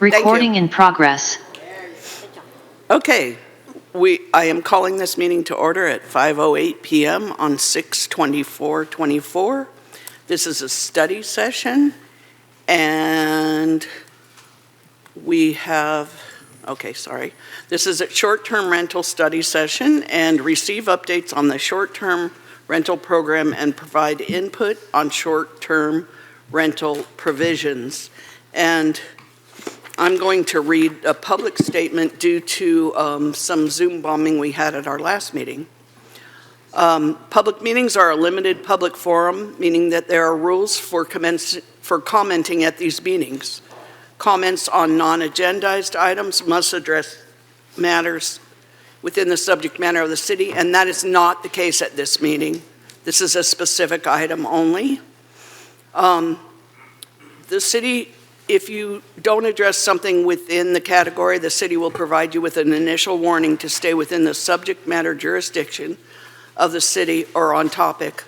Recording in progress. Okay, I am calling this meeting to order at 5:08 p.m. on 6/24/24. This is a study session, and we have, this is a short-term rental study session and receive updates on the short-term rental program and provide input on short-term rental provisions. And I'm going to read a public statement due to some Zoom bombing we had at our last meeting. Public meetings are a limited public forum, meaning that there are rules for commenting at these meetings. Comments on non-agendized items must address matters within the subject matter of the city, and that is not the case at this meeting. This is a specific item only. The city, if you don't address something within the category, the city will provide you with an initial warning to stay within the subject matter jurisdiction of the city or on topic.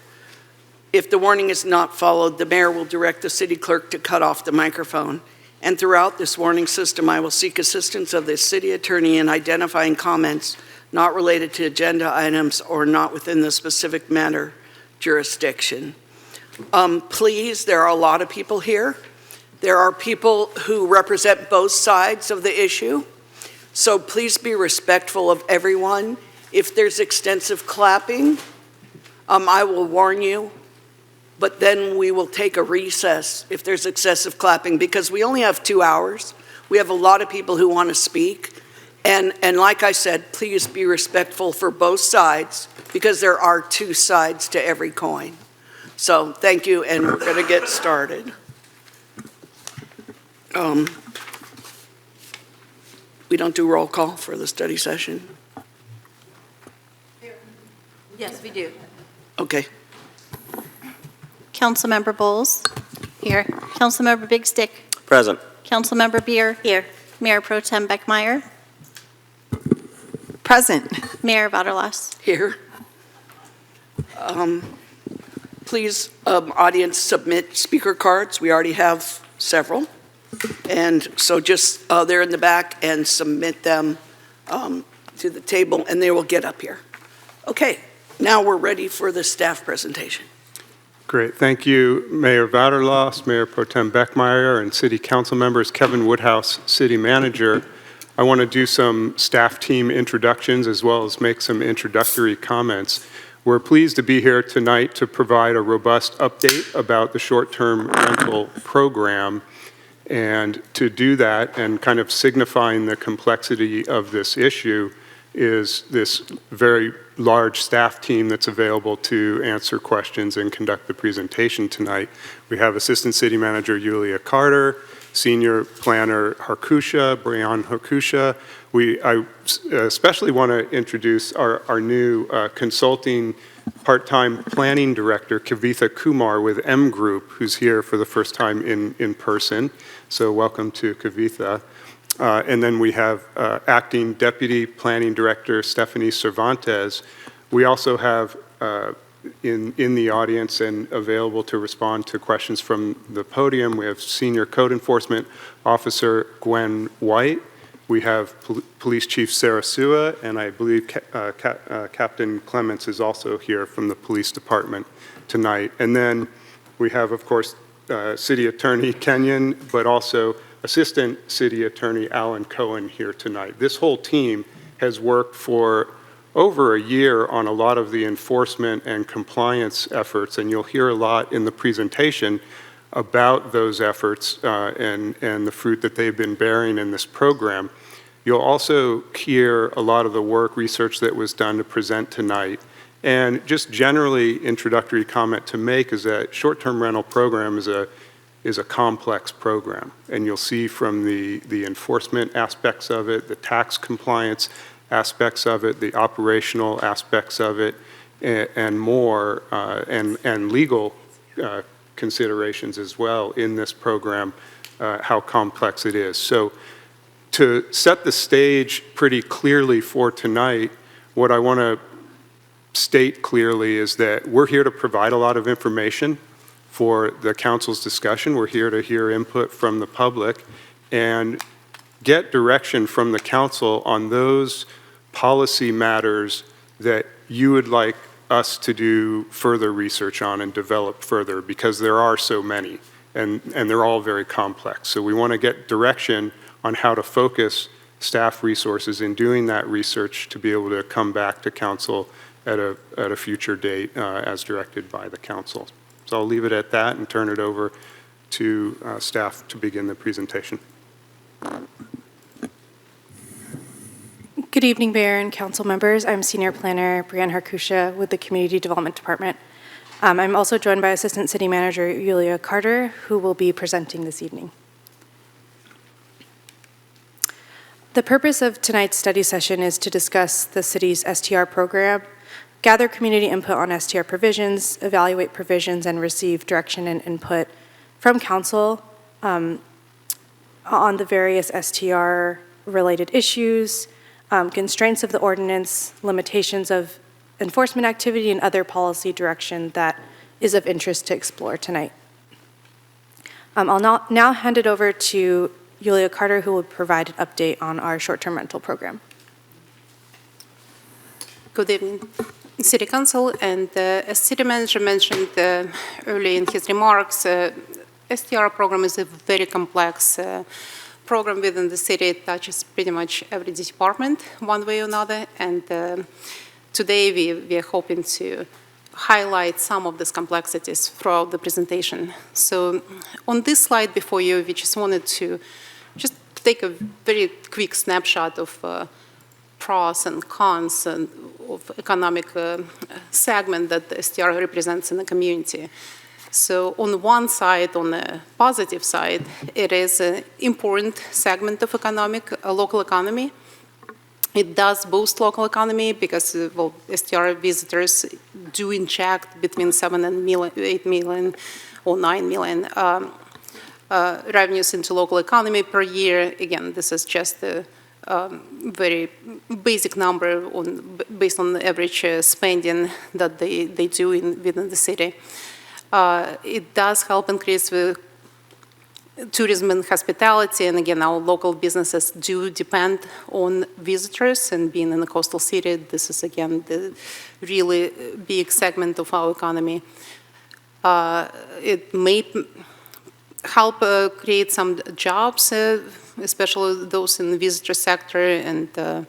If the warning is not followed, the mayor will direct the city clerk to cut off the microphone. And throughout this warning system, I will seek assistance of the city attorney in identifying comments not related to agenda items or not within the specific matter jurisdiction. Please, there are a lot of people here. There are people who represent both sides of the issue, so please be respectful of everyone. If there's extensive clapping, I will warn you, but then we will take a recess if there's excessive clapping, because we only have 2 hours. We have a lot of people who want to speak, and like I said, please be respectful for both sides, because there are two sides to every coin. So thank you, and we're going to get started. We don't do roll call for the study session? Yes, we do. Okay. Councilmember Bowles. Here. Councilmember Big Stick. Present. Councilmember Beer. Here. Mayor Pro Tem Beckmeyer. Present. Mayor Vaterlas. Here. Please, audience, submit speaker cards. We already have several. And so just, they're in the back, and submit them to the table, and they will get up here. Okay, now we're ready for the staff presentation. Great. Thank you, Mayor Vaterlas, Mayor Pro Tem Beckmeyer, and City Council members, Kevin Woodhouse, City Manager. I want to do some staff team introductions as well as make some introductory comments. We're pleased to be here tonight to provide a robust update about the short-term rental program. And to do that, and kind of signifying the complexity of this issue, is this very large staff team that's available to answer questions and conduct the presentation tonight. We have Assistant City Manager Yulia Carter, Senior Planner Brian Harkusha. I especially want to introduce our new consulting part-time planning director, Kavitha Kumar with M Group, who's here for the first time in person. So welcome to Kavitha. And then we have acting deputy planning director, Stephanie Cervantes. We also have in the audience and available to respond to questions from the podium, we have senior code enforcement officer, Gwen White. We have Police Chief Sarah Sua, and I believe Captain Clements is also here from the police department tonight. And then we have, of course, City Attorney Kenyon, but also Assistant City Attorney Alan Cohen here tonight. This whole team has worked for over a year on a lot of the enforcement and compliance efforts, and you'll hear a lot in the presentation about those efforts and the fruit that they've been bearing in this program. You'll also hear a lot of the work, research that was done to present tonight. And just generally, introductory comment to make is that short-term rental program is a complex program. And you'll see from the enforcement aspects of it, the tax compliance aspects of it, the operational aspects of it, and more, and legal considerations as well in this program, how complex it is. So to set the stage pretty clearly for tonight, what I want to state clearly is that we're here to provide a lot of information for the council's discussion. We're here to hear input from the public, and get direction from the council on those policy matters that you would like us to do further research on and develop further, because there are so many, and they're all very complex. So we want to get direction on how to focus staff resources in doing that research to be able to come back to council at a future date as directed by the council. So I'll leave it at that and turn it over to staff to begin the presentation. Good evening, Mayor and Council members. I'm Senior Planner Brianne Harkusha with the Community Development Department. I'm also joined by Assistant City Manager Yulia Carter, who will be presenting this evening. The purpose of tonight's study session is to discuss the city's STR program, gather community input on STR provisions, evaluate provisions, and receive direction and input from Council on the various STR-related issues, constraints of the ordinance, limitations of enforcement activity, and other policy direction that is of interest to explore tonight. I'll now hand it over to Yulia Carter, who will provide an update on our short-term rental program. Good evening, City Council. And as City Manager mentioned early in his remarks, STR program is a very complex program within the city. It touches pretty much every department one way or another. And today we are hoping to highlight some of these complexities throughout the presentation. So on this slide before you, we just wanted to just take a very quick snapshot of pros and cons and of economic segment that the STR represents in the community. So on one side, on the positive side, it is an important segment of local economy. It does boost local economy because well, STR visitors do inject between 7 and 8 million or 9 million revenues into local economy per year. Again, this is just a very basic number based on the average spending that they do within the city. It does help increase the tourism and hospitality, and again, our local businesses do depend on visitors, and being in a coastal city, this is again the really big segment of our economy. It may help create some jobs, especially those in the visitor sector and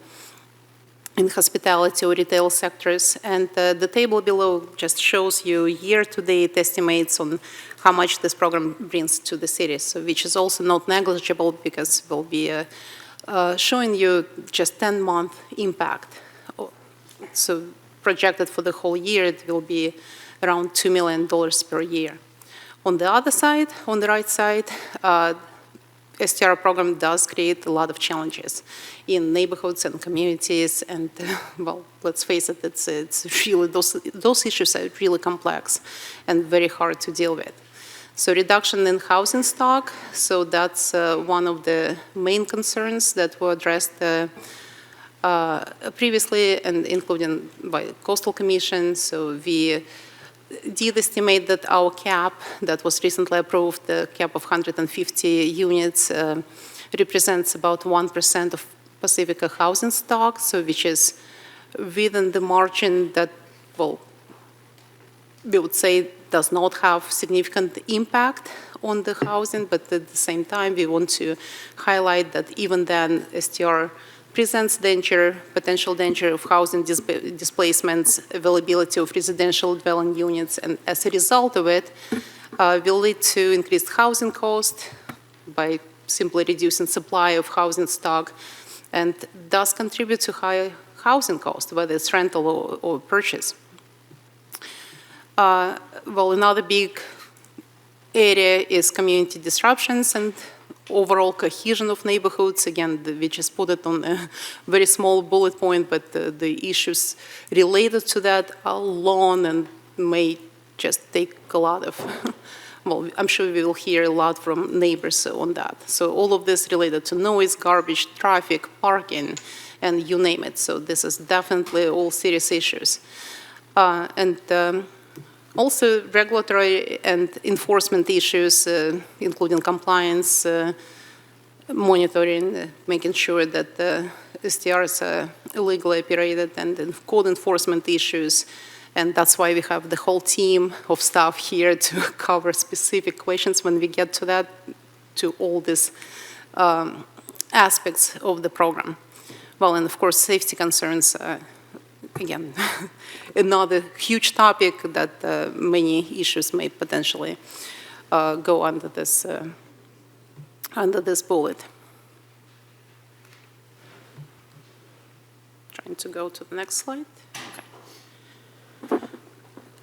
in hospitality or retail sectors. And the table below just shows you year-to-date estimates on how much this program brings to the city, so which is also not negligible because we'll be showing you just 10-month impact. So projected for the whole year, it will be around $2 million per year. On the other side, on the right side, STR program does create a lot of challenges in neighborhoods and communities, and well, let's face it, it's really those issues are really complex and very hard to deal with. So reduction in housing stock, so that's one of the main concerns that were addressed previously, and including by Coastal Commission. So we did estimate that our cap that was recently approved, the cap of 150 units, represents about 1% of Pacifica housing stock, so which is within the margin that, well, we would say does not have significant impact on the housing, but at the same time, we want to highlight that even then, STR presents potential danger of housing displacements, availability of residential dwelling units, and as a result of it, will lead to increased housing cost by simply reducing supply of housing stock, and thus contribute to high housing cost, whether it's rental or purchase. Well, another big area is community disruptions and overall cohesion of neighborhoods. Again, we just put it on a very small bullet point, but the issues related to that are long and may just take a lot of, well, I'm sure we will hear a lot from neighbors on that. So all of this related to noise, garbage, traffic, parking, and you name it. So this is definitely all serious issues. Also, regulatory and enforcement issues, including compliance monitoring, making sure that the STRs are legally operated, and then code enforcement issues. And that's why we have the whole team of staff here to cover specific questions when we get to that, to all these aspects of the program. Well, and of course, safety concerns, again, another huge topic that many issues may potentially go under this bullet. Trying to go to the next slide. Okay.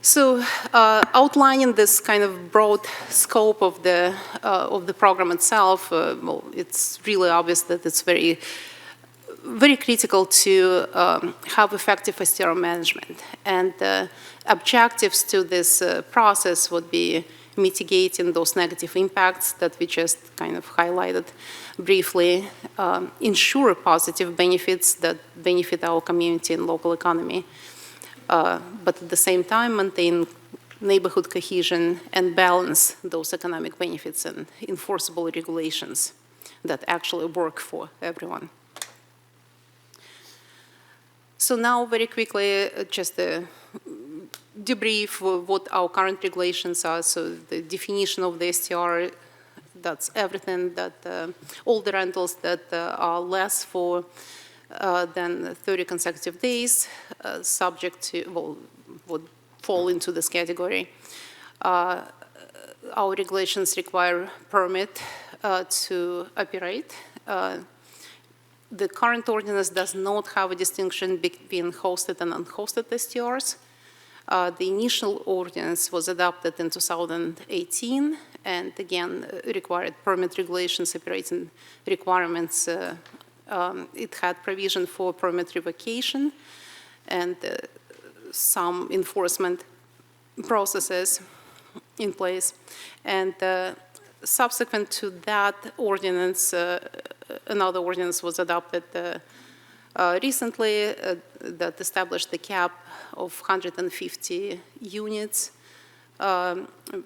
So, outlining this kind of broad scope of the program itself, well, it's really obvious that it's very critical to have effective STR management. And objectives to this process would be mitigating those negative impacts that we just kind of highlighted briefly, ensure positive benefits that benefit our community and local economy, but at the same time maintain neighborhood cohesion and balance those economic benefits and enforceable regulations that actually work for everyone. So now, very quickly, just a debrief of what our current regulations are. So the definition of the STR, that's everything that, all the rentals that are less for than 30 consecutive days, subject to, well, would fall into this category. Our regulations require permit to operate. The current ordinance does not have a distinction between hosted and unhosted STRs. The initial ordinance was adopted in 2018, and again, required permit regulations, operating requirements. It had provision for permit revocation and some enforcement processes in place. And subsequent to that ordinance, another ordinance was adopted recently that established the cap of 150 units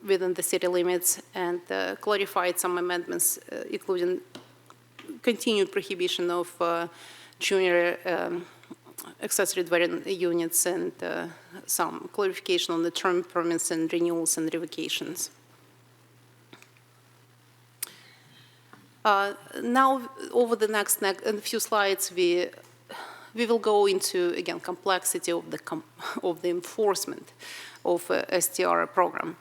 within the city limits, and clarified some amendments, including continued prohibition of junior accessory dwelling units, and some clarification on the term permits and renewals and revocations. Now, over the next few slides, we will go into, again, complexity of the enforcement of STR program.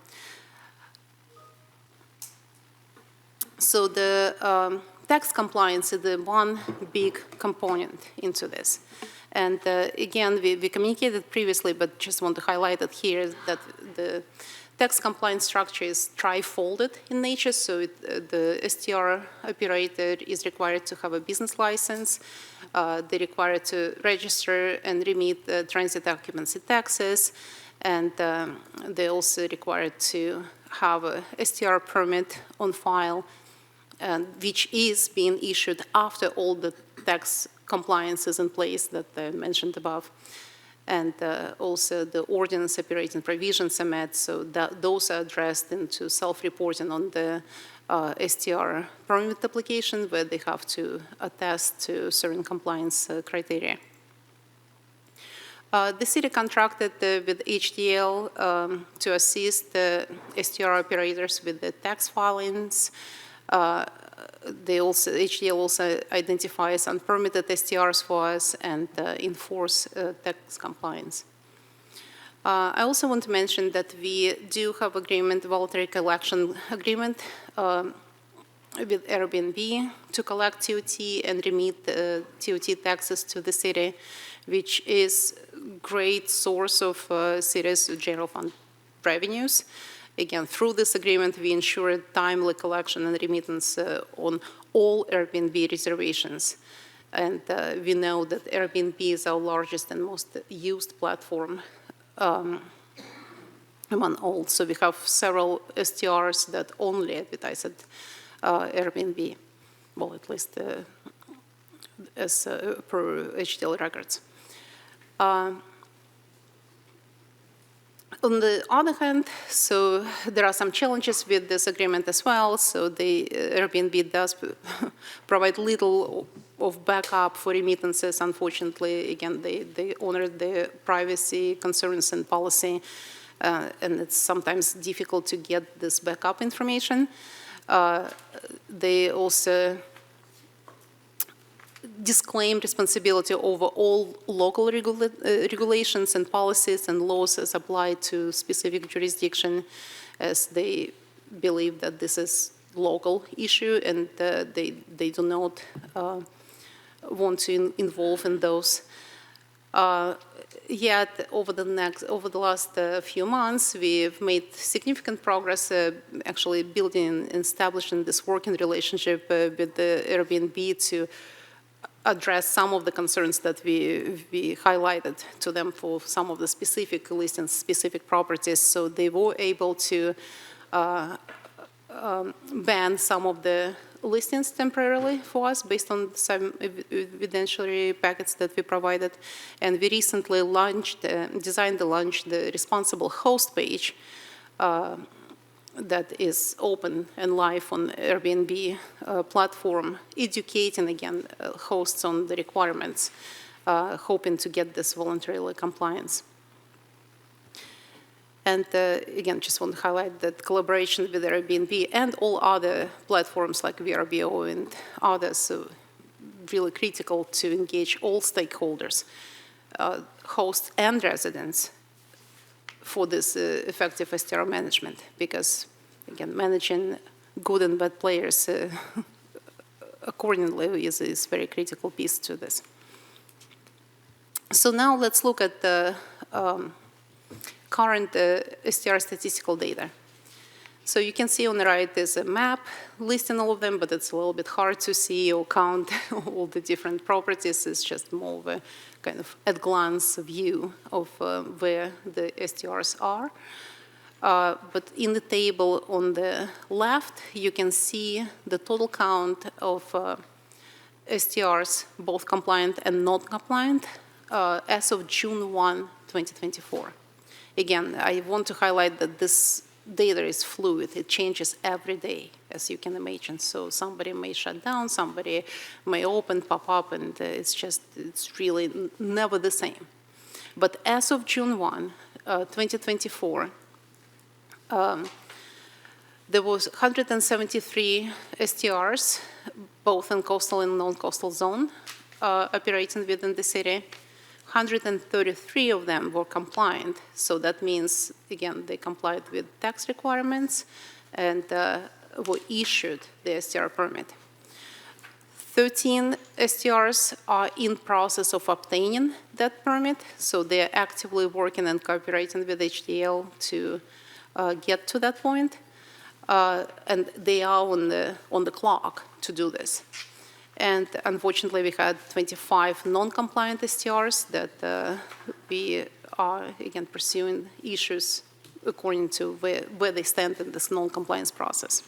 So the tax compliance is the one big component into this. And again, we communicated previously, but just want to highlight it here, that the tax compliance structure is tri-folded in nature. So the STR operator is required to have a business license. They're required to register and remit transit occupancy taxes. And they're also required to have a STR permit on file, which is being issued after all the tax compliance is in place that I mentioned above. And also the ordinance operating provisions are met, so that those are addressed into self-reporting on the STR permit application, where they have to attest to certain compliance criteria. The city contracted with HDL to assist the STR operators with the tax filings. HDL also identifies unpermitted STRs for us and enforce tax compliance. I also want to mention that we do have voluntary collection agreement with Airbnb to collect TOT and remit TOT taxes to the city, which is great source of city's general fund revenues. Again, through this agreement, we ensure timely collection and remittance on all Airbnb reservations. And we know that Airbnb is our largest and most used platform among all. So we have several STRs that only advertise at Airbnb, well, at least as per HDL records. On the other hand, so there are some challenges with this agreement as well. So the Airbnb does provide little of backup for remittances. Unfortunately, again, they honor the privacy concerns and policy, and it's sometimes difficult to get this backup information. They also disclaim responsibility over all local regulations and policies and laws as applied to specific jurisdiction, as they believe that this is local issue, and they do not want to involve in those. Yet over the last few months, we've made significant progress actually building and establishing this working relationship with the Airbnb to address some of the concerns that we highlighted to them for some of the specific listings, specific properties. So they were able to ban some of the listings temporarily for us based on some evidentiary packets that we provided. And we recently designed and launched the responsible host page that is open and live on Airbnb platform, educating, again, hosts on the requirements, hoping to get this voluntarily compliance. And again, just want to highlight that collaboration with Airbnb and all other platforms like VRBO and others are really critical to engage all stakeholders, hosts and residents, for this effective STR management, because, again, managing good and bad players accordingly is a very critical piece to this. So now let's look at the current STR statistical data. So you can see on the right there's a map listing all of them, but it's a little bit hard to see or count all the different properties. It's just more of a kind of at-glance view of where the STRs are. But in the table on the left, you can see the total count of STRs, both compliant and not compliant, as of June 1, 2024. Again, I want to highlight that this data is fluid. It changes every day, as you can imagine. So somebody may shut down, somebody may open, pop up, and it's really never the same. But as of June 1, 2024, there was 173 STRs, both in coastal and non-coastal zone, operating within the city. 133 of them were compliant, so that means, again, they complied with tax requirements and were issued the STR permit. 13 STRs are in process of obtaining that permit, so they're actively working and cooperating with HDL to get to that point, and they are on the clock to do this. And unfortunately, we had 25 non-compliant STRs that we are, again, pursuing issues according to where they stand in this non-compliance process.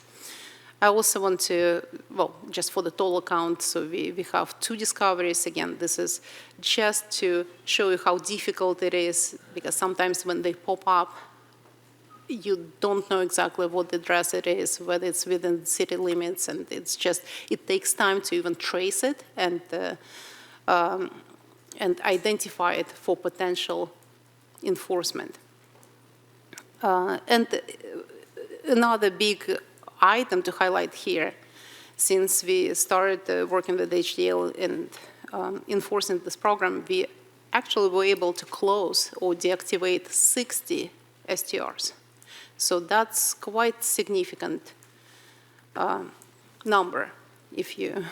I also want to, well, just for the total count, so we have 2 discoveries. Again, this is just to show you how difficult it is, because sometimes when they pop up, you don't know exactly what the address it is, whether it's within city limits, and it's just, it takes time to even trace it and identify it for potential enforcement. And another big item to highlight here, since we started working with HDL and enforcing this program, we actually were able to close or deactivate 60 STRs. So that's quite significant number if you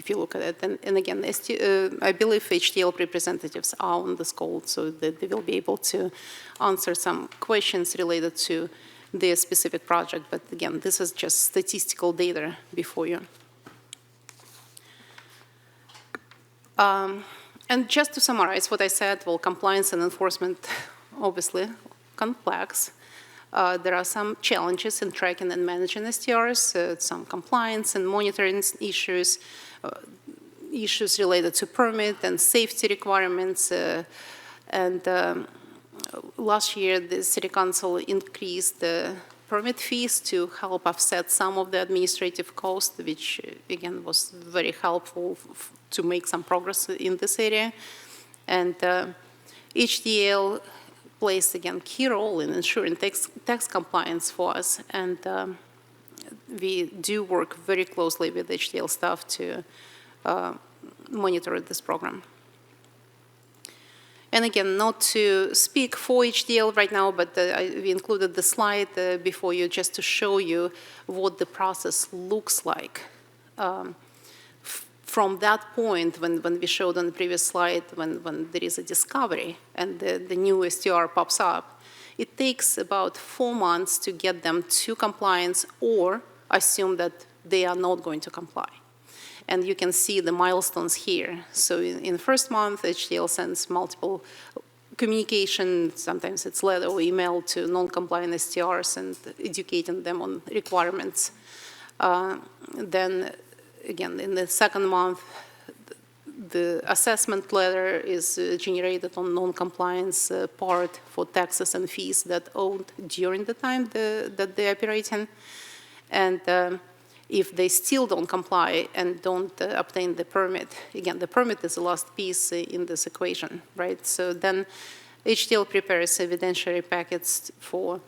look at it. And again, I believe HDL representatives are on this call, so that they will be able to answer some questions related to their specific project. But again, this is just statistical data before you. And just to summarize what I said, well, compliance and enforcement, obviously complex. There are some challenges in tracking and managing STRs, some compliance and monitoring issues, issues related to permit and safety requirements, and last year, the City Council increased the permit fees to help offset some of the administrative costs, which, again, was very helpful to make some progress in this area. And HDL plays, again, key role in ensuring tax compliance for us. And we do work very closely with HDL staff to monitor this program. And again, not to speak for HDL right now, but we included the slide before you just to show you what the process looks like. From that point, when we showed on the previous slide, when there is a discovery and the new STR pops up, it takes about 4 months to get them to compliance or assume that they are not going to comply. And you can see the milestones here. So in the first month, HDL sends multiple communication, sometimes it's letter or email to non-compliant STRs and educating them on requirements. Then, again, in the second month, the assessment letter is generated on non-compliance part for taxes and fees that owed during the time that they're operating. And if they still don't comply and don't obtain the permit, again, the permit is the last piece in this equation, right? So then HDL prepares evidentiary packets for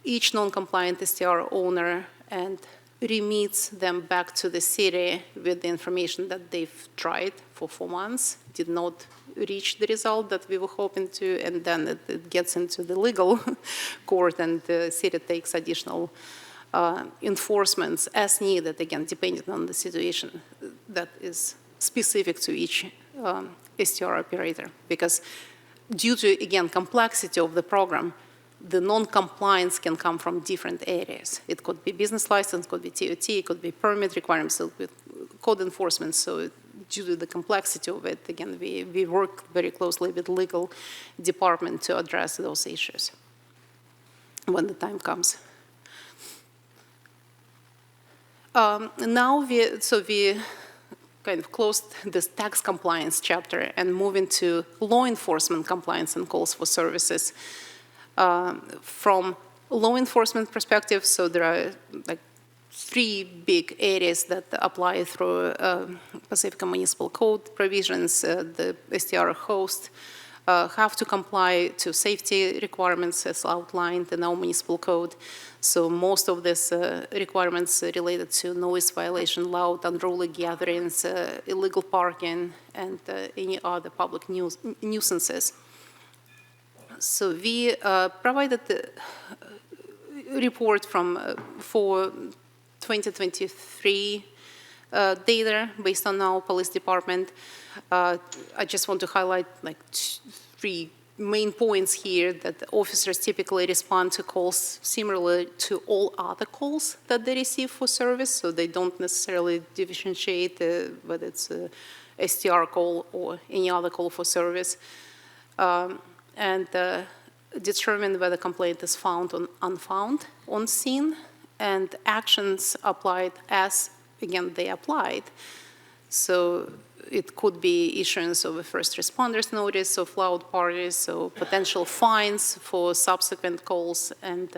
each non-compliant STR owner and remits them back to the city with the information that they've tried for 4 months, did not reach the result that we were hoping to, and then it gets into the legal court and the city takes additional enforcements as needed, again, depending on the situation that is specific to each STR operator. Because due to, again, complexity of the program, the non-compliance can come from different areas. It could be business license, could be TOT, it could be permit requirements, it could be code enforcement. So due to the complexity of it, again, we work very closely with legal department to address those issues when the time comes. Now we kind of closed this tax compliance chapter and move into law enforcement compliance and calls for services. From law enforcement perspective, so there are like 3 big areas that apply through Pacifica Municipal Code provisions. The STR host have to comply to safety requirements as outlined in our municipal code. So most of these requirements related to noise violation, loud, unruly gatherings, illegal parking, and any other public nuisances. So we provided the report for 2023 data based on our police department. I just want to highlight like 3 main points here, that officers typically respond to calls similar to all other calls that they receive for service, so they don't necessarily differentiate whether it's a STR call or any other call for service, and determine whether complaint is found or unfound on scene, and actions applied as, again, they applied. So it could be issuance of a first responders notice of loud parties, so potential fines for subsequent calls, and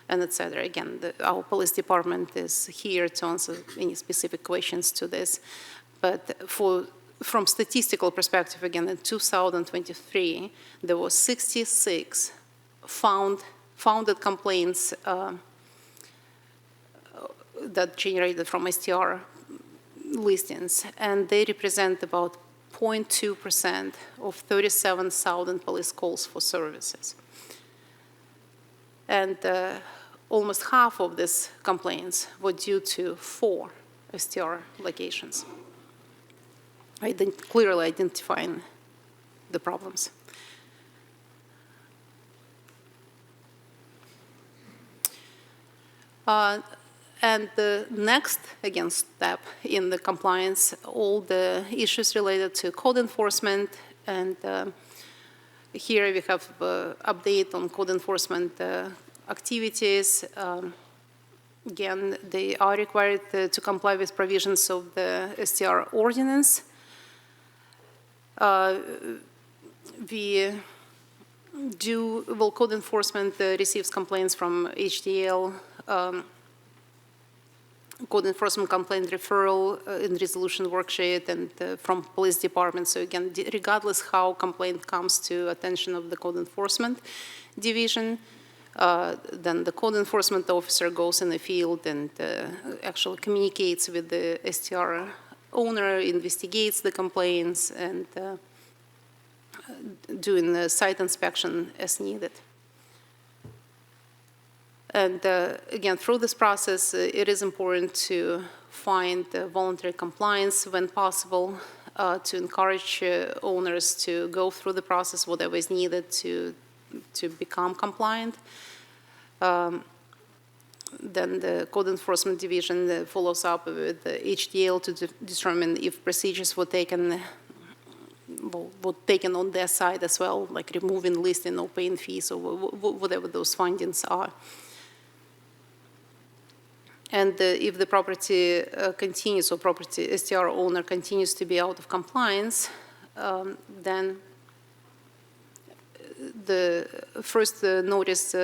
et cetera. Again, our police department is here to answer any specific questions to this. But from statistical perspective, again, in 2023, there were 66 founded complaints that generated from STR listings, and they represent about 0.2% of 37,000 police calls for services. And almost half of these complaints were due to 4 STR locations, clearly identifying the problems. And the next, again, step in the compliance, all the issues related to code enforcement, and here we have update on code enforcement activities. Again, they are required to comply with provisions of the STR ordinance. We code enforcement receives complaints from HDL, code enforcement complaint referral in resolution worksheet and from police department. So again, regardless how complaint comes to attention of the code enforcement division, then the code enforcement officer goes in the field and actually communicates with the STR owner, investigates the complaints, and doing the site inspection as needed. And again, through this process, it is important to find voluntary compliance when possible, to encourage owners to go through the process, whatever is needed to become compliant. Then the Code Enforcement Division follows up with the HDL to determine if procedures were taken on their side as well, like removing listing, no paying fees, or whatever those findings are. And if the property continues, or property STR owner continues to be out of compliance, then the first notice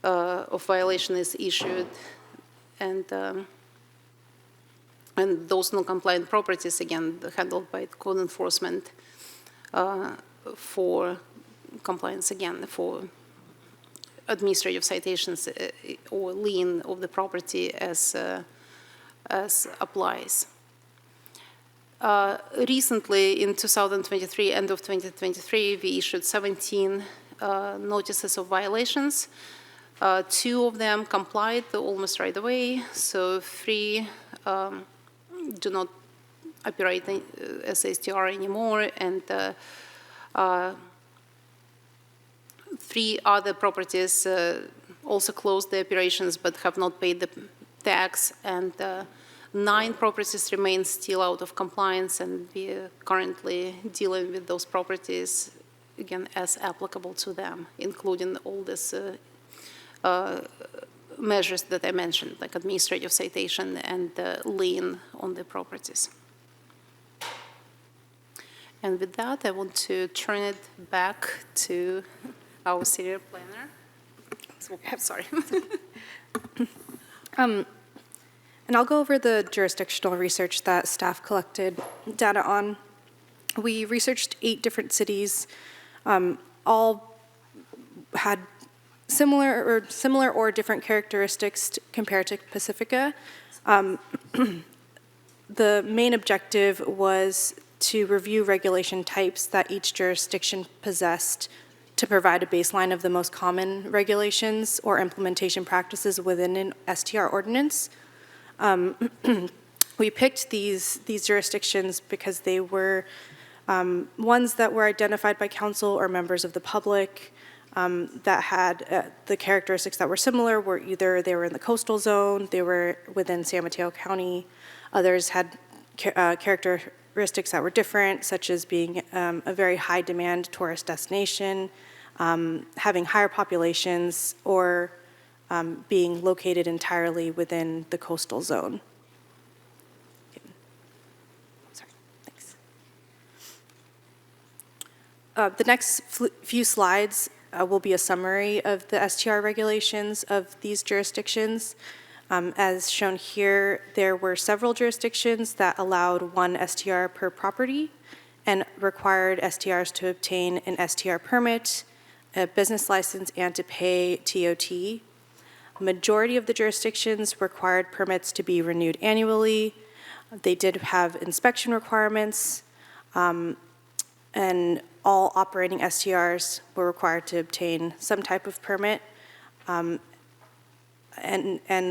of violation is issued, and those non-compliant properties, again, handled by code enforcement for compliance, again, for administrative citations or lien of the property as applies. Recently, in 2023, end of 2023, we issued 17 notices of violations. 2 of them complied almost right away, so 3 do not operate as STR anymore, and 3 other properties also closed their operations but have not paid the tax, and 9 properties remain still out of compliance, and we are currently dealing with those properties, again, as applicable to them, including all these measures that I mentioned, like administrative citation and lien on the properties. And with that, I want to turn it back to our city planner. Sorry. And I'll go over the jurisdictional research that staff collected data on. We researched 8 different cities, all had similar or different characteristics compared to Pacifica. The main objective was to review regulation types that each jurisdiction possessed to provide a baseline of the most common regulations or implementation practices within an STR ordinance. We picked these jurisdictions because they were ones that were identified by council or members of the public, that had the characteristics that were similar. Were either they were in the coastal zone, they were within San Mateo County. Others had characteristics that were different, such as being a very high demand tourist destination, having higher populations, or being located entirely within the coastal zone. Sorry, thanks. The next few slides will be a summary of the STR regulations of these jurisdictions. As shown here, there were several jurisdictions that allowed 1 STR per property and required STRs to obtain an STR permit, a business license, and to pay TOT. Majority of the jurisdictions required permits to be renewed annually. They did have inspection requirements, and all operating STRs were required to obtain some type of permit, and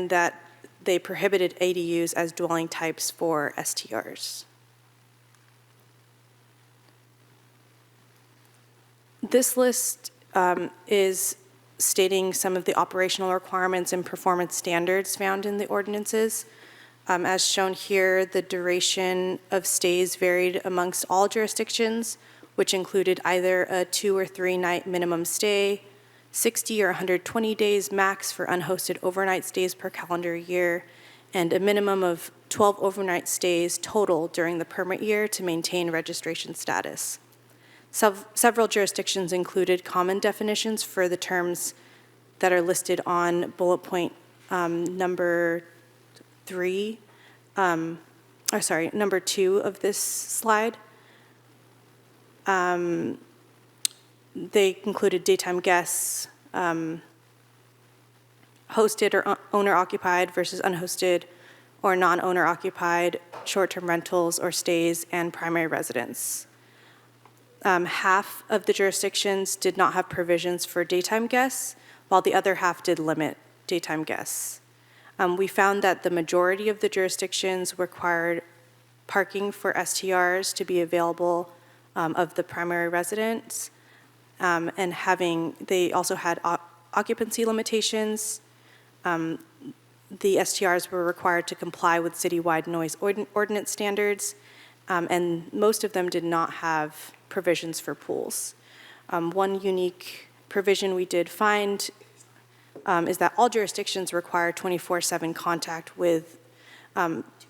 that they prohibited ADUs as dwelling types for STRs. This list is stating some of the operational requirements and performance standards found in the ordinances. As shown here, the duration of stays varied amongst all jurisdictions, which included either a 2 or 3 night minimum stay, 60 or 120 days max for unhosted overnight stays per calendar year, and a minimum of 12 overnight stays total during the permit year to maintain registration status. Several jurisdictions included common definitions for the terms that are listed on bullet point number 3, number 2 of this slide. They included daytime guests, hosted or owner-occupied versus unhosted or non-owner-occupied, short-term rentals or stays, and primary residence. Half of the jurisdictions did not have provisions for daytime guests, while the other half did limit daytime guests. We found that the majority of the jurisdictions required parking for STRs to be available of the primary residents, and they also had occupancy limitations. The STRs were required to comply with citywide noise ordinance standards, and most of them did not have provisions for pools. One unique provision we did find is that all jurisdictions require 24/7 contact with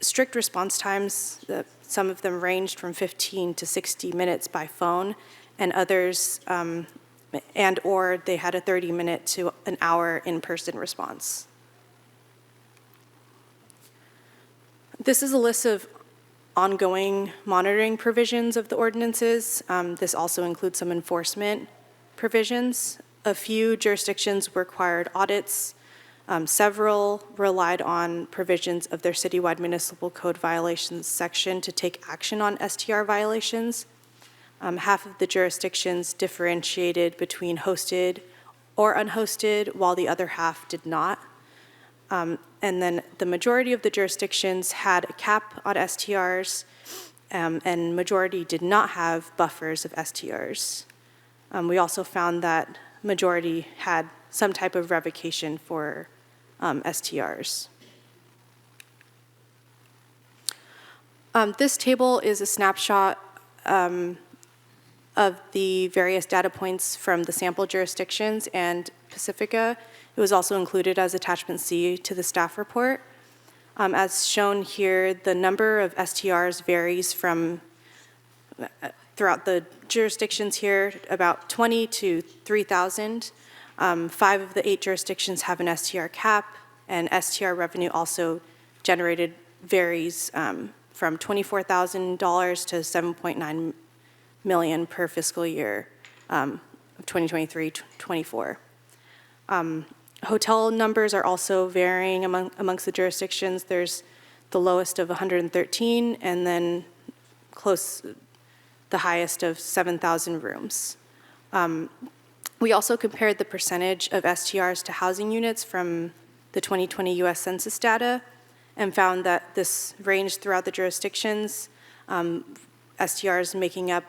strict response times. Some of them ranged from 15 to 60 minutes by phone, and others, or they had a 30-minute to an hour in-person response. This is a list of ongoing monitoring provisions of the ordinances. This also includes some enforcement provisions. A few jurisdictions required audits. Several relied on provisions of their citywide municipal code violations section to take action on STR violations. Half of the jurisdictions differentiated between hosted or unhosted, while the other half did not. And then the majority of the jurisdictions had a cap on STRs, and majority did not have buffers of STRs. We also found that majority had some type of revocation for STRs. This table is a snapshot of the various data points from the sample jurisdictions and Pacifica. It was also included as attachment C to the staff report. As shown here, the number of STRs varies from throughout the jurisdictions here, about 20 to 3,000. 5 of the 8 jurisdictions have an STR cap, and STR revenue also generated varies from $24,000 to $7.9 million per fiscal year of 2023-24. Hotel numbers are also varying amongst the jurisdictions. There's the lowest of 113, and then the highest of 7,000 rooms. We also compared the percentage of STRs to housing units from the 2020 U.S. Census data and found that this ranged throughout the jurisdictions, STRs making up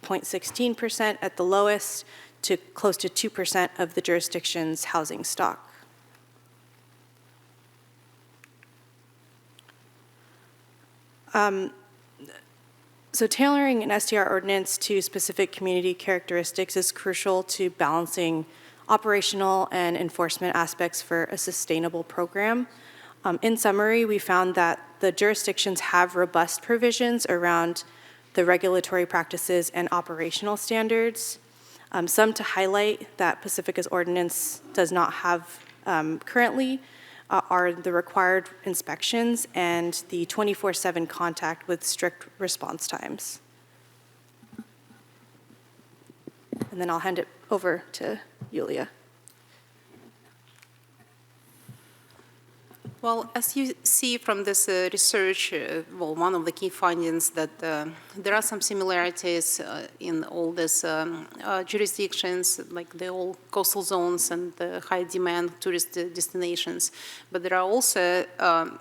0.16% at the lowest to close to 2% of the jurisdiction's housing stock. So tailoring an STR ordinance to specific community characteristics is crucial to balancing operational and enforcement aspects for a sustainable program. In summary, we found that the jurisdictions have robust provisions around the regulatory practices and operational standards. Some to highlight that Pacifica's ordinance does not have currently are the required inspections and the 24/7 contact with strict response times. And then I'll hand it over to Yulia. Well, as you see from this research, one of the key findings that there are some similarities in all these jurisdictions, like the old coastal zones and the high-demand tourist destinations. But there are also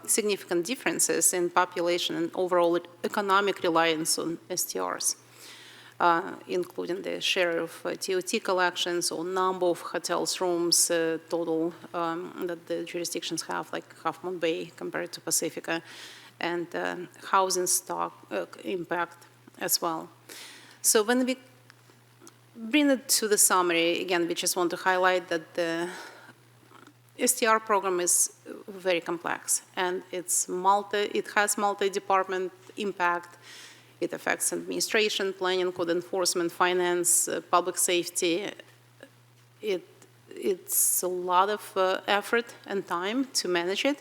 significant differences in population and overall economic reliance on STRs. Including the share of TOT collections or number of hotels rooms total that the jurisdictions have, like Half Moon Bay compared to Pacifica, and housing stock impact as well. So when we bring it to the summary, again, we just want to highlight that the STR program is very complex, and it has multi-department impact. It affects administration, planning, code enforcement, finance, public safety. It's a lot of effort and time to manage it,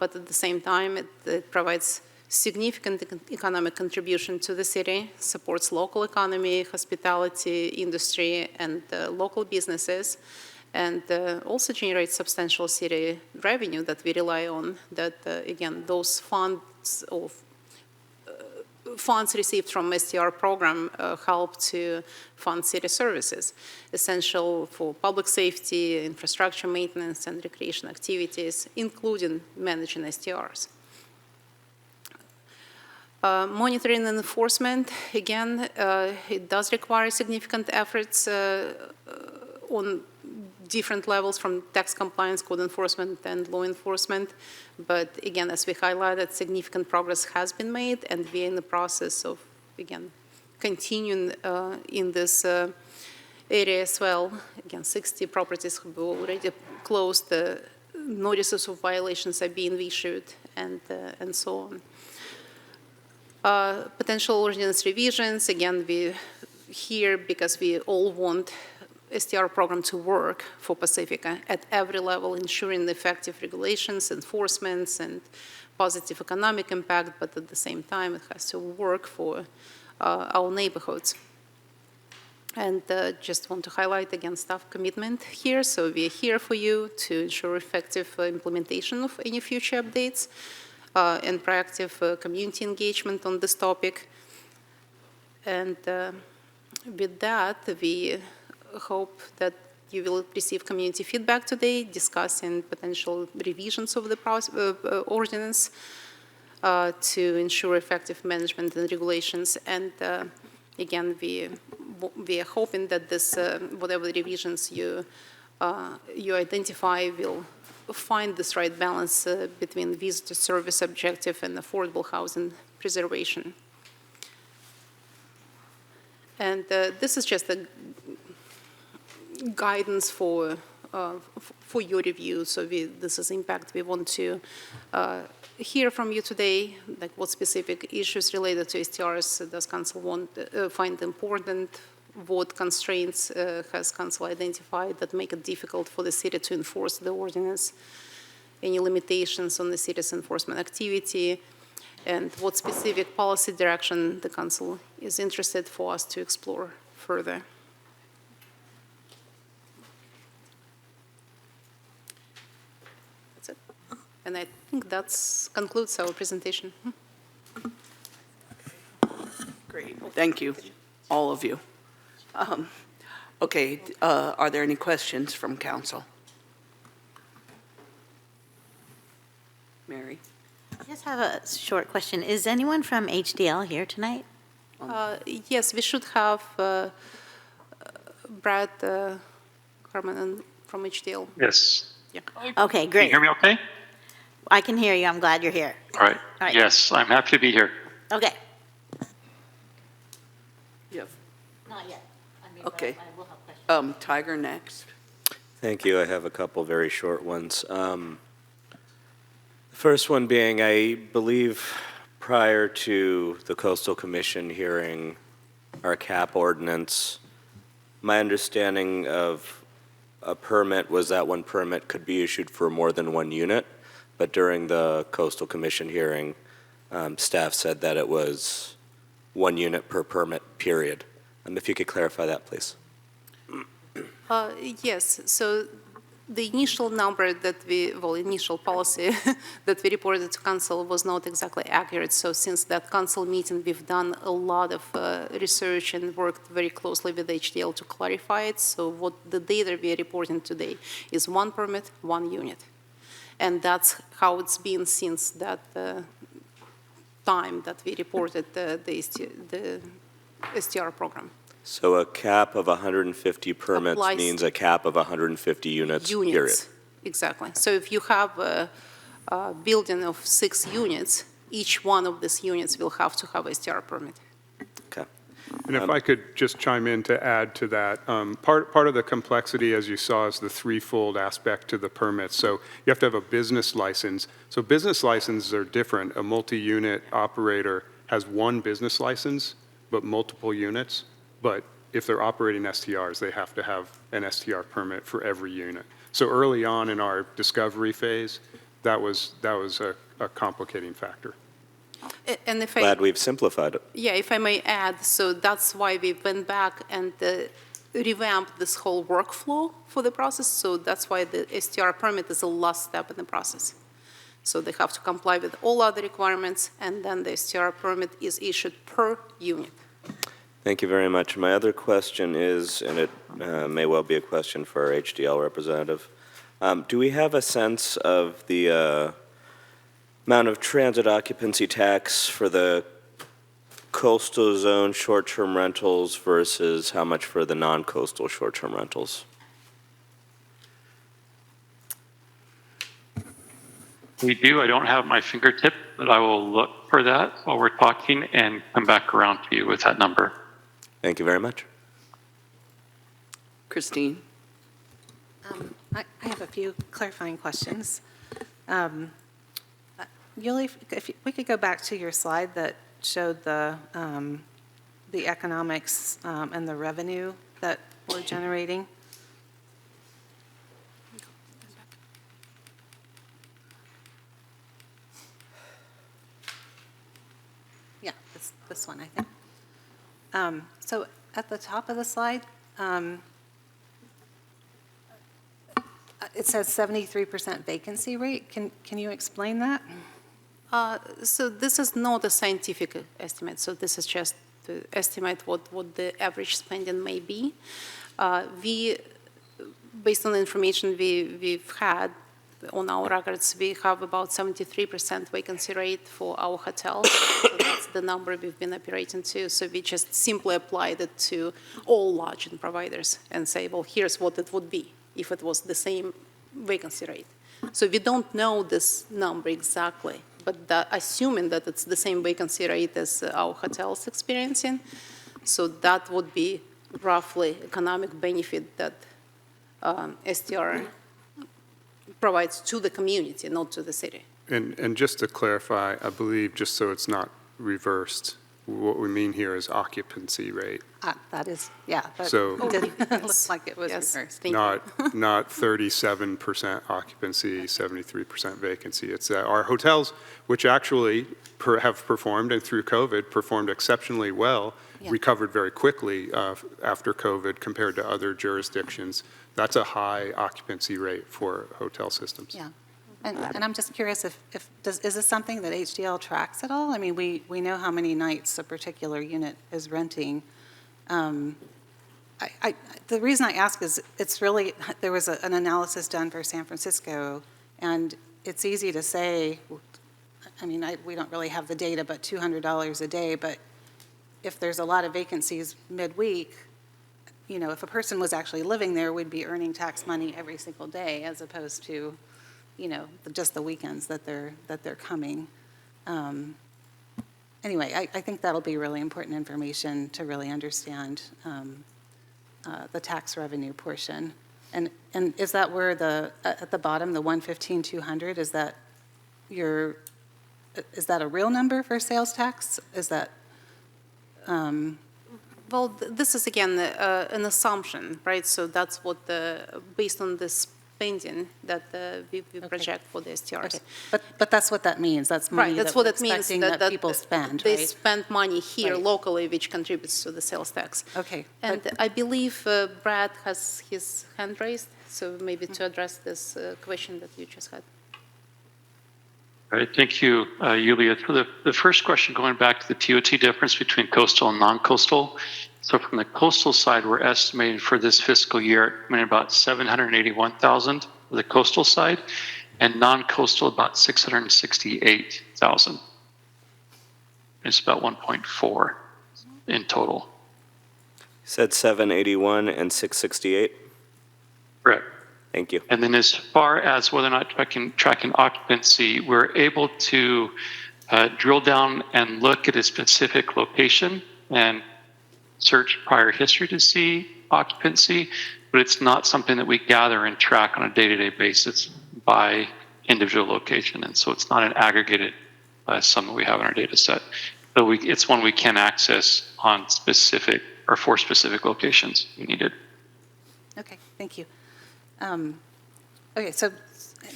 but at the same time, it provides significant economic contribution to the city, supports local economy, hospitality industry, and local businesses, and also generates substantial city revenue that we rely on. That, again, those funds received from STR program help to fund city services, essential for public safety, infrastructure maintenance, and recreation activities, including managing STRs. Monitoring and enforcement, again, it does require significant efforts on different levels, from tax compliance, code enforcement, and law enforcement. But again, as we highlighted, significant progress has been made, and we are in the process of, again, continuing in this area as well. Again, 60 properties have already closed, notices of violations are being issued, and so on. Potential ordinance revisions, again, we here because we all want STR program to work for Pacifica at every level, ensuring effective regulations, enforcements, and positive economic impact, but at the same time, it has to work for our neighborhoods. And just want to highlight again staff commitment here. So we are here for you to ensure effective implementation of any future updates and proactive community engagement on this topic. And with that, we hope that you will receive community feedback today discussing potential revisions of the ordinance to ensure effective management and regulations. And again, we are hoping that this, whatever revisions you identify, will find this right balance between visitor service objective and affordable housing preservation. And this is just a guidance for your review. So this is impact we want to hear from you today, like what specific issues related to STRs does Council find important, what constraints has Council identified that make it difficult for the city to enforce the ordinance, any limitations on the city's enforcement activity, and what specific policy direction the Council is interested for us to explore further. That's it. And I think that concludes our presentation. Great, thank you, all of you. Okay, are there any questions from council? Mary? I just have a short question. Is anyone from HDL here tonight? Yes, we should have Brad Harmon from HDL. Yes. Yeah. Okay, Can you great. hear me okay? I can hear you. I'm glad you're here. All right. All right. Yes, I'm happy to be here. Okay. Yeah. Not yet. Okay. I will have questions. Tiger next. Thank you. I have a couple very short ones. The first one being, I believe prior to the Coastal Commission hearing our cap ordinance, my understanding of a permit was that one permit could be issued for more than one unit, but during the Coastal Commission hearing, staff said that it was 1 unit per permit, period. If you could clarify that, please. Yes, so the initial number that initial policy that we reported to council was not exactly accurate. So since that council meeting, we've done a lot of research and worked very closely with HDL to clarify it. So what the data we are reporting today is 1 permit, 1 unit. And that's how it's been since that time that we reported the STR program. So a cap of 150 permits Applies- means a cap of 150 units, period. Exactly. So if you have a building of 6 units, each one of these units will have to have a STR permit. Okay. And if I could just chime in to add to that, part of the complexity, as you saw, is the threefold aspect to the permits. So you have to have a business license. So business licenses are different. A multi-unit operator has one business license, but multiple units. But if they're operating STRs, they have to have an STR permit for every unit. So early on in our discovery phase, that was a complicating factor. And if Glad we've simplified it. Yeah, if I may add, so that's why we went back and revamped this whole workflow for the process. So that's why the STR permit is the last step in the process. So they have to comply with all other requirements, and then the STR permit is issued per unit. Thank you very much. My other question is, and it may well be a question for our HDL representative, do we have a sense of the amount of transit occupancy tax for the coastal zone short-term rentals versus how much for the non-coastal short-term rentals? We do. I don't have it at my fingertip, but I will look for that while we're talking and come back around to you with that number. Thank you very much. Christine? I have a few clarifying questions. Yuli, if we could go back to your slide that showed the economics and the revenue that we're generating. Yeah, this one, I think. So at the top of the slide, it says 73% vacancy rate. Can you explain that? So this is not a scientific estimate, so this is just to estimate what the average spending may be. Based on the information we've had on our records, we have about 73% vacancy rate for our hotels. So that's the number we've been operating to. So we just simply applied it to all lodging providers and say, well, here's what it would be if it was the same vacancy rate. So we don't know this number exactly, but assuming that it's the same vacancy rate as our hotels experiencing, so that would be roughly economic benefit that STR provides to the community, not to the city. And just to clarify, I believe, just so it's not reversed, what we mean here is occupancy rate. That is, yeah. That So- didn't look Yes. like it was Yes. reversed. Thank you. Not 37% occupancy, 73% vacancy. It's our hotels, which actually have performed, and through COVID, performed exceptionally well, Yeah. recovered very quickly after COVID compared to other jurisdictions. That's a high occupancy rate for hotel systems. Yeah. And I'm just curious is this something that HDL tracks at all? I mean, we know how many nights a particular unit is renting. The reason I ask is it's really, there was an analysis done for San Francisco, and it's easy to say, I mean, we don't really have the data, but $200 a day, but if there's a lot of vacancies midweek, you know, if a person was actually living there, we'd be earning tax money every single day as opposed to, you know, just the weekends that they're coming. Anyway, I think that'll be really important information to really understand the tax revenue portion. And is that where at the bottom, the 115,200, is that a real number for sales tax? Is that? Well, this is again an assumption, right? So that's what based on the spending that we project for the STRs. Okay. But that's what that means. That's money Right, that's that what we're it means. expecting that people spend, They right? spend money here Right. locally, which contributes to the sales tax. Okay. And I believe Brad has his hand raised, so maybe to address this question that you just had. All right, thank you, Yulia. For the first question, going back to the TOT difference between coastal and non-coastal. So from the coastal side, we're estimating for this fiscal year about 781,000 for the coastal side, and non-coastal about 668,000. It's about 1.4 in total. You said 781 and 668? Correct. Thank you. And then as far as whether or not tracking occupancy, we're able to drill down and look at a specific location and search prior history to see occupancy, but it's not something that we gather and track on a day-to-day basis by individual location. And so it's not an aggregated sum that we have in our data set. So it's one we can access on specific or for specific locations we need it. Okay, thank you. Okay, so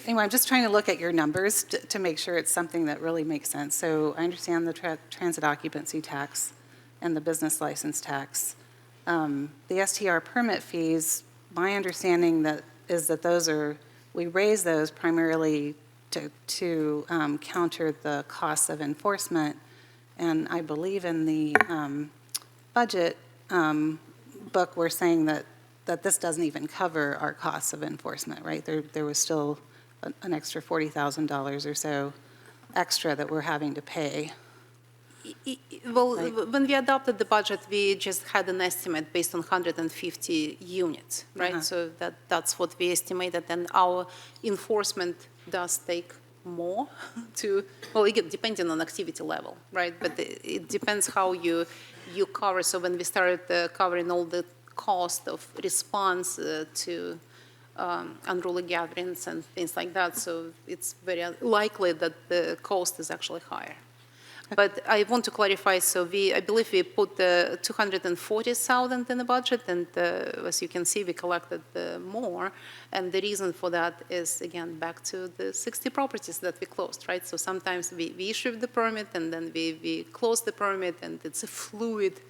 anyway, I'm just trying to look at your numbers to make sure it's something that really makes sense. So I understand the transit occupancy tax and the business license tax. The STR permit fees, my understanding is that we raise those primarily to counter the costs of enforcement. And I believe in the budget book, we're saying that this doesn't even cover our costs of enforcement, right? There was still an extra $40,000 or so extra that we're having to pay. Well, Right. when we adopted the budget, we just had an estimate based on 150 units, right? Uh-huh. So that's what we estimated, and our enforcement does take more to, well, again, depending on activity level, right? But it depends how you cover. So when we started covering all the cost of response to unruly gatherings and things like that, so it's very likely that the cost is actually higher. But I want to clarify, so I believe we put 240,000 in the budget, and as you can see, we collected more. And the reason for that is, again, back to the 60 properties that we closed, right? So sometimes we issue the permit, and then we close the permit, and it's a fluid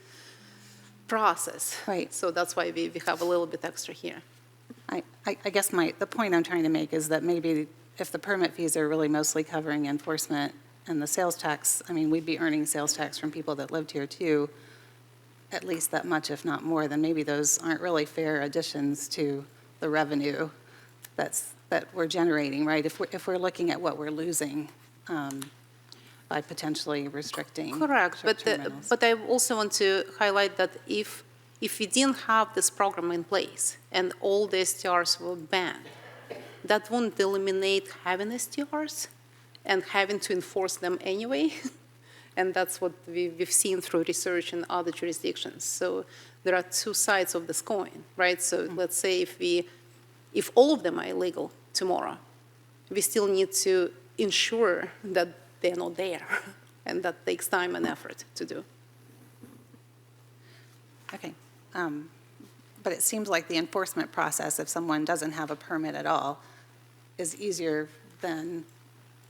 process. Right. So that's why we have a little bit extra here. I guess the point I'm trying to make is that maybe if the permit fees are really mostly covering enforcement and the sales tax, I mean, we'd be earning sales tax from people that lived here too, at least that much, if not more, then maybe those aren't really fair additions to the revenue that we're generating, right? If we're looking at what we're losing by potentially restricting Correct, short-term rentals. but I also want to highlight that if we didn't have this program in place and all the STRs were banned, that wouldn't eliminate having STRs and having to enforce them anyway. And that's what we've seen through research in other jurisdictions. So there are two sides of this coin, right? So let's say if all of them are illegal tomorrow, we still need to ensure that they're not there. And that takes time and effort to do. Okay. But it seems like the enforcement process, if someone doesn't have a permit at all, is easier than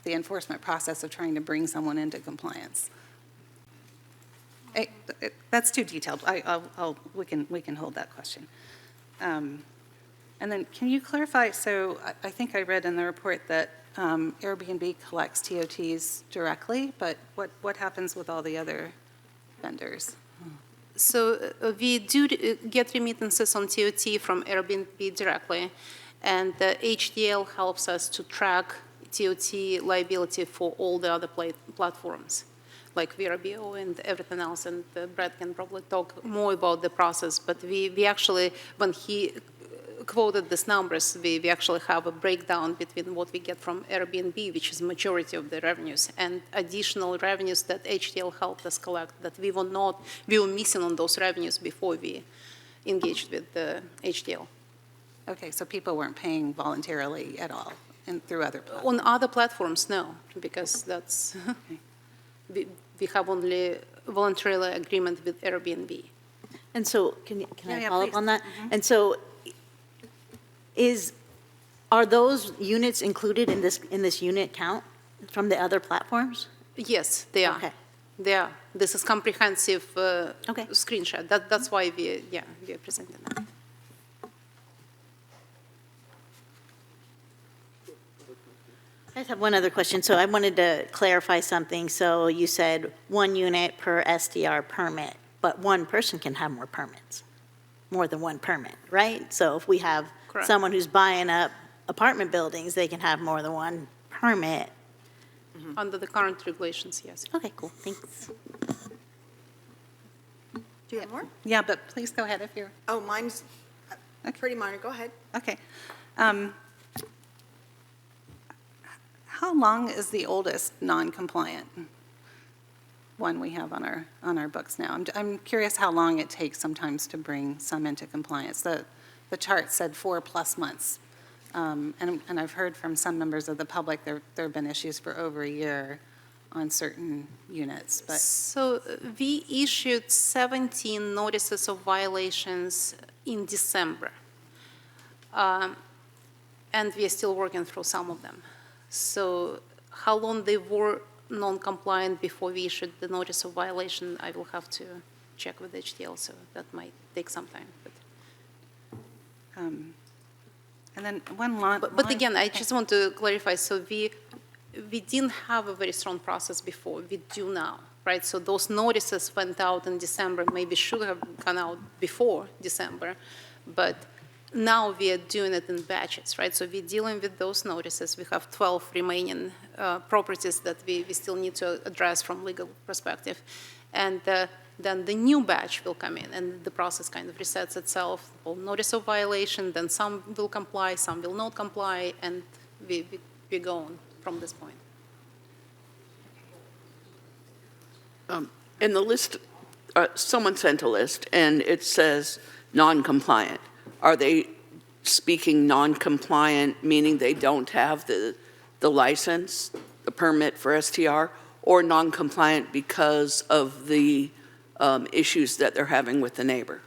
the enforcement process of trying to bring someone into compliance. That's too detailed. We can hold that question. And then can you clarify, so I think I read in the report that Airbnb collects TOTs directly, but what happens with all the other vendors? So we do get remittances on TOT from Airbnb directly, and the HDL helps us to track TOT liability for all the other platforms, like VRBO and everything else, and Brad can probably talk more about the process, but we actually, when he quoted these numbers, we actually have a breakdown between what we get from Airbnb, which is majority of the revenues, and additional revenues that HDL helped us collect that we were missing on those revenues before we engaged with the HDL. Okay, so people weren't paying voluntarily at all and through other platforms? On other platforms, no, because that's, we have only voluntarily agreement with Airbnb. And so, can I Yeah, follow up please. on that? And so, are those units included in this unit count from the other platforms? Yes, they are. Okay. They are. This is comprehensive Okay. screenshot. That's why we are presenting that. I just have one other question. So I wanted to clarify something. So you said 1 unit per SDR permit, but one person can have more permits, more than one permit, right? So if we have Correct. someone who's buying up apartment buildings, they can have more than one permit. Under the current regulations, yes. Okay, cool, thanks. Do you have more? Yeah, but please go ahead if you're, Oh, mine's pretty minor. Go ahead. okay. How long is the oldest non-compliant one we have on our books now? I'm curious how long it takes sometimes to bring some into compliance. The chart said 4+ months. And I've heard from some members of the public there have been issues for over a year. on certain units, but So we issued 17 notices of violations in December. And we are still working through some of them. So how long they were non-compliant before we issued the notice of violation, I will have to check with HDL, so that might take some time. and then one line. But again, I just want to clarify, so we didn't have a very strong process before, we do now, right? So those notices went out in December, maybe should have gone out before December, but now we are doing it in batches, right? So we're dealing with those notices. We have 12 remaining properties that we still need to address from legal perspective. And then the new batch will come in, and the process kind of resets itself. We'll notice of violation, then some will comply, some will not comply, and we go on from this point. In the list, someone sent a list, and it says non-compliant. Are they speaking non-compliant, meaning they don't have the license, the permit for STR, or non-compliant because of the issues that they're having with the neighbor?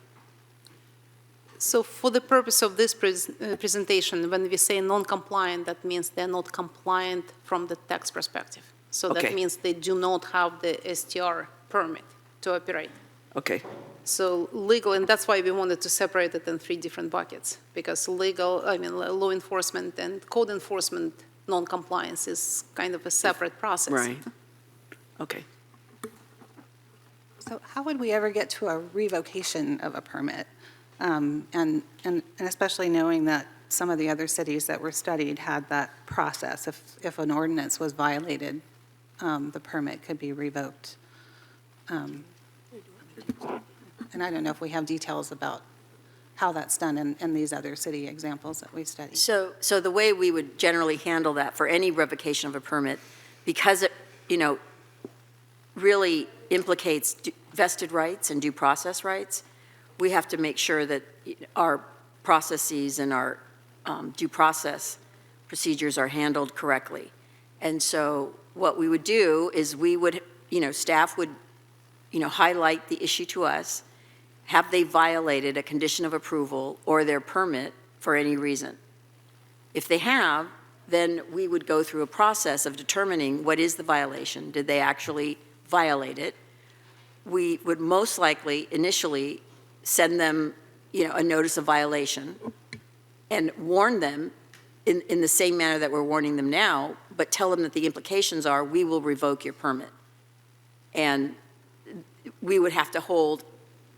So for the purpose of this presentation, when we say non-compliant, that means they're not compliant from the tax perspective. So Okay. that means they do not have the STR permit to operate. Okay, So legal, and that's why we wanted to separate it in 3 different buckets, because law enforcement and code enforcement non-compliance is kind of a separate process. right. Okay. So how would we ever get to a revocation of a permit? And especially knowing that some of the other cities that were studied had that process. If an ordinance was violated, the permit could be revoked. And I don't know if we have details about how that's done in these other city examples that we studied. So the way we would generally handle that for any revocation of a permit, because it, really implicates vested rights and due process rights, we have to make sure that our processes and our due process procedures are handled correctly. And so what we would do is we would, staff would, highlight the issue to us. Have they violated a condition of approval or their permit for any reason? If they have, then we would go through a process of determining what is the violation. Did they actually violate it? We would most likely initially send them, a notice of violation and warn them in the same manner that we're warning them now, but tell them that the implications are we will revoke your permit. And we would have to hold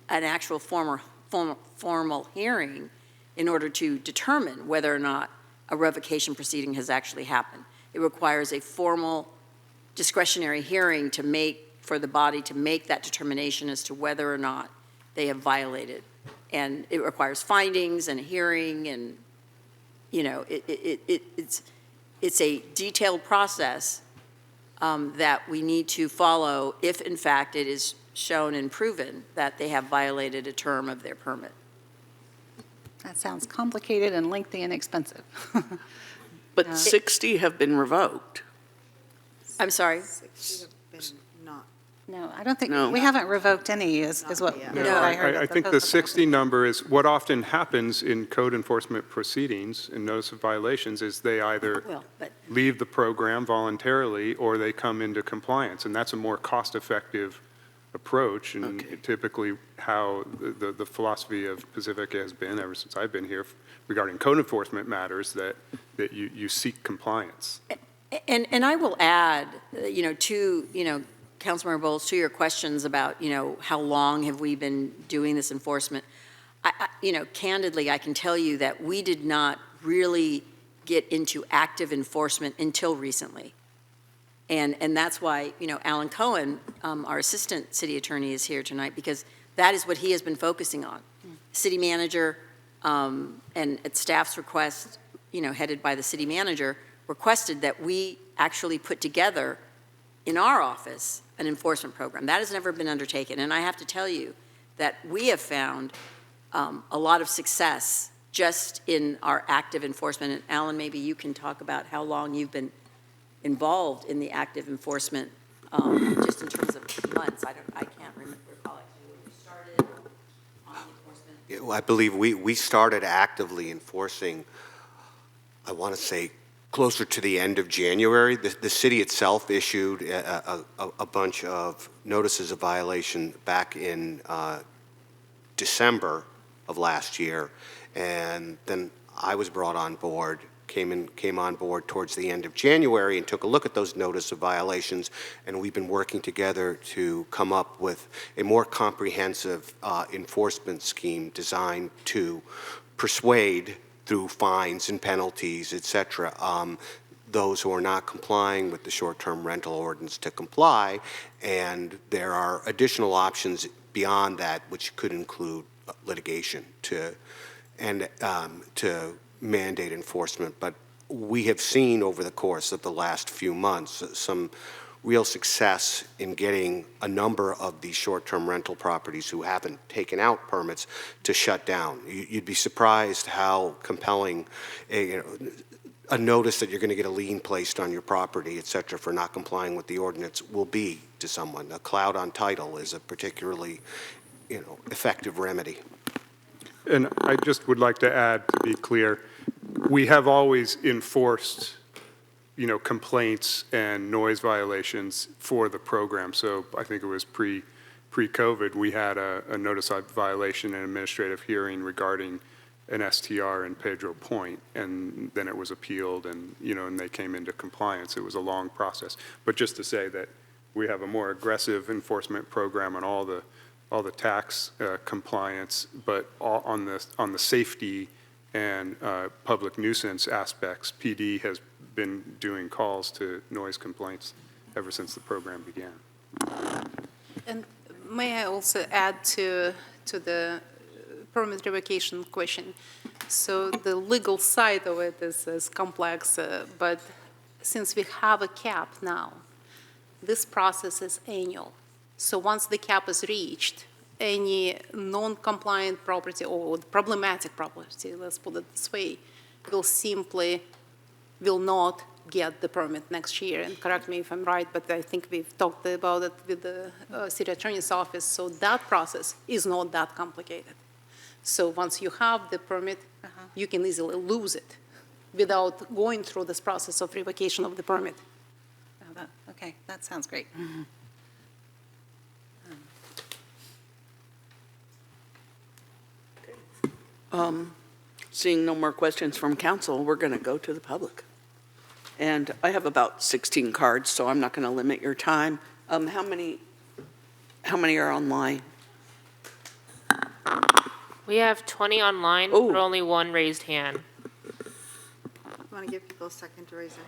an actual formal hearing in order to determine whether or not a revocation proceeding has actually happened. It requires a formal discretionary hearing for the body to make that determination as to whether or not they have violated. And it requires findings and a hearing, and, it's a detailed process that we need to follow if, in fact, it is shown and proven that they have violated a term of their permit. That sounds complicated and lengthy and expensive. But 60 have been revoked. I'm sorry? 60 have been not. No, I don't think, No. we haven't revoked any, is what yet. what No, I heard. I at think the postal 60 number is, what often happens in code enforcement proceedings and notice of violations is they either Well, but leave the program voluntarily or they come into compliance, and that's a more cost-effective approach, and Okay. typically how the philosophy of Pacifica has been ever since I've been here regarding code enforcement matters, that you seek compliance. And I will add, to, Councilmember Bowles, to your questions about, how long have we been doing this enforcement, candidly, I can tell you that we did not really get into active enforcement until recently. And that's why, Alan Cohen, our assistant city attorney, is here tonight, because that is what he has been focusing on. City manager, and at staff's request, headed by the city manager, requested that we actually put together in our office an enforcement program. That has never been undertaken. And I have to tell you that we have found a lot of success just in our active enforcement. And Alan, maybe you can talk about how long you've been involved in the active enforcement just in terms of months? I can't recall actually when you started on the enforcement. I believe we started actively enforcing, I want to say, closer to the end of January. The city itself issued a bunch of notices of violation back in December of last year, and then I was brought on board, came on board towards the end of January and took a look at those notice of violations, and we've been working together to come up with a more comprehensive enforcement scheme designed to persuade through fines and penalties, et cetera, those who are not complying with the short-term rental ordinance to comply, and there are additional options beyond that, which could include litigation to mandate enforcement. But we have seen over the course of the last few months some real success in getting a number of these short-term rental properties who haven't taken out permits to shut down. You'd be surprised how compelling a notice that you're going to get a lien placed on your property, et cetera, for not complying with the ordinance will be to someone. A cloud on title is a particularly, effective remedy. And I just would like to add, to be clear, we have always enforced, complaints and noise violations for the program. So I think it was pre-COVID, we had a notice of violation and administrative hearing regarding an STR in Pedro Point, and then it was appealed, and and they came into compliance. It was a long process. But just to say that we have a more aggressive enforcement program on all the tax compliance, but on the safety and public nuisance aspects, PD has been doing calls to noise complaints ever since the program began. And may I also add to the permit revocation question? So the legal side of it is complex, but since we have a cap now, this process is annual. So once the cap is reached, any non-compliant property or problematic property, let's put it this way, will not get the permit next year. And correct me if I'm right, but I think we've talked about it with the city attorney's office. So that process is not that complicated. So once you have the permit, you can easily lose it without going through this process of revocation of the permit. Okay, that sounds great. Seeing no more questions from council, we're going to go to the public. And I have about 16 cards, so I'm not going to limit your time. How many are online? We have 20 online, Oh. but only one raised hand. Want to give people a second to raise their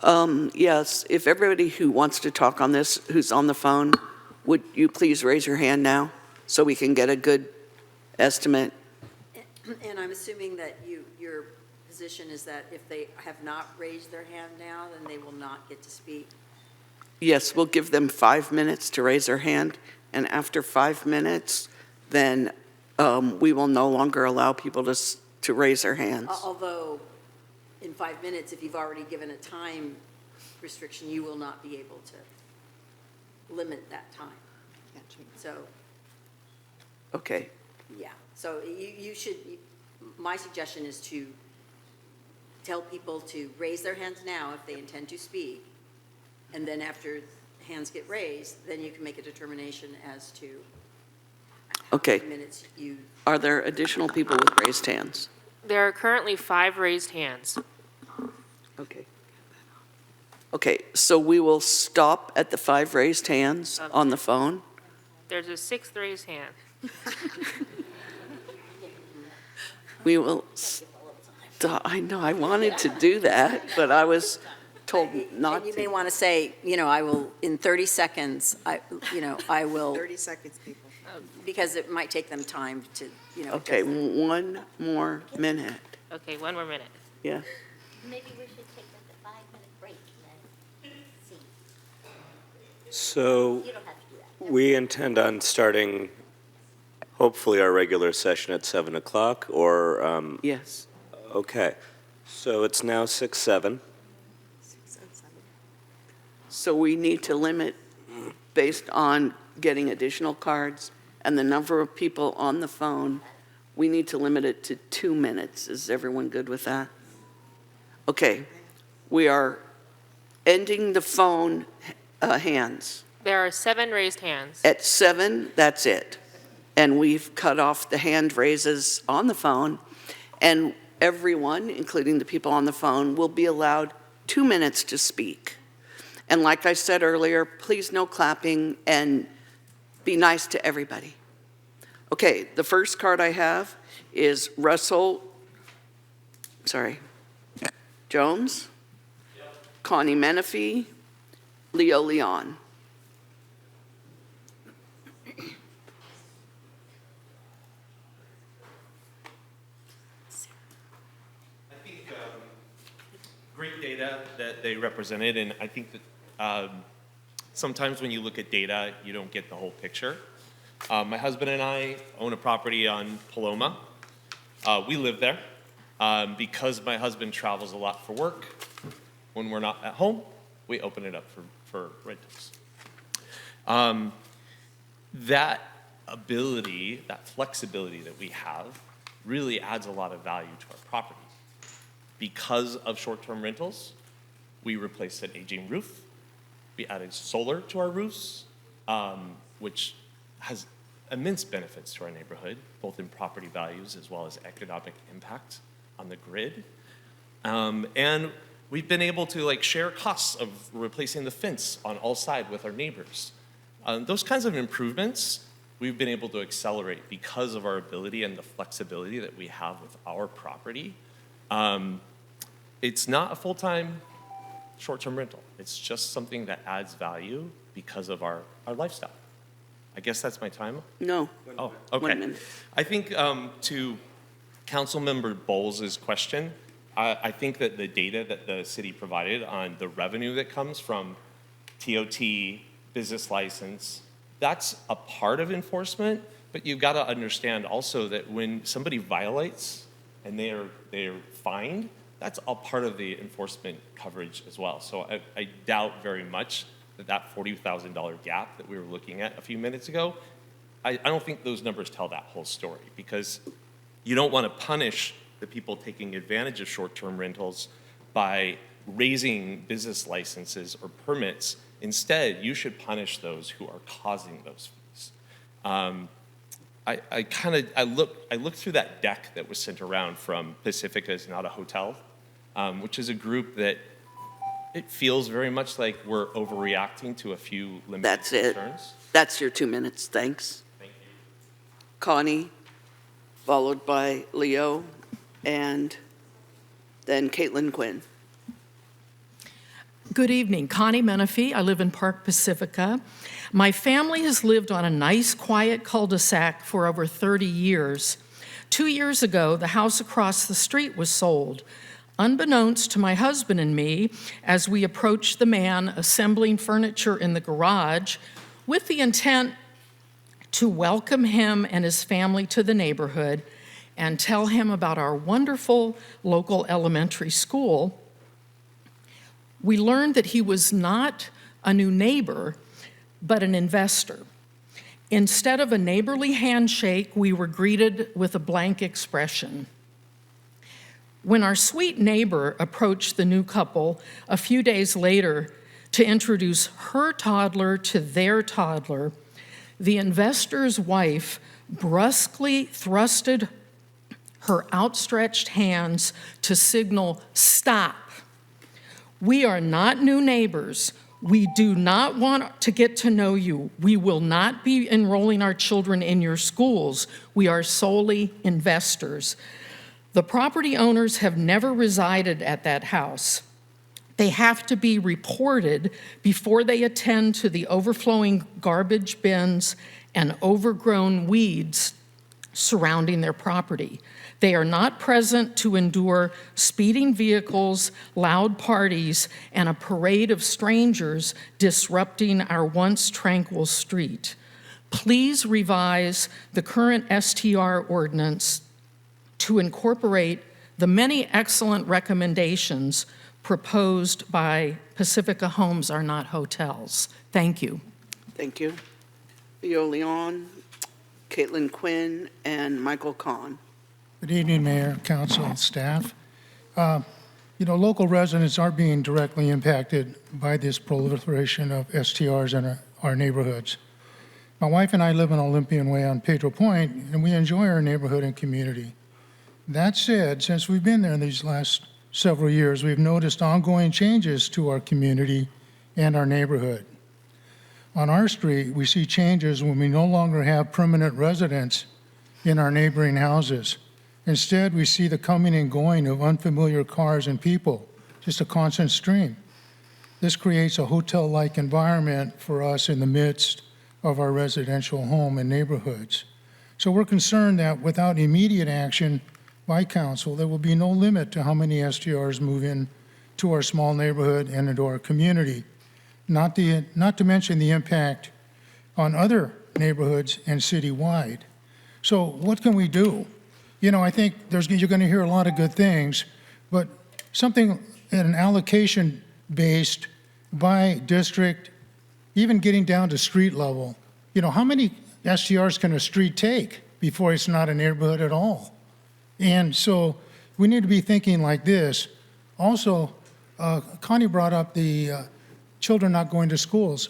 hands? Yes, if everybody who wants to talk on this, who's on the phone, would you please raise your hand now so we can get a good estimate? And I'm assuming that your position is that if they have not raised their hand now, then they will not get to speak? Yes, we'll give them 5 minutes to raise their hand, and after 5 minutes, then we will no longer allow people to raise their hands. Although, in 5 minutes, if you've already given a time restriction, you will not be able to limit that time. So, Okay. yeah, so you should, my suggestion is to tell people to raise their hands now if they intend to speak, and then after hands get raised, then you can make a determination as to Okay. how many minutes you. Are there additional people with raised hands? There are currently 5 raised hands. Okay. Okay, so we will stop at the 5 raised hands on the phone. There's a 6th raised hand. We will I know, I wanted to do that, but I was told not And you may to. want to say, I will, in 30 seconds, I will, 30 seconds, people. because it might take them time to, Okay, 1 more minute. Okay, 1 more minute. Yeah. Maybe we should take like a 5-minute break and then see. So You don't have to do that. we intend on starting, hopefully, our regular session at 7 o'clock, or, Yes. okay. So it's now 6:07. So we need to limit, based on getting additional cards and the number of people on the phone, we need to limit it to 2 minutes. Is everyone good with that? Okay, we are ending the phone hands. There are 7 raised hands. At 7, that's it. And we've cut off the hand raises on the phone, and everyone, including the people on the phone, will be allowed 2 minutes to speak. And like I said earlier, please no clapping and be nice to everybody. Okay, the first card I have is Jones, Connie Menifee, Leo Leon. Great data that they represented, and I think that sometimes when you look at data, you don't get the whole picture. My husband and I own a property on Paloma. We live there. Because my husband travels a lot for work, when we're not at home, we open it up for rentals. That ability, that flexibility that we have really adds a lot of value to our property. Because of short-term rentals, we replaced an aging roof. We added solar to our roofs, which has immense benefits to our neighborhood, both in property values as well as economic impact on the grid. And we've been able to share costs of replacing the fence on all sides with our neighbors. Those kinds of improvements we've been able to accelerate because of our ability and the flexibility that we have with our property. It's not a full-time short-term rental. It's just something that adds value because of our lifestyle. I guess that's my time? No. Oh, okay. 1 minute. I think to Councilmember Bowles' question, I think that the data that the city provided on the revenue that comes from TOT, business license, that's a part of enforcement, but you've got to understand also that when somebody violates and they're fined, that's all part of the enforcement coverage as well. So I doubt very much that $40,000 gap that we were looking at a few minutes ago, I don't think those numbers tell that whole story, because you don't want to punish the people taking advantage of short-term rentals by raising business licenses or permits. Instead, you should punish those who are causing those fees. I looked through that deck that was sent around from Pacifica is Not a Hotel, which is a group that it feels very much like we're overreacting to a few limited That's it. concerns. That's your 2 minutes, thanks. Thank you. Connie, followed by Leo, and then Caitlin Quinn. Good evening. Connie Menifee. I live in Park Pacifica. My family has lived on a nice, quiet cul-de-sac for over 30 years. 2 years ago, the house across the street was sold. Unbeknownst to my husband and me, as we approached the man assembling furniture in the garage with the intent to welcome him and his family to the neighborhood and tell him about our wonderful local elementary school, we learned that he was not a new neighbor, but an investor. Instead of a neighborly handshake, we were greeted with a blank expression. When our sweet neighbor approached the new couple a few days later to introduce her toddler to their toddler, the investor's wife brusquely thrusted her outstretched hands to signal, "Stop. We are not new neighbors. We do not want to get to know you. We will not be enrolling our children in your schools. We are solely investors." The property owners have never resided at that house. They have to be reported before they attend to the overflowing garbage bins and overgrown weeds surrounding their property. They are not present to endure speeding vehicles, loud parties, and a parade of strangers disrupting our once tranquil street. Please revise the current STR ordinance to incorporate the many excellent recommendations proposed by Pacifica Homes are not hotels. Thank you. Thank you. Leo Leon, Caitlin Quinn, and Michael Kahn. Good evening, Mayor, Council, and staff. Local residents are being directly impacted by this proliferation of STRs in our neighborhoods. My wife and I live on Olympian Way on Pedro Point, and we enjoy our neighborhood and community. That said, since we've been there in these last several years, we've noticed ongoing changes to our community and our neighborhood. On our street, we see changes when we no longer have permanent residents in our neighboring houses. Instead, we see the coming and going of unfamiliar cars and people, just a constant stream. This creates a hotel-like environment for us in the midst of our residential home and neighborhoods. So we're concerned that without immediate action by council, there will be no limit to how many STRs move in to our small neighborhood and into our community, not to mention the impact on other neighborhoods and citywide. So what can we do? I think you're going to hear a lot of good things, but something at an allocation based by district, even getting down to street level. How many STRs can a street take before it's not a neighborhood at all? And so we need to be thinking like this. Also, Connie brought up the children not going to schools.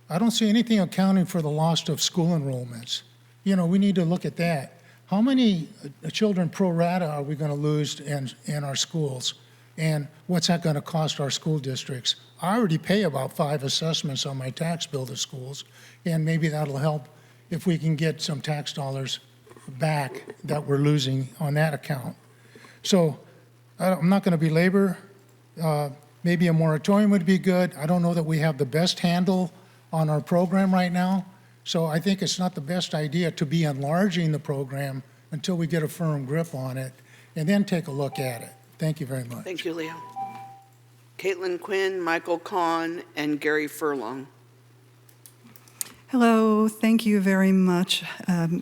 I don't see anything accounting for the loss of school enrollments. We need to look at that. How many children pro rata are we going to lose in our schools? And what's that going to cost our school districts? I already pay about 5 assessments on my tax bill to schools, and maybe that'll help if we can get some tax dollars back that we're losing on that account. So I'm not going to belabor. Maybe a moratorium would be good. I don't know that we have the best handle on our program right now. So I think it's not the best idea to be enlarging the program until we get a firm grip on it and then take a look at it. Thank you very much. Thank you, Leo. Caitlin Quinn, Michael Kahn, and Gary Furlong. Hello, thank you very much,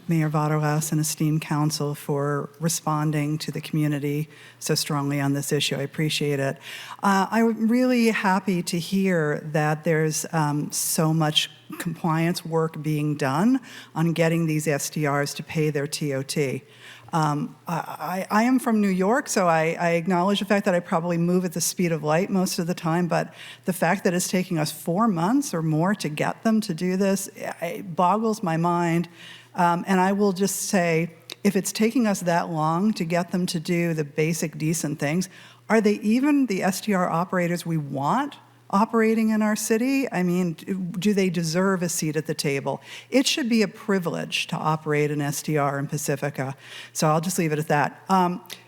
Mayor Vaterlaus and esteemed council, for responding to the community so strongly on this issue. I appreciate it. I'm really happy to hear that there's so much compliance work being done on getting these STRs to pay their TOT. I am from New York, so I acknowledge the fact that I probably move at the speed of light most of the time, but the fact that it's taking us 4 months or more to get them to do this, it boggles my mind. And I will just say, if it's taking us that long to get them to do the basic decent things, are they even the STR operators we want operating in our city? I mean, do they deserve a seat at the table? It should be a privilege to operate an STR in Pacifica. So I'll just leave it at that.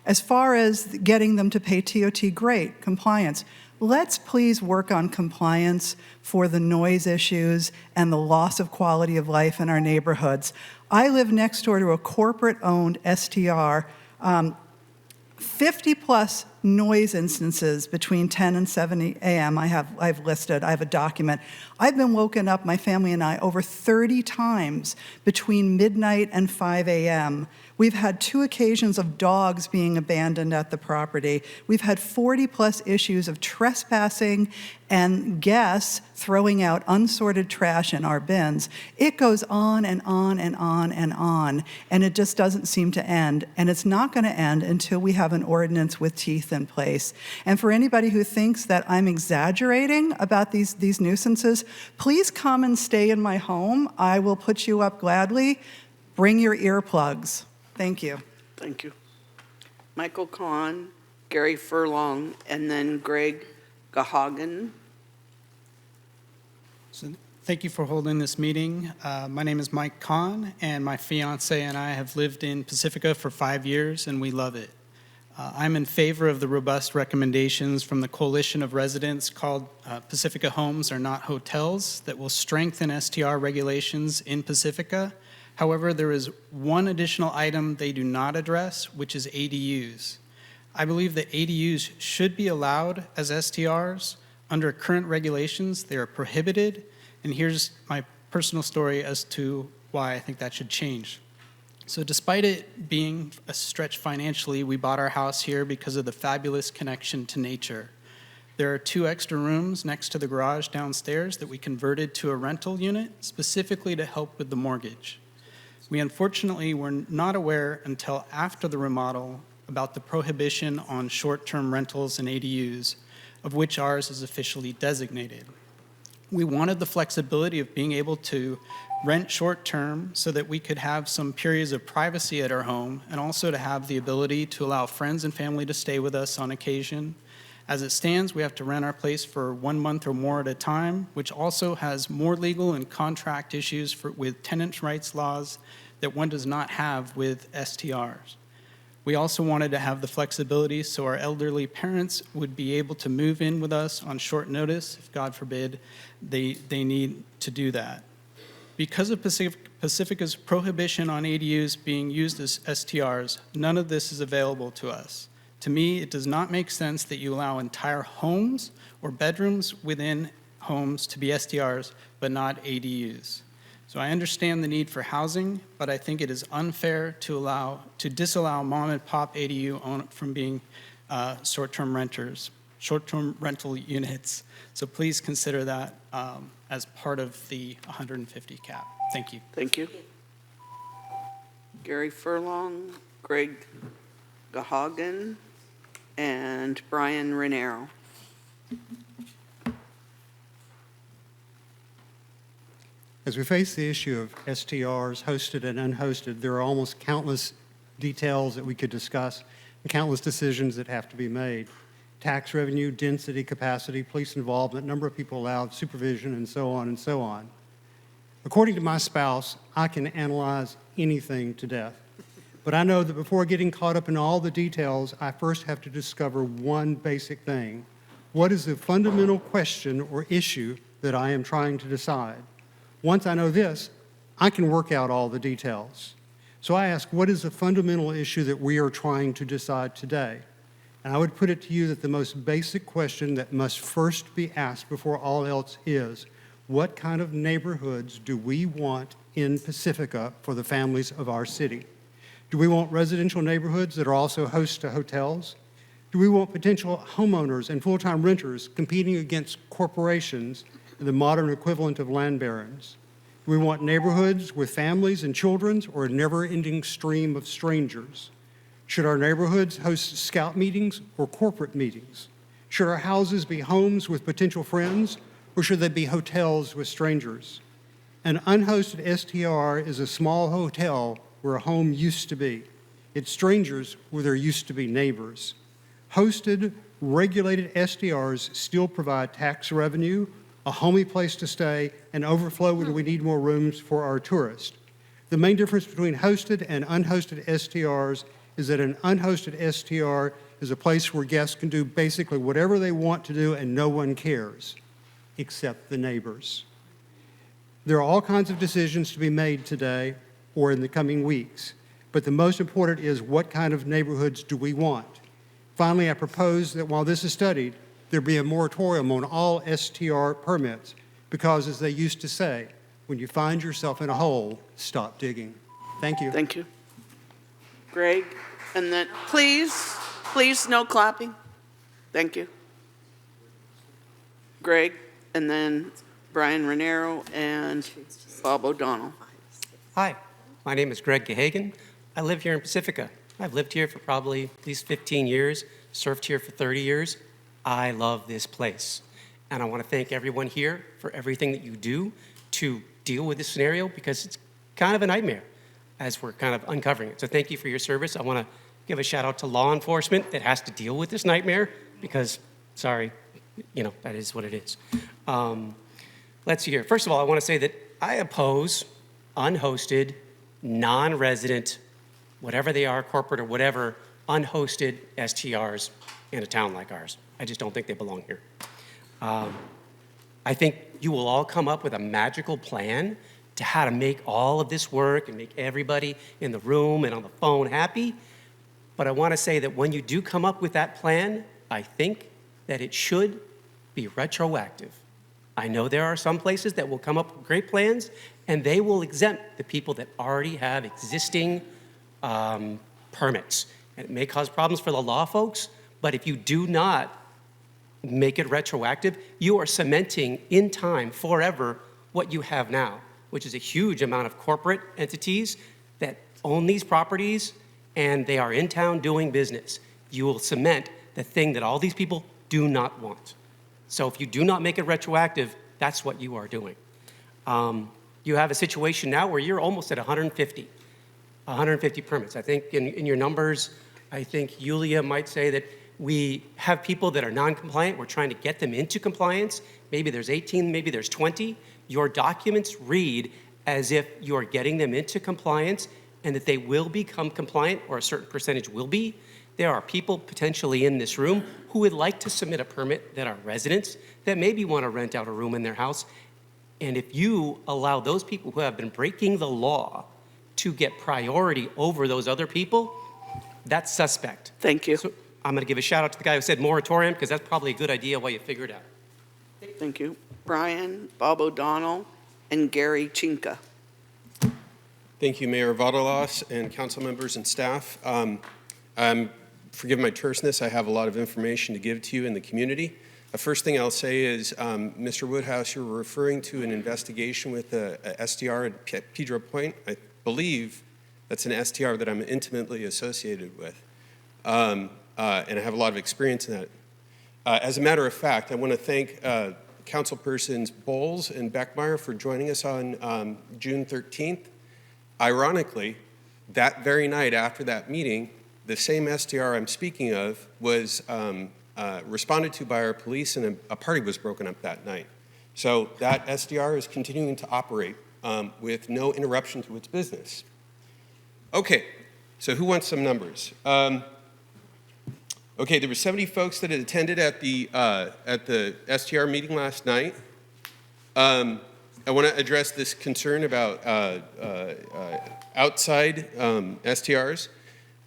As far as getting them to pay TOT, great, compliance. Let's please work on compliance for the noise issues and the loss of quality of life in our neighborhoods. I live next door to a corporate-owned STR, 50 plus noise instances between 10 and 7 a.m. I've listed, I have a document. I've been woken up, my family and I, over 30 times between midnight and 5 a.m. We've had 2 occasions of dogs being abandoned at the property. We've had 40 plus issues of trespassing and guests throwing out unsorted trash in our bins. It goes on and on and on and on, and it just doesn't seem to end. And it's not going to end until we have an ordinance with teeth in place. And for anybody who thinks that I'm exaggerating about these nuisances, please come and stay in my home. I will put you up gladly. Bring your earplugs. Thank you. Thank you. Michael Kahn, Gary Furlong, and then Greg Gahagan. So thank you for holding this meeting. My name is Mike Kahn, and my fiance and I have lived in Pacifica for 5 years, and we love it. I'm in favor of the robust recommendations from the coalition of residents called Pacifica Homes Are Not Hotels that will strengthen STR regulations in Pacifica. However, there is one additional item they do not address, which is ADUs. I believe that ADUs should be allowed as STRs. Under current regulations, they are prohibited, and here's my personal story as to why I think that should change. So despite it being a stretch financially, we bought our house here because of the fabulous connection to nature. There are 2 extra rooms next to the garage downstairs that we converted to a rental unit specifically to help with the mortgage. We unfortunately were not aware until after the remodel about the prohibition on short-term rentals and ADUs, of which ours is officially designated. We wanted the flexibility of being able to rent short-term so that we could have some periods of privacy at our home, and also to have the ability to allow friends and family to stay with us on occasion. As it stands, we have to rent our place for 1 month or more at a time, which also has more legal and contract issues with tenants' rights laws that one does not have with STRs. We also wanted to have the flexibility so our elderly parents would be able to move in with us on short notice if, God forbid, they need to do that. Because of Pacifica's prohibition on ADUs being used as STRs, none of this is available to us. To me, it does not make sense that you allow entire homes or bedrooms within homes to be STRs, but not ADUs. So I understand the need for housing, but I think it is unfair to disallow mom and pop ADU from being short-term rental units. So please consider that as part of the 150 cap. Thank you. Thank you. Gary Furlong, Greg Gahagan, and Brian Renero. As we face the issue of STRs, hosted and unhosted, there are almost countless details that we could discuss and countless decisions that have to be made. Tax revenue, density, capacity, police involvement, number of people allowed, supervision, and so on and so on. According to my spouse, I can analyze anything to death. But I know that before getting caught up in all the details, I first have to discover one basic thing. What is the fundamental question or issue that I am trying to decide? Once I know this, I can work out all the details. So I ask, what is the fundamental issue that we are trying to decide today? And I would put it to you that the most basic question that must first be asked before all else is, what kind of neighborhoods do we want in Pacifica for the families of our city? Do we want residential neighborhoods that are also host to hotels? Do we want potential homeowners and full-time renters competing against corporations, the modern equivalent of land barons? Do we want neighborhoods with families and children, or a never-ending stream of strangers? Should our neighborhoods host scout meetings or corporate meetings? Should our houses be homes with potential friends, or should they be hotels with strangers? An unhosted STR is a small hotel where a home used to be. It's strangers where there used to be neighbors. Hosted, regulated STRs still provide tax revenue, a homey place to stay, and overflow when we need more rooms for our tourists. The main difference between hosted and unhosted STRs is that an unhosted STR is a place where guests can do basically whatever they want to do and no one cares, except the neighbors. There are all kinds of decisions to be made today or in the coming weeks, but the most important is what kind of neighborhoods do we want? Finally, I propose that while this is studied, there be a moratorium on all STR permits, because as they used to say, when you find yourself in a hole, stop digging. Thank you. Thank you. Greg, and then please, no clapping. Thank you. Greg, and then Brian Renero and Bob O'Donnell. Hi, my name is Greg Gahagan. I live here in Pacifica. I've lived here for probably at least 15 years, served here for 30 years. I love this place. And I want to thank everyone here for everything that you do to deal with this scenario, because it's kind of a nightmare as we're kind of uncovering it. So thank you for your service. I want to give a shout out to law enforcement that has to deal with this nightmare, because, sorry, that is what it is. Let's see here. First of all, I want to say that I oppose unhosted, non-resident, whatever they are, corporate or whatever, unhosted STRs in a town like ours. I just don't think they belong here. I think you will all come up with a magical plan to how to make all of this work and make everybody in the room and on the phone happy. But I want to say that when you do come up with that plan, I think that it should be retroactive. I know there are some places that will come up with great plans, and they will exempt the people that already have existing permits. And it may cause problems for the law folks, but if you do not make it retroactive, you are cementing in time forever what you have now, which is a huge amount of corporate entities that own these properties and they are in town doing business. You will cement the thing that all these people do not want. So if you do not make it retroactive, that's what you are doing. You have a situation now where you're almost at 150 permits. I think in your numbers, I think Yulia might say that we have people that are non-compliant. We're trying to get them into compliance. Maybe there's 18, maybe there's 20. Your documents read as if you're getting them into compliance and that they will become compliant, or a certain percentage will be. There are people potentially in this room who would like to submit a permit that are residents that maybe want to rent out a room in their house. And if you allow those people who have been breaking the law to get priority over those other people, that's suspect. Thank you. So I'm going to give a shout out to the guy who said moratorium, because that's probably a good idea while you figure it out. Thank you. Brian, Bob O'Donnell, and Gary Chinka. Thank you, Mayor Vadalas and council members and staff. Forgive my terseness, I have a lot of information to give to you in the community. The first thing I'll say is, Mr. Woodhouse, you're referring to an investigation with a STR at Pedro Point. I believe that's an STR that I'm intimately associated with. And I have a lot of experience in that. As a matter of fact, I want to thank Councilpersons Bowles and Beckmeyer for joining us on June 13th. Ironically, that very night after that meeting, the same STR I'm speaking of was responded to by our police, and a party was broken up that night. So that SDR is continuing to operate with no interruption to its business. Okay, so who wants some numbers? Okay, there were 70 folks that had attended at the STR meeting last night. I want to address this concern about outside STRs.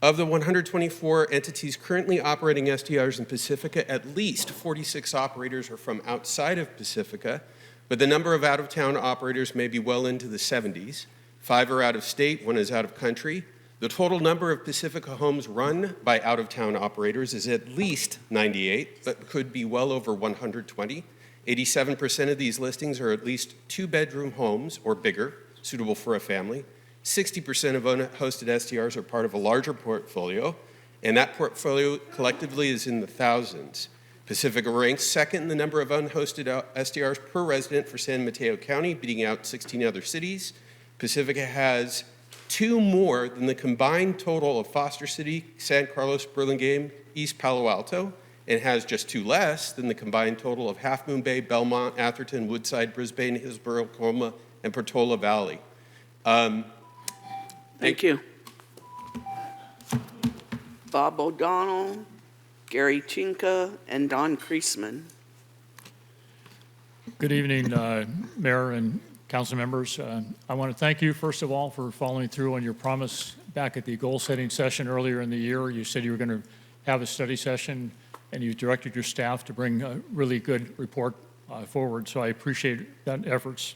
Of the 124 entities currently operating STRs in Pacifica, at least 46 operators are from outside of Pacifica, but the number of out-of-town operators may be well into the 70s. 5 are out of state, 1 is out of country. The total number of Pacifica homes run by out-of-town operators is at least 98, but could be well over 120. 87% of these listings are at least 2-bedroom homes or bigger, suitable for a family. 60% of unhosted STRs are part of a larger portfolio, and that portfolio collectively is in the thousands. Pacifica ranks second in the number of unhosted STRs per resident for San Mateo County, beating out 16 other cities. Pacifica has 2 more than the combined total of Foster City, San Carlos, Burlingame, East Palo Alto, and has just 2 less than the combined total of Half Moon Bay, Belmont, Atherton, Woodside, Brisbane, Hillsborough, Colma, and Portola Valley. Thank you. Bob O'Donnell, Gary Chinka, and Don Kreisman. Good evening, Mayor and council members. I want to thank you, first of all, for following through on your promise back at the goal-setting session earlier in the year. You said you were going to have a study session, and you directed your staff to bring a really good report forward, so I appreciate that efforts.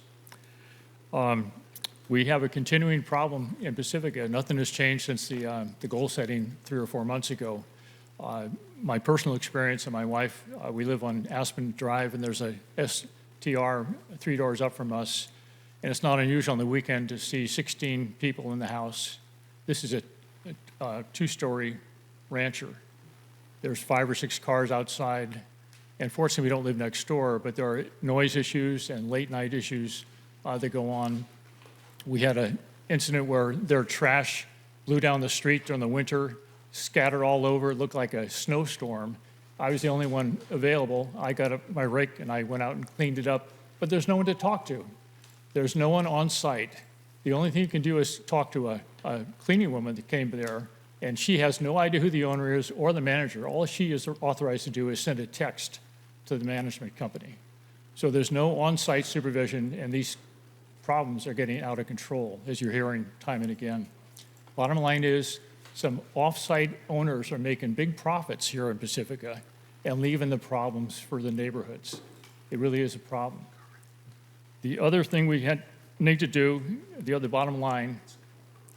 We have a continuing problem in Pacifica. Nothing has changed since the goal setting 3 or 4 months ago. My personal experience and my wife, we live on Aspen Drive, and there's a STR 3 doors up from us, and it's not unusual on the weekend to see 16 people in the house. This is a 2-story rancher. There's 5 or 6 cars outside, and fortunately we don't live next door, but there are noise issues and late night issues that go on. We had an incident where their trash blew down the street during the winter, scattered all over. It looked like a snowstorm. I was the only one available. I got my rake and I went out and cleaned it up, but there's no one to talk to. There's no one on site. The only thing you can do is talk to a cleaning woman that came there, and she has no idea who the owner is or the manager. All she is authorized to do is send a text to the management company. So there's no on-site supervision, and these problems are getting out of control, as you're hearing time and again. Bottom line is, some off-site owners are making big profits here in Pacifica and leaving the problems for the neighborhoods. It really is a problem. The other thing we need to do, the other bottom line,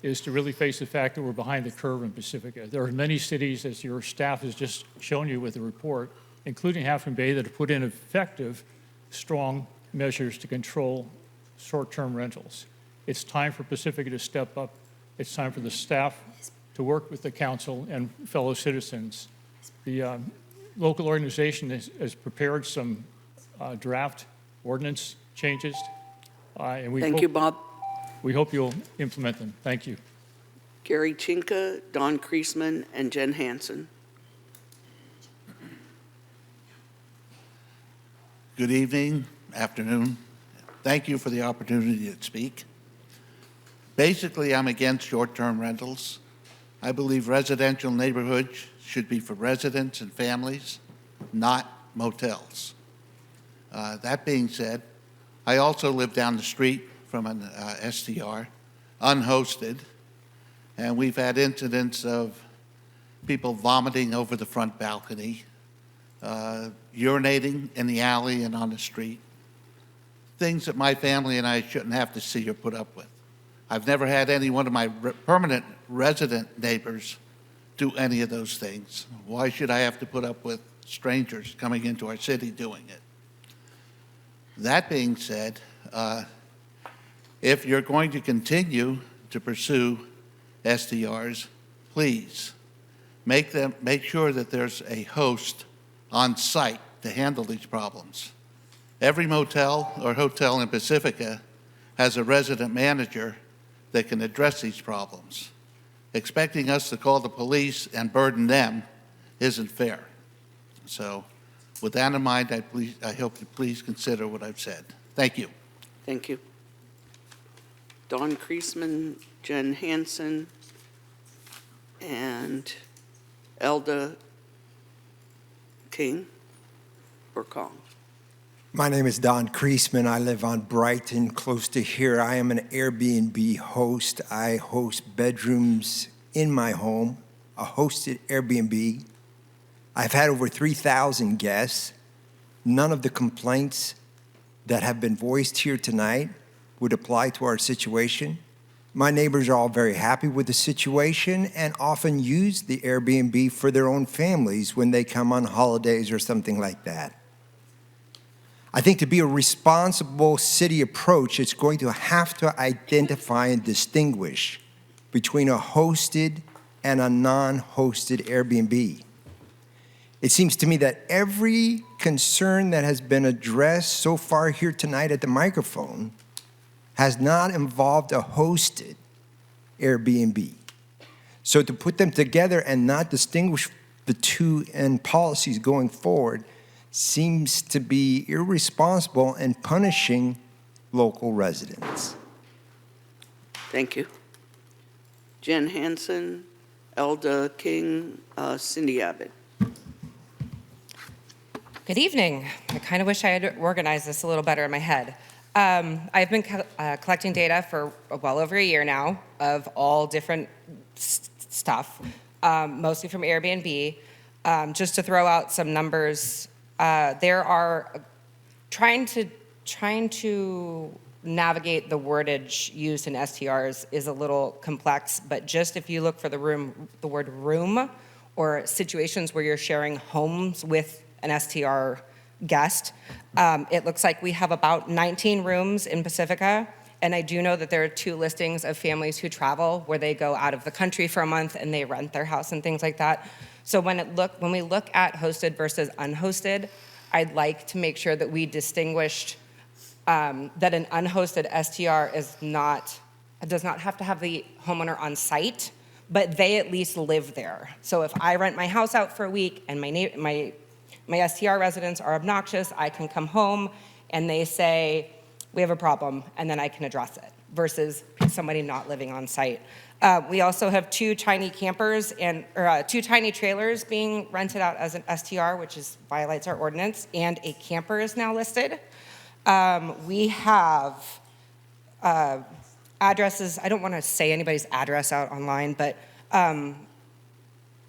is to really face the fact that we're behind the curve in Pacifica. There are many cities, as your staff has just shown you with the report, including Half Moon Bay, that have put in effective, strong measures to control short-term rentals. It's time for Pacifica to step up. It's time for the staff to work with the council and fellow citizens. The local organization has prepared some draft ordinance changes. And we Thank hope, you, Bob. We hope you'll implement them. Thank you. Gary Chinka, Don Kreisman, and Jen Hansen. Good evening, afternoon. Thank you for the opportunity to speak. Basically, I'm against short-term rentals. I believe residential neighborhoods should be for residents and families, not motels. That being said, I also live down the street from an STR, unhosted, and we've had incidents of people vomiting over the front balcony, urinating in the alley and on the street, things that my family and I shouldn't have to see or put up with. I've never had any one of my permanent resident neighbors do any of those things. Why should I have to put up with strangers coming into our city doing it? That being said, if you're going to continue to pursue SDRs, please make sure that there's a host on site to handle these problems. Every motel or hotel in Pacifica has a resident manager that can address these problems. Expecting us to call the police and burden them isn't fair. So with that in mind, I hope you please consider what I've said. Thank you. Thank you. Don Kreisman, Jen Hansen, and Elda King or Kong. My name is Don Kreisman. I live on Brighton, close to here. I am an Airbnb host. I host bedrooms in my home, a hosted Airbnb. I've had over 3,000 guests. None of the complaints that have been voiced here tonight would apply to our situation. My neighbors are all very happy with the situation and often use the Airbnb for their own families when they come on holidays or something like that. I think to be a responsible city approach, it's going to have to identify and distinguish between a hosted and a non-hosted Airbnb. It seems to me that every concern that has been addressed so far here tonight at the microphone has not involved a hosted Airbnb. So to put them together and not distinguish the two in policies going forward seems to be irresponsible and punishing local residents. Thank you. Jen Hansen, Elda King, Cindy Abbott. Good evening. I kind of wish I had organized this a little better in my head. I've been collecting data for well over a year now of all different stuff, mostly from Airbnb. Just to throw out some numbers, there are trying to navigate the wordage used in STRs is a little complex, but just if you look for the word room or situations where you're sharing homes with an STR guest, it looks like we have about 19 rooms in Pacifica, and I do know that there are 2 listings of families who travel where they go out of the country for a month and they rent their house and things like that. So when we look at hosted versus unhosted, I'd like to make sure that we distinguished that an unhosted STR does not have to have the homeowner on site, but they at least live there. So if I rent my house out for a week and my STR residents are obnoxious, I can come home and they say, we have a problem, and then I can address it, versus somebody not living on site. We also have 2 tiny campers or 2 tiny trailers being rented out as an STR, which violates our ordinance, and a camper is now listed. We have addresses, I don't want to say anybody's address out online, but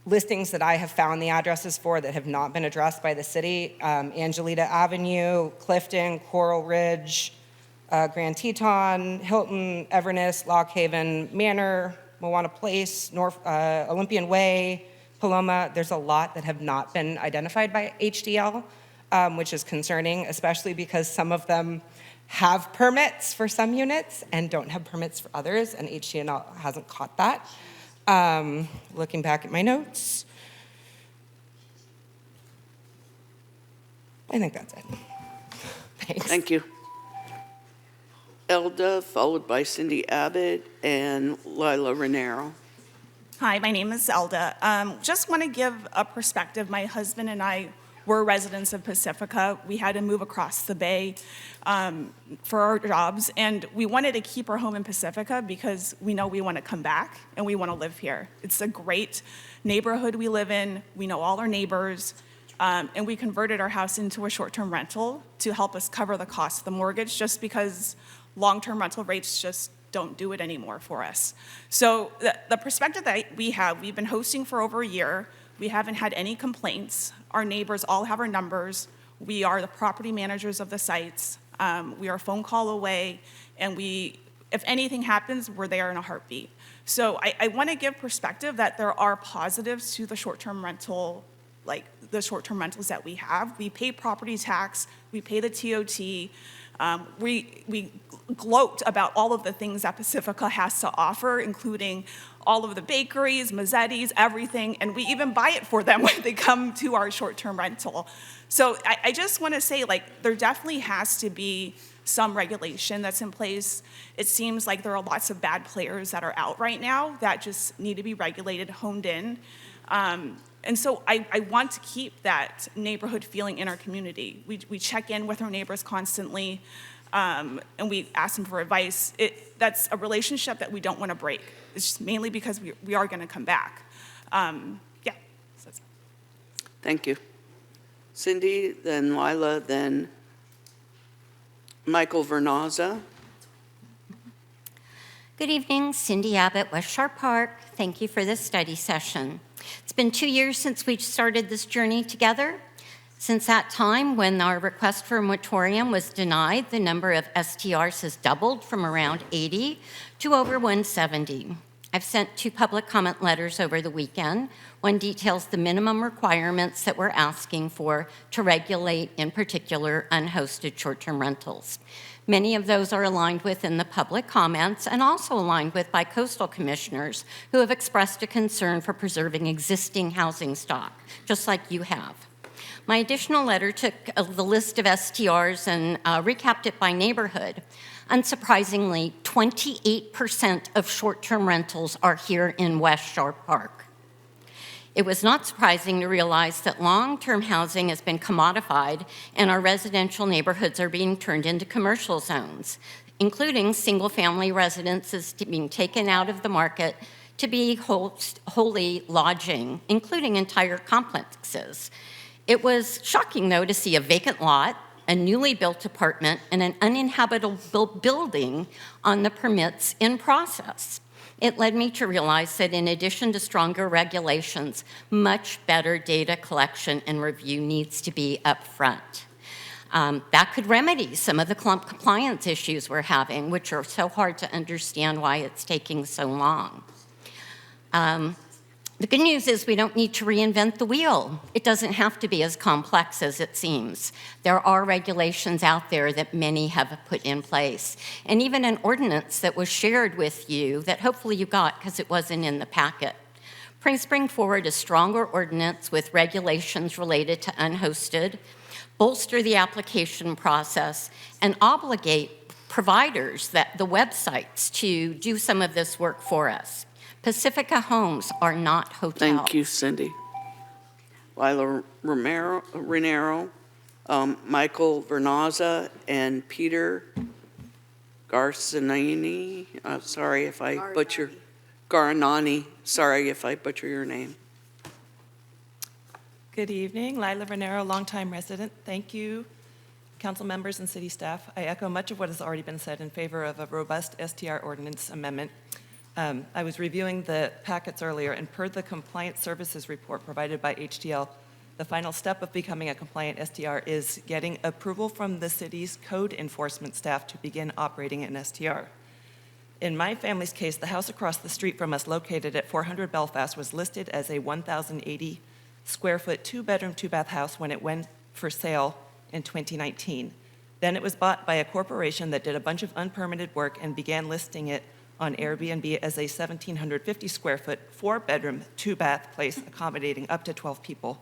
listings that I have found the addresses for that have not been addressed by the city: Angelita Avenue, Clifton, Coral Ridge, Grand Teton, Hilton, Everness, Lock Haven Manor, Moana Place, Olympian Way, Paloma, there's a lot that have not been identified by HDL, which is concerning, especially because some of them have permits for some units and don't have permits for others, and HDL hasn't caught that. Looking back at my notes, I think that's it. Thanks. Thank you. Elda, followed by Cindy Abbott and Lila Renero. Hi, my name is Elda. Just want to give a perspective. My husband and I were residents of Pacifica. We had to move across the bay for our jobs, and we wanted to keep our home in Pacifica because we know we want to come back and we want to live here. It's a great neighborhood we live in. We know all our neighbors, and we converted our house into a short-term rental to help us cover the cost of the mortgage, just because long-term rental rates just don't do it anymore for us. So the perspective that we have, we've been hosting for over a year. We haven't had any complaints. Our neighbors all have our numbers. We are the property managers of the sites. We are a phone call away, and if anything happens, we're there in a heartbeat. So I want to give perspective that there are positives to the short-term rental, like the short-term rentals that we have. We pay property tax, we pay the TOT. We gloat about all of the things that Pacifica has to offer, including all of the bakeries, Mazzetti's, everything, and we even buy it for them when they come to our short-term rental. So I just want to say, like, there definitely has to be some regulation that's in place. It seems like there are lots of bad players that are out right now that just need to be regulated, honed in. And so I want to keep that neighborhood feeling in our community. We check in with our neighbors constantly, and we ask them for advice. That's a relationship that we don't want to break. It's just mainly because we are going to come back. Yeah. So that's it. Thank you. Cindy, then Lila, then Michael Vernazza. Good evening, Cindy Abbott, West Shore Park. Thank you for this study session. It's been 2 years since we started this journey together. Since that time, when our request for a moratorium was denied, the number of STRs has doubled from around 80 to over 170. I've sent 2 public comment letters over the weekend. One details the minimum requirements that we're asking for to regulate, in particular, unhosted short-term rentals. Many of those are aligned with in the public comments and also aligned with by coastal commissioners who have expressed a concern for preserving existing housing stock, just like you have. My additional letter took the list of STRs and recapped it by neighborhood. Unsurprisingly, 28% of short-term rentals are here in West Shore Park. It was not surprising to realize that long-term housing has been commodified and our residential neighborhoods are being turned into commercial zones, including single-family residences being taken out of the market to be wholly lodging, including entire complexes. It was shocking, though, to see a vacant lot, a newly built apartment, and an uninhabitable building on the permits in process. It led me to realize that in addition to stronger regulations, much better data collection and review needs to be up front. That could remedy some of the compliance issues we're having, which are so hard to understand why it's taking so long. The good news is we don't need to reinvent the wheel. It doesn't have to be as complex as it seems. There are regulations out there that many have put in place, and even an ordinance that was shared with you that hopefully you got because it wasn't in the packet. Please bring forward a stronger ordinance with regulations related to unhosted, bolster the application process, and obligate providers, the websites, to do some of this work for us. Pacifica homes are not hotels. Thank you, Cindy. Lila Renero, Michael Vernazza, and Peter Garcinani. Sorry if I butcher. Garanani. Sorry if I butcher your name. Good evening, Lila Renero, longtime resident. Thank you, council members and city staff. I echo much of what has already been said in favor of a robust STR ordinance amendment. I was reviewing the packets earlier, and per the compliance services report provided by HDL, the final step of becoming a compliant STR is getting approval from the city's code enforcement staff to begin operating an STR. In my family's case, the house across the street from us, located at 400 Belfast, was listed as a 1,080 square foot, 2-bedroom, 2-bath house when it went for sale in 2019. Then it was bought by a corporation that did a bunch of unpermitted work and began listing it on Airbnb as a 1,750 square foot, 4-bedroom, 2-bath place accommodating up to 12 people.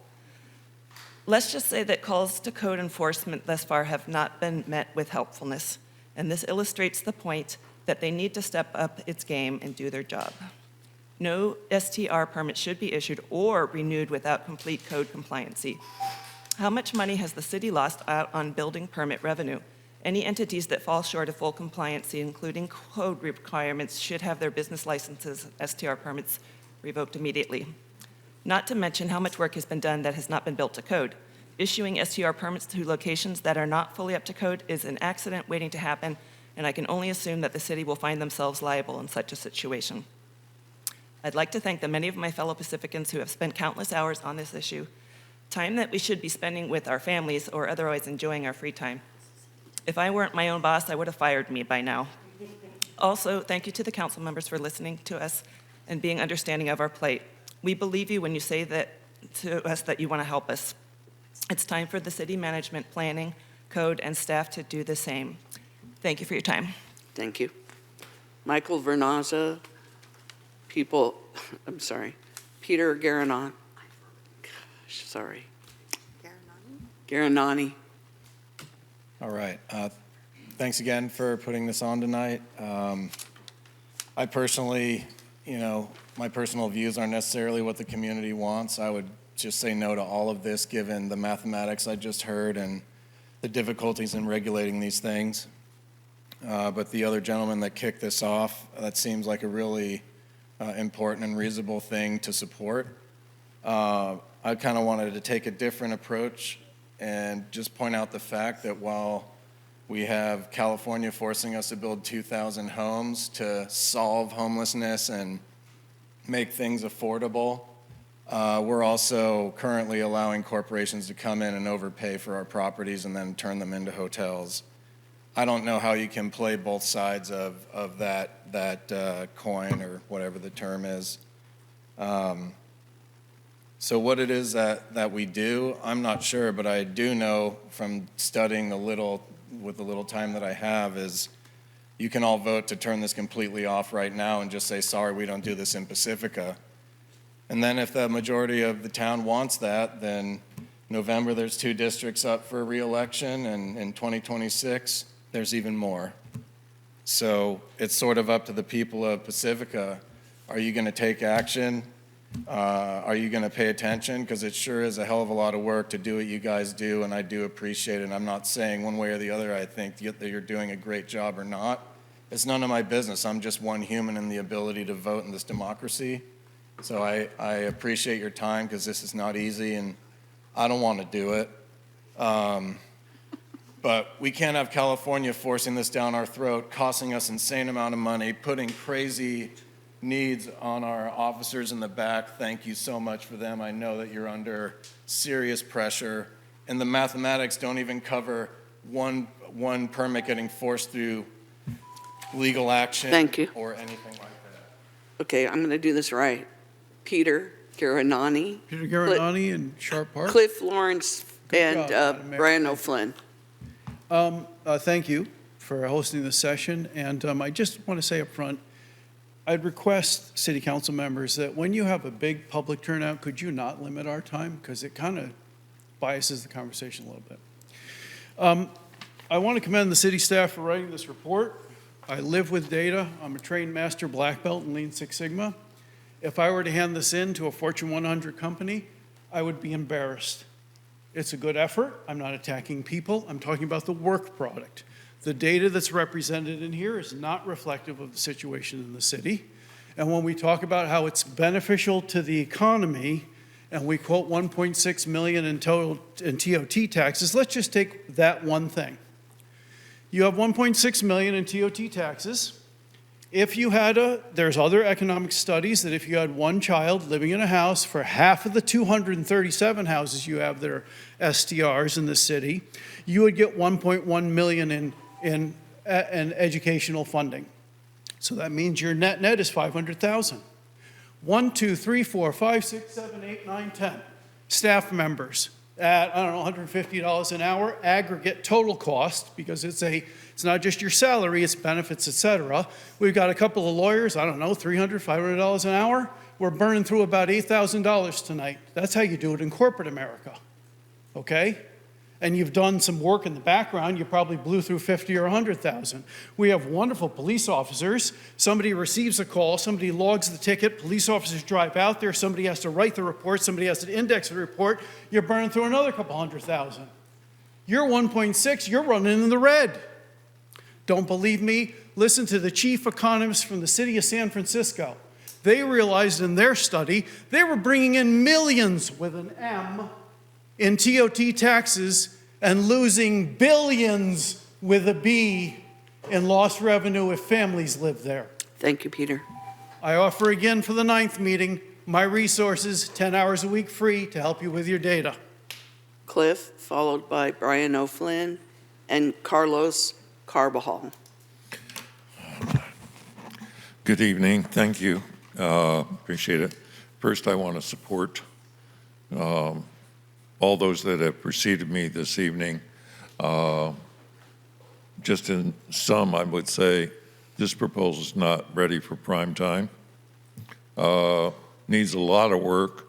Let's just say that calls to code enforcement thus far have not been met with helpfulness, and this illustrates the point that they need to step up its game and do their job. No STR permit should be issued or renewed without complete code compliancy. How much money has the city lost out on building permit revenue? Any entities that fall short of full compliancy, including code requirements, should have their business licenses, STR permits, revoked immediately. Not to mention how much work has been done that has not been built to code. Issuing STR permits to locations that are not fully up to code is an accident waiting to happen, and I can only assume that the city will find themselves liable in such a situation. I'd like to thank the many of my fellow Pacificans who have spent countless hours on this issue, time that we should be spending with our families or otherwise enjoying our free time. If I weren't my own boss, I would have fired me by now. Also, thank you to the council members for listening to us and being understanding of our plight. We believe you when you say that to us that you want to help us. It's time for the city management, planning, code, and staff to do the same. Thank you for your time. Thank you. Michael Vernazza, Peter Garanani. Gosh, sorry. Garanani. All right. Thanks again for putting this on tonight. I personally, my personal views aren't necessarily what the community wants. I would just say no to all of this given the mathematics I just heard and the difficulties in regulating these things. But the other gentleman that kicked this off, that seems like a really important and reasonable thing to support. I kind of wanted to take a different approach and just point out the fact that while we have California forcing us to build 2,000 homes to solve homelessness and make things affordable, we're also currently allowing corporations to come in and overpay for our properties and then turn them into hotels. I don't know how you can play both sides of that coin or whatever the term is. So what it is that we do, I'm not sure, but I do know from studying with the little time that I have is you can all vote to turn this completely off right now and just say, sorry, we don't do this in Pacifica. And then if the majority of the town wants that, then November there's 2 districts up for re-election, and in 2026 there's even more. So it's sort of up to the people of Pacifica. Are you going to take action? Are you going to pay attention? Because it sure is a hell of a lot of work to do what you guys do, and I do appreciate it. I'm not saying one way or the other I think that you're doing a great job or not. It's none of my business. I'm just one human in the ability to vote in this democracy. So I appreciate your time because this is not easy, and I don't want to do it. But we can't have California forcing this down our throat, costing us insane amount of money, putting crazy needs on our officers in the back. Thank you so much for them. I know that you're under serious pressure, and the mathematics don't even cover one permit getting forced through legal action. Thank you. Or anything like that. Okay, I'm going to do this right. Peter Garanani. Peter Garanani and Sharp Park. Cliff Lawrence and job, Brian O'Flynn. Thank you for hosting this session, and I just want to say up front, I'd request city council members that when you have a big public turnout, could you not limit our time? Because it kind of biases the conversation a little bit. I want to commend the city staff for writing this report. I live with data. I'm a trained master black belt in Lean Six Sigma. If I were to hand this in to a Fortune 100 company, I would be embarrassed. It's a good effort. I'm not attacking people. I'm talking about the work product. The data that's represented in here is not reflective of the situation in the city. And when we talk about how it's beneficial to the economy, and we quote 1.6 million in total in TOT taxes, let's just take that one thing. You have 1.6 million in TOT taxes. If you had there's other economic studies that if you had one child living in a house for half of the 237 houses you have that are STRs in the city, you would get 1.1 million in educational funding. So that means your net is 500,000. 1, 2, 3, 4, 5, 6, 7, 8, 9, 10 staff members at, I don't know, $150 an hour, aggregate total cost, because it's not just your salary, it's benefits, et cetera. We've got a couple of lawyers, I don't know, $300, $500 an hour. We're burning through about $8,000 tonight. That's how you do it in corporate America, okay? And you've done some work in the background, you probably blew through 50 or 100,000. We have wonderful police officers. Somebody receives a call, somebody logs the ticket, police officers drive out there, somebody has to write the report, somebody has to index the report, you're burning through another couple 100,000. You're 1.6, you're running in the red. Don't believe me? Listen to the chief economist from the city of San Francisco. They realized in their study, they were bringing in millions with an M in TOT taxes and losing billions with a B in lost revenue if families live there. Thank you, Peter. I offer again for the 9th meeting, my resources, 10 hours a week free to help you with your data. Cliff, followed by Brian O'Flynn and Carlos Carbajal. Good evening. Thank you. Appreciate it. First, I want to support all those that have preceded me this evening. Just in sum, I would say this proposal is not ready for prime time. Needs a lot of work.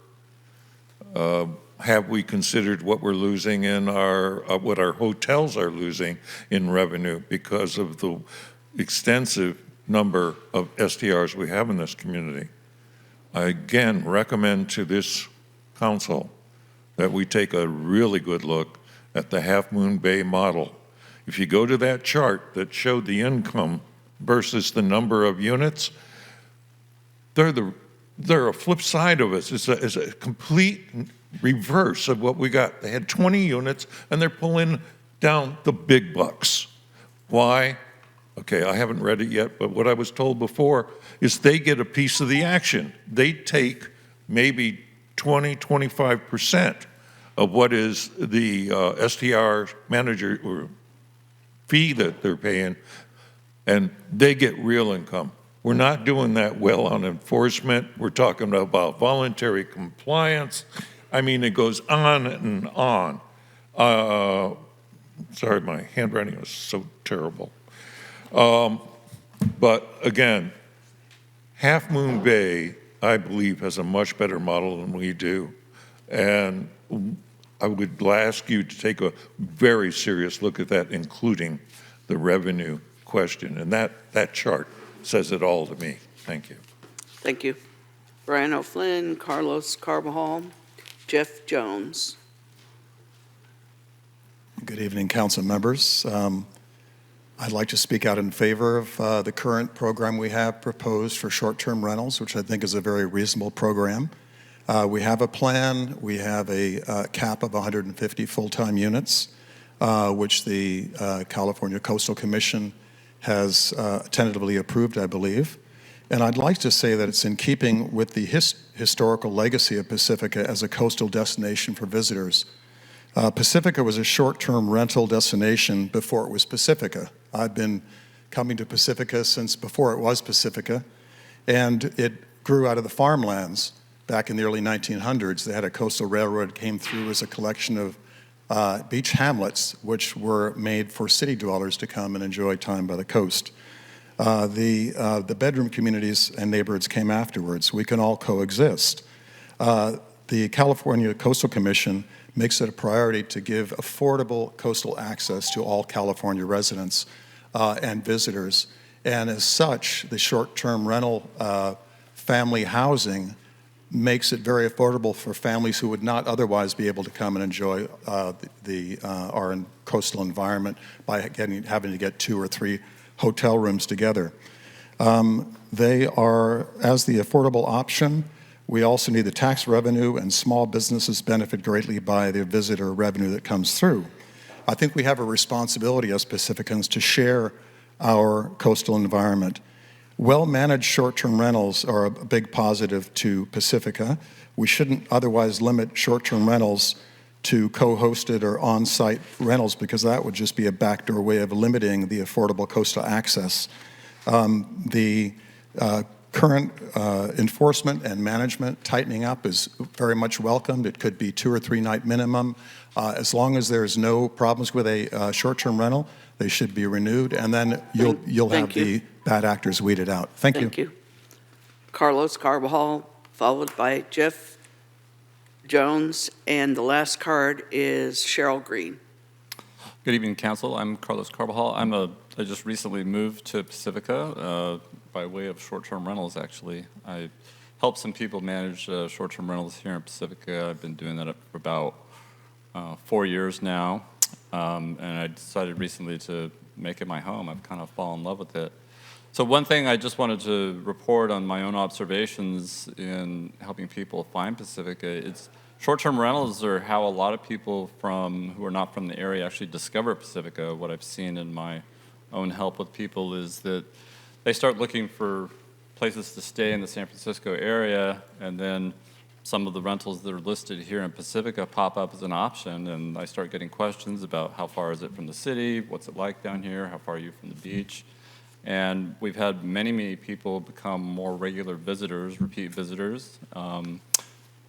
Have we considered what we're losing in what our hotels are losing in revenue because of the extensive number of STRs we have in this community? I again recommend to this council that we take a really good look at the Half Moon Bay model. If you go to that chart that showed the income versus the number of units, they're a flip side of us. It's a complete reverse of what we got. They had 20 units and they're pulling down the big bucks. Why? Okay, I haven't read it yet, but what I was told before is they get a piece of the action. They take maybe 20, 25% of what is the STR manager or fee that they're paying, and they get real income. We're not doing that well on enforcement. We're talking about voluntary compliance. I mean, it goes on and on. Sorry, my handwriting was so terrible. But again, Half Moon Bay, I believe, has a much better model than we do. And I would ask you to take a very serious look at that, including the revenue question. And that chart says it all to me. Thank you. Thank you. Brian O'Flynn, Carlos Carbajal, Jeff Jones. Good evening, council members. I'd like to speak out in favor of the current program we have proposed for short-term rentals, which I think is a very reasonable program. We have a plan. We have a cap of 150 full-time units, which the California Coastal Commission has tentatively approved, I believe. And I'd like to say that it's in keeping with the historical legacy of Pacifica as a coastal destination for visitors. Pacifica was a short-term rental destination before it was Pacifica. I've been coming to Pacifica since before it was Pacifica, and it grew out of the farmlands back in the early 1900s. They had a coastal railroad that came through as a collection of beach hamlets, which were made for city dwellers to come and enjoy time by the coast. The bedroom communities and neighborhoods came afterwards. We can all coexist. The California Coastal Commission makes it a priority to give affordable coastal access to all California residents and visitors. And as such, the short-term rental family housing makes it very affordable for families who would not otherwise be able to come and enjoy our coastal environment by having to get 2 or 3 hotel rooms together. They are, as the affordable option, we also need the tax revenue, and small businesses benefit greatly by the visitor revenue that comes through. I think we have a responsibility as Pacificans to share our coastal environment. Well-managed short-term rentals are a big positive to Pacifica. We shouldn't otherwise limit short-term rentals to co-hosted or on-site rentals, because that would just be a backdoor way of limiting the affordable coastal access. The current enforcement and management tightening up is very much welcomed. It could be 2 or 3 night minimum. As long as there's no problems with a short-term rental, they should be renewed, and then you'll have the bad actors weeded out. Thank you. Thank you. Carlos Carbajal, followed by Jeff Jones, and the last card is Cheryl Green. Good evening, Council. I'm Carlos Carbajal. I just recently moved to Pacifica by way of short-term rentals, actually. I helped some people manage short-term rentals here in Pacifica. I've been doing that for about 4 years now, and I decided recently to make it my home. I've kind of fallen in love with it. So one thing I just wanted to report on my own observations in helping people find Pacifica, it's short-term rentals are how a lot of people who are not from the area actually discover Pacifica. What I've seen in my own help with people is that they start looking for places to stay in the San Francisco area, and then some of the rentals that are listed here in Pacifica pop up as an option, and I start getting questions about how far is it from the city, what's it like down here, how far are you from the beach? And we've had many, many people become more regular visitors, repeat visitors.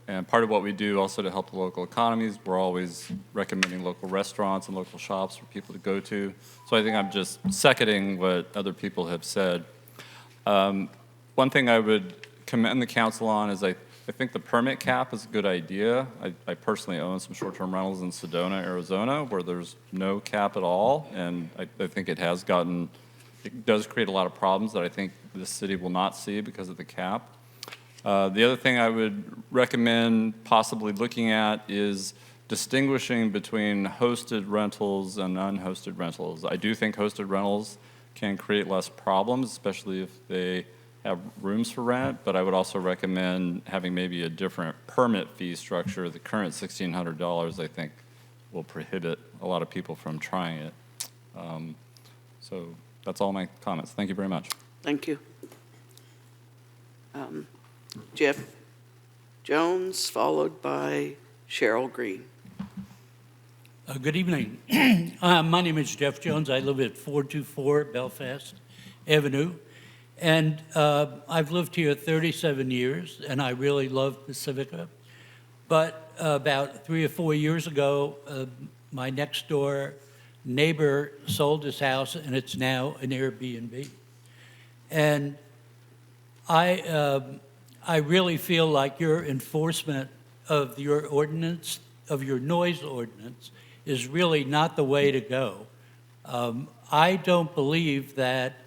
And part of what we do also to help the local economies, we're always recommending local restaurants and local shops for people to go to. So I think I'm just seconding what other people have said. One thing I would commend the council on is I think the permit cap is a good idea. I personally own some short-term rentals in Sedona, Arizona, where there's no cap at all, and I think it does create a lot of problems that I think this city will not see because of the cap. The other thing I would recommend possibly looking at is distinguishing between hosted rentals and unhosted rentals. I do think hosted rentals can create less problems, especially if they have rooms for rent, but I would also recommend having maybe a different permit fee structure. The current $1,600, I think, will prohibit a lot of people from trying it. So that's all my comments. Thank you very much. Thank you. Jeff Jones, followed by Cheryl Green. Good evening. My name is Jeff Jones. I live at 424 Belfast Avenue. And I've lived here 37 years, and I really love Pacifica. But about 3 or 4 years ago, my next door neighbor sold his house, and it's now an Airbnb. And I really feel like your enforcement of your ordinance, of your noise ordinance, is really not the way to go. I don't believe that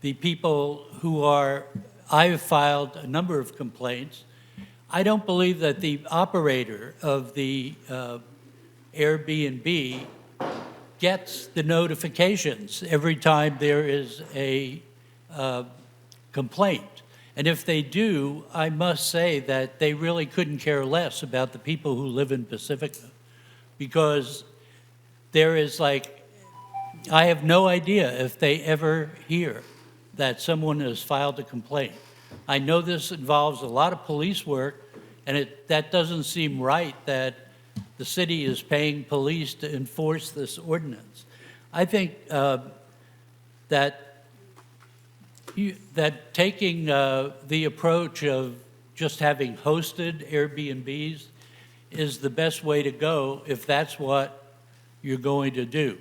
the people I have filed a number of complaints. I don't believe that the operator of the Airbnb gets the notifications every time there is a complaint. And if they do, I must say that they really couldn't care less about the people who live in Pacifica, because there is I have no idea if they ever hear that someone has filed a complaint. I know this involves a lot of police work, and that doesn't seem right that the city is paying police to enforce this ordinance. I think that taking the approach of just having hosted Airbnbs is the best way to go if that's what you're going to do.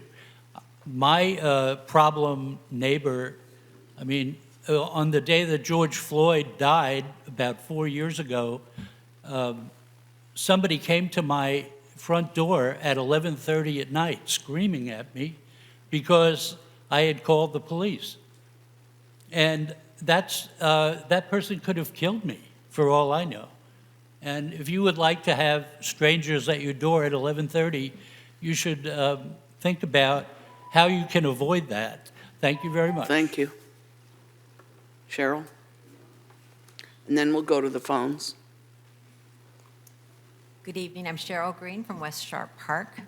My problem neighbor, on the day that George Floyd died about 4 years ago, somebody came to my front door at 11:30 at night screaming at me because I had called the police. And that person could have killed me, for all I know. And if you would like to have strangers at your door at 11:30, you should think about how you can avoid that. Thank you very much. Thank you. Cheryl? And then we'll go to the phones. Good evening. I'm Cheryl Green from West Sharp Park.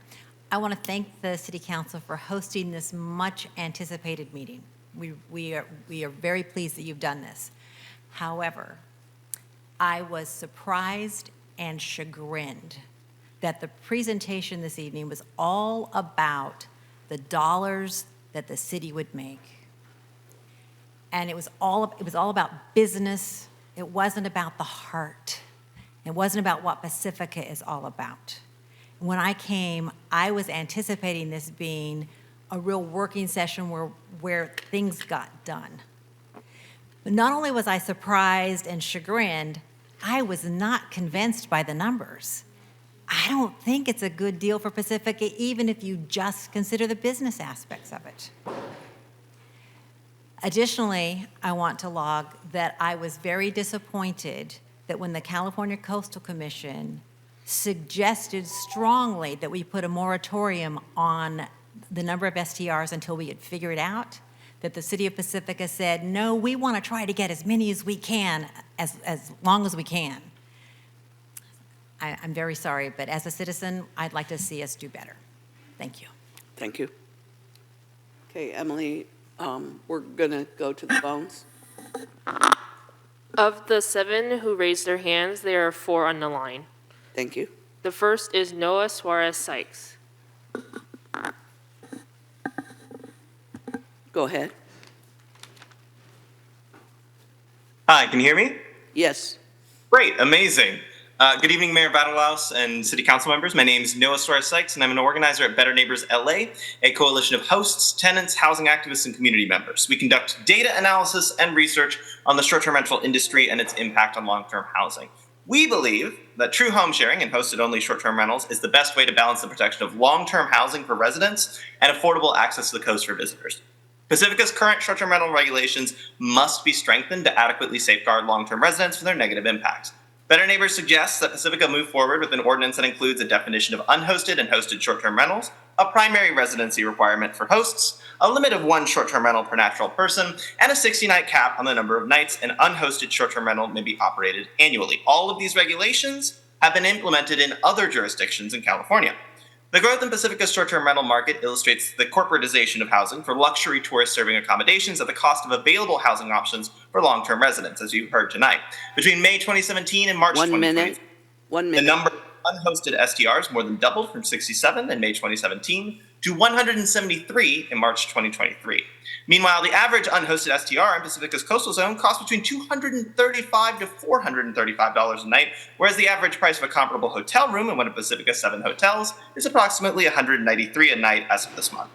I want to thank the City Council for hosting this much anticipated meeting. We are very pleased that you've done this. However, I was surprised and chagrined that the presentation this evening was all about the dollars that the city would make. And it was all about business. It wasn't about the heart. It wasn't about what Pacifica is all about. When I came, I was anticipating this being a real working session where things got done. But not only was I surprised and chagrined, I was not convinced by the numbers. I don't think it's a good deal for Pacifica, even if you just consider the business aspects of it. Additionally, I want to log that I was very disappointed that when the California Coastal Commission suggested strongly that we put a moratorium on the number of STRs until we had figured out, that the city of Pacifica said, no, we want to try to get as many as we can, as long as we can. I'm very sorry, but as a citizen, I'd like to see us do better. Thank you. Thank you. Okay, Emily, we're going to go to the phones. Of the 7 who raised their hands, there are 4 on the line. Thank you. The first is Noah Suarez Sykes. Go ahead. Hi, can you hear me? Yes. Great, amazing. Good evening, Mayor Vatterlaus and City Council members. My name is Noah Suarez Sykes, and I'm an organizer at Better Neighbors LA, a coalition of hosts, tenants, housing activists, and community members. We conduct data analysis and research on the short-term rental industry and its impact on long-term housing. We believe that true home sharing and hosted-only short-term rentals is the best way to balance the protection of long-term housing for residents and affordable access to the coast for visitors. Pacifica's current short-term rental regulations must be strengthened to adequately safeguard long-term residents from their negative impacts. Better Neighbors suggests that Pacifica move forward with an ordinance that includes a definition of unhosted and hosted short-term rentals, a primary residency requirement for hosts, a limit of 1 short-term rental per natural person, and a 60-night cap on the number of nights an unhosted short-term rental may be operated annually. All of these regulations have been implemented in other jurisdictions in California. The growth in Pacifica's short-term rental market illustrates the corporatization of housing for luxury tourist-serving accommodations at the cost of available housing options for long-term residents, as you heard tonight. Between May 2017 and March 2020, the number of unhosted STRs more than doubled from 67 in May 2017 to 173 in March 2023. Meanwhile, the average unhosted STR in Pacifica's coastal zone costs between $235 to $435 a night, whereas the average price of a comparable hotel room in one of Pacifica's 7 hotels is approximately $193 a night as of this month.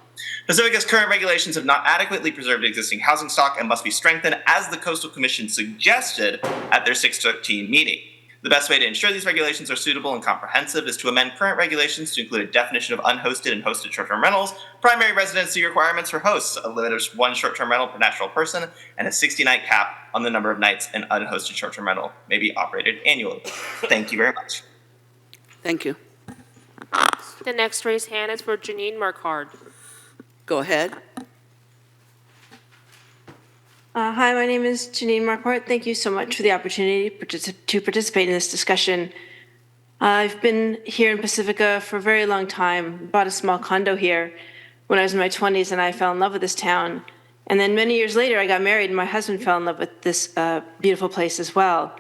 Pacifica's current regulations have not adequately preserved existing housing stock and must be strengthened, as the Coastal Commission suggested at their 6/13 meeting. The best way to ensure these regulations are suitable and comprehensive is to amend current regulations to include a definition of unhosted and hosted short-term rentals, primary residency requirements for hosts, a limit of 1 short-term rental per natural person, and a 60-night cap on the number of nights an unhosted short-term rental may be operated annually. Thank you very much. Thank you. The next raised hand is for Janine Marcard. Go ahead. Hi, my name is Janine Marquardt. Thank you so much for the opportunity to participate in this discussion. I've been here in Pacifica for a very long time, bought a small condo here when I was in my 20s, and I fell in love with this town. And then many years later, I got married, and my husband fell in love with this beautiful place as well.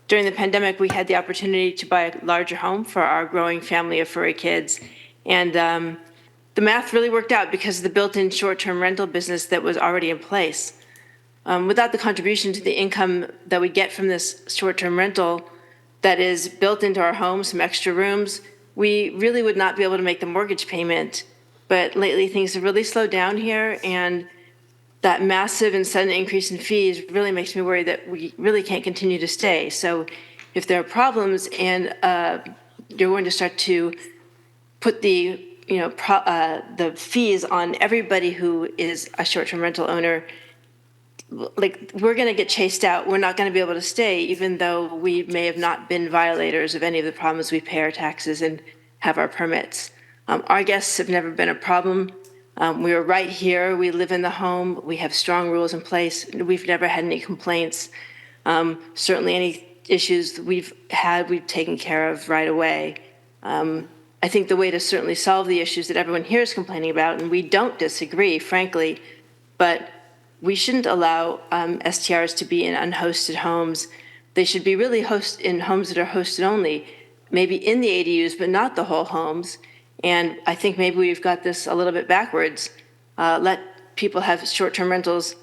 During the pandemic, we had the opportunity to buy a larger home for our growing family of furry kids. And the math really worked out because of the built-in short-term rental business that was already in place. Without the contribution to the income that we get from this short-term rental that is built into our home, some extra rooms, we really would not be able to make the mortgage payment. But lately things have really slowed down here, and that massive and sudden increase in fees really makes me worry that we really can't continue to stay. So if there are problems and you're going to start to put the the fees on everybody who is a short-term rental owner, like, we're going to get chased out. We're not going to be able to stay, even though we may have not been violators of any of the problems. We pay our taxes and have our permits. Our guests have never been a problem. We are right here. We live in the home. We have strong rules in place. We've never had any complaints. Certainly any issues we've had, we've taken care of right away. I think the way to certainly solve the issues that everyone here is complaining about, and we don't disagree, frankly, but we shouldn't allow STRs to be in unhosted homes. They should be really in homes that are hosted only, maybe in the ADUs, but not the whole homes. And I think maybe we've got this a little bit backwards. Let people have short-term rentals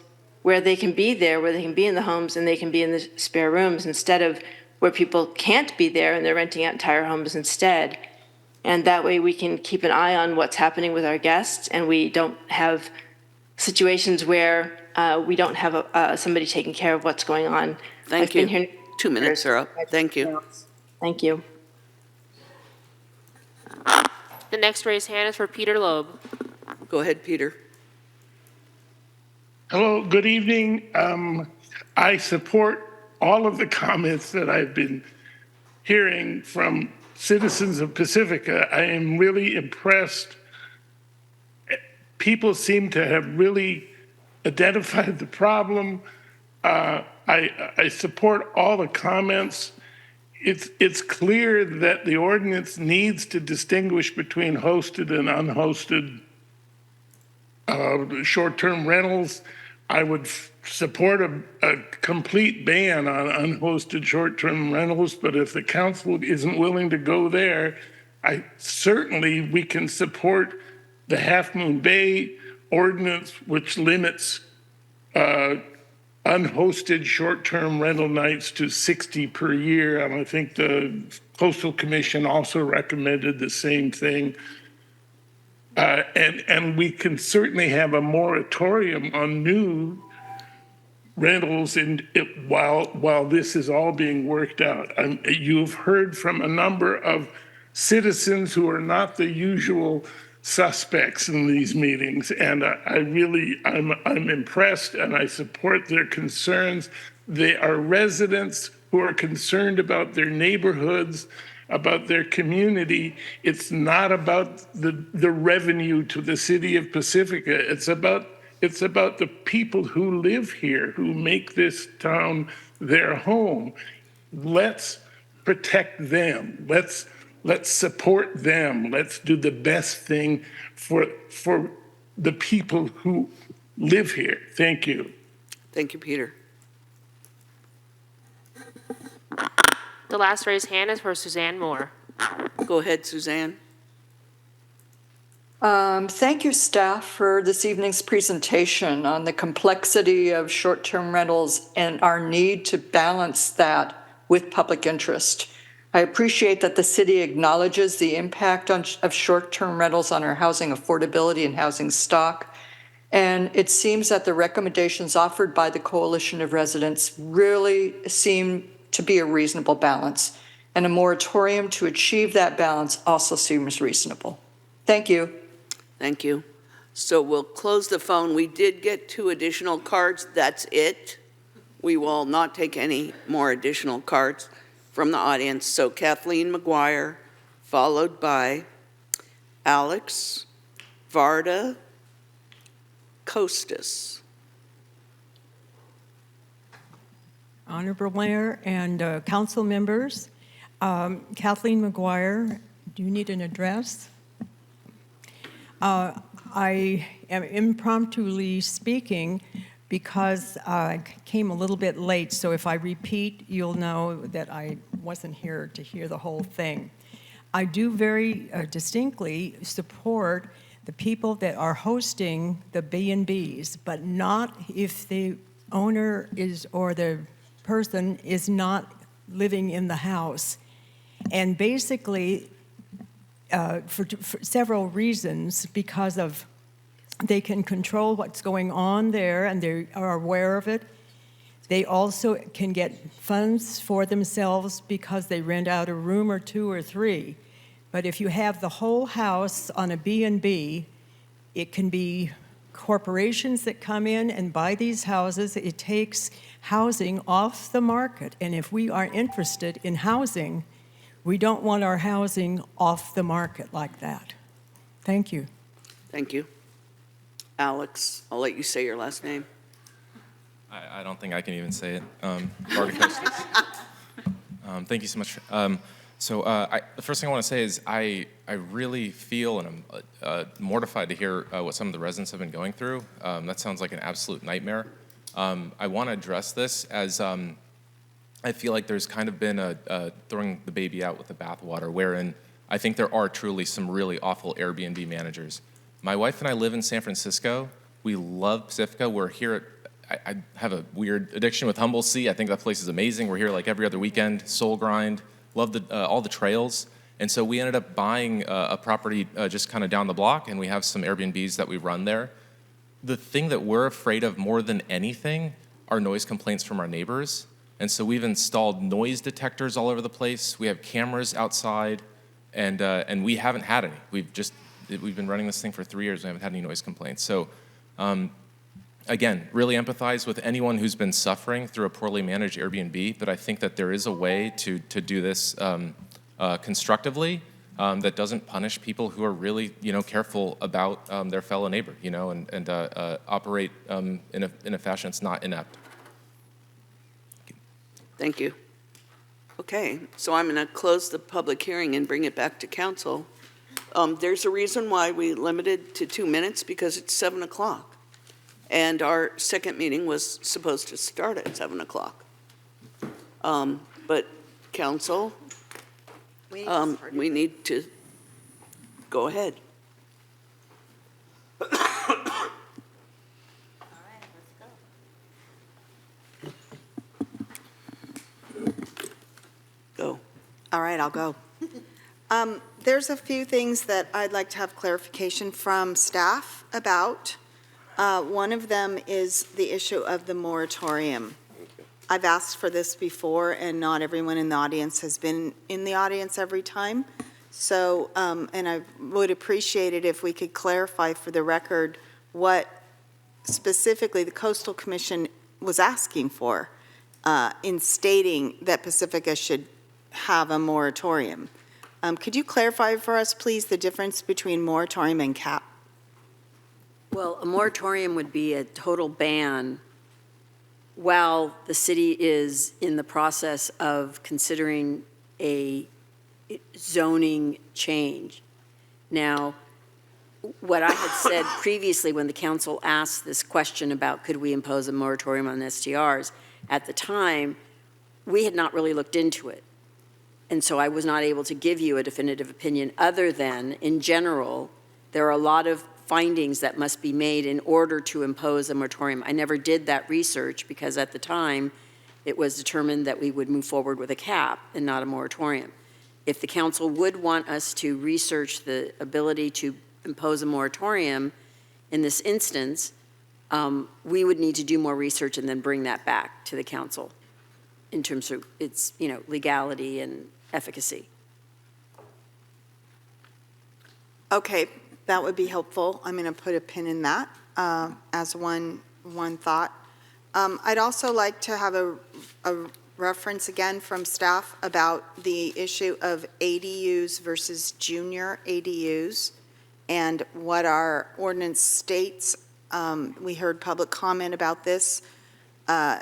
where they can be there, where they can be in the homes and they can be in the spare rooms instead of where people can't be there and they're renting out entire homes instead. And that way we can keep an eye on what's happening with our guests and we don't have situations where we don't have somebody taking care of what's going on. Thank I've you. been here 2 minutes are up. Thank you. Thank you. The next raised hand is for Peter Loeb. Go ahead, Peter. Hello, good evening. I support all of the comments that I've been hearing from citizens of Pacifica. I am really impressed. People seem to have really identified the problem. I support all the comments. It's clear that the ordinance needs to distinguish between hosted and unhosted short-term rentals. I would support a complete ban on unhosted short-term rentals, but if the council isn't willing to go there, we can support the Half Moon Bay ordinance, which limits unhosted short-term rental nights to 60 per year. And I think the Coastal Commission also recommended the same thing. And we can certainly have a moratorium on new rentals while this is all being worked out. You've heard from a number of citizens who are not the usual suspects in these meetings, and I'm impressed and I support their concerns. They are residents who are concerned about their neighborhoods, about their community. It's not about the revenue to the city of Pacifica. It's about the people who live here, who make this town their home. Let's protect them. Let's support them. Let's do the best thing for the people who live here. Thank you. Thank you, Peter. The last raised hand is for Suzanne Moore. Go ahead, Suzanne. Thank you, staff, for this evening's presentation on the complexity of short-term rentals and our need to balance that with public interest. I appreciate that the city acknowledges the impact of short-term rentals on our housing affordability and housing stock. And it seems that the recommendations offered by the Coalition of Residents really seem to be a reasonable balance. And a moratorium to achieve that balance also seems reasonable. Thank you. Thank you. So we'll close the phone. We did get 2 additional cards. That's it. We will not take any more additional cards from the audience. So Kathleen McGuire, followed by Alex Varda Costas. Honorable Mayor and council members, Kathleen McGuire, do you need an address? I am impromptuly speaking because I came a little bit late, so if I repeat, you'll know that I wasn't here to hear the whole thing. I do very distinctly support the people that are hosting the B&Bs, but not if the owner is, or the person is not living in the house. And basically, for several reasons, because of they can control what's going on there and they are aware of it. They also can get funds for themselves because they rent out a room or 2 or 3. But if you have the whole house on a B&B, it can be corporations that come in and buy these houses. It takes housing off the market. And if we are interested in housing, we don't want our housing off the market like that. Thank you. Thank you. Alex, I'll let you say your last name. I don't think I can even say it. Varda thank you so much. The first thing I want to say is I really feel and I'm mortified to hear what some of the residents have been going through. That sounds like an absolute nightmare. I want to address this as I feel like there's kind of been a throwing the baby out with the bathwater, wherein I think there are truly some really awful Airbnb managers. My wife and I live in San Francisco. We love Pacifica. We're here I have a weird addiction with Humble Sea. I think that place is amazing. We're here like every other weekend, soul grind, love all the trails. And so we ended up buying a property just kind of down the block, and we have some Airbnbs that we run there. The thing that we're afraid of more than anything are noise complaints from our neighbors. And so we've installed noise detectors all over the place. We have cameras outside, and we haven't had any. We've been running this thing for 3 years. We haven't had any noise complaints. So again, really empathize with anyone who's been suffering through a poorly managed Airbnb, but I think that there is a way to do this constructively that doesn't punish people who are really, careful about their fellow neighbor, and operate in a fashion that's not inept. Thank you. Okay, so I'm going to close the public hearing and bring it back to council. There's a reason why we limited to 2 minutes, because it's 7 o'clock. And our second meeting was supposed to start at 7 o'clock. But council, we need to go ahead. Go. All right, I'll go. There's a few things that I'd like to have clarification from staff about. One of them is the issue of the moratorium. I've asked for this before, and not everyone in the audience has been in the audience every time. So, and I would appreciate it if we could clarify for the record what specifically the Coastal Commission was asking for in stating that Pacifica should have a moratorium. Could you clarify for us, please, the difference between moratorium and cap? Well, a moratorium would be a total ban while the city is in the process of considering a zoning change. Now, what I had said previously when the council asked this question about could we impose a moratorium on STRs, at the time, we had not really looked into it. And so I was not able to give you a definitive opinion other than, in general, there are a lot of findings that must be made in order to impose a moratorium. I never did that research because at the time, it was determined that we would move forward with a cap and not a moratorium. If the council would want us to research the ability to impose a moratorium in this instance, we would need to do more research and then bring that back to the council in terms of its, legality and efficacy. Okay, that would be helpful. I'm going to put a pin in that as one thought. I'd also like to have a reference again from staff about the issue of ADUs versus junior ADUs and what our ordinance states. We heard public comment about this. I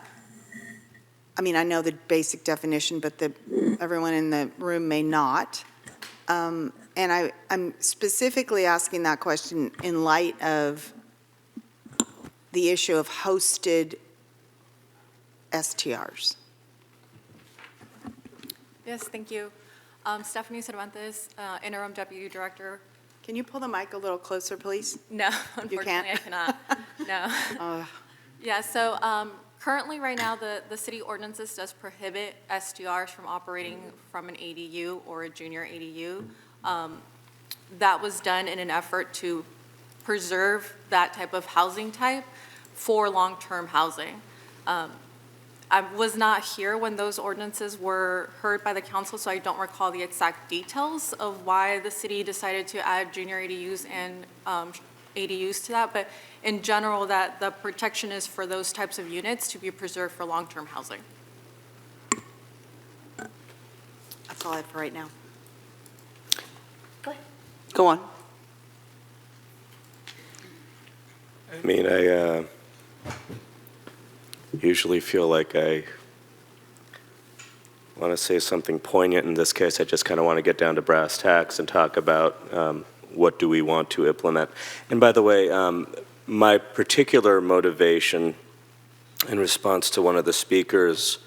know the basic definition, but everyone in the room may not. And I'm specifically asking that question in light of the issue of hosted STRs. Yes, thank you. Stephanie Cervantes, Interim Deputy Director. Can you pull the mic a little closer, please? No, unfortunately I cannot. No. Yeah, so currently right now the city ordinances does prohibit STRs from operating from an ADU or a junior ADU. That was done in an effort to preserve that type of housing type for long-term housing. I was not here when those ordinances were heard by the council, so I don't recall the exact details of why the city decided to add junior ADUs and ADUs to that, but in general, that the protection is for those types of units to be preserved for long-term housing. That's all I have for right now. Go on. I usually feel like I want to say something poignant. In this case, I just kind of want to get down to brass tacks and talk about what do we want to implement. And by the way, my particular motivation in response to one of the speakers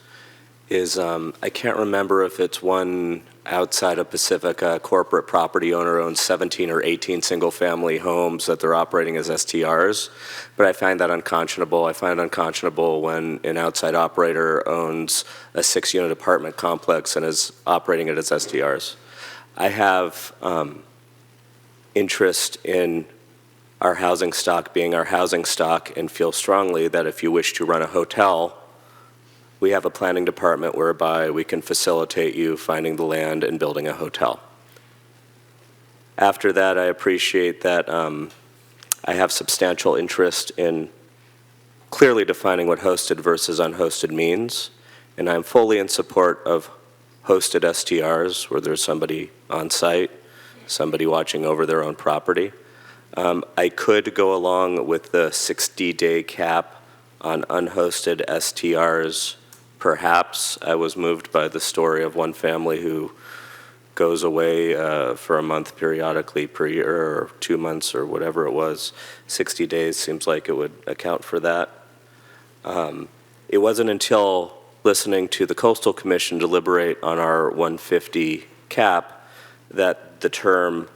is I can't remember if it's one outside of Pacifica, a corporate property owner owns 17 or 18 single-family homes that they're operating as STRs, but I find that unconscionable. I find it unconscionable when an outside operator owns a 6-unit apartment complex and is operating it as STRs. I have interest in our housing stock being our housing stock and feel strongly that if you wish to run a hotel, we have a planning department whereby we can facilitate you finding the land and building a hotel. After that, I appreciate that I have substantial interest in clearly defining what hosted versus unhosted means, and I'm fully in support of hosted STRs where there's somebody on site, somebody watching over their own property. I could go along with the 60-day cap on unhosted STRs. Perhaps I was moved by the story of one family who goes away for a month periodically per year, or 2 months, or whatever it was. 60 days seems like it would account for that. It wasn't until listening to the Coastal Commission deliberate on our 150 cap that the term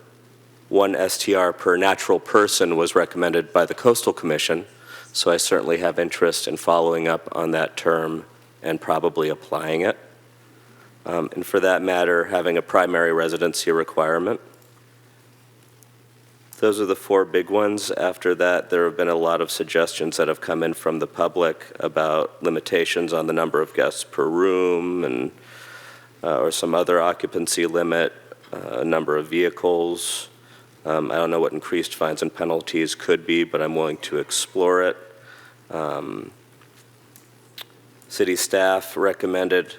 1 STR per natural person was recommended by the Coastal Commission, so I certainly have interest in following up on that term and probably applying it. And for that matter, having a primary residency requirement. Those are the 4 big ones. After that, there have been a lot of suggestions that have come in from the public about limitations on the number of guests per room and or some other occupancy limit, a number of vehicles. I don't know what increased fines and penalties could be, but I'm willing to explore it. City staff recommended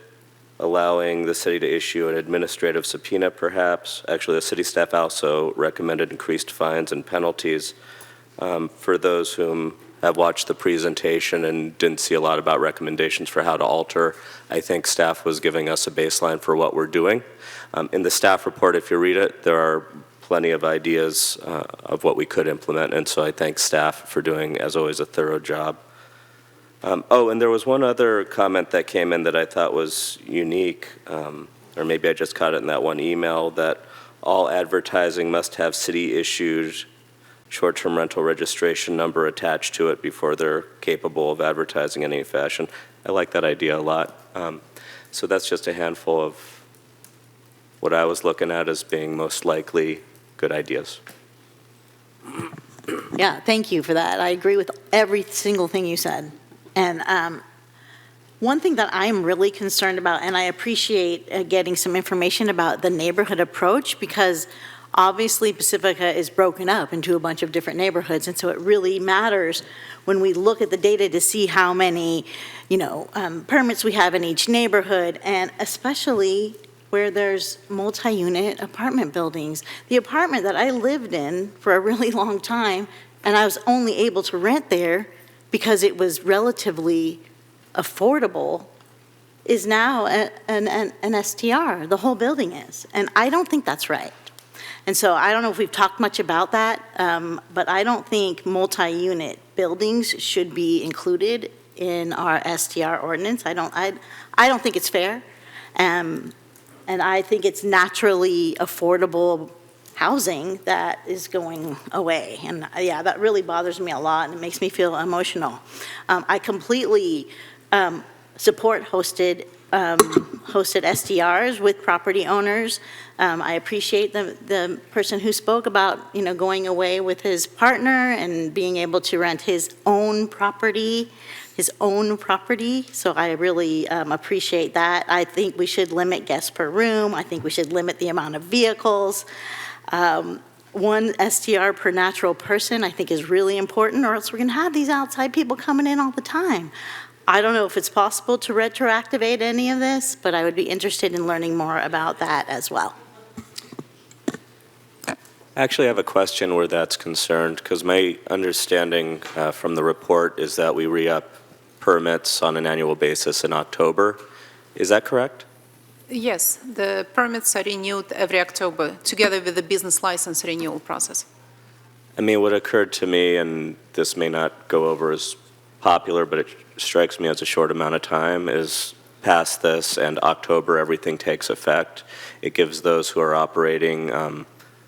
allowing the city to issue an administrative subpoena, perhaps. Actually, the city staff also recommended increased fines and penalties. For those whom have watched the presentation and didn't see a lot about recommendations for how to alter, I think staff was giving us a baseline for what we're doing. In the staff report, if you read it, there are plenty of ideas of what we could implement, and so I thank staff for doing, as always, a thorough job. And there was one other comment that came in that I thought was unique, or maybe I just caught it in that one email, that all advertising must have city-issued short-term rental registration number attached to it before they're capable of advertising in any fashion. I like that idea a lot. So that's just a handful of what I was looking at as being most likely good ideas. Yeah, thank you for that. I agree with every single thing you said. And one thing that I'm really concerned about, and I appreciate getting some information about the neighborhood approach, because obviously Pacifica is broken up into a bunch of different neighborhoods, and so it really matters when we look at the data to see how many, permits we have in each neighborhood, and especially where there's multi-unit apartment buildings. The apartment that I lived in for a really long time, and I was only able to rent there because it was relatively affordable, is now an STR. The whole building is. And I don't think that's right. And so I don't know if we've talked much about that, but I don't think multi-unit buildings should be included in our STR ordinance. I don't think it's fair. And I think it's naturally affordable housing that is going away. And yeah, that really bothers me a lot, and it makes me feel emotional. I completely support hosted STRs with property owners. I appreciate the person who spoke about, going away with his partner and being able to rent his own property. So I really appreciate that. I think we should limit guests per room. I think we should limit the amount of vehicles. 1 STR per natural person, I think, is really important, or else we're going to have these outside people coming in all the time. I don't know if it's possible to retroactivate any of this, but I would be interested in learning more about that as well. Actually, I have a question where that's concerned, because my understanding from the report is that we re-up permits on an annual basis in October. Is that correct? Yes, the permits are renewed every October, together with the business license renewal process. I mean, what occurred to me, and this may not go over as popular, but it strikes me as a short amount of time, is pass this and October everything takes effect, it gives those who are operating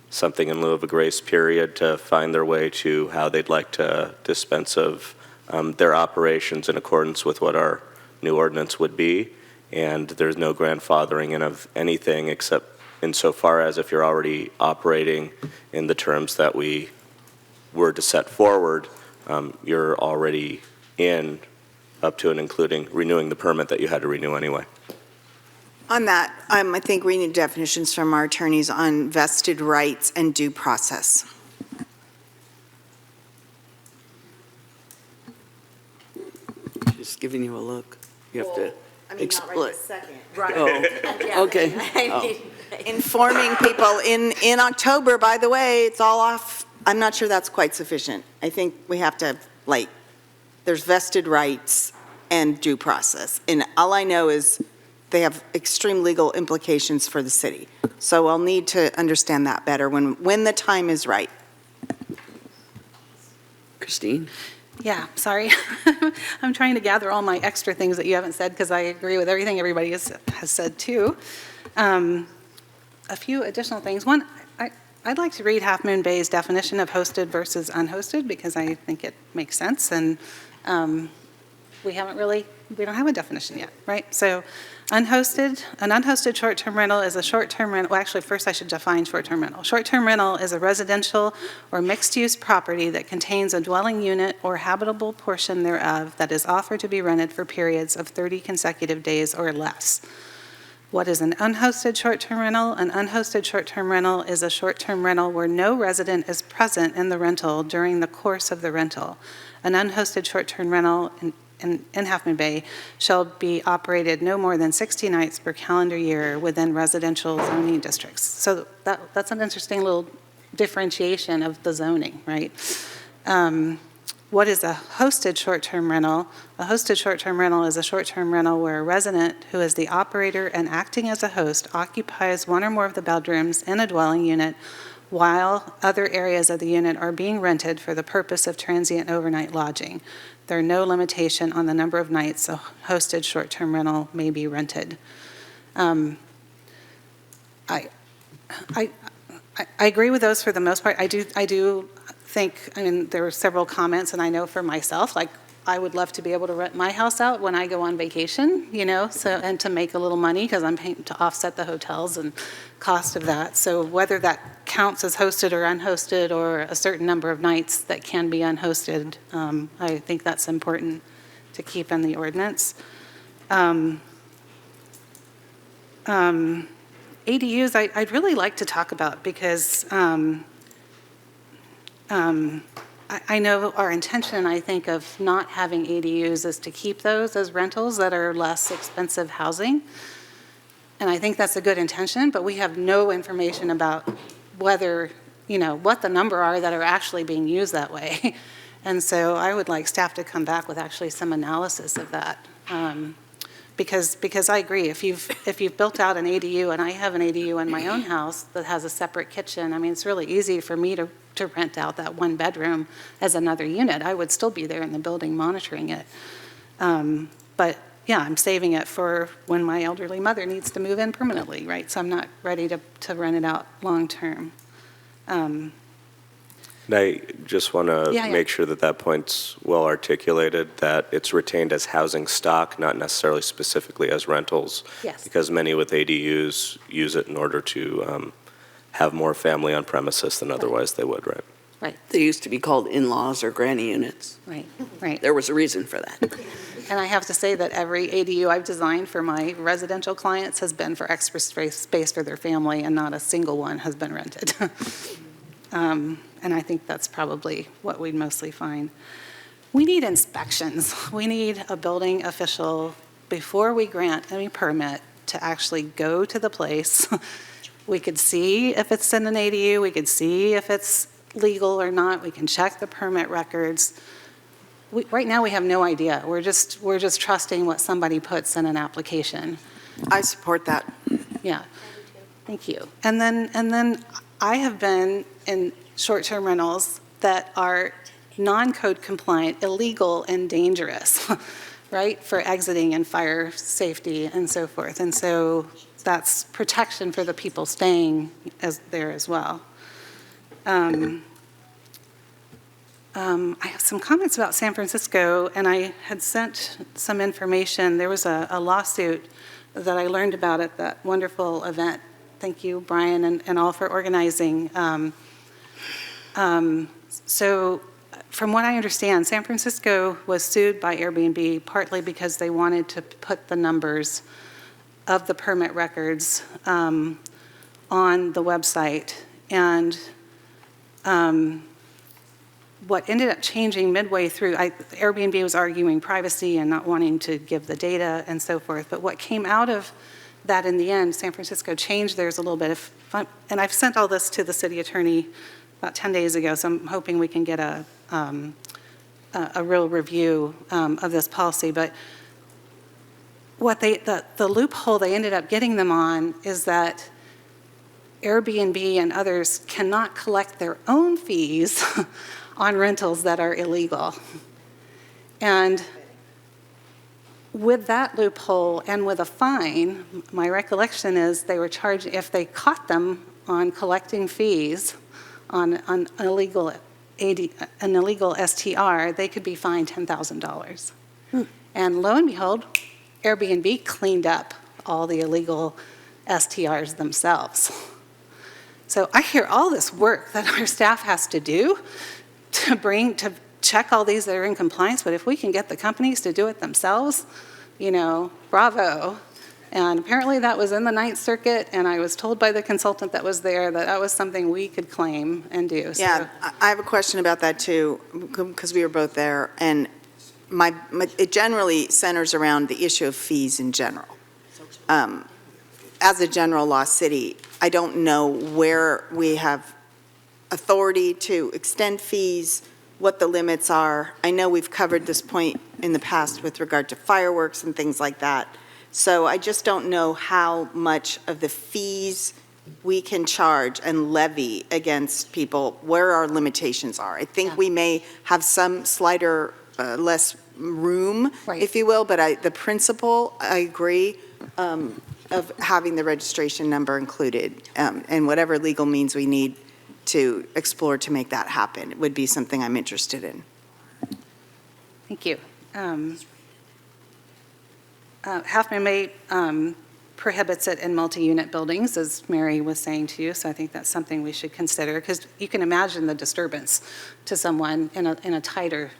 something in lieu of a grace period to find their way to how they'd like to dispense of their operations in accordance with what our new ordinance would be. And there's no grandfathering in of anything except insofar as if you're already operating in the terms that we were to set forward, you're already in up to and including renewing the permit that you had to renew anyway. On that, I think we need definitions from our attorneys on vested rights and due process. Just giving you a look. You have to explain. Right. Oh, okay. Oh. Informing people in October, by the way, it's all off. I'm not sure that's quite sufficient. I think we have to, there's vested rights and due process. And all I know is they have extreme legal implications for the city. So I'll need to understand that better when the time is right. Christine? Yeah, sorry. I'm trying to gather all my extra things that you haven't said because I agree with everything everybody has said too. A few additional things. One, I'd like to read Half Moon Bay's definition of hosted versus unhosted because I think it makes sense, and we don't have a definition yet, right? So an unhosted short-term rental is a short-term rental. Well, actually, first I should define short-term rental. Short-term rental is a residential or mixed-use property that contains a dwelling unit or habitable portion thereof that is offered to be rented for periods of 30 consecutive days or less. What is an unhosted short-term rental? An unhosted short-term rental is a short-term rental where no resident is present in the rental during the course of the rental. An unhosted short-term rental in Half Moon Bay shall be operated no more than 60 nights per calendar year within residential zoning districts. So that's an interesting little differentiation of the zoning, right? What is a hosted short-term rental? A hosted short-term rental is a short-term rental where a resident who is the operator and acting as a host occupies one or more of the bedrooms in a dwelling unit while other areas of the unit are being rented for the purpose of transient overnight lodging. There are no limitation on the number of nights a hosted short-term rental may be rented. I agree with those for the most part. I do think, there were several comments, and I know for myself, I would love to be able to rent my house out when I go on vacation, and to make a little money because I'm paying to offset the hotels and cost of that. So whether that counts as hosted or unhosted or a certain number of nights that can be unhosted, I think that's important to keep in the ordinance. ADUs, I'd really like to talk about because I know our intention, I think, of not having ADUs is to keep those as rentals that are less expensive housing. And I think that's a good intention, but we have no information about whether, what the number are that are actually being used that way. And so I would like staff to come back with actually some analysis of that. Because I agree, if you've built out an ADU, and I have an ADU in my own house that has a separate kitchen, it's really easy for me to rent out that one bedroom as another unit. I would still be there in the building monitoring it. But yeah, I'm saving it for when my elderly mother needs to move in permanently, right? So I'm not ready to rent it out long-term. And I just want to make sure that point's well articulated, that it's retained as housing stock, not necessarily specifically as rentals. Yes. Because many with ADUs use it in order to have more family on premises than otherwise they would, right? Right. They used to be called in-laws or granny units. Right. There was a reason for that. And I have to say that every ADU I've designed for my residential clients has been for extra space for their family, and not a single one has been rented. And I think that's probably what we'd mostly find. We need inspections. We need a building official, before we grant any permit, to actually go to the place. We could see if it's in an ADU. We could see if it's legal or not. We can check the permit records. Right now, we have no idea. We're just trusting what somebody puts in an application. I support that. Yeah. Thank you. And then I have been in short-term rentals that are non-code compliant, illegal, and dangerous, right, for exiting and fire safety and so forth. And so that's protection for the people staying there as well. I have some comments about San Francisco, and I had sent some information. There was a lawsuit that I learned about at that wonderful event. Thank you, Brian, and all for organizing. So from what I understand, San Francisco was sued by Airbnb partly because they wanted to put the numbers of the permit records on the website. And what ended up changing midway through, Airbnb was arguing privacy and not wanting to give the data and so forth. But what came out of that in the end, San Francisco changed theirs a little bit. And I've sent all this to the city attorney about 10 days ago, so I'm hoping we can get a real review of this policy. But what the loophole they ended up getting them on is that Airbnb and others cannot collect their own fees on rentals that are illegal. And with that loophole and with a fine, my recollection is they were charged, if they caught them on collecting fees on an illegal STR, they could be fined $10,000. And lo and behold, Airbnb cleaned up all the illegal STRs themselves. So I hear all this work that our staff has to do to check all these that are in compliance, but if we can get the companies to do it themselves, bravo. And apparently that was in the Ninth Circuit, and I was told by the consultant that was there that that was something we could claim and do. So. Yeah, I have a question about that too, because we were both there, and it generally centers around the issue of fees in general. As a general law city, I don't know where we have authority to extend fees, what the limits are. I know we've covered this point in the past with regard to fireworks and things like that. So I just don't know how much of the fees we can charge and levy against people, where our limitations are. I think we may have some slighter, less room, if you will, but the principle, I agree, of having the registration number included, and whatever legal means we need to explore to make that happen. It would be something I'm interested in. Thank you. Half-Moon Bay prohibits it in multi-unit buildings, as Mary was saying to you, so I think that's something we should consider, because you can imagine the disturbance to someone in a tighter,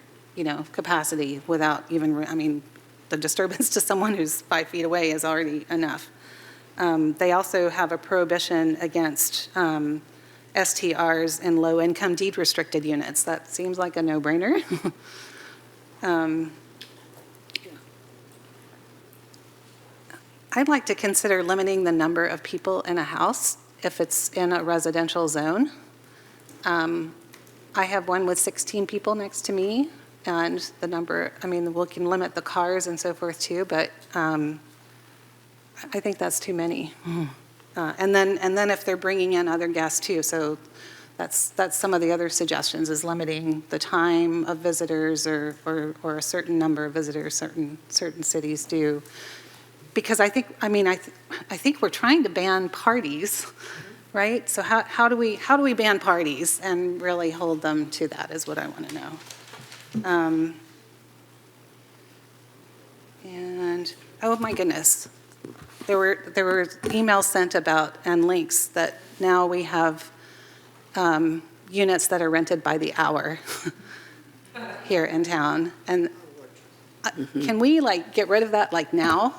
capacity without even, the disturbance to someone who's 5 feet away is already enough. They also have a prohibition against STRs in low-income deed-restricted units. That seems like a no-brainer. I'd like to consider limiting the number of people in a house if it's in a residential zone. I have one with 16 people next to me, and the number, we can limit the cars and so forth too, but I think that's too many. And then if they're bringing in other guests too, so that's some of the other suggestions, is limiting the time of visitors or a certain number of visitors certain cities do. Because I think we're trying to ban parties, right? So how do we ban parties and really hold them to that is what I want to know. And oh my goodness, there were emails sent about and links that now we have units that are rented by the hour here in town, and can we get rid of that now,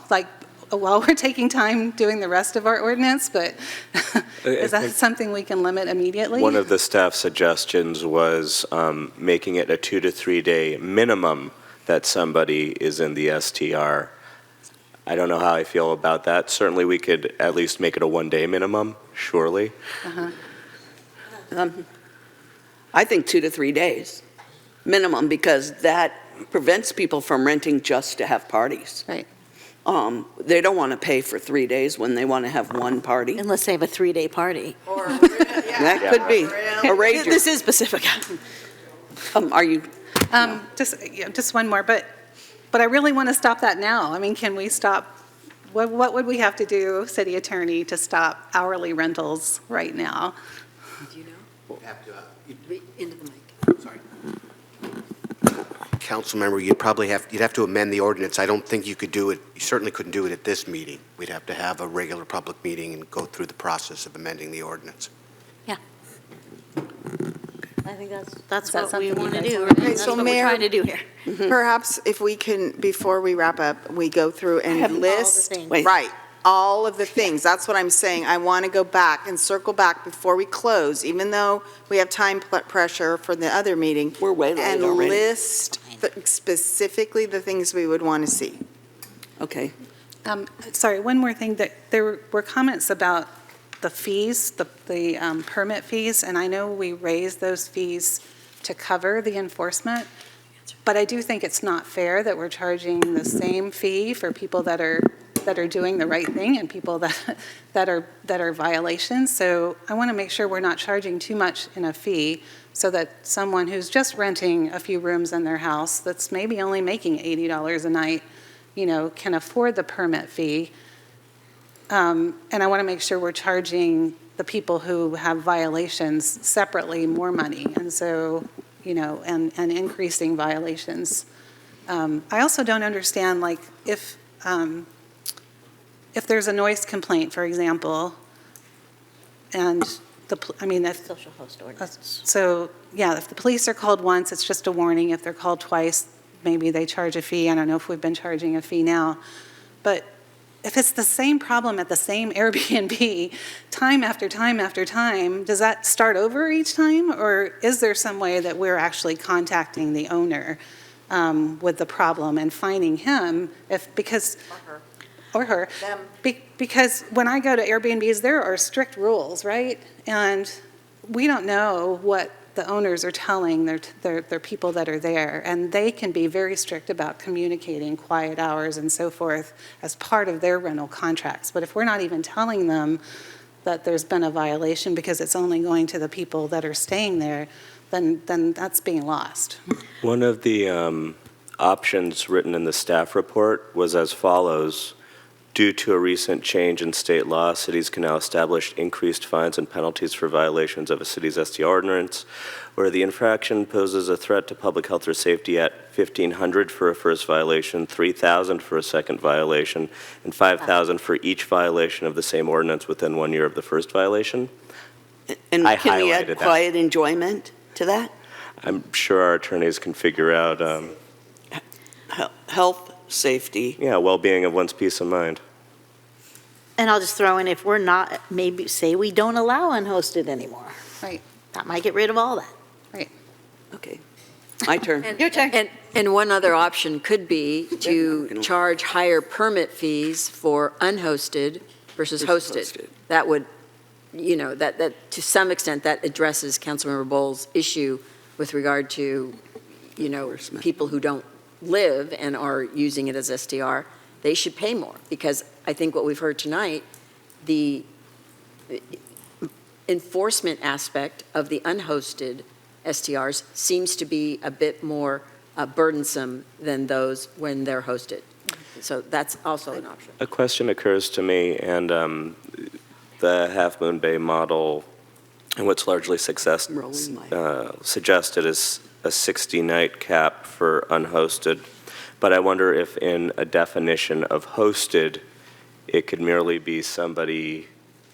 while we're taking time doing the rest of our ordinance? But is that something we can limit immediately? One of the staff suggestions was making it a 2 to 3 day minimum that somebody is in the STR. I don't know how I feel about that. Certainly we could at least make it a 1 day minimum, surely. I think 2 to 3 days minimum, because that prevents people from renting just to have parties. Right. They don't want to pay for 3 days when they want to have one party. Unless they have a 3-day party. That could be a rager. This is Pacifica. Are you? Just one more, but But I really want to stop that now. I mean, can we stop, what would we have to do, city attorney, to stop hourly rentals right now? Do you know? Have to, Into the mic. sorry. Council member, you'd have to amend the ordinance. I don't think you could do it, you certainly couldn't do it at this meeting. We'd have to have a regular public meeting and go through the process of amending the ordinance. I think that's that what we something you want to guys do. wanna right? do? That's so what Mayor- we're trying to do here. Perhaps if we can, before we wrap up, we go through and All the list, things. Wait. right, all of the things. That's what I'm saying. I want to go back and circle back before we close, even though we have time pressure for the other meeting. We're way late And already. list specifically the things we would want to see. Okay. Sorry, one more thing, that there were comments about the fees, the permit fees, and I know we raised those fees to cover the enforcement, but I do think it's not fair that we're charging the same fee for people that are doing the right thing and people that are violations. So I want to make sure we're not charging too much in a fee so that someone who's just renting a few rooms in their house that's maybe only making $80 a night, can afford the permit fee. And I want to make sure we're charging the people who have violations separately more money. And so, and increasing violations. I also don't understand, like, if there's a noise complaint, for example, and if Social host ordinance. so, yeah, if the police are called once, it's just a warning. If they're called twice, maybe they charge a fee. I don't know if we've been charging a fee now. But if it's the same problem at the same Airbnb, time after time after time, does that start over each time? Or is there some way that we're actually contacting the owner with the problem and finding him or her? Them. Because when I go to Airbnbs, there are strict rules, right? And we don't know what the owners are telling their people that are there, and they can be very strict about communicating quiet hours and so forth as part of their rental contracts. But if we're not even telling them that there's been a violation because it's only going to the people that are staying there, then that's being lost. One of the options written in the staff report was as follows. Due to a recent change in state law, cities can now establish increased fines and penalties for violations of a city's STR ordinance, where the infraction poses a threat to public health or safety at $1,500 for a first violation, $3,000 for a second violation, and $5,000 for each violation of the same ordinance within 1 year of the first violation. And I can we add highlighted that. quiet enjoyment to that? I'm sure our attorneys can figure out, Health, safety. yeah, well-being of one's peace of mind. And I'll just throw in, if we're not, maybe say we don't allow unhosted anymore. Right. That might get rid of all that. Right. Okay. My turn. Your turn. And one other option could be to charge higher permit fees for unhosted versus hosted. That would, that to some extent, that addresses Councilmember Bowles' issue with regard to, people who don't live and are using it as STR. They should pay more, because I think what we've heard tonight, the enforcement aspect of the unhosted STRs seems to be a bit more burdensome than those when they're hosted. So that's also an option. A question occurs to me, and the Half Moon Bay model, and what's largely suggested is a 60-night cap for unhosted. But I wonder if in a definition of hosted, it could merely be somebody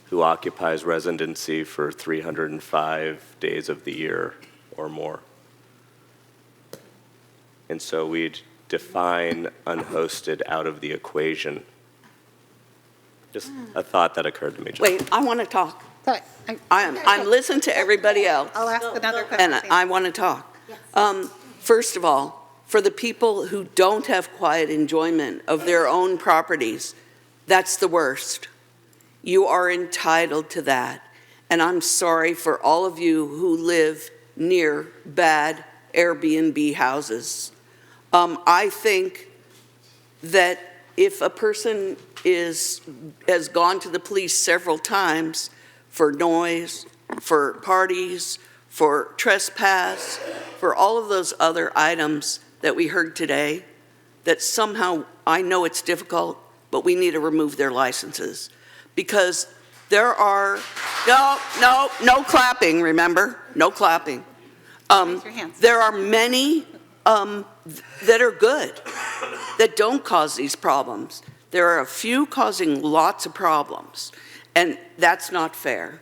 who occupies residency for 305 days of the year or more. And so we'd define unhosted out of the equation. Just a thought that occurred to me. Wait, I want to talk. Sorry, I'm listening to everybody else. I'll ask another question. And I want to talk. First of all, for the people who don't have quiet enjoyment of their own properties, that's the worst. You are entitled to that. And I'm sorry for all of you who live near bad Airbnb houses. I think that if a person has gone to the police several times for noise, for parties, for trespass, for all of those other items that we heard today, that somehow, I know it's difficult, but we need to remove their licenses. Because there are, no clapping, remember? No clapping. Raise your hands. There are many that are good, that don't cause these problems. There are a few causing lots of problems, and that's not fair.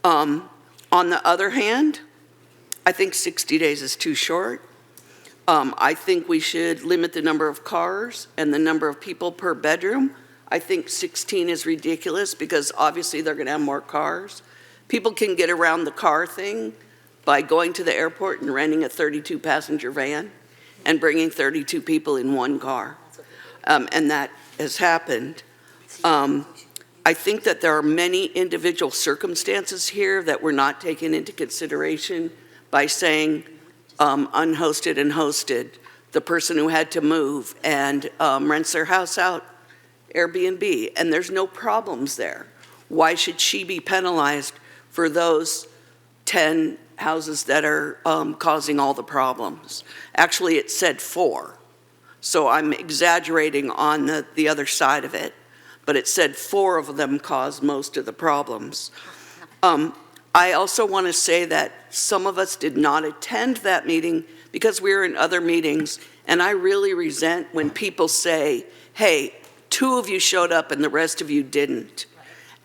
On the other hand, I think 60 days is too short. I think we should limit the number of cars and the number of people per bedroom. I think 16 is ridiculous because obviously they're going to have more cars. People can get around the car thing by going to the airport and renting a 32-passenger van and bringing 32 people in one car. And that has happened. I think that there are many individual circumstances here that were not taken into consideration by saying unhosted and hosted. The person who had to move and rents their house out, Airbnb, and there's no problems there. Why should she be penalized for those 10 houses that are causing all the problems? Actually, it said 4. So I'm exaggerating on the other side of it. But it said 4 of them caused most of the problems. I also want to say that some of us did not attend that meeting because we were in other meetings. And I really resent when people say, hey, 2 of you showed up and the rest of you didn't.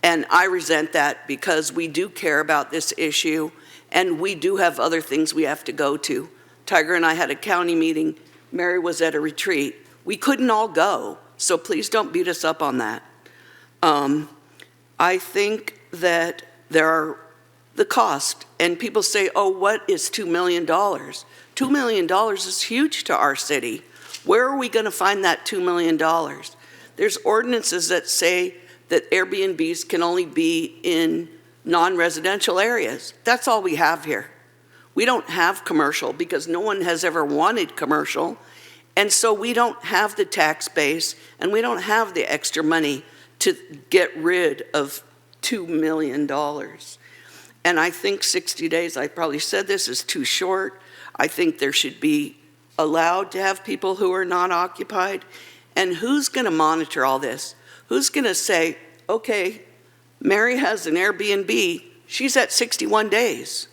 And I resent that because we do care about this issue and we do have other things we have to go to. Tiger and I had a county meeting. Mary was at a retreat. We couldn't all go, so please don't beat us up on that. I think that there are the cost, and people say, oh, what is $2 million? $2 million is huge to our city. Where are we going to find that $2 million? There's ordinances that say that Airbnbs can only be in non-residential areas. That's all we have here. We don't have commercial because no one has ever wanted commercial. And so we don't have the tax base and we don't have the extra money to get rid of $2 million. And I think 60 days, I probably said this, is too short. I think there should be allowed to have people who are not occupied. And who's going to monitor all this? Who's going to say, okay, Mary has an Airbnb, she's at 61 days.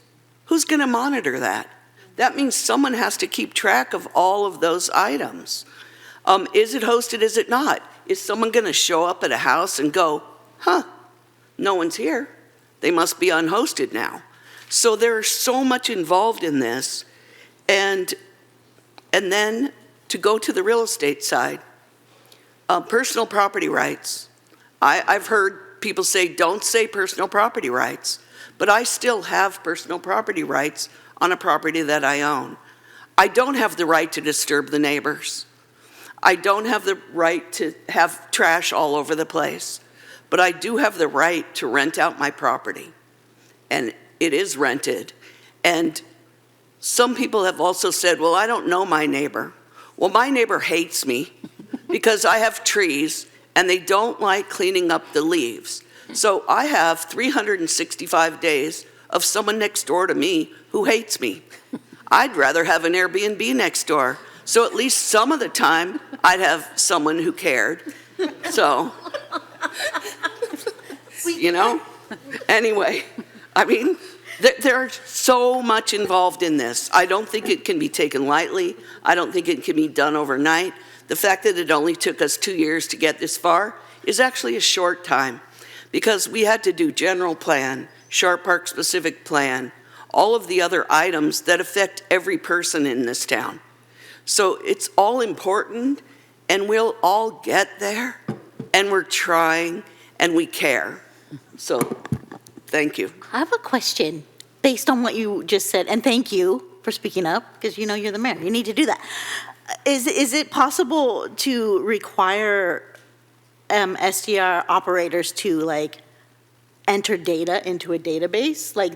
Who's going to monitor that? That means someone has to keep track of all of those items. Is it hosted, is it not? Is someone going to show up at a house and go, huh, no one's here. They must be unhosted now. So there's so much involved in this. And then to go to the real estate side, personal property rights. I've heard people say, don't say personal property rights. But I still have personal property rights on a property that I own. I don't have the right to disturb the neighbors. I don't have the right to have trash all over the place. But I do have the right to rent out my property. And it is rented. And some people have also said, well, I don't know my neighbor. Well, my neighbor hates me because I have trees and they don't like cleaning up the leaves. So I have 365 days of someone next door to me who hates me. I'd rather have an Airbnb next door. So at least some of the time I'd have someone who cared. So, you know, anyway, I mean, there's so much involved in this. I don't think it can be taken lightly. I don't think it can be done overnight. The fact that it only took us 2 years to get this far is actually a short time. Because we had to do general plan, Sharp Park specific plan, all of the other items that affect every person in this town. So it's all important and we'll all get there and we're trying and we care. So thank you. I have a question based on what you just said, and thank you for speaking up because you know you're the mayor. You need to do that. Is it possible to require SDR operators to like enter data into a database? Like,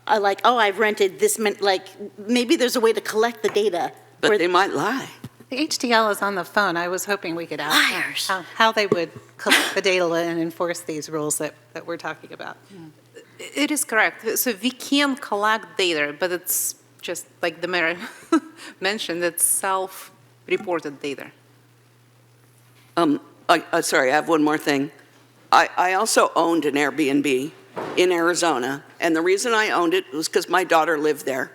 oh, I've rented this, like maybe there's a way to collect the data. But they might lie. The HDL is on the phone. I was hoping we could ask them how they would collect the data and enforce these rules that we're talking about. It is correct. So we can collect data, but it's just like the mayor mentioned, it's reported data. Sorry, I have one more thing. I also owned an Airbnb in Arizona, and the reason I owned it was because my daughter lived there.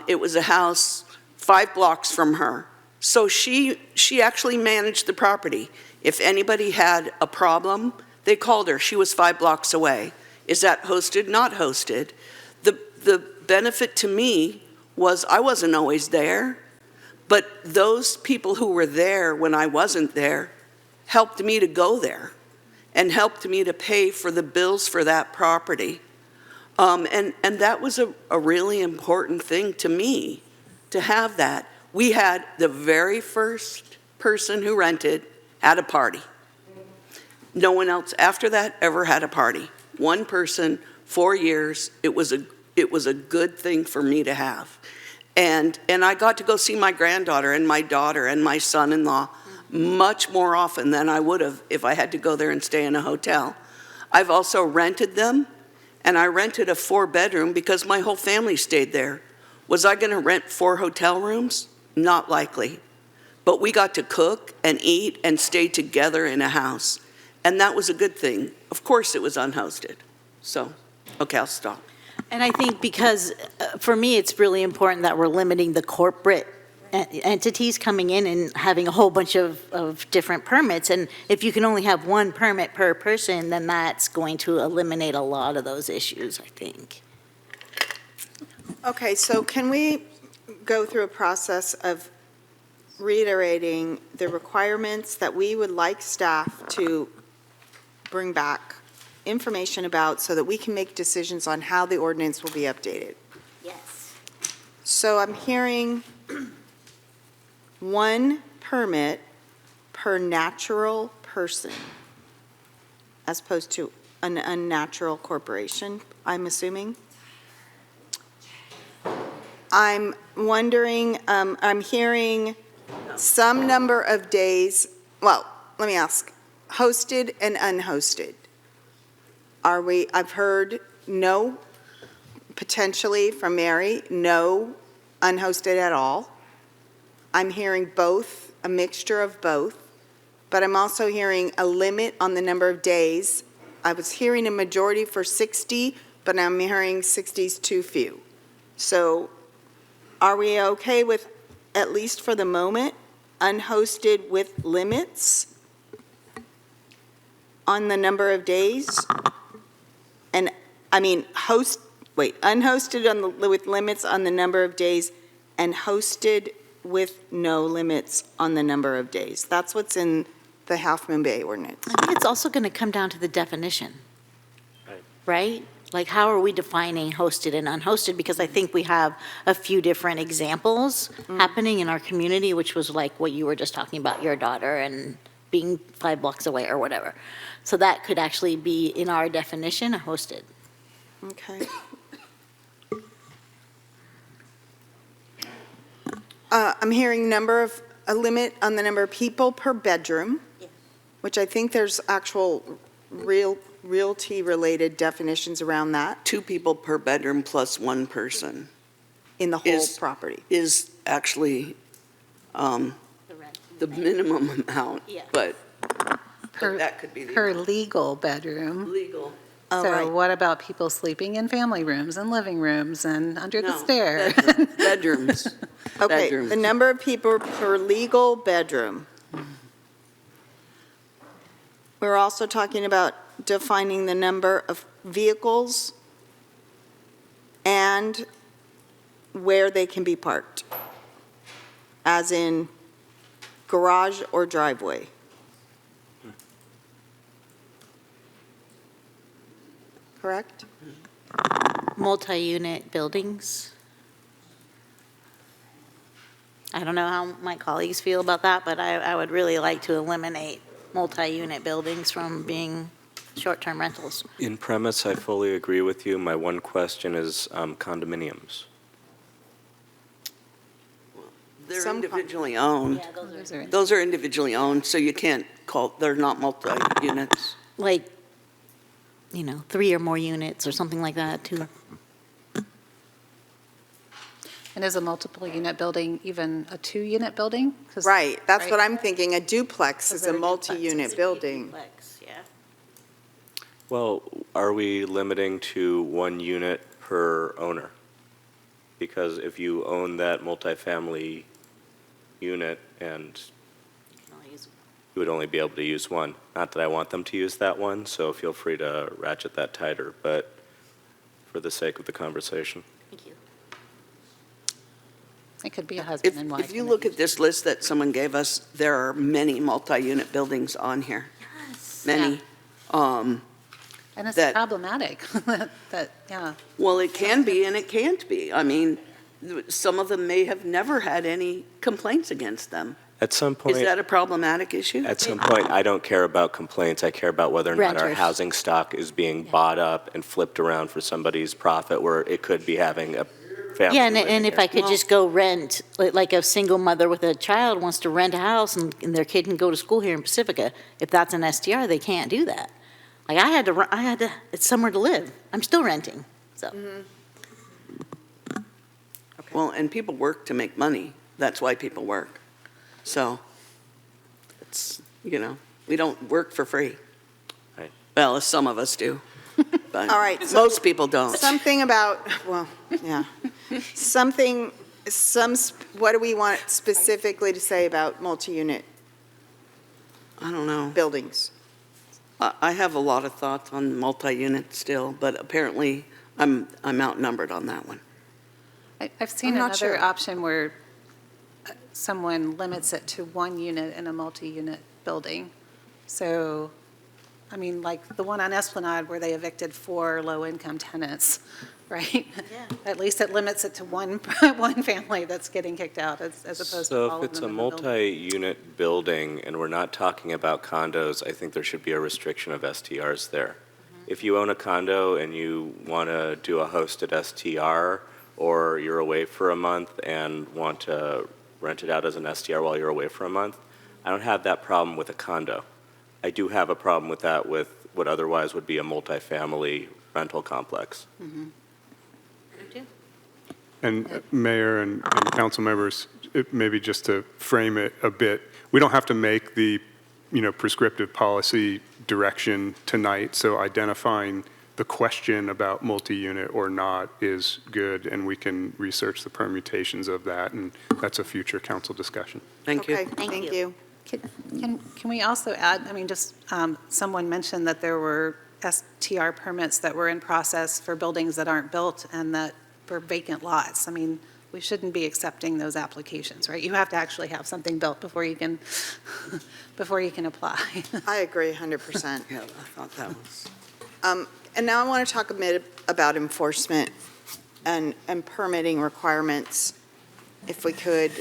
It was a house 5 blocks from her. So she actually managed the property. If anybody had a problem, they called her. She was 5 blocks away. Is that hosted? Not hosted. The benefit to me was I wasn't always there, but those people who were there when I wasn't there helped me to go there and helped me to pay for the bills for that property. And that was a really important thing to me, to have that. We had the very first person who rented had a party. No one else after that ever had a party. One person, 4 years. It was a good thing for me to have. And I got to go see my granddaughter and my daughter and my son-in-law much more often than I would have if I had to go there and stay in a hotel. I've also rented them, and I rented a 4-bedroom because my whole family stayed there. Was I going to rent 4 hotel rooms? Not likely. But we got to cook and eat and stay together in a house. And that was a good thing. Of course, it was unhosted. So, okay, I'll stop. And I think because, for me, it's really important that we're limiting the corporate entities coming in and having a whole bunch of different permits. And if you can only have 1 permit per person, then that's going to eliminate a lot of those issues, I think. Okay, so can we go through a process of reiterating the requirements that we would like staff to bring back information about so that we can make decisions on how the ordinance will be updated? Yes. So I'm hearing 1 permit per natural person as opposed to an unnatural corporation, I'm assuming? I'm wondering, I'm hearing some number of days, well, let me ask, hosted and unhosted. I've heard no, potentially from Mary, no unhosted at all. I'm hearing both, a mixture of both, but I'm also hearing a limit on the number of days. I was hearing a majority for 60, but I'm hearing 60 is too few. So are we okay with, at least for the moment, unhosted with limits on the number of days? And, I mean, unhosted with limits on the number of days and hosted with no limits on the number of days. That's what's in the Half Moon Bay ordinance. I think it's also going to come down to the definition, right? Like, how are we defining hosted and unhosted? Because I think we have a few different examples happening in our community, which was like what you were just talking about, your daughter and being 5 blocks away or whatever. So that could actually be, in our definition, a hosted. Okay. I'm hearing a limit on the number of people per bedroom, which I think there's actual realty-related definitions around that. 2 people per bedroom plus 1 person. In the whole property. Is actually the minimum amount, but that could be the Per legal bedroom. legal. So what about people sleeping in family rooms and living rooms and under the stairs? Bedrooms. Okay, Bedrooms. the number of people per legal bedroom. We're also talking about defining the number of vehicles and where they can be parked, as in garage or driveway. Correct? Multi-unit buildings. I don't know how my colleagues feel about that, but I would really like to eliminate multi-unit buildings from being short-term rentals. In premise, I fully agree with you. My one question is condominiums. They're individually owned. Yeah, Those are individually owned, so you can't call, they're not multi-units. Like, 3 or more units or something like that, too. And is a multiple unit building even a 2-unit building? 'Cause- Right, that's what right? I'm thinking. A duplex is a multi-unit building. Yeah. Well, are we limiting to 1 unit per owner? Because if you own that multifamily unit and you would only be able to use one. Not that I want them to use that one, so feel free to ratchet that tighter, but for the sake of the conversation. Thank you. It could be a husband and wife. If you look at this list that someone gave us, there are many multi-unit buildings on here. Many. And it's that- problematic, that, yeah. Well, it can be and it can't be. I mean, some of them may have never had any complaints against them. At some point. Is that a problematic issue? At some point, I don't care about complaints. I care about whether or not our Renters. housing stock is being bought up and flipped around for somebody's profit where it could be having a family. Yeah, and living if here. I could just go rent, like a single mother with a child wants to rent a house and their kid can go to school here in Pacifica, if that's an STR, they can't do that. Like I had to, it's somewhere to live. I'm still renting, so. Well, and people work to make money. That's why people work. So, it's, we don't work for free. Right. Well, some of us do. But All right, so- most people don't. Something about, well, yeah. What do we want specifically to say about multi-unit I don't know. buildings? I have a lot of thoughts on multi-unit still, but apparently I'm outnumbered on that one. I've seen I'm not another sure. option where someone limits it to 1 unit in a multi-unit building. So, I mean, like the one on Esplanade where they evicted 4 low-income tenants, right? Yeah. At least it limits it to one family that's getting kicked out as opposed to all So of if it's them a in the building. multi-unit building and we're not talking about condos, I think there should be a restriction of STRs there. If you own a condo and you want to do a hosted STR, or you're away for a month and want to rent it out as an STR while you're away for a month, I don't have that problem with a condo. I do have a problem with that with what otherwise would be a multifamily rental complex. And Mayor and council members, maybe just to frame it a bit, we don't have to make the, prescriptive policy direction tonight, so identifying the question about multi-unit or not is good, and we can research the permutations of that, and that's a future council discussion. Thank you. Okay, thank you. Can we also add, someone mentioned that there were STR permits that were in process for buildings that aren't built and that for vacant lots. I mean, we shouldn't be accepting those applications, right? You have to actually have something built before you can, apply. I agree 100%. Yeah, I thought that was. And now I want to talk a bit about enforcement and permitting requirements, if we could.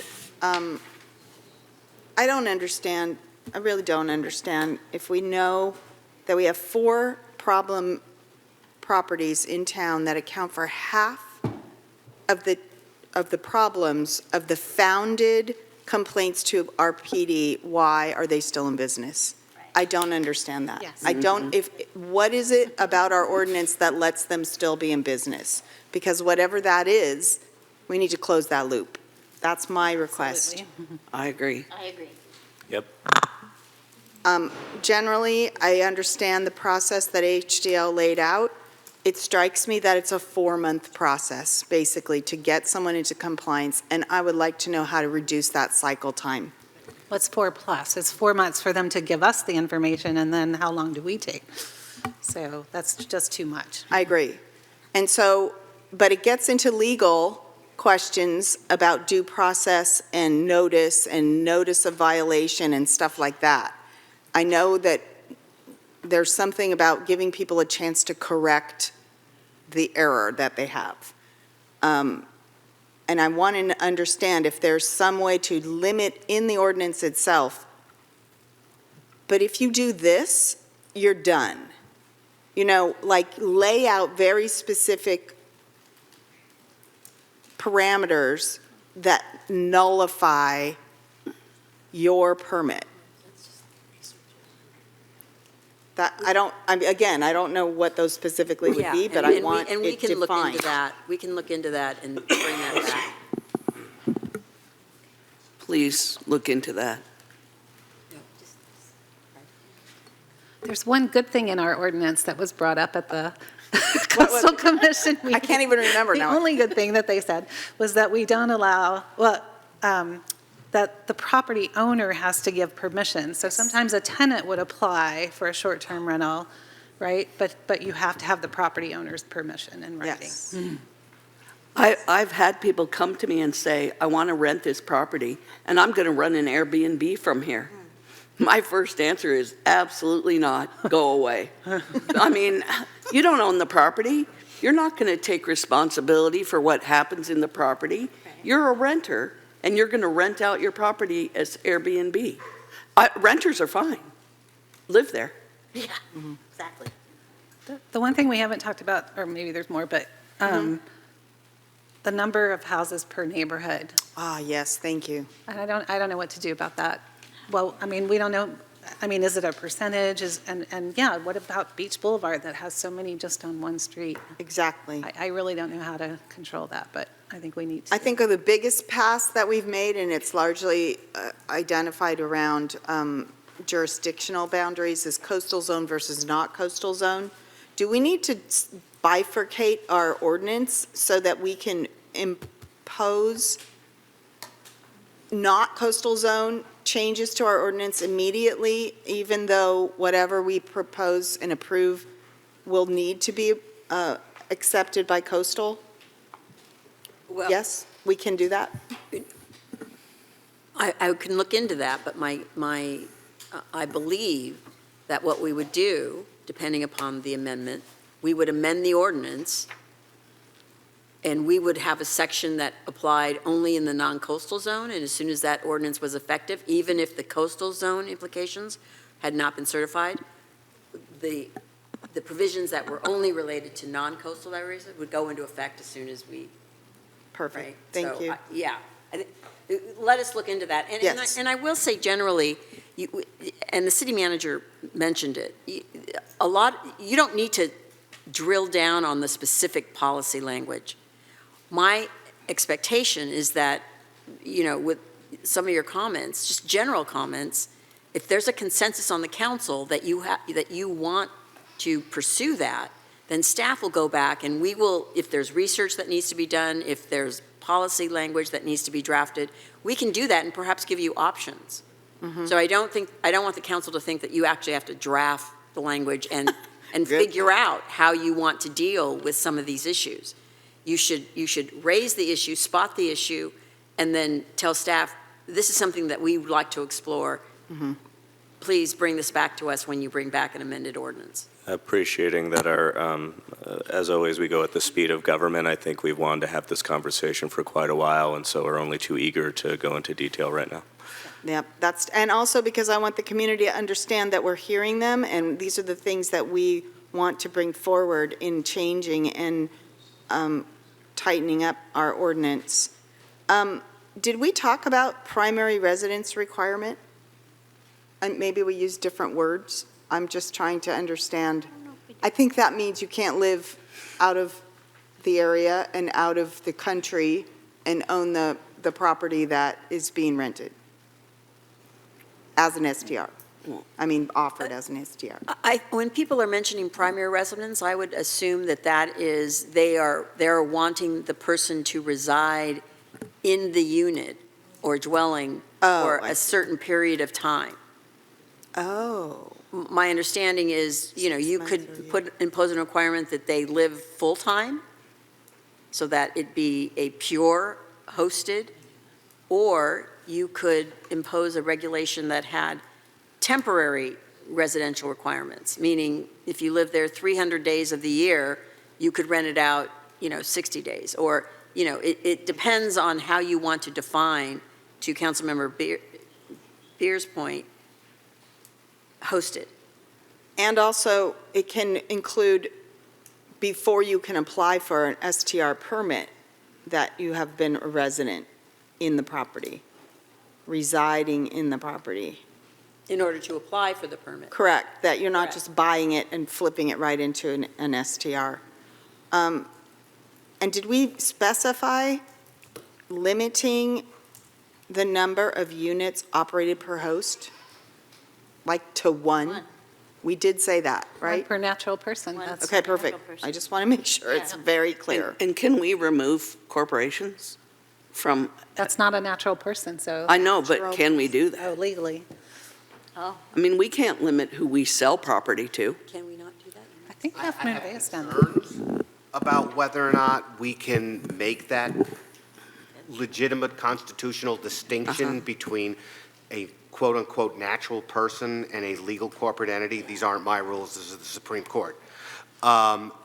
I don't understand, I really don't understand, if we know that we have 4 problem properties in town that account for half of the problems of the founded complaints to our PD, why are they still in business? I don't understand that. Yes. I don't, what is it about our ordinance that lets them still be in business? Because whatever that is, we need to close that loop. That's my request. Absolutely. I agree. I agree. Yep. Generally, I understand the process that HDL laid out. It strikes me that it's a 4-month process, basically, to get someone into compliance, and I would like to know how to reduce that cycle time. What's 4+? It's 4 months for them to give us the information, and then how long do we take? So that's just too much. I agree. And so, but it gets into legal questions about due process and notice of violation and stuff like that. I know that there's something about giving people a chance to correct the error that they have. And I want to understand if there's some way to limit in the ordinance itself. But if you do this, you're done. Like lay out very specific parameters that nullify your permit. That, I don't know what those specifically would be, but I want And we it can look defined. into that. We can look into that and bring that back. please look into that. There's one good thing in our ordinance that was brought up at the Coastal Commission meeting. I can't even remember now. The only good thing that they said was that we don't allow, that the property owner has to give permission. So sometimes a tenant would apply for a short-term rental, right? But you have to have the property owner's permission in writing. Yes. I've had people come to me and say, I want to rent this property, and I'm going to run an Airbnb from here. My first answer is absolutely not. Go away. I mean, you don't own the property. You're not going to take responsibility for what happens in the property. You're a renter, and you're going to rent out your property as Airbnb. Renters are fine. Live there. Yeah, exactly. The one thing we haven't talked about, or maybe there's more, but the number of houses per neighborhood. Ah, yes, thank you. And I don't know what to do about that. Well, I mean, we don't know, I mean, is it a percentage? And yeah, what about Beach Boulevard that has so many just on one street? Exactly. I really don't know how to control that, but I think we need to. I think of the biggest pass that we've made, and it's largely identified around jurisdictional boundaries, is coastal zone versus not coastal zone. Do we need to bifurcate our ordinance so that we can impose not coastal zone changes to our ordinance immediately, even though whatever we propose and approve will need to be accepted by coastal? Well, Yes, we can do that? I can look into that, but I believe that what we would do, depending upon the amendment, we would amend the ordinance, and we would have a section that applied only in the non-coastal zone, and as soon as that ordinance was effective, even if the coastal zone implications had not been certified, the provisions that were only related to non-coastal areas would go into effect as soon as we. Perfect, Right? thank So, you. Yeah. Let us look into that. Yes. And I will say generally, and the city manager mentioned it, you don't need to drill down on the specific policy language. My expectation is that, with some of your comments, just general comments, if there's a consensus on the council that you want to pursue that, then staff will go back and we will, if there's research that needs to be done, if there's policy language that needs to be drafted, we can do that and perhaps give you options. So I don't want the council to think that you actually have to draft the language and figure out how you want to deal with some of these issues. You should raise the issue, spot the issue, and then tell staff, this is something that we would like to explore. Please bring this back to us when you bring back an amended ordinance. Appreciating that as always, we go at the speed of government. I think we've wanted to have this conversation for quite a while, and so we're only too eager to go into detail right now. Yeah, and also because I want the community to understand that we're hearing them, and these are the things that we want to bring forward in changing and tightening up our ordinance. Did we talk about primary residence requirement? And maybe we use different words. I'm just trying to understand. I think that means you can't live out of the area and out of the country and own the property that is being rented as an STR. I mean, offered as an STR. When people are mentioning primary residence, I would assume that is, they're wanting the person to reside in the unit or dwelling for a certain period of time. Oh. My understanding is, you could impose a requirement that they live full-time, so that it be a pure hosted, or you could impose a regulation that had temporary residential requirements, meaning if you live there 300 days of the year, you could rent it out, 60 days. Or, it depends on how you want to define, to Councilmember Beer's point, hosted. And also, it can include, before you can apply for an STR permit, that you have been a resident in the property, residing in the property. In order to apply for the permit. Correct, that you're not just buying it and flipping it right into an STR. And did we specify limiting the number of units operated per host? Like to one? We did say that, right? Per natural person. That's Okay, perfect. I just want to make sure it's very clear. And can we remove corporations from, That's not a natural person, so. I know, but can we do that? Oh, legally. Oh, I mean, we can't limit who we sell property to. can we not do that? I think Half Moon Bay has done that. Concerns about whether or not we can make that legitimate constitutional distinction between a quote-unquote natural person and a legal corporate entity. These aren't my rules, this is the Supreme Court.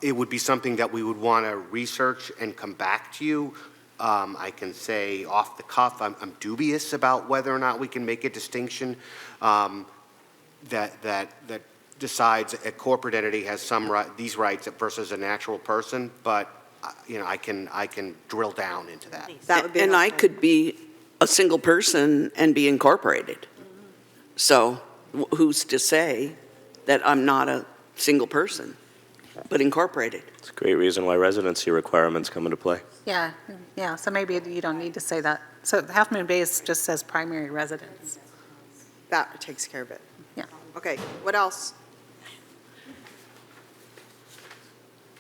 It would be something that we would want to research and come back to you. I can say off the cuff, I'm dubious about whether or not we can make a distinction that decides a corporate entity has these rights versus a natural person, but I can drill down into that. That would be And I helpful. could be a single person and be incorporated. So who's to say that I'm not a single person, but incorporated? It's a great reason why residency requirements come into play. Yeah, yeah, so maybe you don't need to say that. So Half Moon Bay just says primary residence. That takes care of it. Yeah. Okay, what else?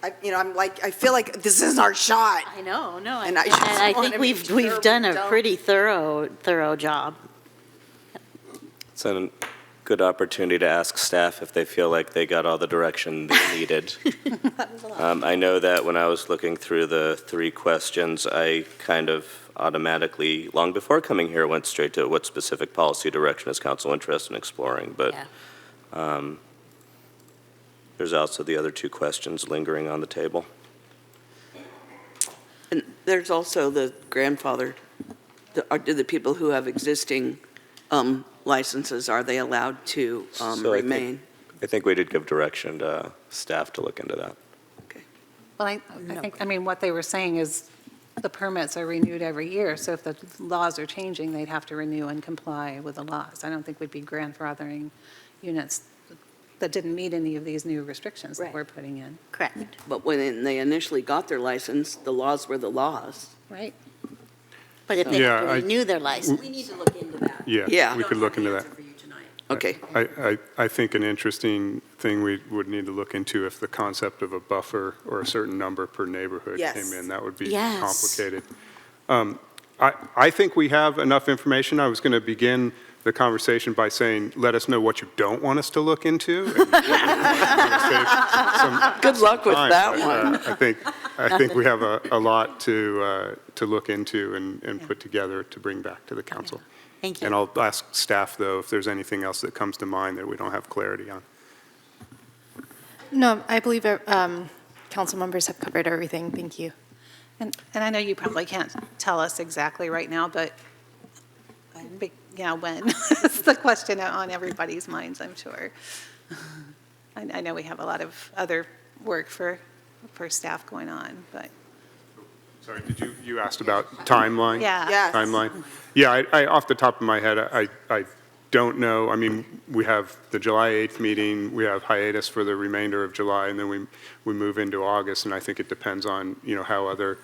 I feel like this is our shot. I know, no. And I just I wanna think make sure we've done we a don't- pretty thorough job. It's a good opportunity to ask staff if they feel like they got all the direction they needed. I know that when I was looking through the 3 questions, I kind of automatically, long before coming here, went straight to what specific policy direction is council interested in exploring, but there's also the other 2 questions lingering on the table. And there's also the grandfathered, do the people who have existing licenses, are they allowed to So remain? I think we did give direction to staff to look into that. Well, I think, what they were saying is the permits are renewed every year, so if the laws are changing, they'd have to renew and comply with the laws. I don't think we'd be grandfathering units that didn't meet any of these new restrictions that we're putting in. Correct. But when they initially got their license, the laws were the laws. Right. But if they have to renew their license. We need to look into that. Yeah. We could look into that. Okay. I think an interesting thing we would need to look into if the concept of a buffer or a certain number per neighborhood Yes. came in, that would be Yes. complicated. I think we have enough information. I was going to begin the conversation by saying, let us know what you don't want us to look into. Good luck with that one. I think we have a lot to look into and put together to bring back to the council. Thank you. And I'll ask staff, though, if there's anything else that comes to mind that we don't have clarity on. No, I believe council members have covered everything. Thank you. And I know you probably can't tell us exactly right now, but when? It's the question on everybody's minds, I'm sure. I know we have a lot of other work for staff going on, but. Sorry, you asked about timeline? Yeah. Yes. Timeline? Yeah, I off the top of my head, I don't know. I mean, we have the July 8th meeting, we have hiatus for the remainder of July, and then we move into August, and I think it depends on, how other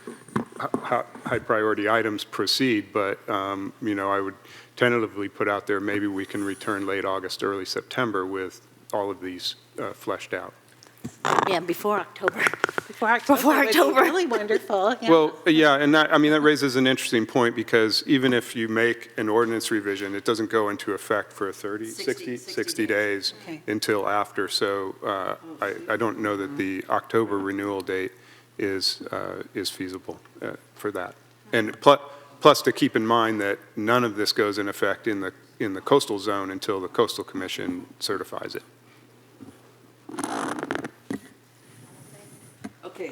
high priority items proceed, but, I would tentatively put out there, maybe we can return late August, early September with all of these fleshed out. Yeah, before October. Before October. Would be really wonderful. Yeah. Well, yeah, and that raises an interesting point, because even if you make an ordinance revision, it doesn't go into effect for 60 days until after. So I don't know that the October renewal date is feasible for that. And plus to keep in mind that none of this goes in effect in the coastal zone until the Coastal Commission certifies it. Okay.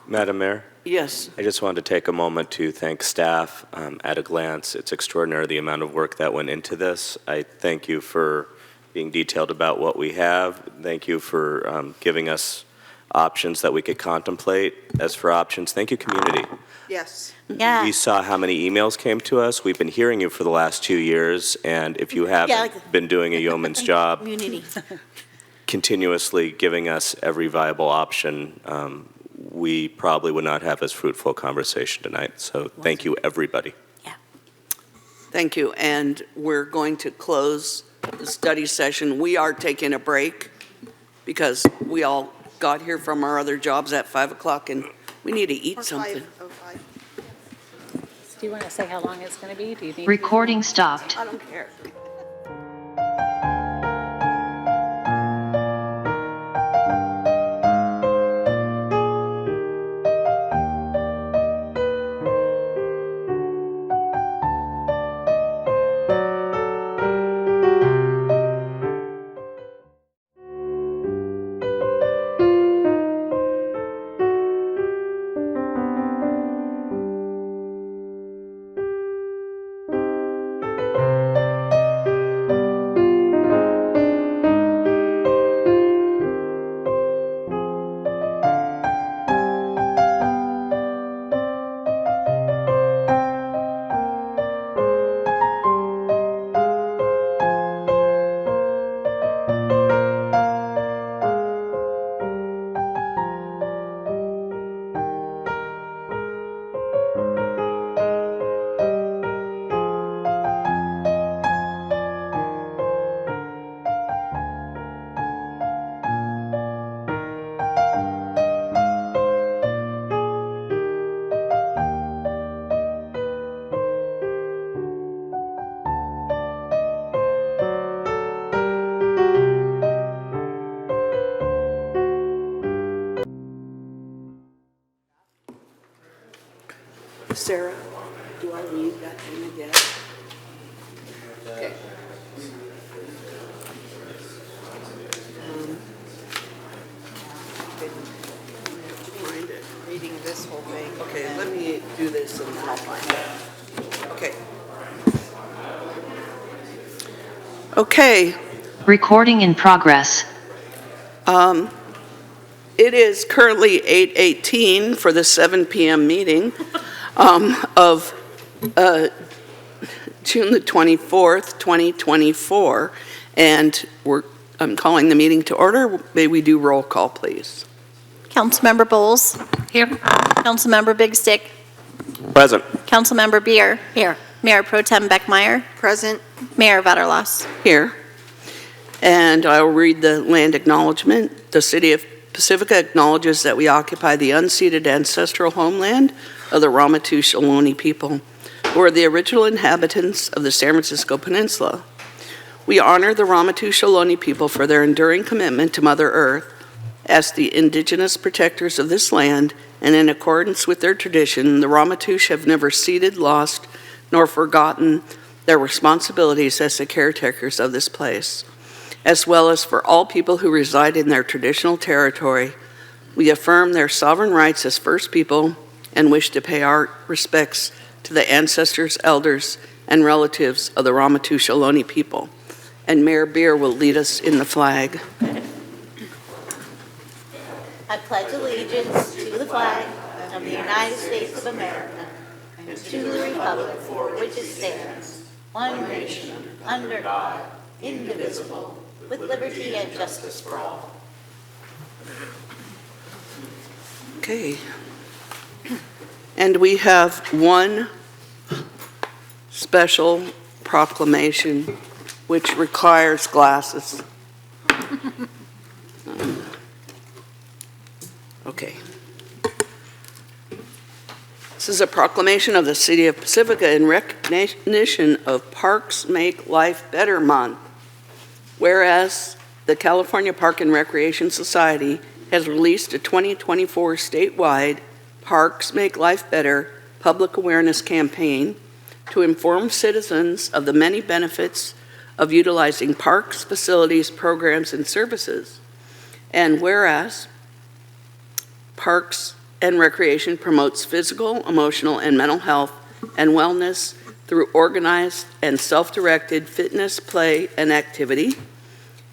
Madam Mayor? Yes. I just wanted to take a moment to thank staff. At a glance, it's extraordinary the amount of work that went into this. I thank you for being detailed about what we have. Thank you for giving us options that we could contemplate. As for options, thank you, community. Yes. Yeah. We saw how many emails came to us. We've been hearing you for the last 2 years, and if you haven't been doing a yeoman's job, Community. continuously giving us every viable option, we probably would not have as fruitful a conversation tonight. So thank you, everybody. Thank you, and we're going to close the study session. We are taking a break because we all got here from our other jobs at 5 o'clock and we need to eat something. Do you want to say how long it's going to be? Do you need Recording stopped. I don't care. Sarah, do I read that thing again? Okay. Find it. Reading this whole thing. Okay, let me do this and then I'll find it. Okay. Okay. Recording in progress. It is currently 8:18 for the 7 p.m. meeting of June the 24th, 2024, and I'm calling the meeting to order. May we do roll call, please? Councilmember Bowles. Here. Councilmember Big Stick. Present. Councilmember Beer. Here. Mayor Pro Tem Beckmeyer. Present. Mayor Vaterlos. Here. And I'll read the land acknowledgement. The City of Pacifica acknowledges that we occupy the unceded ancestral homeland of the Ramaytush Ohlone people, who are the original inhabitants of the San Francisco Peninsula. We honor the Ramaytush Ohlone people for their enduring commitment to Mother Earth as the indigenous protectors of this land, and in accordance with their tradition, the Ramaytush have never ceded, lost, nor forgotten their responsibilities as the caretakers of this place. As well as for all people who reside in their traditional territory, we affirm their sovereign rights as First People and wish to pay our respects to the ancestors, elders, and relatives of the Ramaytush Ohlone people. And Mayor Beer will lead us in the flag. I pledge allegiance to the flag of the United States of America and to the republic for which it stands, one nation, under God, indivisible, with liberty and justice for all. Okay. And we have one special proclamation which requires glasses. Okay. This is a proclamation of the City of Pacifica in recognition of Parks Make Life Better Month. Whereas the California Park and Recreation Society has released a 2024 statewide Parks Make Life Better public awareness campaign to inform citizens of the many benefits of utilizing parks, facilities, programs, and services. And whereas Parks and Recreation promotes physical, emotional, and mental health and wellness through organized and self-directed fitness, play, and activity.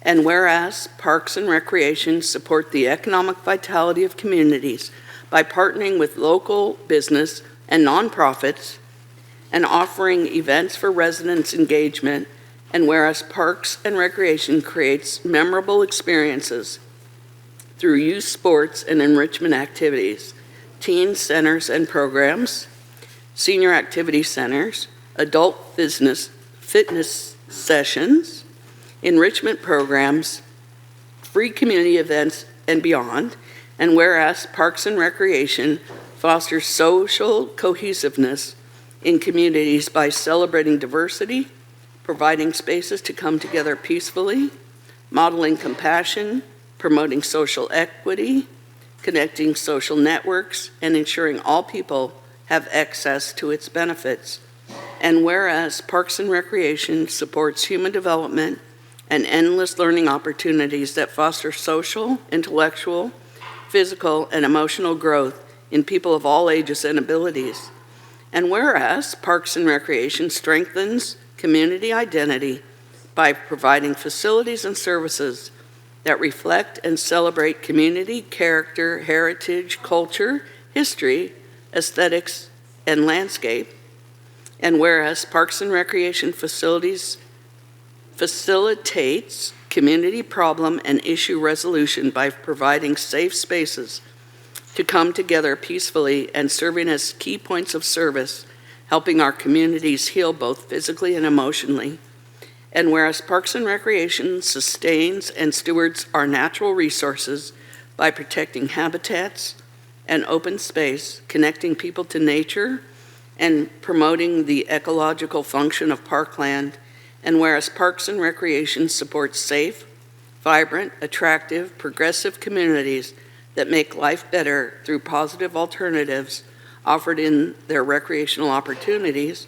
And whereas Parks and Recreation support the economic vitality of communities by partnering with local business and nonprofits and offering events for residents' engagement. And whereas Parks and Recreation creates memorable experiences through youth sports and enrichment activities, teen centers and programs, senior activity centers, adult fitness sessions, enrichment programs, free community events, and beyond. And whereas Parks and Recreation fosters social cohesiveness in communities by celebrating diversity, providing spaces to come together peacefully, modeling compassion, promoting social equity, connecting social networks, and ensuring all people have access to its benefits. And whereas Parks and Recreation supports human development and endless learning opportunities that foster social, intellectual, physical, and emotional growth in people of all ages and abilities. And whereas Parks and Recreation strengthens community identity by providing facilities and services that reflect and celebrate community, character, heritage, culture, history, aesthetics, and landscape. And whereas Parks and Recreation facilities facilitates community problem and issue resolution by providing safe spaces to come together peacefully and serving as key points of service, helping our communities heal both physically and emotionally. And whereas Parks and Recreation sustains and stewards our natural resources by protecting habitats and open space, connecting people to nature, and promoting the ecological function of parkland. And whereas Parks and Recreation supports safe, vibrant, attractive, progressive communities that make life better through positive alternatives offered in their recreational opportunities.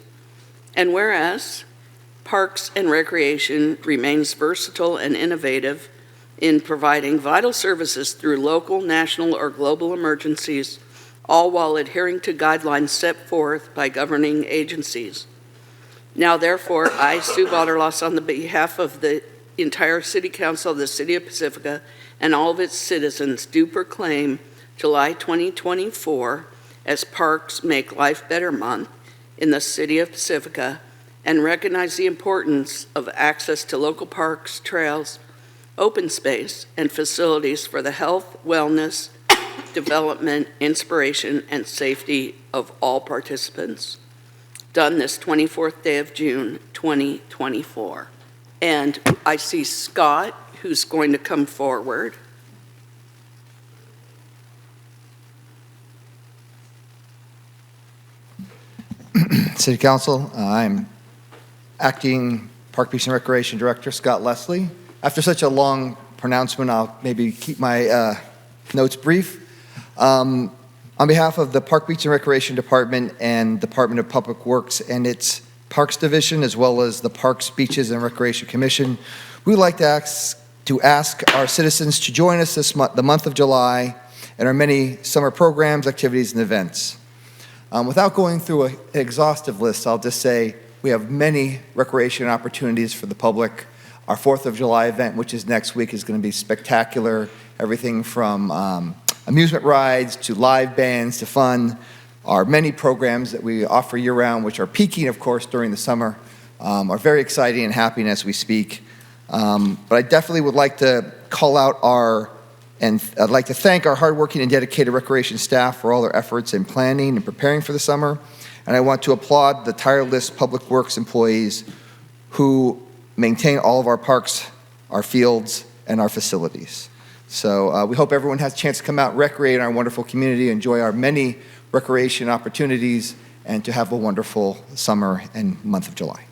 And whereas Parks and Recreation remains versatile and innovative in providing vital services through local, national, or global emergencies, all while adhering to guidelines set forth by governing agencies. Now, therefore, I, Sue Vaterlos, on the behalf of the entire City Council of the City of Pacifica and all of its citizens, do proclaim July 2024 as Parks Make Life Better Month in the City of Pacifica, and recognize the importance of access to local parks, trails, open space, and facilities for the health, wellness, development, inspiration, and safety of all participants. Done this 24th day of June, 2024. And I see Scott, who's going to come forward. City Council, I'm Acting Park Beach and Recreation Director Scott Leslie. After such a long pronouncement, I'll maybe keep my notes brief. On behalf of the Park Beach and Recreation Department and Department of Public Works and its Parks Division, as well as the Parks, Beaches, and Recreation Commission, we'd like to ask our citizens to join us this month, the month of July, in our many summer programs, activities, and events. Without going through an exhaustive list, I'll just say we have many recreation opportunities for the public. Our 4th of July event, which is next week, is going to be spectacular. Everything from amusement rides to live bands to fun. Our many programs that we offer year-round, which are peaking, of course, during the summer, are very exciting and happening as we speak. But I definitely would like to call out and I'd like to thank our hardworking and dedicated recreation staff for all their efforts in planning and preparing for the summer. And I want to applaud the tireless Public Works employees who maintain all of our parks, our fields, and our facilities. So we hope everyone has a chance to come out, recreate in our wonderful community, enjoy our many recreation opportunities, and to have a wonderful summer and month of July.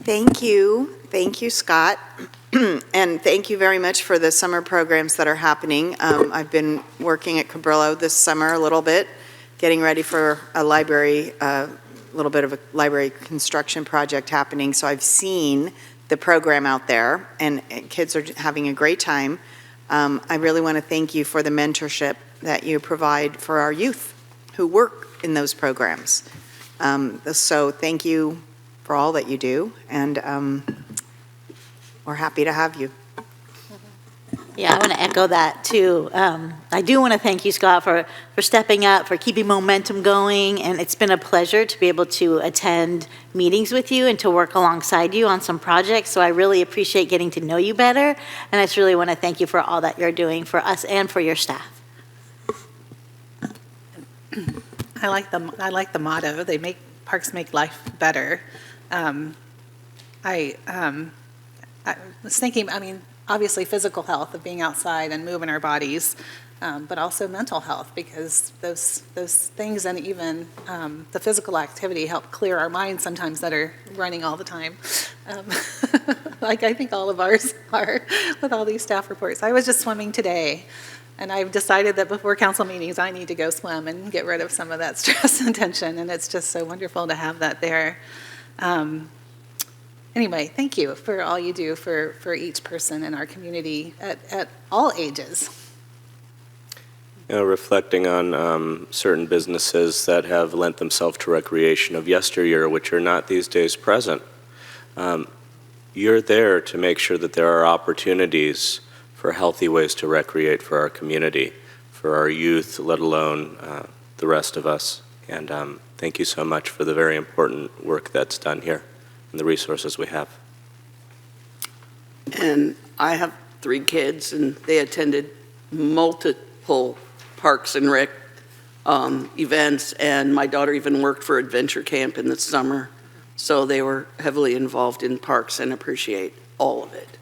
Thank you. Thank you, Scott. And thank you very much for the summer programs that are happening. I've been working at Cabrillo this summer a little bit, getting ready for a little bit of a library construction project happening. So I've seen the program out there, and kids are having a great time. I really want to thank you for the mentorship that you provide for our youth who work in those programs. So thank you for all that you do, and we're happy to have you. Yeah, I want to echo that too. I do want to thank you, Scott, for stepping up, for keeping momentum going, and it's been a pleasure to be able to attend meetings with you and to work alongside you on some projects. So I really appreciate getting to know you better, and I just really want to thank you for all that you're doing for us and for your staff. I like the motto. Parks make life better. I was thinking, I mean, obviously physical health of being outside and moving our bodies, but also mental health, because those things and even the physical activity help clear our minds sometimes that are running all the time. Like I think all of ours are with all these staff reports. I was just swimming today, and I've decided that before council meetings, I need to go swim and get rid of some of that stress and tension, and it's just so wonderful to have that there. Anyway, thank you for all you do for each person in our community at all ages. Reflecting on certain businesses that have lent themselves to recreation of yesteryear, which are not these days present. You're there to make sure that there are opportunities for healthy ways to recreate for our community, for our youth, let alone the rest of us. And thank you so much for the very important work that's done here and the resources we have. And I have 3 kids, and they attended multiple Parks and Rec events, and my daughter even worked for Adventure Camp in the summer. So they were heavily involved in parks and appreciate all of it.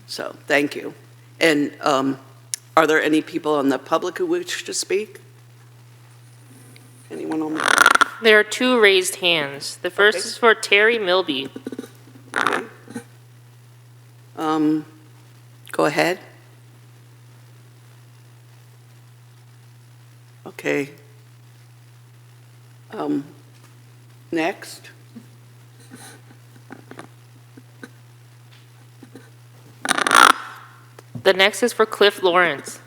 So thank you. And are there any people in the public who wish to speak? Anyone on the... There are 2 raised hands. The first is for Terry Milby. Okay. Go ahead. Okay. Next. The next is for Cliff Lawrence.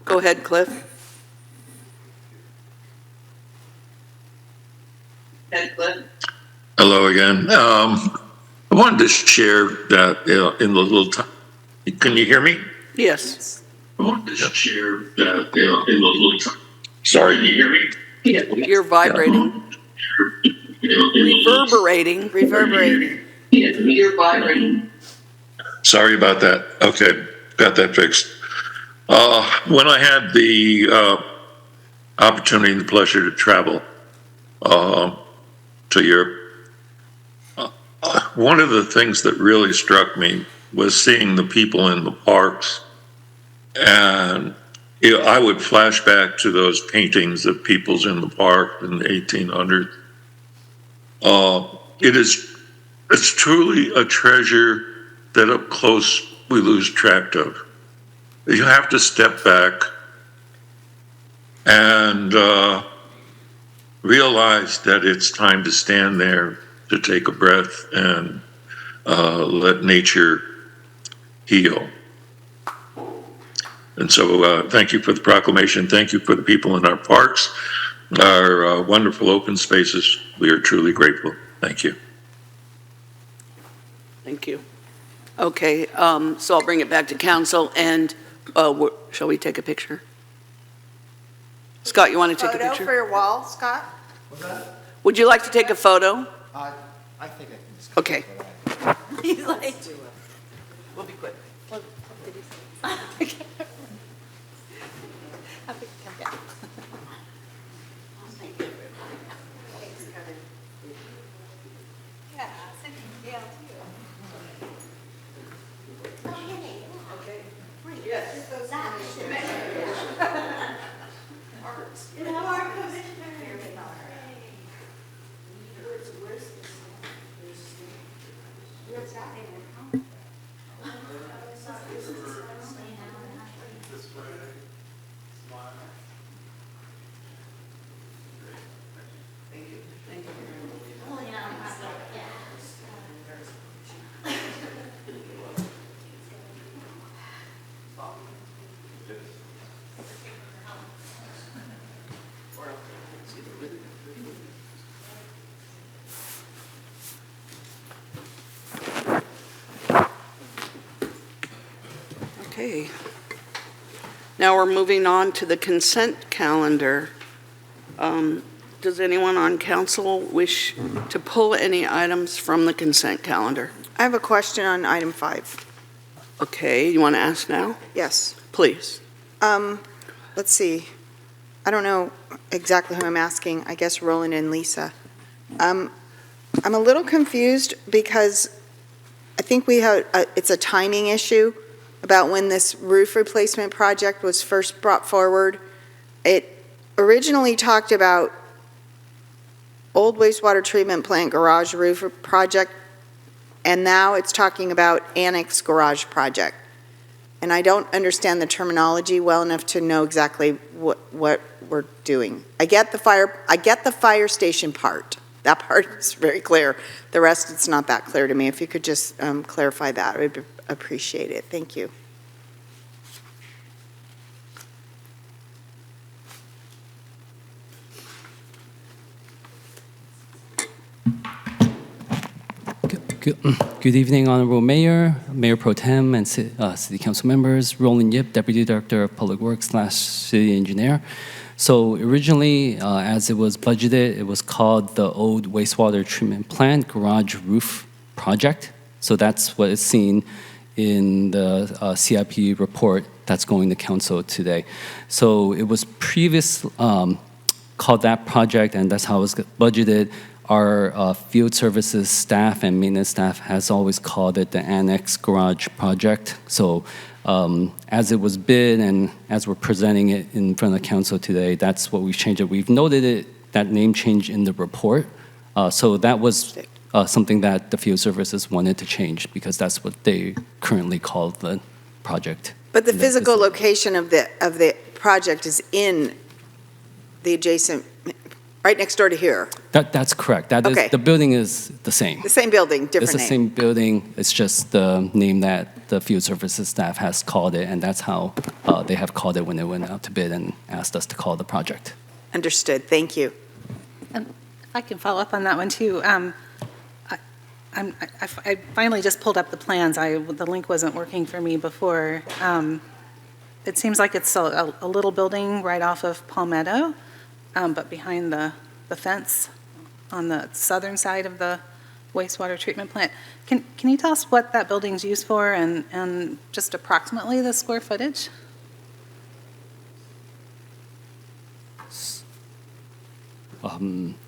Go ahead, Cliff. Hello again. I wanted to share that in the little time. Can you hear me? Yes. I wanted to share that in the little time. Sorry, can you hear me? You're vibrating. Reverberating. You're vibrating. Sorry about that. Okay, got that fixed. When I had the opportunity and the pleasure to travel to Europe, one of the things that really struck me was seeing the people in the parks. And I would flash back to those paintings of peoples in the park in the 1800s. It's truly a treasure that up close we lose track of. You have to step back and realize that it's time to stand there, to take a breath and let nature heal. And so thank you for the proclamation. Thank you for the people in our parks, our wonderful open spaces. We are truly grateful. Thank you. Thank you. Okay, so I'll bring it back to council, and shall we take a picture? Scott, you want to take a picture? Photo for your wall, Scott? What's that? Would you like to take a photo? I think I can just. Okay. He's like, We'll be quick. Okay. Now we're moving on to the consent calendar. Does anyone on council wish to pull any items from the consent calendar? I have a question on item 5. Okay, you want to ask now? Yes. Please. Let's see. I don't know exactly who I'm asking, I guess Roland and Lisa. I'm a little confused because I think we have, it's a timing issue about when this roof replacement project was first brought forward. It originally talked about old wastewater treatment plant garage roof project, and now it's talking about annex garage project. And I don't understand the terminology well enough to know exactly what we're doing. I get the fire station part. That part is very clear. The rest, it's not that clear to me. If you could just clarify that, I would appreciate it. Thank you. Good evening, Honorable Mayor, Mayor Pro Tem, and City Council members. Roland Yip, Deputy Director of Public Works / City Engineer. So originally, as it was budgeted, it was called the Old Wastewater Treatment Plant Garage Roof Project. So that's what is seen in the CIP report that's going to Council today. So it was previously called that project, and that's how it was budgeted. Our field services staff and maintenance staff has always called it the Annex Garage Project. So as it was bid and as we're presenting it in front of the council today, that's what we've changed it. We've noted it, that name change in the report. So that was something that the field services wanted to change because that's what they currently call the project. But the physical location of the project is in the adjacent, right next door to here. That's correct. That Okay. is, the building is the same. The same building, different It's the name. same building. It's just the name that the field services staff has called it, and that's how they have called it when they went out to bid and asked us to call the project. Understood. Thank you. And if I can follow up on that one too. I finally just pulled up the plans. The link wasn't working for me before. It seems like it's a little building right off of Palmetto, but behind the fence on the southern side of the wastewater treatment plant. Can you tell us what that building's used for and just approximately the square footage?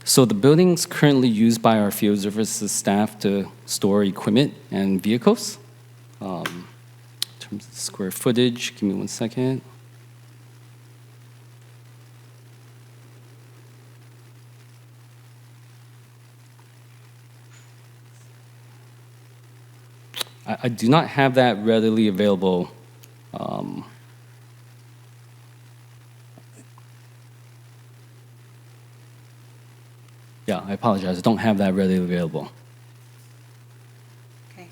So the building's currently used by our field services staff to store equipment and vehicles. In terms of square footage, give me 1 second. I do not have that readily available. Yeah, I apologize. I don't have that readily available. Okay.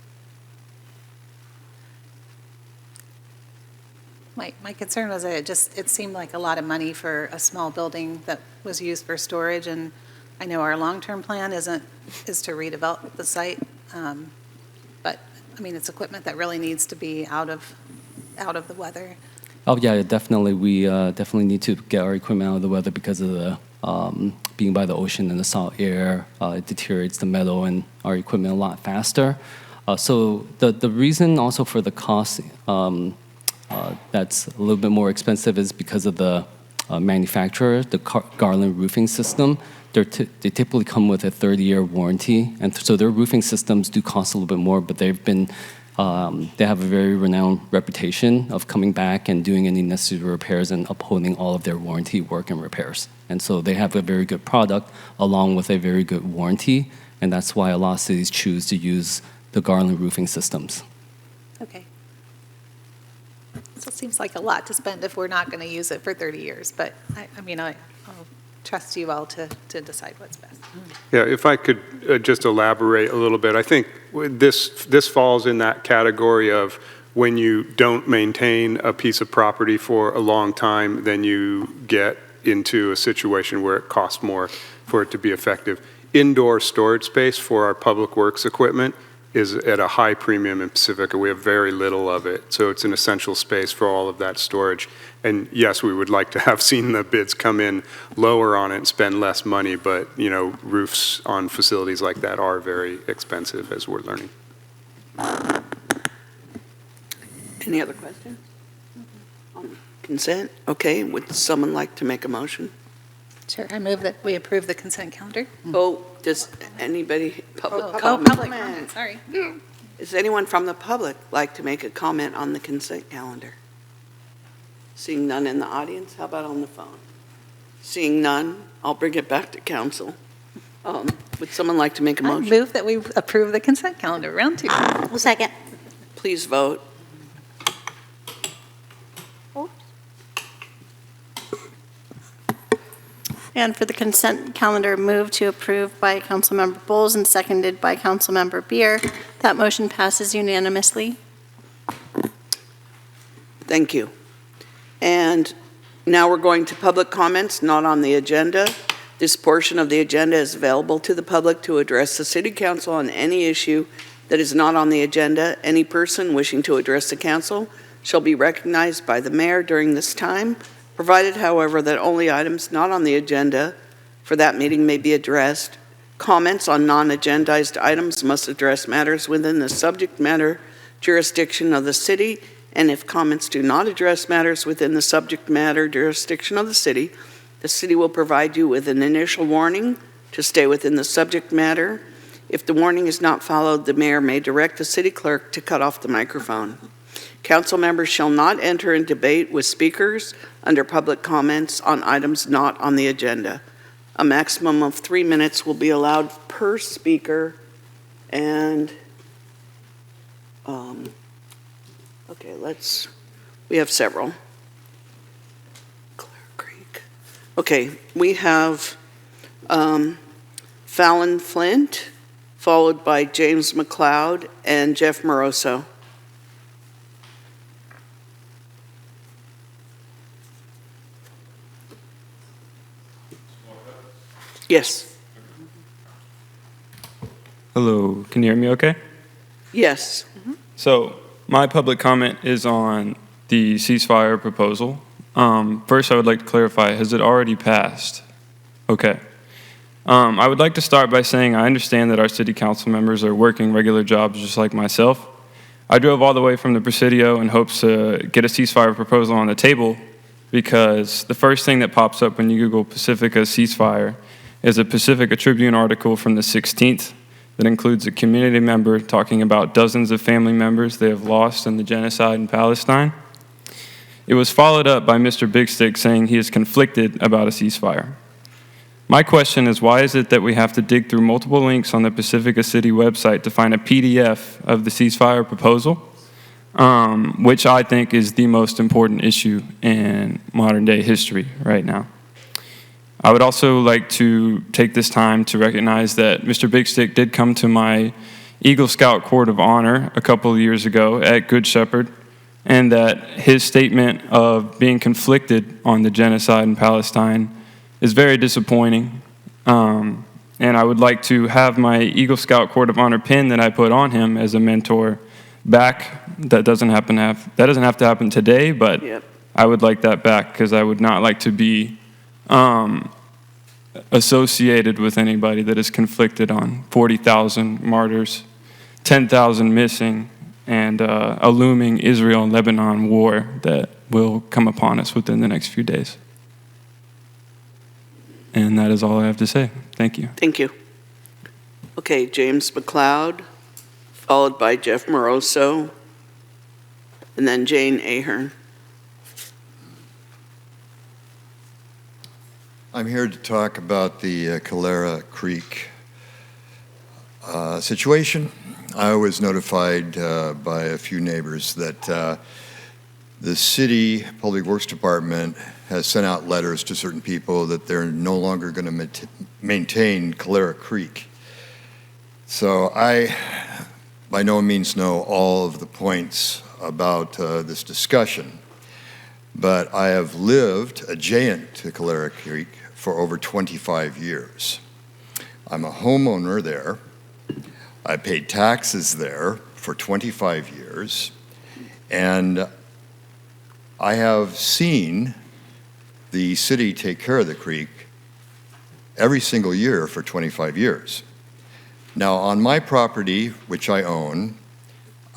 My concern was that it seemed like a lot of money for a small building that was used for storage, and I know our long-term plan is to redevelop the site, but I mean, it's equipment that really needs to be out of the weather. Oh yeah, definitely. We definitely need to get our equipment out of the weather because of the being by the ocean and the salt air. It deteriorates the metal and our equipment a lot faster. So the reason also for the cost that's a little bit more expensive is because of the manufacturer, the Garland roofing system. They typically come with a 30-year warranty, and so their roofing systems do cost a little bit more, but they have a very renowned reputation of coming back and doing any necessary repairs and upholding all of their warranty work and repairs. And so they have a very good product along with a very good warranty, and that's why a lot of cities choose to use the Garland roofing systems. Okay. So it seems like a lot to spend if we're not going to use it for 30 years, but I'll trust you all to decide what's best. Yeah, if I could just elaborate a little bit, I think this falls in that category of when you don't maintain a piece of property for a long time, then you get into a situation where it costs more for it to be effective. Indoor storage space for our public works equipment is at a high premium in Pacifica. We have very little of it, so it's an essential space for all of that storage. And yes, we would like to have seen the bids come in lower on it and spend less money, but roofs on facilities like that are very expensive, as we're learning. Any other questions? Consent? Okay, would someone like to make a motion? Sure, I move that we approve the consent calendar. Oh, does anybody, public Oh, comment? public comment, sorry. Does anyone from the public like to make a comment on the consent calendar? Seeing none in the audience, how about on the phone? Seeing none, I'll bring it back to council. Would someone like to make a I motion? move that we approve the consent calendar, round 2. Second. Please vote. And for the consent calendar, move to approve by Councilmember Bowles and seconded by Councilmember Beer. That motion passes unanimously. Thank you. And now we're going to public comments not on the agenda. This portion of the agenda is available to the public to address the City Council on any issue that is not on the agenda. Any person wishing to address the council shall be recognized by the mayor during this time, provided, however, that only items not on the agenda for that meeting may be addressed. Comments on non-agendized items must address matters within the subject matter jurisdiction of the city, and if comments do not address matters within the subject matter jurisdiction of the city will provide you with an initial warning to stay within the subject matter. If the warning is not followed, the mayor may direct the city clerk to cut off the microphone. Council members shall not enter in debate with speakers under public comments on items not on the agenda. A maximum of 3 minutes will be allowed per speaker, and okay, we have several. Clear Creek. Okay, we have Fallon Flint, followed by James McLeod and Jeff Moroso. Yes. Hello, can you hear me okay? Yes. So my public comment is on the ceasefire proposal. First, I would like to clarify, has it already passed? Okay. I would like to start by saying I understand that our city council members are working regular jobs just like myself. I drove all the way from the Presidio in hopes to get a ceasefire proposal on the table because the first thing that pops up when you Google Pacifica ceasefire is a Pacifica Tribune article from the 16th that includes a community member talking about dozens of family members they have lost in the genocide in Palestine. It was followed up by Mr. Big Stick saying he is conflicted about a ceasefire. My question is, why is it that we have to dig through multiple links on the Pacifica City website to find a PDF of the ceasefire proposal, which I think is the most important issue in modern day history right now? I would also like to take this time to recognize that Mr. Big Stick did come to my Eagle Scout Court of Honor a couple of years ago at Good Shepherd, and that his statement of being conflicted on the genocide in Palestine is very disappointing. And I would like to have my Eagle Scout Court of Honor pin that I put on him as a mentor back. That doesn't have to happen today, but I would like that back because I would not like to be associated with anybody that is conflicted on 40,000 martyrs, 10,000 missing, and a looming Israel and Lebanon war that will come upon us within the next few days. And that is all I have to say. Thank you. Thank you. Okay, James McLeod, followed by Jeff Moroso, and then Jane Ahern. I'm here to talk about the Calera Creek situation. I was notified by a few neighbors that the city Public Works Department has sent out letters to certain people that they're no longer going to maintain Calera Creek. So I, by no means, know all of the points about this discussion, but I have lived adjacent to Calera Creek for over 25 years. I'm a homeowner there. I paid taxes there for 25 years, and I have seen the city take care of the creek every single year for 25 years. Now, on my property, which I own,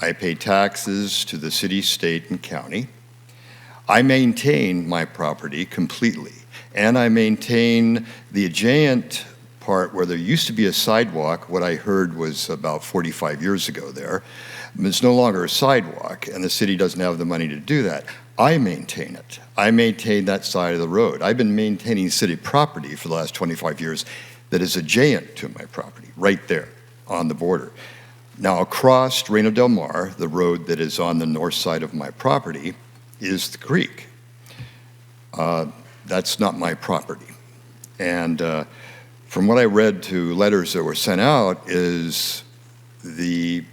I pay taxes to the city, state, and county. I maintain my property completely, and I maintain the adjacent part where there used to be a sidewalk. What I heard was about 45 years ago there. It's no longer a sidewalk, and the city doesn't have the money to do that. I maintain it. I maintain that side of the road. I've been maintaining city property for the last 25 years that is adjacent to my property, right there on the border. Now, across Reino del Mar, the road that is on the north side of my property, is the creek. That's not my property. And from what I read to letters that were sent out is the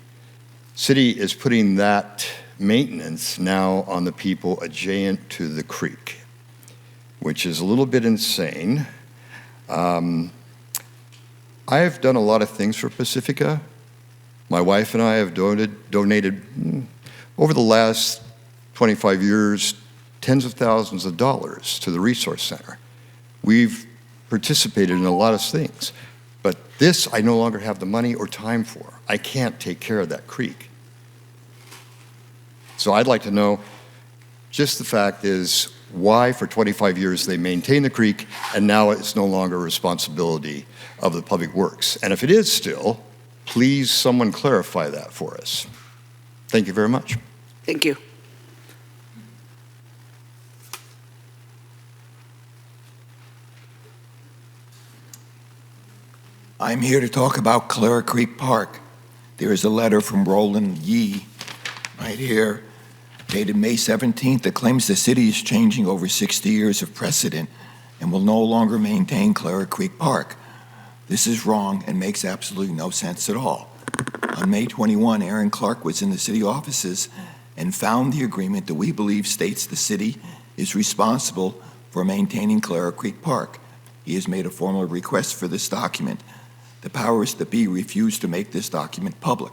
city is putting that maintenance now on the people adjacent to the creek, which is a little bit insane. I've done a lot of things for Pacifica. My wife and I have donated over the last 25 years, tens of thousands of dollars to the Resource Center. We've participated in a lot of things, but this I no longer have the money or time for. I can't take care of that creek. So I'd like to know, just the fact is, why for 25 years they maintain the creek and now it's no longer a responsibility of the Public Works. And if it is still, please someone clarify that for us. Thank you very much. Thank you. I'm here to talk about Clara Creek Park. There is a letter from Roland Yee right here, dated May 17th, that claims the city is changing over 60 years of precedent and will no longer maintain Clara Creek Park. This is wrong and makes absolutely no sense at all. On May 21, Aaron Clark was in the city offices and found the agreement that we believe states the city is responsible for maintaining Clara Creek Park. He has made a formal request for this document. The powers that be refused to make this document public.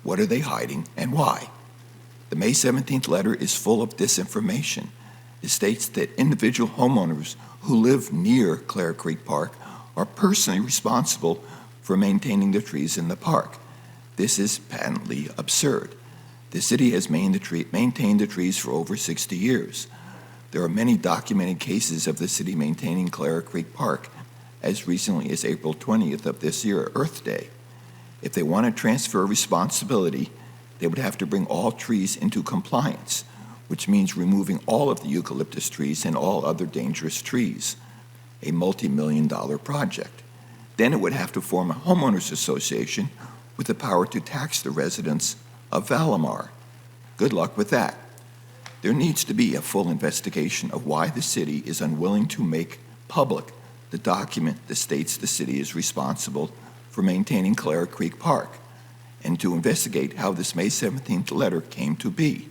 What are they hiding and why? The May 17th letter is full of disinformation. It states that individual homeowners who live near Clara Creek Park are personally responsible for maintaining the trees in the park. This is patently absurd. The city has maintained the trees for over 60 years. There are many documented cases of the city maintaining Clara Creek Park as recently as April 20th of this year, Earth Day. If they want to transfer responsibility, they would have to bring all trees into compliance, which means removing all of the eucalyptus trees and all other dangerous trees, a multi-million-dollar project. Then it would have to form a homeowners association with the power to tax the residents of Valimar. Good luck with that. There needs to be a full investigation of why the city is unwilling to make public the document that states the city is responsible for maintaining Clara Creek Park, and to investigate how this May 17th letter came to be.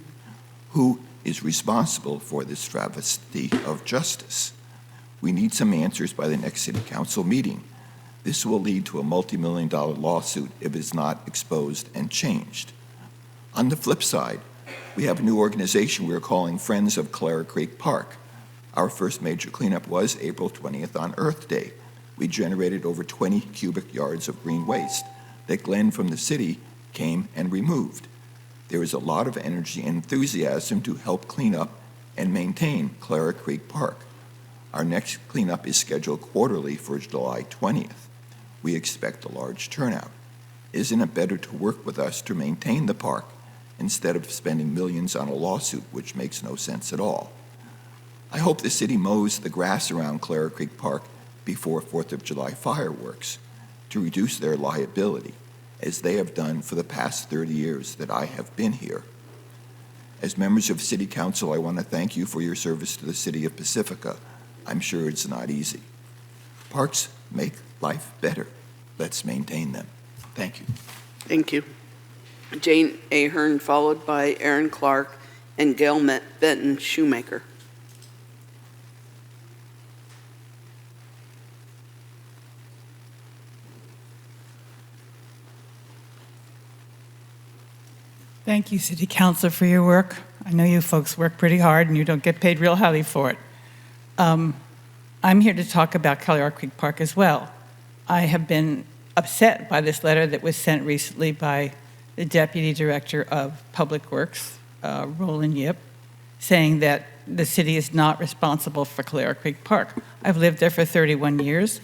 Who is responsible for this travesty of justice? We need some answers by the next City Council meeting. This will lead to a multi-million-dollar lawsuit if it is not exposed and changed. On the flip side, we have a new organization we're calling Friends of Clara Creek Park. Our first major cleanup was April 20th on Earth Day. We generated over 20 cubic yards of green waste that Glenn from the city came and removed. There is a lot of energy and enthusiasm to help clean up and maintain Clara Creek Park. Our next cleanup is scheduled quarterly for July 20th. We expect a large turnout. Isn't it better to work with us to maintain the park instead of spending millions on a lawsuit, which makes no sense at all? I hope the city mows the grass around Clara Creek Park before 4th of July fireworks to reduce their liability, as they have done for the past 30 years that I have been here. As members of City Council, I want to thank you for your service to the city of Pacifica. I'm sure it's not easy. Parks make life better. Let's maintain them. Thank you. Thank you. Jane Ahern, followed by Aaron Clark and Gail Benton Shoemaker. Thank you, City Council, for your work. I know you folks work pretty hard and you don't get paid real highly for it. I'm here to talk about Clara Creek Park as well. I have been upset by this letter that was sent recently by the Deputy Director of Public Works, Roland Yip, saying that the city is not responsible for Calera Creek Park. I've lived there for 31 years.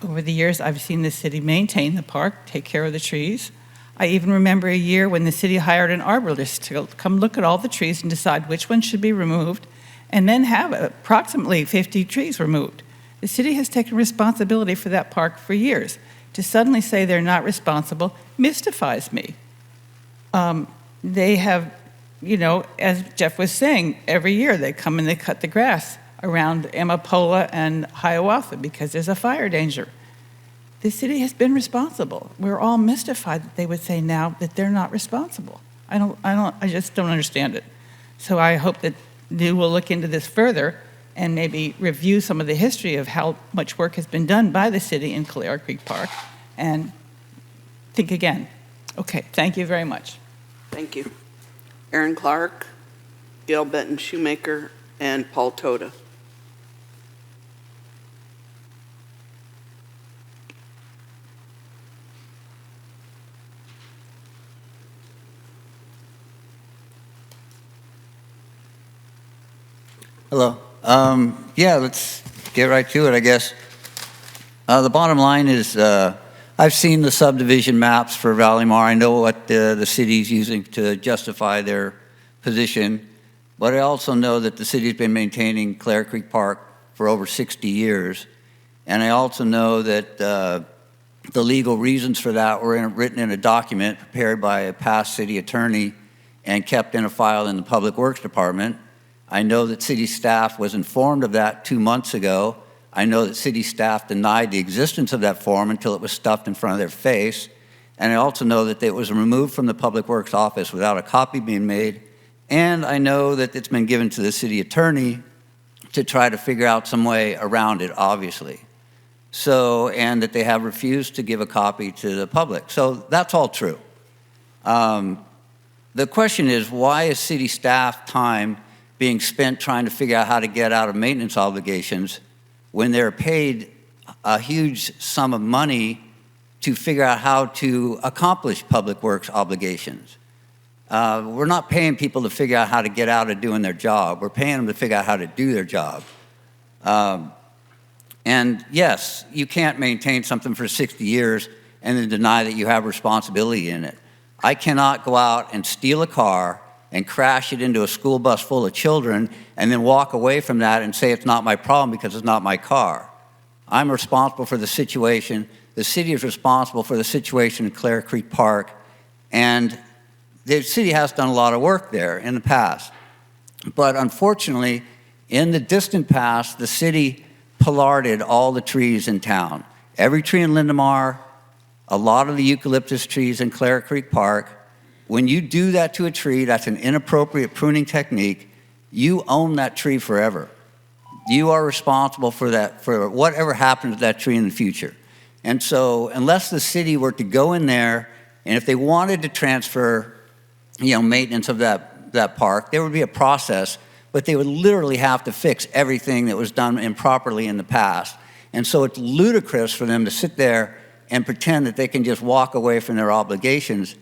Over the years, I've seen the city maintain the park, take care of the trees. I even remember a year when the city hired an arborist to come look at all the trees and decide which ones should be removed, and then have approximately 50 trees removed. The city has taken responsibility for that park for years. To suddenly say they're not responsible mystifies me. They have, you know, as Jeff was saying, every year they come and they cut the grass around Amapola and Hiawatha because there's a fire danger. The city has been responsible. We're all mystified that they would say now that they're not responsible. I just don't understand it. So I hope that you will look into this further and maybe review some of the history of how much work has been done by the city in Calera Creek Park and think again. Okay, thank you very much. Thank you. Aaron Clark, Gail Benton Shoemaker, and Paul Toda. Hello. Yeah, let's get right to it, I guess. The bottom line is I've seen the subdivision maps for Valleymar. I know what the city's using to justify their position, but I also know that the city's been maintaining Calera Creek Park for over 60 years, and I also know that the legal reasons for that were written in a document prepared by a past city attorney and kept in a file in the Public Works Department. I know that city staff was informed of that 2 months ago. I know that city staff denied the existence of that form until it was stuffed in front of their face. And I also know that it was removed from the Public Works office without a copy being made. And I know that it's been given to the city attorney to try to figure out some way around it, obviously. So, and that they have refused to give a copy to the public. So that's all true. The question is, why is city staff time being spent trying to figure out how to get out of maintenance obligations when they're paid a huge sum of money to figure out how to accomplish public works obligations? We're not paying people to figure out how to get out of doing their job. We're paying them to figure out how to do their job. And yes, you can't maintain something for 60 years and then deny that you have responsibility in it. I cannot go out and steal a car and crash it into a school bus full of children and then walk away from that and say it's not my problem because it's not my car. I'm responsible for the situation. The city is responsible for the situation in Calera Creek Park, and the city has done a lot of work there in the past. But unfortunately, in the distant past, the city pollarded all the trees in town. Every tree in Lindemar, a lot of the eucalyptus trees in Calera Creek Park. When you do that to a tree, that's an inappropriate pruning technique. You own that tree forever. You are responsible for that, for whatever happens to that tree in the future. And so unless the city were to go in there, and if they wanted to transfer, maintenance of that park, there would be a process, but they would literally have to fix everything that was done improperly in the past. And so it's ludicrous for them to sit there and pretend that they can just walk away from their obligations.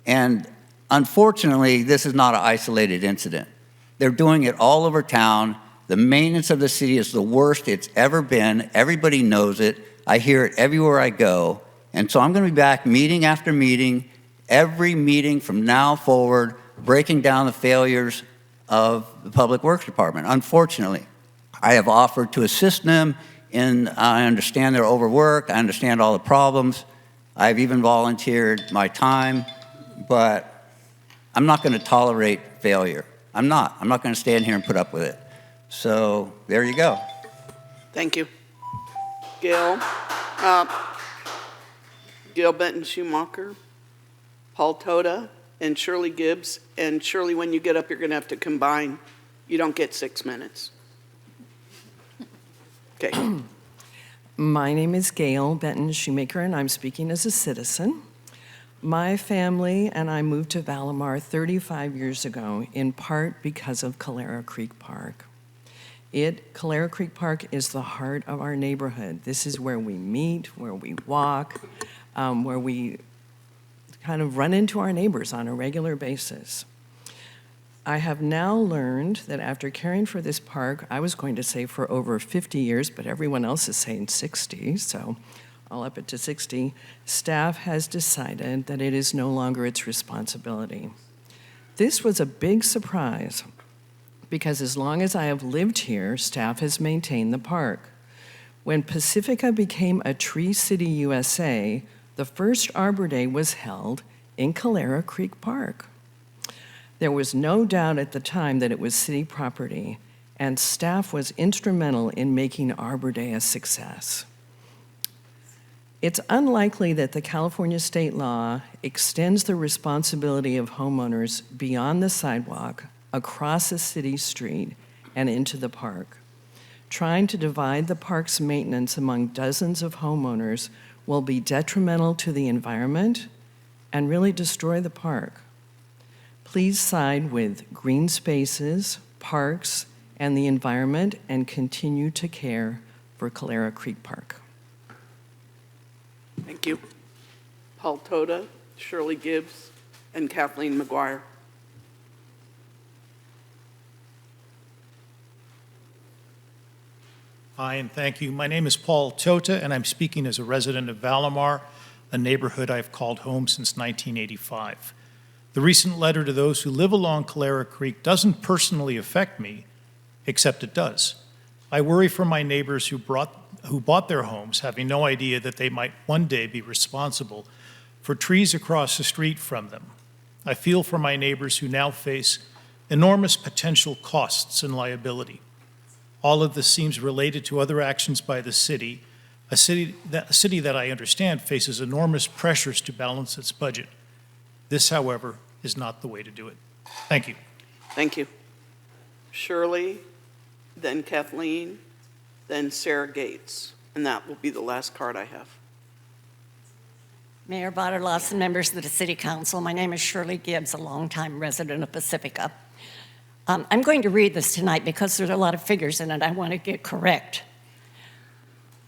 And unfortunately, this is not an isolated incident. They're doing it all over town. The maintenance of the city is the worst it's ever been. Everybody knows it. I hear it everywhere I go. And so I'm going to be back meeting after meeting, every meeting from now forward, breaking down the failures of the Public Works Department. Unfortunately, I have offered to assist them in, I understand they're overworked. I understand all the problems. I've even volunteered my time. But I'm not going to tolerate failure. I'm not. I'm not going to stand here and put up with it. So there you go. Thank you. Gail. Gail Benton Schumacher, Paul Toda, and Shirley Gibbs. And Shirley, when you get up, you're going to have to combine. You don't get 6 minutes. Okay. My name is Gail Benton Shoemaker, and I'm speaking as a citizen. My family and I moved to Valleymar 35 years ago, in part because of Calera Creek Park. Calera Creek Park is the heart of our neighborhood. This is where we meet, where we walk, where we kind of run into our neighbors on a regular basis. I have now learned that after caring for this park, I was going to say for over 50 years, but everyone else is saying 60, so I'll up it to 60, staff has decided that it is no longer its responsibility. This was a big surprise because as long as I have lived here, staff has maintained the park. When Pacifica became a Tree City USA, the first Arbor Day was held in Calera Creek Park. There was no doubt at the time that it was city property, and staff was instrumental in making Arbor Day a success. It's unlikely that the California state law extends the responsibility of homeowners beyond the sidewalk, across a city street, and into the park. Trying to divide the park's maintenance among dozens of homeowners will be detrimental to the environment and really destroy the park. Please side with green spaces, parks, and the environment and continue to care for Calera Creek Park. Thank you. Paul Toda, Shirley Gibbs, and Kathleen McGuire. Hi, and thank you. My name is Paul Tota, and I'm speaking as a resident of Valamar, a neighborhood I've called home since 1985. The recent letter to those who live along Calera Creek doesn't personally affect me, except it does. I worry for my neighbors who bought their homes having no idea that they might one day be responsible for trees across the street from them. I feel for my neighbors who now face enormous potential costs and liability. All of this seems related to other actions by the city, a city that I understand faces enormous pressures to balance its budget. This, however, is not the way to do it. Thank you. Thank you. Shirley, then Kathleen, then Sarah Gates, and that will be the last card I have. Mayor Vaterlos and members of the City Council, my name is Shirley Gibbs, a longtime resident of Pacifica. I'm going to read this tonight because there's a lot of figures in it I want to get correct.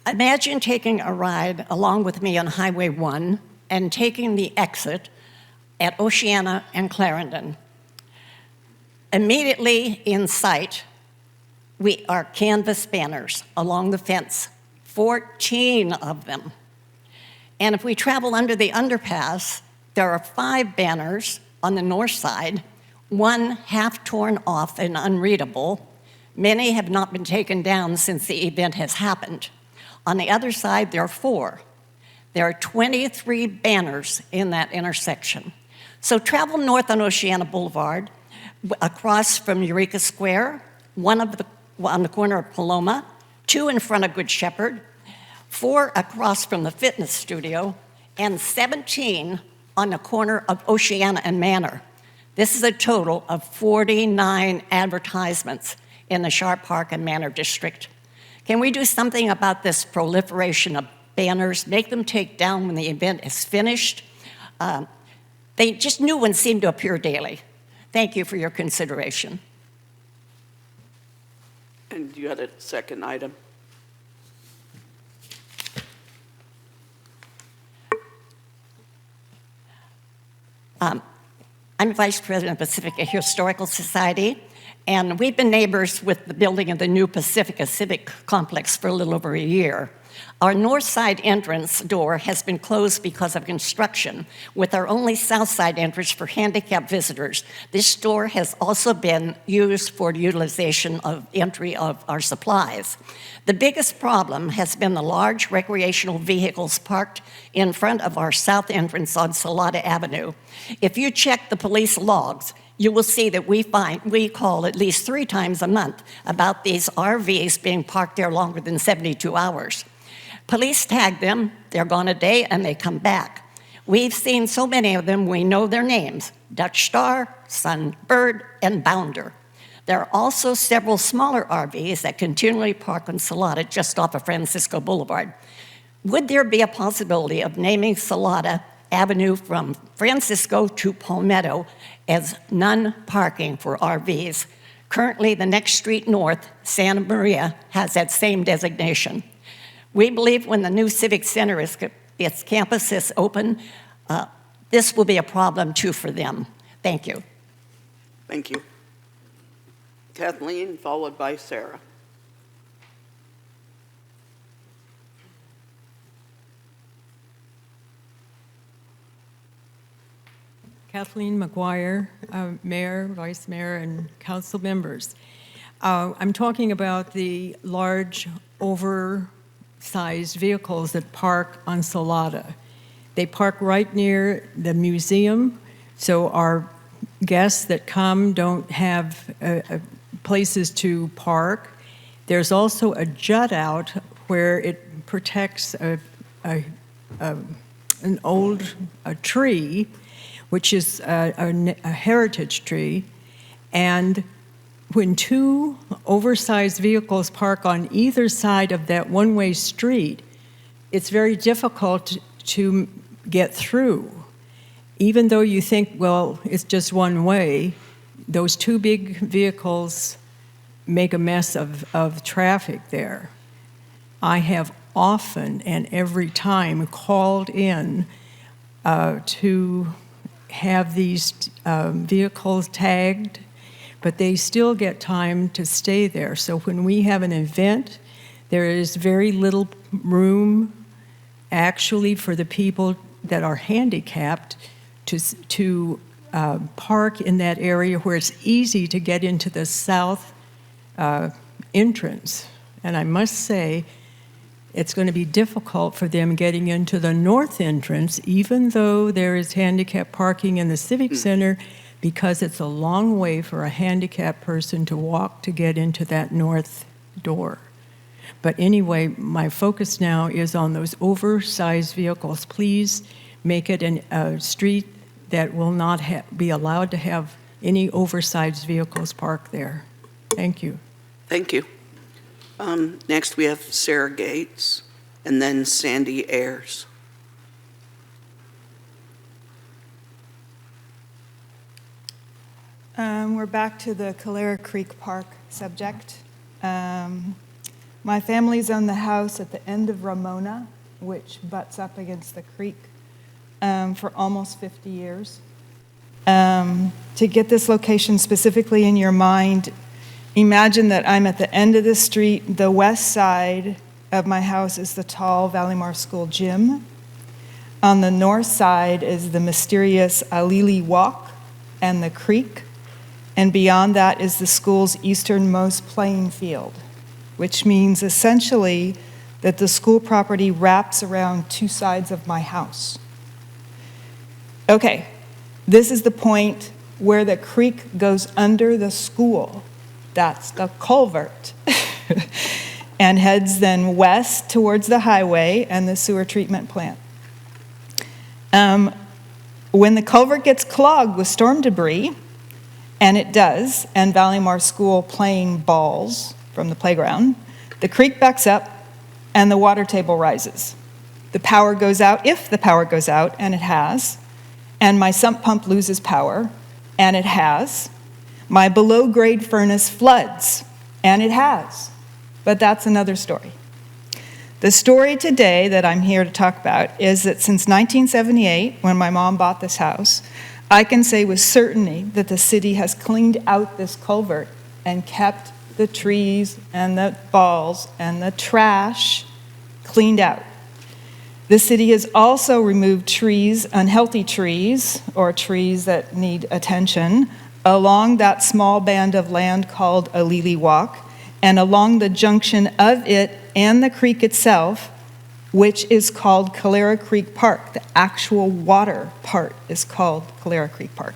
Imagine taking a ride along with me on Highway 1 and taking the exit at Oceana and Clarendon. Immediately in sight, we are canvas banners along the fence, 14 of them. And if we travel under the underpass, there are 5 banners on the north side, 1 half torn off and unreadable. Many have not been taken down since the event has happened. On the other side, there are 4. There are 23 banners in that intersection. So travel north on Oceana Boulevard, across from Eureka Square, 1 on the corner of Paloma, 2 in front of Good Shepherd, 4 across from the fitness studio, and 17 on the corner of Oceana and Manor. This is a total of 49 advertisements in the Sharp Park and Manor District. Can we do something about this proliferation of banners, make them take down when the event is finished? New ones seem to appear daily. Thank you for your consideration. And you had a second item. I'm Vice President of Pacifica Historical Society, and we've been neighbors with the building of the new Pacifica Civic Complex for a little over a year. Our north side entrance door has been closed because of construction, with our only south side entrance for handicapped visitors. This door has also been used for the utilization of entry of our supplies. The biggest problem has been the large recreational vehicles parked in front of our south entrance on Salada Avenue. If you check the police logs, you will see that we call at least 3 times a month about these RVs being parked there longer than 72 hours. Police tag them, they're gone a day, and they come back. We've seen so many of them, we know their names: Dutch Star, Sunbird, and Bounder. There are also several smaller RVs that continually park on Salada just off of Francisco Boulevard. Would there be a possibility of naming Salada Avenue from Francisco to Palmetto as none parking for RVs? Currently, the next street north, Santa Maria, has that same designation. We believe when the new Civic Center, its campus is open, this will be a problem too for them. Thank you. Thank you. Kathleen, followed by Sarah. Kathleen McGuire, Mayor, Vice Mayor, and council members. I'm talking about the large, oversized vehicles that park on Salada. They park right near the museum, so our guests that come don't have places to park. There's also a jut out where it protects an old tree, which is a heritage tree, and when two oversized vehicles park on either side of that one-way street, it's very difficult to get through. Even though you think, well, it's just one way, those two big vehicles make a mess of traffic there. I have often and every time called in to have these vehicles tagged, but they still get time to stay there. So when we have an event, there is very little room actually for the people that are handicapped to park in that area where it's easy to get into the south entrance. And I must say, it's going to be difficult for them getting into the north entrance, even though there is handicap parking in the Civic Center, because it's a long way for a handicapped person to walk to get into that north door. But anyway, my focus now is on those oversized vehicles. Please make it a street that will not be allowed to have any oversized vehicles parked there. Thank you. Thank you. Next, we have Sarah Gates, and then Sandy Ayers. We're back to the Calera Creek Park subject. My family's owned the house at the end of Ramona, which butts up against the creek, for almost 50 years. To get this location specifically in your mind, imagine that I'm at the end of the street. The west side of my house is the tall Valleymar School gym. On the north side is the mysterious Alili Walk and the creek. And beyond that is the school's easternmost playing field, which means essentially that the school property wraps around two sides of my house. Okay, this is the point where the creek goes under the school. That's the culvert. And heads then west towards the highway and the sewer treatment plant. When the culvert gets clogged with storm debris, and it does, and Valleymar School playing balls from the playground, the creek backs up and the water table rises. The power goes out, if the power goes out, and it has, and my sump pump loses power, and it has. My below-grade furnace floods, and it has. But that's another story. The story today that I'm here to talk about is that since 1978, when my mom bought this house, I can say with certainty that the city has cleaned out this culvert and kept the trees and the balls and the trash cleaned out. The city has also removed trees, unhealthy trees, or trees that need attention, along that small band of land called Alili Walk, and along the junction of it and the creek itself, which is called Calera Creek Park. The actual water part is called Calera Creek Park.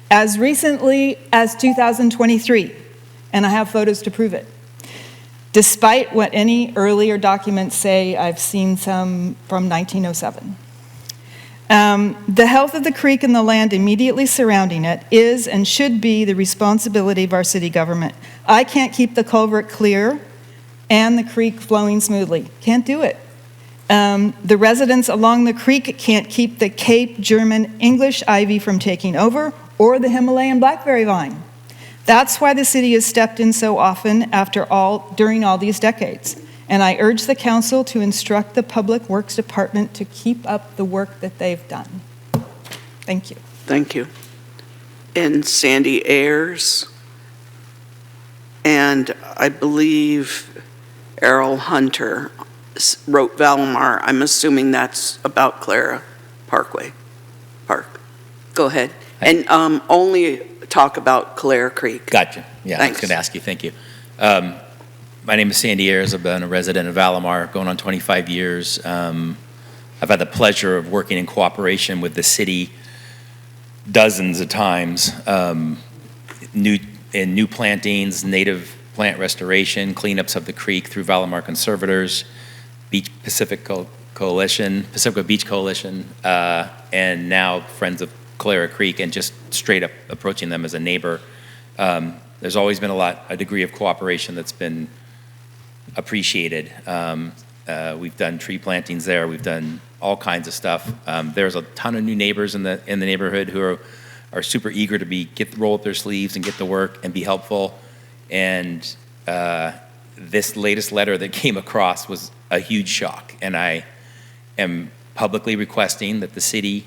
As recently as 2023, and I have photos to prove it. Despite what any earlier documents say, I've seen some from 1907. The health of the creek and the land immediately surrounding it is and should be the responsibility of our city government. I can't keep the culvert clear and the creek flowing smoothly. Can't do it. The residents along the creek can't keep the Cape German English ivy from taking over or the Himalayan blackberry vine. That's why the city has stepped in so often during all these decades. And I urge the council to instruct the Public Works Department to keep up the work that they've done. Thank you. Thank you. And Sandy Ayers. and I believe Errol Hunter wrote Valamar. I'm assuming that's about Clara Park. Go ahead. And only talk about Clara Creek. Gotcha. Yeah, Thanks. I was going to ask you. Thank you. My name is Sandy Ayers. I've been a resident of Valamar going on 25 years. I've had the pleasure of working in cooperation with the city dozens of times, new plantings, native plant restoration, cleanups of the creek through Valamar Conservators, Pacifica Beach Coalition, and now Friends of Clara Creek, and just straight up approaching them as a neighbor. There's always been a degree of cooperation that's been appreciated. We've done tree plantings there. We've done all kinds of stuff. There's a ton of new neighbors in the neighborhood who are super eager to roll up their sleeves and get to work and be helpful. And this latest letter that came across was a huge shock. And I am publicly requesting that the city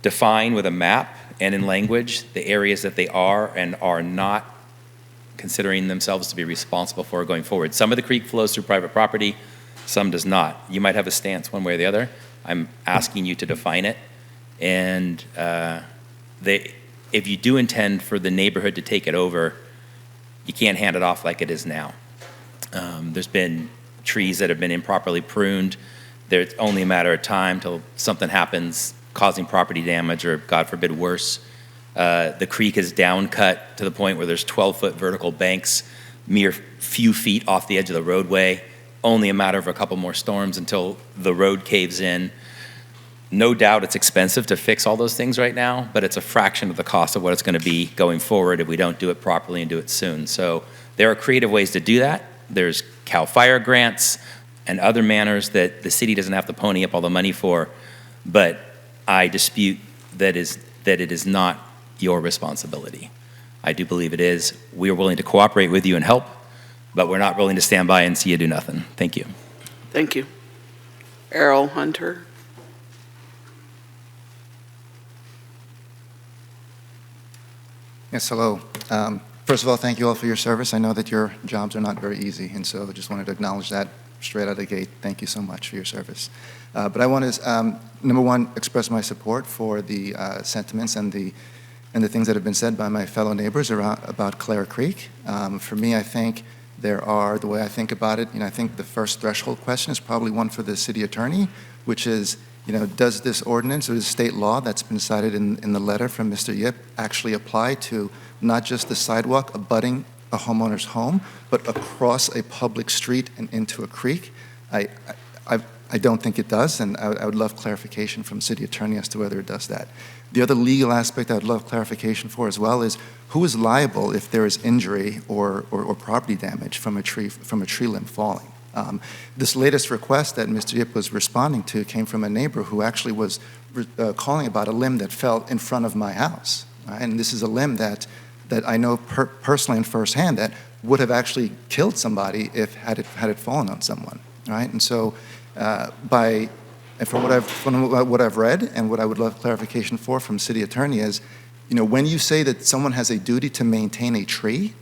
define with a map and in language the areas that they are and are not considering themselves to be responsible for going forward. Some of the creek flows through private property, some does not. You might have a stance one way or the other. I'm asking you to define it. And if you do intend for the neighborhood to take it over, you can't hand it off like it is now. There's been trees that have been improperly pruned. It's only a matter of time till something happens causing property damage or, God forbid, worse. The creek is down cut to the point where there's 12-foot vertical banks mere few feet off the edge of the roadway. Only a matter of a couple more storms until the road caves in. No doubt it's expensive to fix all those things right now, but it's a fraction of the cost of what it's going to be going forward if we don't do it properly and do it soon. So there are creative ways to do that. There's CAL FIRE grants and other manners that the city doesn't have to pony up all the money for, but I dispute that it is not your responsibility. I do believe it is. We are willing to cooperate with you and help, but we're not willing to stand by and see you do nothing. Thank you. Thank you. Errol Hunter. Yes, hello. First of all, thank you all for your service. I know that your jobs are not very easy, and so I just wanted to acknowledge that straight out of the gate. Thank you so much for your service. But I want to, number one, express my support for the sentiments and the things that have been said by my fellow neighbors about Clara Creek. For me, I think the way I think about it, I think the first threshold question is probably one for the city attorney, which is, does this ordinance or the state law that's been cited in the letter from Mr. Yip actually apply to not just the sidewalk abutting a homeowner's home, but across a public street and into a creek? I don't think it does, and I would love clarification from city attorney as to whether it does that. The other legal aspect I would love clarification for as well is who is liable if there is injury or property damage from a tree limb falling. This latest request that Mr. Yip was responding to came from a neighbor who actually was calling about a limb that fell in front of my house. And this is a limb that I know personally and firsthand that would have actually killed somebody had it fallen on someone. Right? And so from what I've read and what I would love clarification from city attorney is, when you say that someone has a duty to maintain a tree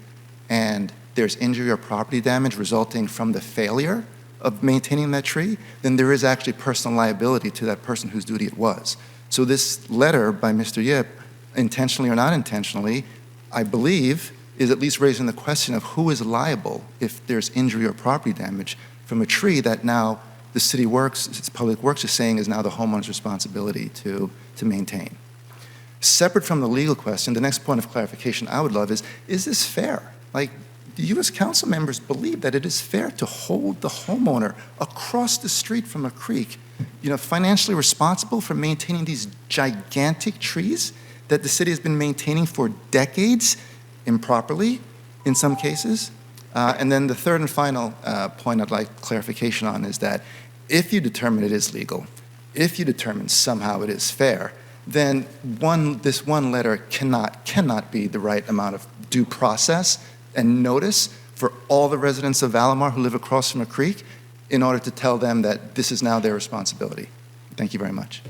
and there's injury or property damage resulting from the failure of maintaining that tree, then there is actually personal liability to that person whose duty it was. So this letter by Mr. Yip, intentionally or not intentionally, I believe is at least raising the question of who is liable if there's injury or property damage from a tree that now the city public works is saying is now the homeowner's responsibility to maintain. Separate from the legal question, the next point of clarification I would love is this fair? Like, do you as council members believe that it is fair to hold the homeowner across the street from a creek, financially responsible for maintaining these gigantic trees that the city has been maintaining for decades improperly in some cases? And then the third and final point I'd like clarification on is that if you determine it is legal, if you determine somehow it is fair, then this one letter cannot be the right amount of due process and notice for all the residents of Valamar who live across from a creek in order to tell them that this is now their responsibility. Thank you very much.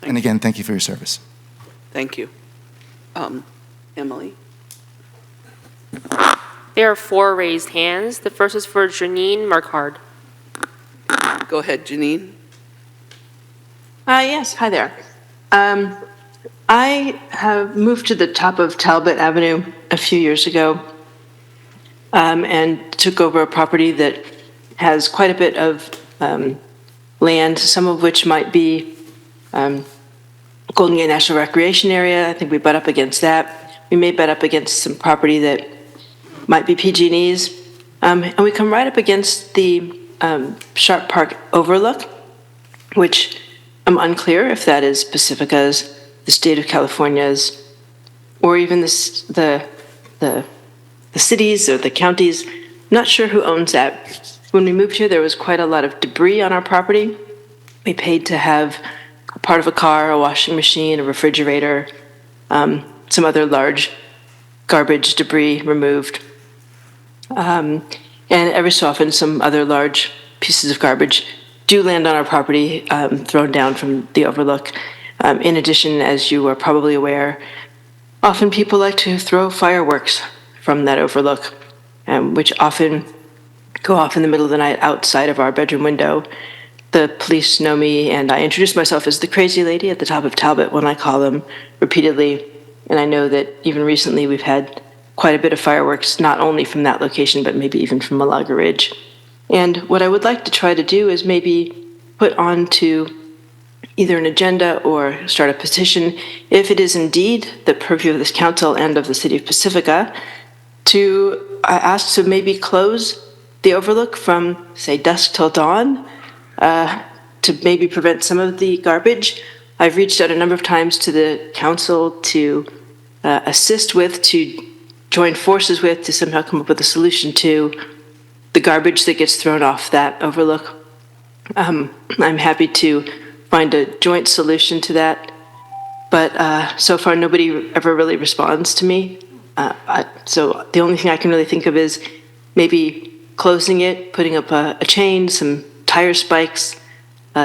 And again, thank you for your service. Thank you. Emily? There are 4 raised hands. The first is for Janine Markard. Go ahead, Janine. Yes, hi there. I have moved to the top of Talbot Avenue a few years ago and took over a property that has quite a bit of land, some of which might be Golden Gate National Recreation Area. I think we butt up against that. We may butt up against some property that might be PG&E's. And we come right up against the Sharp Park overlook, which I'm unclear if that is Pacifica's, the state of California's, or even the cities or the counties. I'm not sure who owns that. When we moved here, there was quite a lot of debris on our property. We paid to have part of a car, a washing machine, a refrigerator, some other large garbage debris removed. And every so often, some other large pieces of garbage do land on our property, thrown down from the overlook. In addition, as you are probably aware, often people like to throw fireworks from that overlook, which often go off in the middle of the night outside of our bedroom window. The police know me, and I introduce myself as the crazy lady at the top of Talbot when I call them repeatedly. And I know that even recently we've had quite a bit of fireworks, not only from that location, but maybe even from Malaga Ridge. And what I would like to try to do is maybe put onto either an agenda or start a petition, if it is indeed the purview of this council and of the city of Pacifica, to ask to maybe close the overlook from, say, dusk till dawn, to maybe prevent some of the garbage. I've reached out a number of times to the council to assist with, to join forces with, to somehow come up with a solution to the garbage that gets thrown off that overlook. I'm happy to find a joint solution to that, but so far nobody ever really responds to me. So the only thing I can really think of is maybe closing it, putting up a chain, some tire spikes,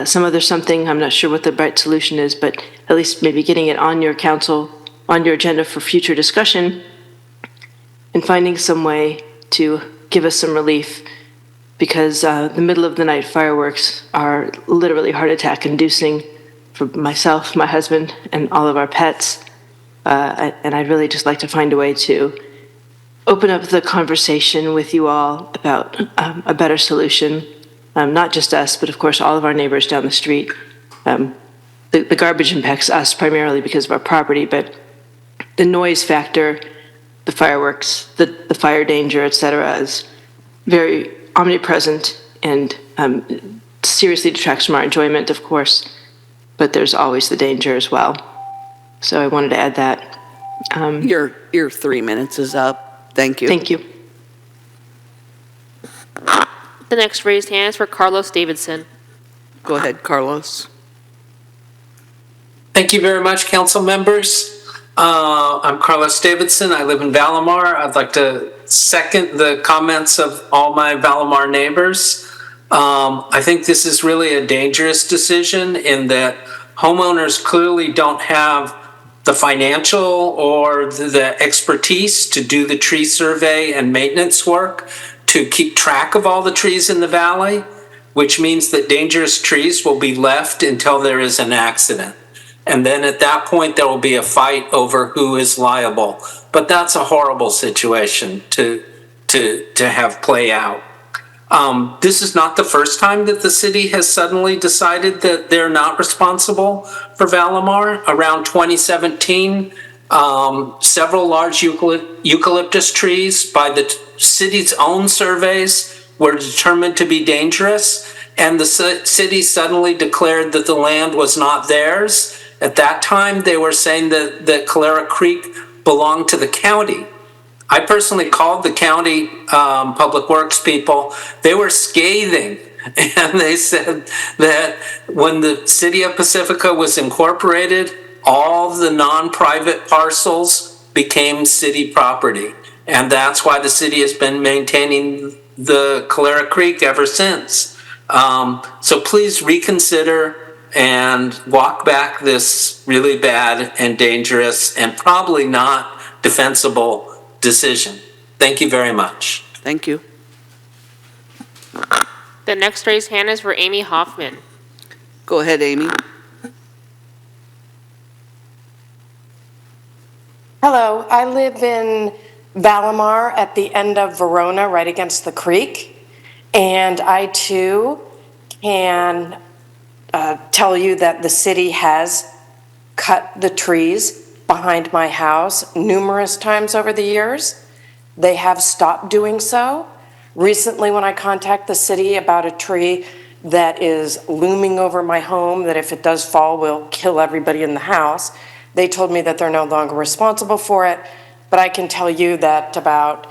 some other something. I'm not sure what the right solution is, but at least maybe getting it on your council, on your agenda for future discussion, and finding some way to give us some relief, because the middle of the night fireworks are literally heart attack inducing for myself, my husband, and all of our pets. And I'd really just like to find a way to open up the conversation with you all about a better solution. Not just us, but of course all of our neighbors down the street. The garbage impacts us primarily because of our property, but the noise factor, the fireworks, the fire danger, et cetera, is very omnipresent and seriously detracts from our enjoyment, of course, but there's always the danger as well. So I wanted to add that. Your 3 minutes is up. Thank you. Thank you. The next raised hand is for Carlos Davidson. Go ahead, Carlos. Thank you very much, council members. I'm Carlos Davidson. I live in Valamar. I'd like to second the comments of all my Valamar neighbors. I think this is really a dangerous decision in that homeowners clearly don't have the financial or the expertise to do the tree survey and maintenance work to keep track of all the trees in the valley, which means that dangerous trees will be left until there is an accident. And then at that point, there will be a fight over who is liable. But that's a horrible situation to have play out. This is not the first time that the city has suddenly decided that they're not responsible for Valamar. Around 2017, several large eucalyptus trees by the city's own surveys were determined to be dangerous, and the city suddenly declared that the land was not theirs. At that time, they were saying that Calera Creek belonged to the county. I personally called the county public works people. They were scathing, and they said that when the city of Pacifica was incorporated, all the non-private parcels became city property. And that's why the city has been maintaining the Calera Creek ever since. So please reconsider and walk back this really bad and dangerous and probably not defensible decision. Thank you very much. Thank you. The next raised hand is for Amy Hoffman. Go ahead, Amy. Hello, I live in Valimar at the end of Verona, right against the creek. And I too can tell you that the city has cut the trees behind my house numerous times over the years. They have stopped doing so. Recently, when I contact the city about a tree that is looming over my home, that if it does fall will kill everybody in the house, they told me that they're no longer responsible for it. But I can tell you that about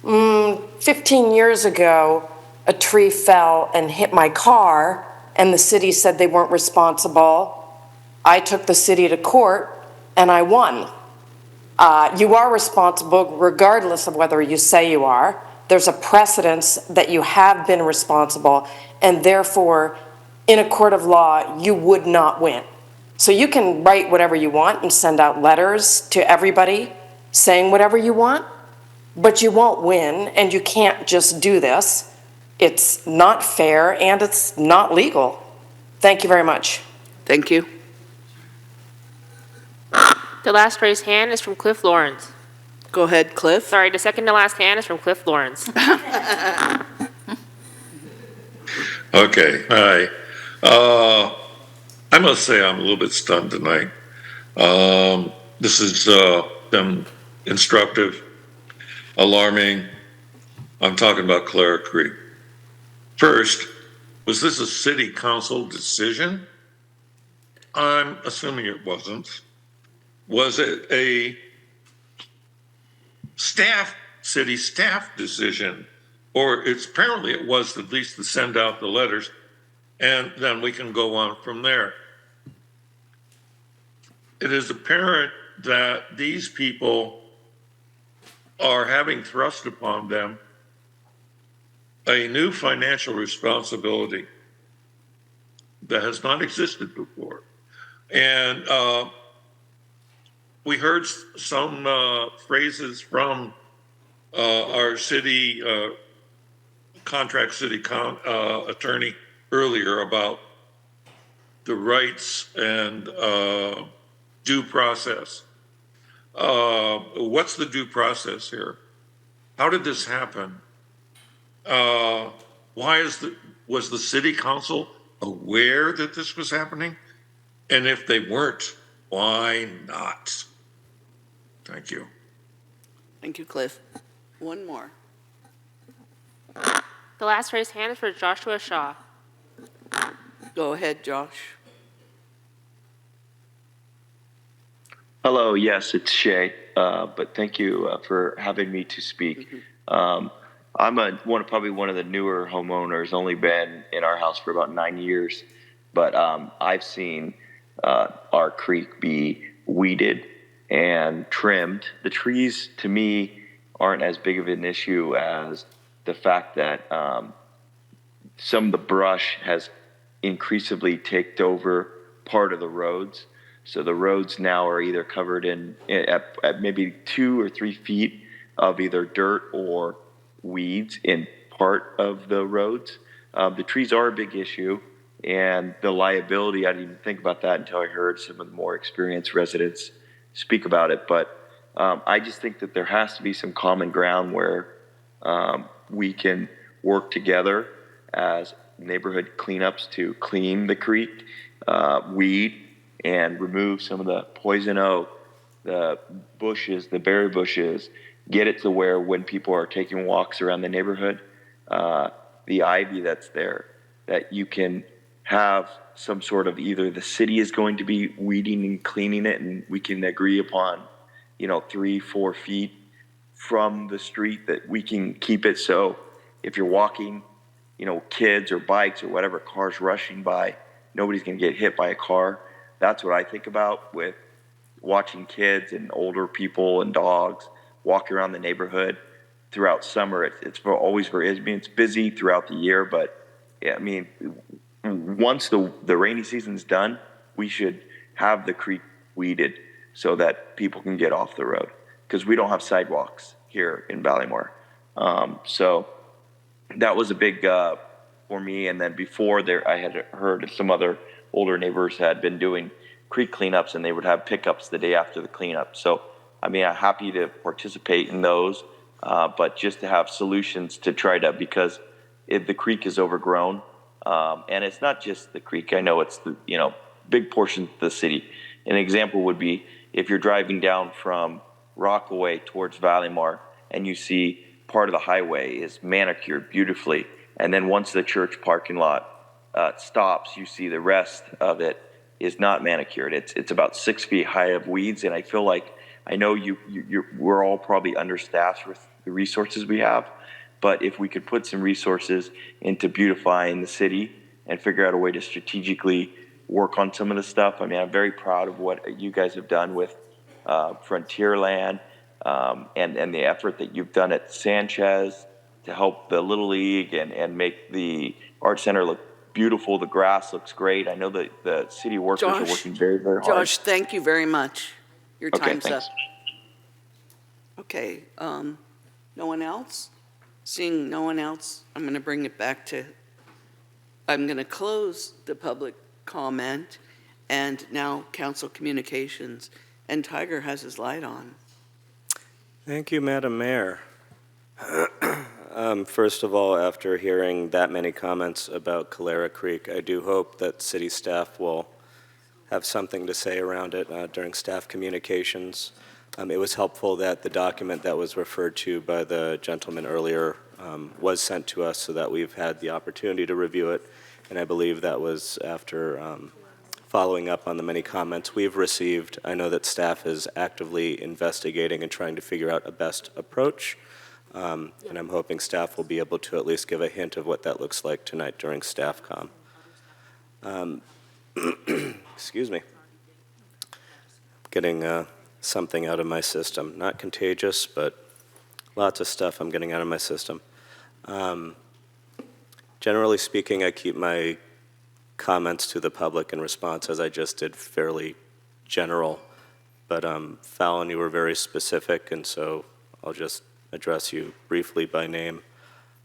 15 years ago, a tree fell and hit my car, and the city said they weren't responsible. I took the city to court, and I won. You are responsible regardless of whether you say you are. There's a precedence that you have been responsible, and therefore, in a court of law, you would not win. So you can write whatever you want and send out letters to everybody saying whatever you want, but you won't win, and you can't just do this. It's not fair, and it's not legal. Thank you very much. Thank you. The last raised hand is from Cliff Lawrence. Go ahead, Cliff. Sorry, the second to last hand is from Cliff Lawrence. Okay, hi. I must say I'm a little bit stunned tonight. This has been instructive, alarming. I'm talking about Clara Creek. First, was this a city council decision? I'm assuming it wasn't. Was it a city staff decision? Or apparently it was at least to send out the letters, and then we can go on from there. It is apparent that these people are having thrust upon them a new financial responsibility that has not existed before. And we heard some phrases from our city attorney earlier about the rights and due process. What's the due process here? How did this happen? Was the city council aware that this was happening? And if they weren't, why not? Thank you. Thank you, Cliff. One more. The last raised hand is for Joshua Shaw. Go ahead, Josh. Hello, yes, it's Shay, but thank you for having me to speak. I'm probably one of the newer homeowners, only been in our house for about 9 years, but I've seen our creek be weeded and trimmed. The trees, to me, aren't as big of an issue as the fact that some of the brush has increasingly taken over part of the roads. So the roads now are either covered at maybe 2 or 3 feet of either dirt or weeds in part of the roads. The trees are a big issue, and the liability, I didn't even think about that until I heard some of the more experienced residents speak about it. But I just think that there has to be some common ground where we can work together as neighborhood cleanups to clean the creek, weed, and remove some of the poison oak, the bushes, the berry bushes, get it to where when people are taking walks around the neighborhood, the ivy that's there, that you can have some sort of either the city is going to be weeding and cleaning it, and we can agree upon, 3-4 feet from the street that we can keep it. So if you're walking, kids or bikes or whatever, cars rushing by, nobody's going to get hit by a car. That's what I think about with watching kids and older people and dogs walk around the neighborhood throughout summer. It's busy throughout the year, but once the rainy season's done, we should have the creek weeded so that people can get off the road, because we don't have sidewalks here in Ballymore. So that was a big for me. And then before there, I had heard some other older neighbors had been doing creek cleanups, and they would have pickups the day after the cleanup. So, I mean, I'm happy to participate in those, but just to have solutions to try to, because the creek is overgrown, and it's not just the creek. I know it's the, big portions of the city. An example would be if you're driving down from Rockaway towards Ballymore and you see part of the highway is manicured beautifully, and then once the church parking lot stops, you see the rest of it is not manicured. It's about 6 feet high of weeds, and I feel like, I know we're all probably understaffed with the resources we have, but if we could put some resources into beautifying the city and figure out a way to strategically work on some of the stuff. I mean, I'm very proud of what you guys have done with Frontierland, and the effort that you've done at Sanchez to help the Little League and make the Art Center look beautiful. The grass looks great. I know that the city workers are working very, very hard. Josh, thank you very much. Your time's up. Thanks. Okay, no one else? Seeing no one else, I'm going to bring it back to, I'm going to close the public comment, and now council communications. And Tiger has his light on. Thank you, Madam Mayor. First of all, after hearing that many comments about Calera Creek, I do hope that city staff will have something to say around it during staff communications. It was helpful that the document that was referred to by the gentleman earlier was sent to us so that we've had the opportunity to review it, and I believe that was after following up on the many comments we've received. I know that staff is actively investigating and trying to figure out a best approach. And I'm hoping staff will be able to at least give a hint of what that looks like tonight during staff comm. Excuse me. Getting something out of my system. Not contagious, but lots of stuff I'm getting out of my system. Generally speaking, I keep my comments to the public in response, as I just did, fairly general. But Fallon, you were very specific, and so I'll just address you briefly by name.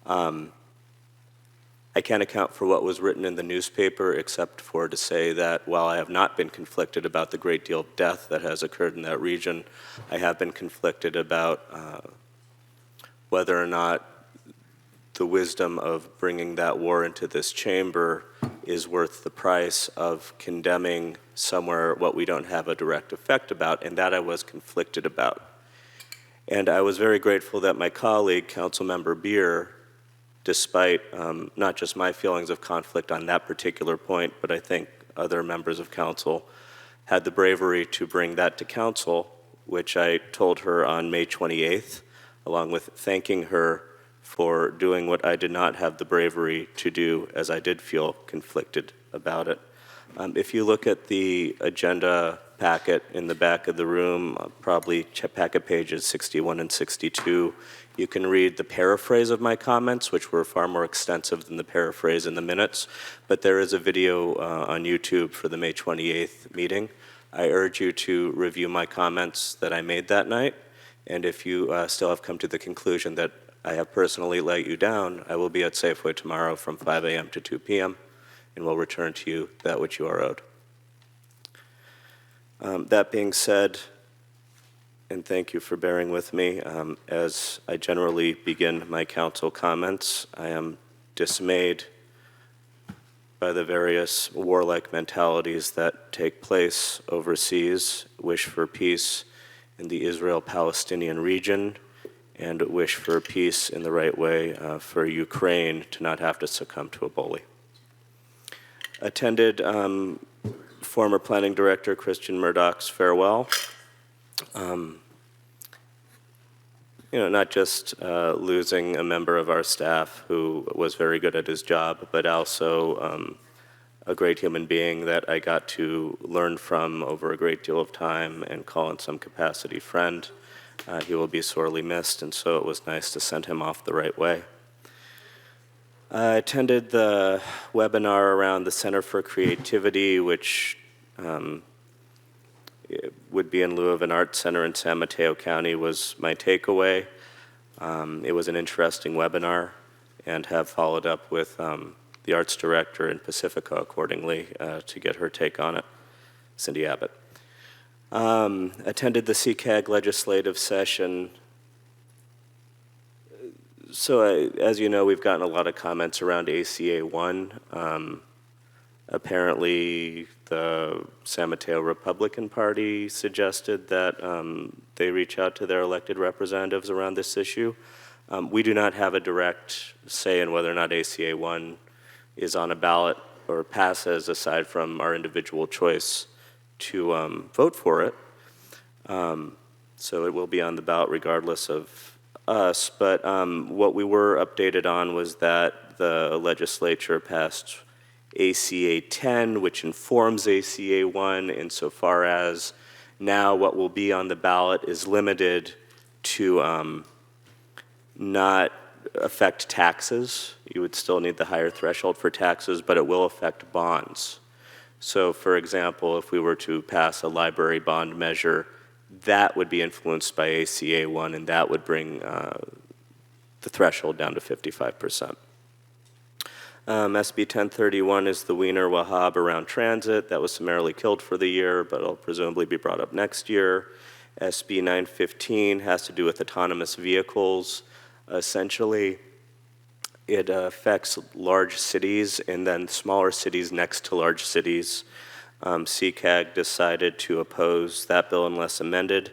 I can't account for what was written in the newspaper except for to say that while I have not been conflicted about the great deal of death that has occurred in that region, I have been conflicted about whether or not the wisdom of bringing that war into this chamber is worth the price of condemning somewhere what we don't have a direct effect about, and that I was conflicted about. And I was very grateful that my colleague, Councilmember Beer, despite not just my feelings of conflict on that particular point, but I think other members of council had the bravery to bring that to council, which I told her on May 28th, along with thanking her for doing what I did not have the bravery to do, as I did feel conflicted about it. If you look at the agenda packet in the back of the room, probably packet pages 61 and 62, you can read the paraphrase of my comments, which were far more extensive than the paraphrase in the minutes, but there is a video on YouTube for the May 28th meeting. I urge you to review my comments that I made that night, and if you still have come to the conclusion that I have personally let you down, I will be at Safeway tomorrow from 5 a.m. to 2 p.m., and will return to you that which you are owed. That being said, and thank you for bearing with me, as I generally begin my council comments, I am dismayed by the various warlike mentalities that take place overseas, wish for peace in the Israel-Palestinian region, and wish for peace in the right way for Ukraine to not have to succumb to a bully. Attended former planning director Christian Murdoch's farewell. Not just losing a member of our staff who was very good at his job, but also a great human being that I got to learn from over a great deal of time and call in some capacity friend. He will be sorely missed, and so it was nice to send him off the right way. I attended the webinar around the Center for Creativity, which would be in lieu of an art center in San Mateo County, was my takeaway. It was an interesting webinar, and have followed up with the arts director in Pacifica accordingly to get her take on it, Cindy Abbott. Attended the CCAG legislative session. So as you know, we've gotten a lot of comments around ACA 1. Apparently, the San Mateo Republican Party suggested that they reach out to their elected representatives around this issue. We do not have a direct say in whether or not ACA 1 is on a ballot or passes, aside from our individual choice to vote for it. So it will be on the ballot regardless of us. But what we were updated on was that the legislature passed ACA 10, which informs ACA 1 insofar as now what will be on the ballot is limited to not affect taxes. You would still need the higher threshold for taxes, but it will affect bonds. So for example, if we were to pass a library bond measure, that would be influenced by ACA 1, and that would bring the threshold down to 55%. SB 1031 is the Wiener Wahab around transit. That was summarily killed for the year, but it'll presumably be brought up next year. SB 915 has to do with autonomous vehicles. Essentially, it affects large cities and then smaller cities next to large cities. CCAG decided to oppose that bill unless amended,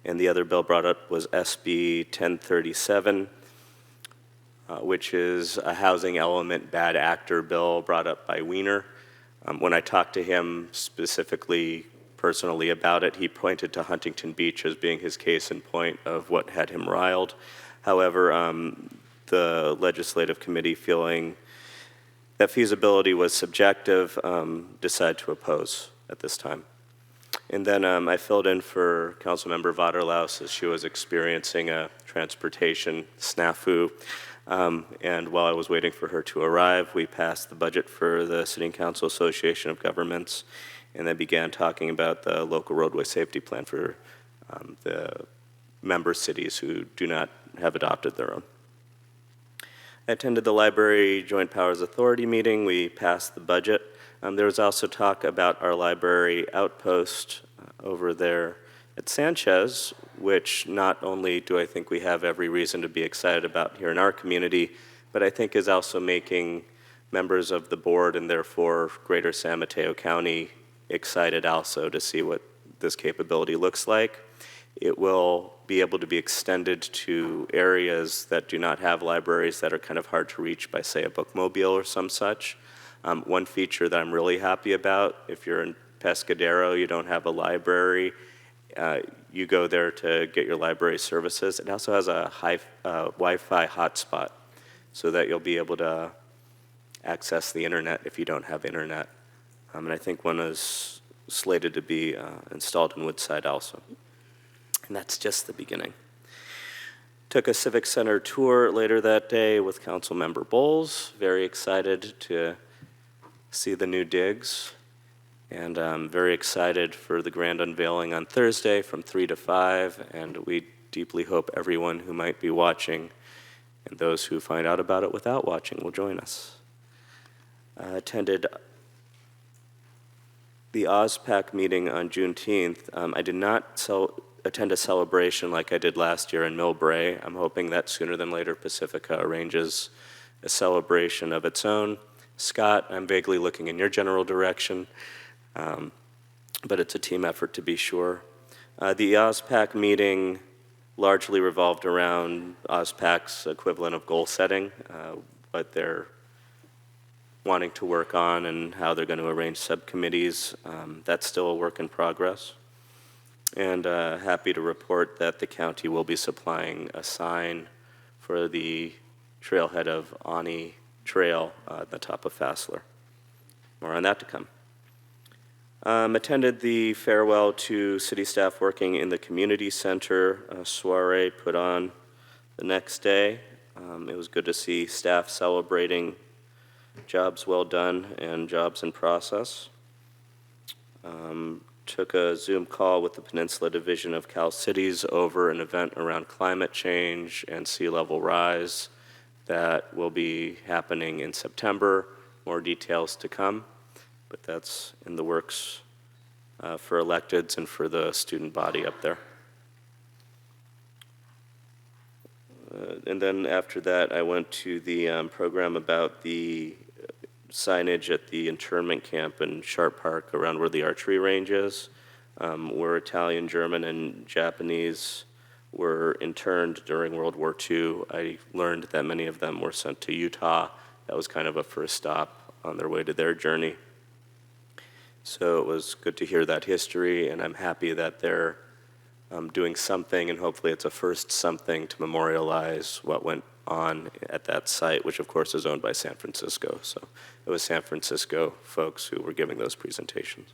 and the other bill brought up was SB 1037, which is a housing element bad actor bill brought up by Wiener. When I talked to him specifically, personally about it, he pointed to Huntington Beach as being his case in point of what had him riled. However, the legislative committee, feeling that feasibility was subjective, decided to oppose at this time. And then I filled in for Councilmember Vaterlaus as she was experiencing a transportation snafu. And while I was waiting for her to arrive, we passed the budget for the City and Council Association of Governments, and then began talking about the local roadway safety plan for the member cities who do not have adopted their own. I attended the Library Joint Powers Authority meeting. We passed the budget. There was also talk about our library outpost over there at Sanchez, which not only do I think we have every reason to be excited about here in our community, but I think is also making members of the board and therefore Greater San Mateo County excited also to see what this capability looks like. It will be able to be extended to areas that do not have libraries that are kind of hard to reach by, say, a bookmobile or some such. One feature that I'm really happy about, if you're in Pescadero, you don't have a library, you go there to get your library services. It also has a Wi-Fi hotspot so that you'll be able to access the internet if you don't have internet. And I think one is slated to be installed in Woodside also. And that's just the beginning. Took a Civic Center tour later that day with Councilmember Bowles. Very excited to see the new digs. And I'm very excited for the grand unveiling on Thursday from 3 to 5. And we deeply hope everyone who might be watching and those who find out about it without watching will join us. Attended the OSPAC meeting on Juneteenth. I did not attend a celebration like I did last year in Millbrae. I'm hoping that sooner than later Pacifica arranges a celebration of its own. Scott, I'm vaguely looking in your general direction, but it's a team effort to be sure. The OSPAC meeting largely revolved around OSPAC's equivalent of goal setting, what they're wanting to work on and how they're going to arrange subcommittees. That's still a work in progress. And happy to report that the county will be supplying a sign for the trailhead of Ani Trail at the top of Fassler. More on that to come. Attended the farewell to city staff working in the community center soiree put on the next day. It was good to see staff celebrating jobs well done and jobs in process. took a Zoom call with the Peninsula Division of Cal Cities over an event around climate change and sea level rise that will be happening in September. More details to come, but that's in the works for electeds and for the student body up there. And then after that, I went to the program about the signage at the internment camp in Sharp Park around where the archery range is, where Italian, German, and Japanese were interned during World War II. I learned that many of them were sent to Utah. That was kind of a first stop on their way to their journey. So it was good to hear that history, and I'm happy that they're doing something, and hopefully it's a first something to memorialize what went on at that site, which of course is owned by San Francisco. So it was San Francisco folks who were giving those presentations.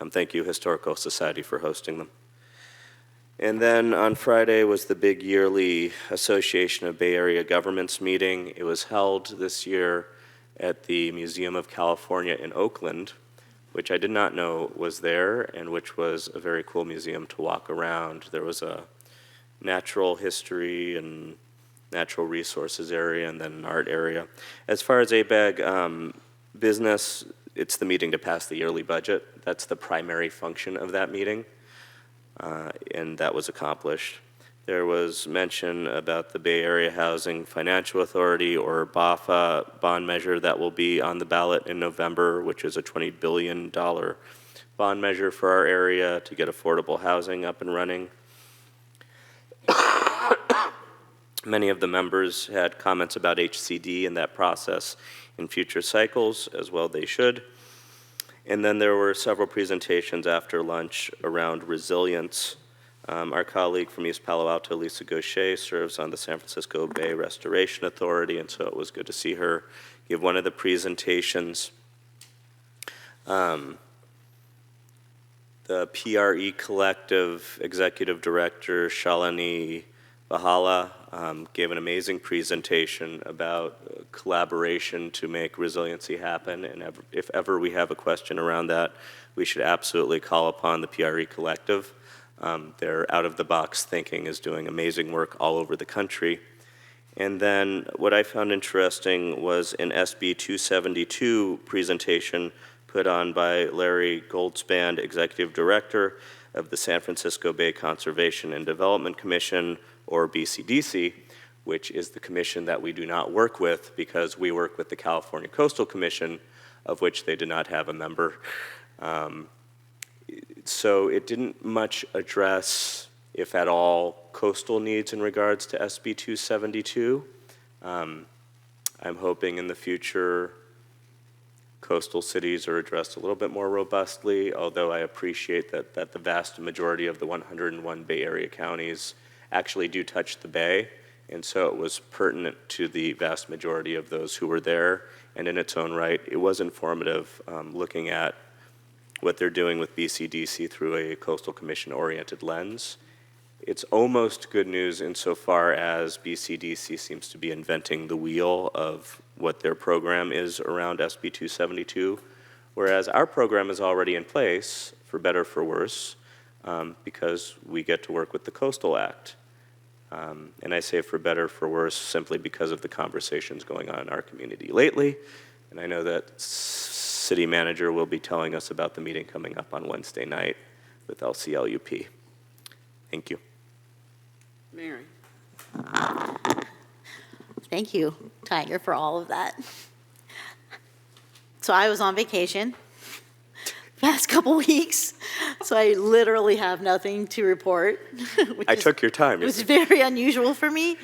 Thank you, Historical Society, for hosting them. And then on Friday was the big yearly Association of Bay Area Governments meeting. It was held this year at the Museum of California in Oakland, which I did not know was there, and which was a very cool museum to walk around. There was a natural history and natural resources area, and then an art area. As far as ABAG business, it's the meeting to pass the yearly budget. That's the primary function of that meeting, and that was accomplished. There was mention about the Bay Area Housing Financial Authority, or BAFA, bond measure that will be on the ballot in November, which is a $20 billion bond measure for our area to get affordable housing up and running. Many of the members had comments about HCD and that process in future cycles, as well they should. And then there were several presentations after lunch around resilience. Our colleague from East Palo Alto, Lisa Gaucher, serves on the San Francisco Bay Restoration Authority, and so it was good to see her give one of the presentations. The PRE Collective Executive Director, Shalini Bahala, gave an amazing presentation about collaboration to make resiliency happen, and if ever we have a question around that, we should absolutely call upon the PRE Collective. Their out-of-the-box thinking is doing amazing work all over the country. And then what I found interesting was an SB 272 presentation put on by Larry Goldspan, Executive Director of the San Francisco Bay Conservation and Development Commission, or BCDC, which is the commission that we do not work with because we work with the California Coastal Commission, of which they did not have a member. So it didn't much address, if at all, coastal needs in regards to SB 272. I'm hoping in the future coastal cities are addressed a little bit more robustly, although I appreciate that the vast majority of the 101 Bay Area counties actually do touch the bay, and so it was pertinent to the vast majority of those who were there, and in its own right, it was informative looking at what they're doing with BCDC through a Coastal Commission-oriented lens. It's almost good news insofar as BCDC seems to be inventing the wheel of what their program is around SB 272, whereas our program is already in place, for better or for worse, because we get to work with the Coastal Act. And I say for better or for worse simply because of the conversations going on in our community lately, and I know that City Manager will be telling us about the meeting coming up on Wednesday night with LCLUP. Thank you. Mary. Thank you, Tiger, for all of that. So I was on vacation past couple weeks, so I literally have nothing to report. I took your time. It was very unusual for me,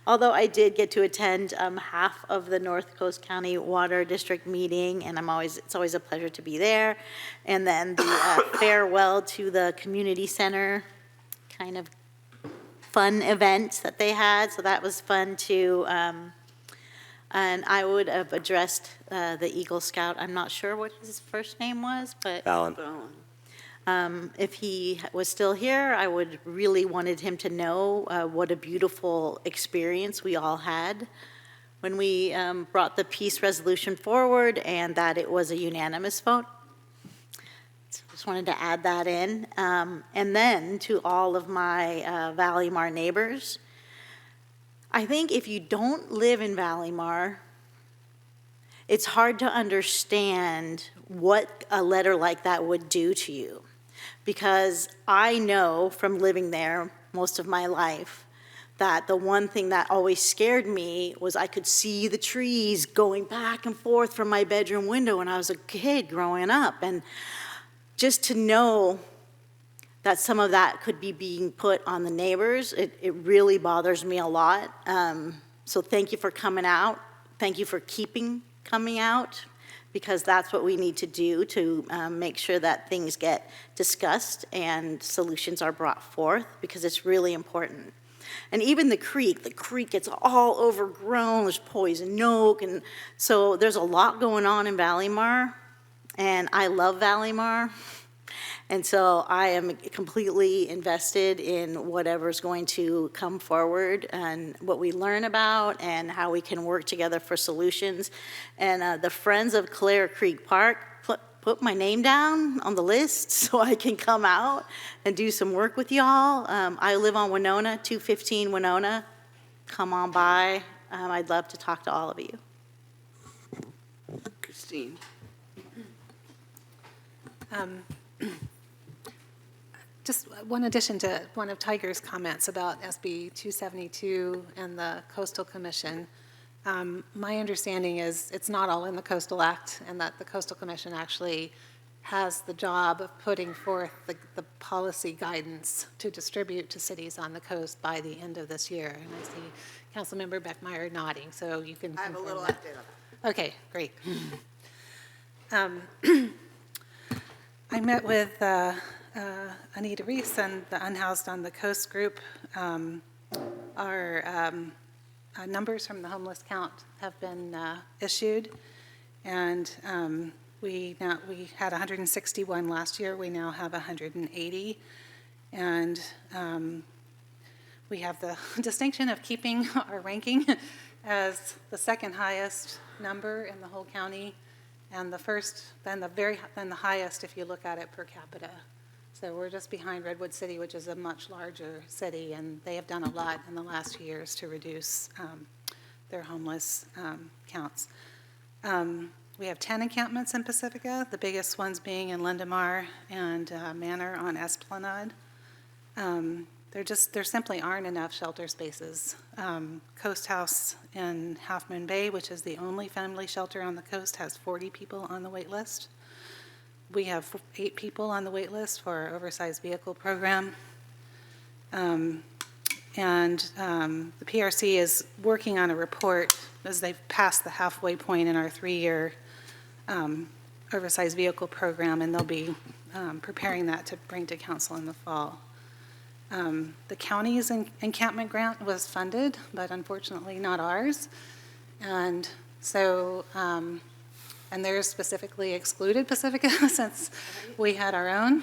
although I did get to attend half of the North Coast County Water District meeting, and it's always a pleasure to be there. And then the farewell to the community center kind of fun event that they had, so that was fun too. And I would have addressed the Eagle Scout. I'm not sure what his first name was, but Alan. if he was still here, I would really wanted him to know what a beautiful experience we all had when we brought the peace resolution forward, and that it was a unanimous vote. Just wanted to add that in. And then to all of my Valleymar neighbors, I think if you don't live in Valleymar, it's hard to understand what a letter like that would do to you. Because I know from living there most of my life that the one thing that always scared me was I could see the trees going back and forth from my bedroom window when I was a kid growing up. And just to know that some of that could be being put on the neighbors, it really bothers me a lot. So thank you for coming out. Thank you for keeping coming out, because that's what we need to do to make sure that things get discussed and solutions are brought forth, because it's really important. And even the creek gets all overgrown, there's poison oak, and so there's a lot going on in Valleymar, and I love Valleymar. And so I am completely invested in whatever's going to come forward and what we learn about and how we can work together for solutions. And the Friends of Clara Creek Park put my name down on the list so I can come out and do some work with y'all. I live on Winona, 215 Winona. Come on by. I'd love to talk to all of you. Christine. Just one addition to one of Tiger's comments about SB 272 and the Coastal Commission. My understanding is it's not all in the Coastal Act, and that the Coastal Commission actually has the job of putting forth the policy guidance to distribute to cities on the coast by the end of this year. And I see Councilmember Beckmeyer nodding, so you can. I have a little update on that. Okay, great. I met with Anita Reese and the Unhoused on the Coast group. Our numbers from the homeless count have been issued, and we had 161 last year. We now have 180, and we have the distinction of keeping our ranking as the second highest number in the whole county, and the first, then the highest if you look at it per capita. So we're just behind Redwood City, which is a much larger city, and they have done a lot in the last few years to reduce their homeless counts. We have 10 encampments in Pacifica, the biggest ones being in Lindemar and Manor on Esplanade. There simply aren't enough shelter spaces. Coast House in Half Moon Bay, which is the only family shelter on the coast, has 40 people on the wait list. We have 8 people on the wait list for our oversized vehicle program. The PRC is working on a report as they've passed the halfway point in our 3-year oversized vehicle program, and they'll be preparing that to bring to council in the fall. The county's encampment grant was funded, but unfortunately not ours. And so, and they're specifically excluded Pacifica since we had our own.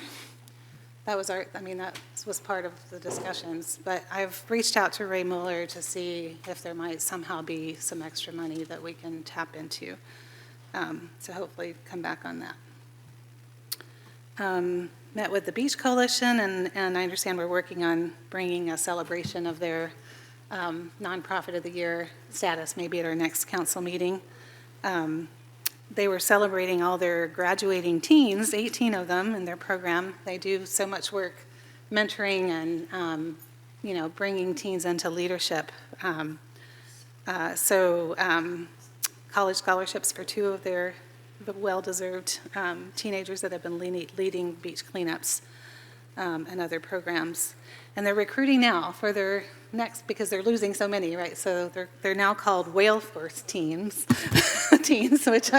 That was that was part of the discussions. But I've reached out to Ray Mueller to see if there might somehow be some extra money that we can tap into. So hopefully come back on that. Met with the Beach Coalition, and I understand we're working on bringing a celebration of their nonprofit of the year status, maybe at our next council meeting. They were celebrating all their graduating teens, 18 of them in their program. They do so much work mentoring and, bringing teens into leadership. College scholarships for 2 of their well-deserved teenagers that have been leading beach cleanups and other programs. And they're recruiting now for their next, because they're losing so many, right? So they're now called Whale Force teens, which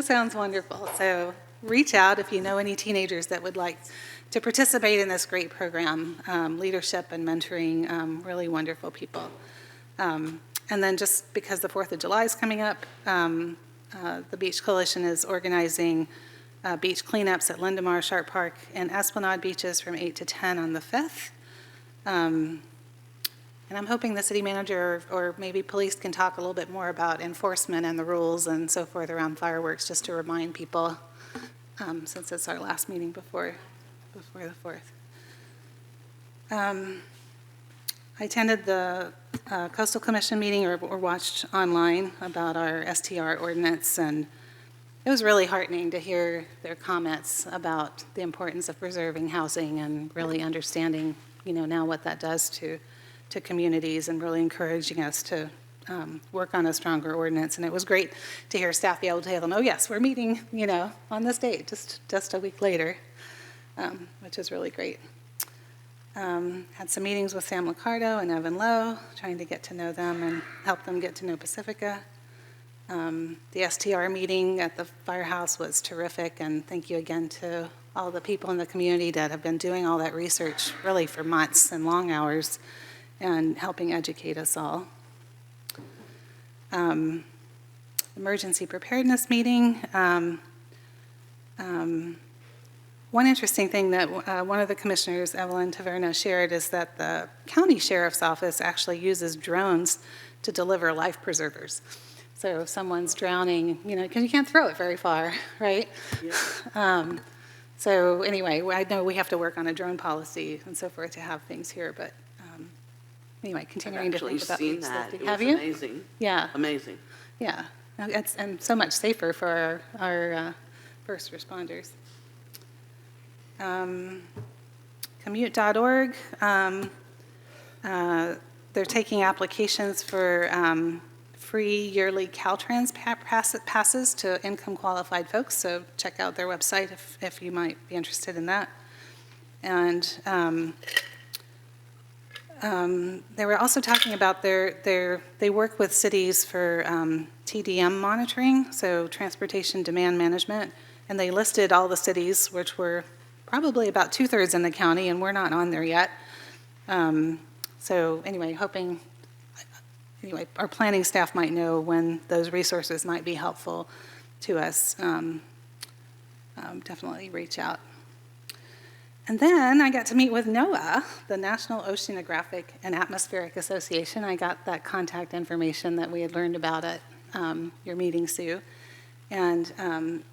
sounds wonderful. So reach out if you know any teenagers that would like to participate in this great program, leadership and mentoring really wonderful people. And then just because the 4th of July is coming up, the Beach Coalition is organizing beach cleanups at Lindemar, Sharp Park, and Esplanade beaches from 8 to 10 on the 5th. And I'm hoping the city manager or maybe police can talk a little bit more about enforcement and the rules and so forth around fireworks, just to remind people since it's our last meeting before the 4th. I attended the Coastal Commission meeting or watched online about our STR ordinance, and it was really heartening to hear their comments about the importance of preserving housing and really understanding, now what that does to communities, and really encouraging us to work on a stronger ordinance. And it was great to hear staff be able to tell them, oh yes, we're meeting, on this date, just a week later, which is really great. Had some meetings with Sam Licardo and Evan Lowe, trying to get to know them and help them get to know Pacifica. The STR meeting at the firehouse was terrific, and thank you again to all the people in the community that have been doing all that research really for months and long hours and helping educate us all. Emergency preparedness meeting. One interesting thing that one of the commissioners, Evelyn Taverna, shared is that the county sheriff's office actually uses drones to deliver life preservers. So if someone's drowning, because you can't throw it very far, right? Yeah. So anyway, I know we have to work on a drone policy and so forth to have things here, but anyway, continuing to think about seen that. safety. It Have was you? amazing. Yeah. Amazing. Yeah, and so much safer for our first responders. Commute.org, they're taking applications for free yearly Caltrans passes to income qualified folks, so check out their website if you might be interested in that. And they were also talking about they work with cities for TDM monitoring, so transportation demand management, and they listed all the cities, which were probably about 2/3 in the county, and we're not on there yet. So anyway, our planning staff might know when those resources might be helpful to us. Definitely reach out. And then I got to meet with NOAA, the National Oceanographic and Atmospheric Association. I got that contact information that we had learned about at your meeting, Sue. And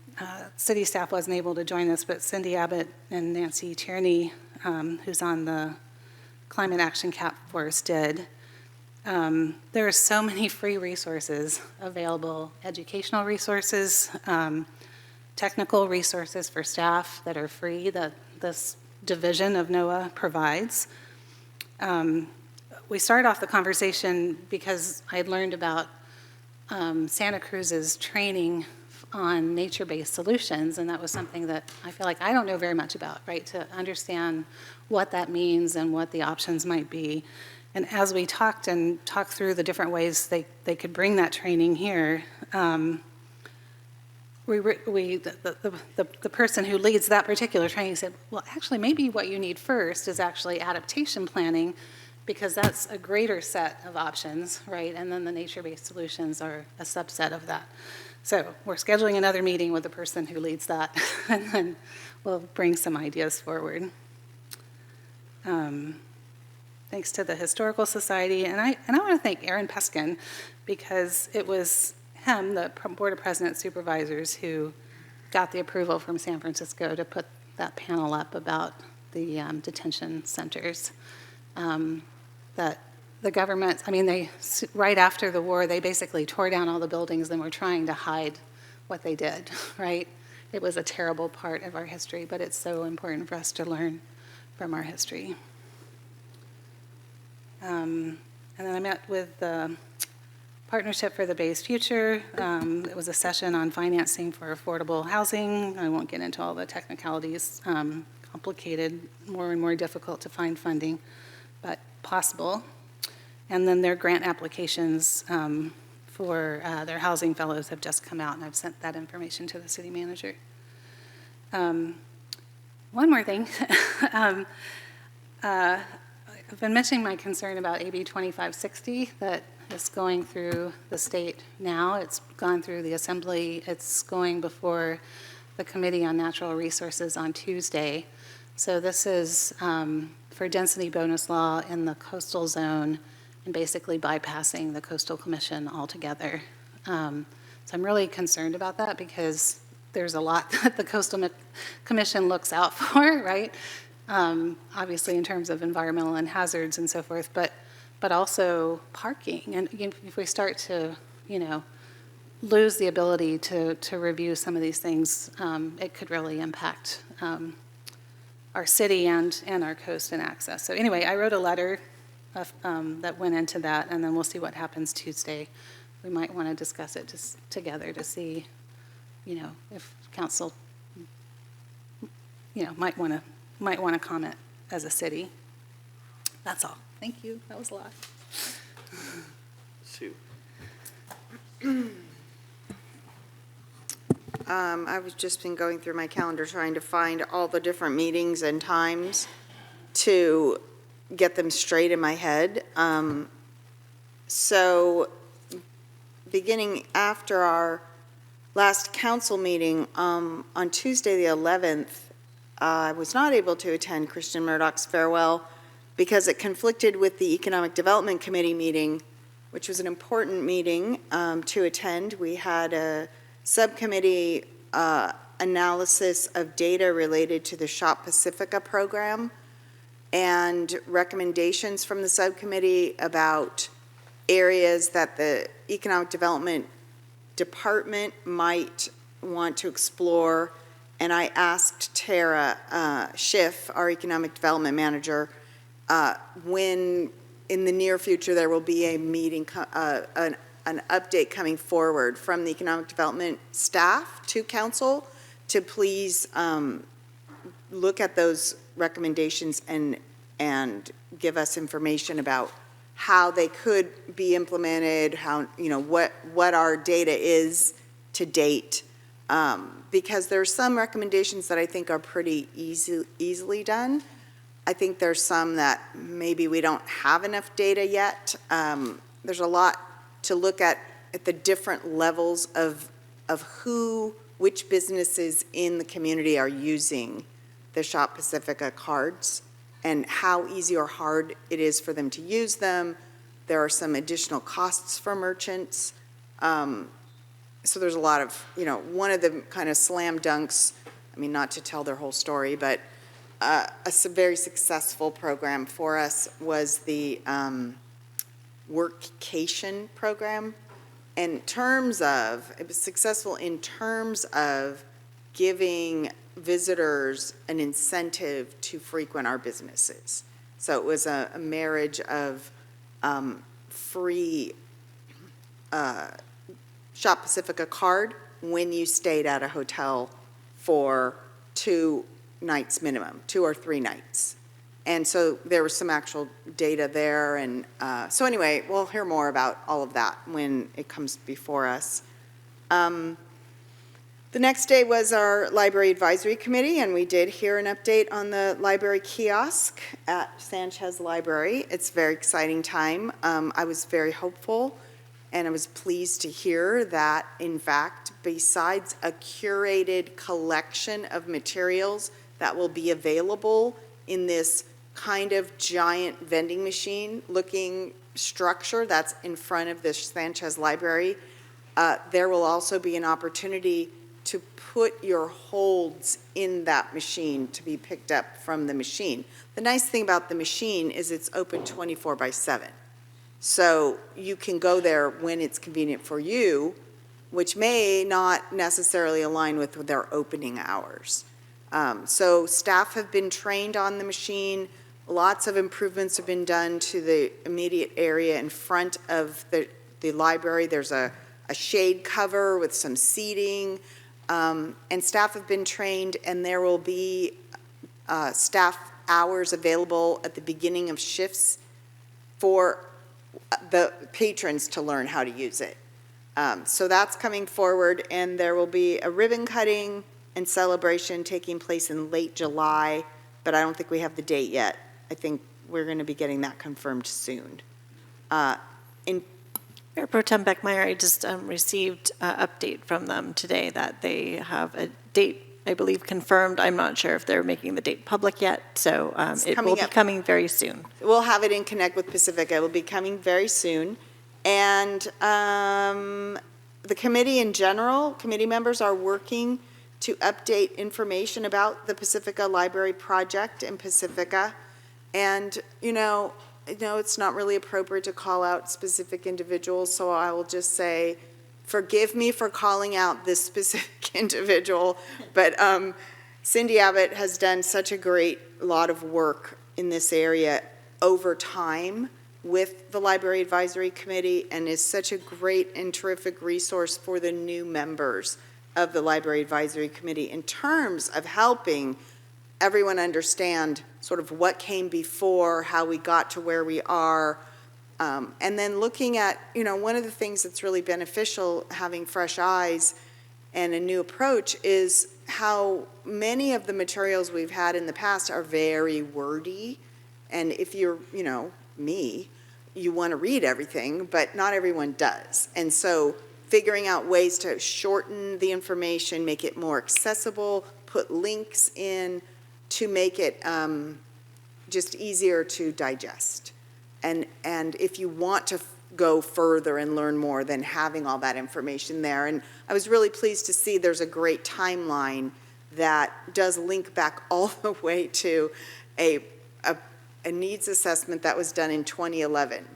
city staff wasn't able to join us, but Cindy Abbott and Nancy Tierney, who's on the Climate Action Force, did. There are so many free resources available, educational resources, technical resources for staff that are free that this division of NOAA provides. We started off the conversation because I had learned about Santa Cruz's training on nature-based solutions, and that was something that I feel like I don't know very much about, right, to understand what that means and what the options might be. And as we talked through the different ways they could bring that training here, the person who leads that particular training said, well, actually, maybe what you need first is actually adaptation planning, because that's a greater set of options, right? And then the nature-based solutions are a subset of that. So we're scheduling another meeting with the person who leads that, and then we'll bring some ideas forward. Thanks to the Historical Society, and I want to thank Aaron Peskin, because it was him, the Board of President Supervisors, who got the approval from San Francisco to put that panel up about the detention centers. That the government, right after the war, they basically tore down all the buildings and were trying to hide what they did, right? It was a terrible part of our history, but it's so important for us to learn from our history. And then I met with the Partnership for the Bay's Future. It was a session on financing for affordable housing. I won't get into all the technicalities. Complicated, more and more difficult to find funding, but possible. And then their grant applications for their housing fellows have just come out, and I've sent that information to the city manager. One more thing. I've been mentioning my concern about AB 2560 that is going through the state now. It's gone through the Assembly. It's going before the Committee on Natural Resources on Tuesday. So this is for density bonus law in the coastal zone and basically bypassing the Coastal Commission altogether. So I'm really concerned about that, because there's a lot that the Coastal Commission looks out for, right? Obviously in terms of environmental and hazards and so forth, but also parking. And if we start to, lose the ability to review some of these things, it could really impact our city and our coast and access. So anyway, I wrote a letter that went into that, and then we'll see what happens Tuesday. We might want to discuss it just together to see, if council, might want to comment as a city. That's all. Thank you. That was a lot. Sue. I've just been going through my calendar trying to find all the different meetings and times to get them straight in my head. So beginning after our last council meeting, on Tuesday the 11th, I was not able to attend Christian Murdoch's farewell because it conflicted with the Economic Development Committee meeting, which was an important meeting to attend. We had a subcommittee analysis of data related to the Shop Pacifica program and recommendations from the subcommittee about areas that the Economic Development Department might want to explore. And I asked Tara Schiff, our Economic Development Manager, when in the near future there will be a meeting, an update coming forward from the Economic Development staff to council to please look at those recommendations and give us information about how they could be implemented, how, what our data is to date. Because there's some recommendations that I think are pretty easily done. I think there's some that maybe we don't have enough data yet. There's a lot to look at the different levels of which businesses in the community are using the Shop Pacifica cards and how easy or hard it is for them to use them. There are some additional costs for merchants. So there's a lot of, one of the kind of slam dunks, not to tell their whole story, but a very successful program for us was the Workcation program. In terms of, it was successful in terms of giving visitors an incentive to frequent our businesses. So it was a marriage of free Shop Pacifica card when you stayed at a hotel for 2 nights minimum, 2 or 3 nights. And so there was some actual data there. And so anyway, we'll hear more about all of that when it comes before us. The next day was our Library Advisory Committee, and we did hear an update on the library kiosk at Sanchez Library. It's a very exciting time. I was very hopeful, and I was pleased to hear that, in fact, besides a curated collection of materials that will be available in this kind of giant vending machine looking structure that's in front of the Sanchez Library, there will also be an opportunity to put your holds in that machine to be picked up from the machine. The nice thing about the machine is it's open 24/7. So you can go there when it's convenient for you, which may not necessarily align with their opening hours. So staff have been trained on the machine. Lots of improvements have been done to the immediate area in front of the library. There's a shade cover with some seating. And staff have been trained, and there will be staff hours available at the beginning of shifts for the patrons to learn how to use it. So that's coming forward, and there will be a ribbon cutting and celebration taking place in late July, but I don't think we have the date yet. I think we're going to be getting that confirmed soon. Mayor Pro Tem Beckmeyer, I just received an update from them today that they have a date, I believe, confirmed. I'm not sure if they're making the date public yet, so it will be coming very soon. We'll have it in Connect with Pacifica. It will be coming very soon. And the committee in general, committee members are working to update information about the Pacifica Library Project in Pacifica. And, it's not really appropriate to call out specific individuals, so I will just say, forgive me for calling out this specific individual, but Cindy Abbott has done such a great lot of work in this area over time with the Library Advisory Committee, and is such a great and terrific resource for the new members of the Library Advisory Committee in terms of helping everyone understand sort of what came before, how we got to where we are, and then looking at, one of the things that's really beneficial having fresh eyes and a new approach is how many of the materials we've had in the past are very wordy. And if you're, me, you want to read everything, but not everyone does. And so figuring out ways to shorten the information, make it more accessible, put links in to make it just easier to digest. And if you want to go further and learn more, then having all that information there. And I was really pleased to see there's a great timeline that does link back all the way to a needs assessment that was done in 2011.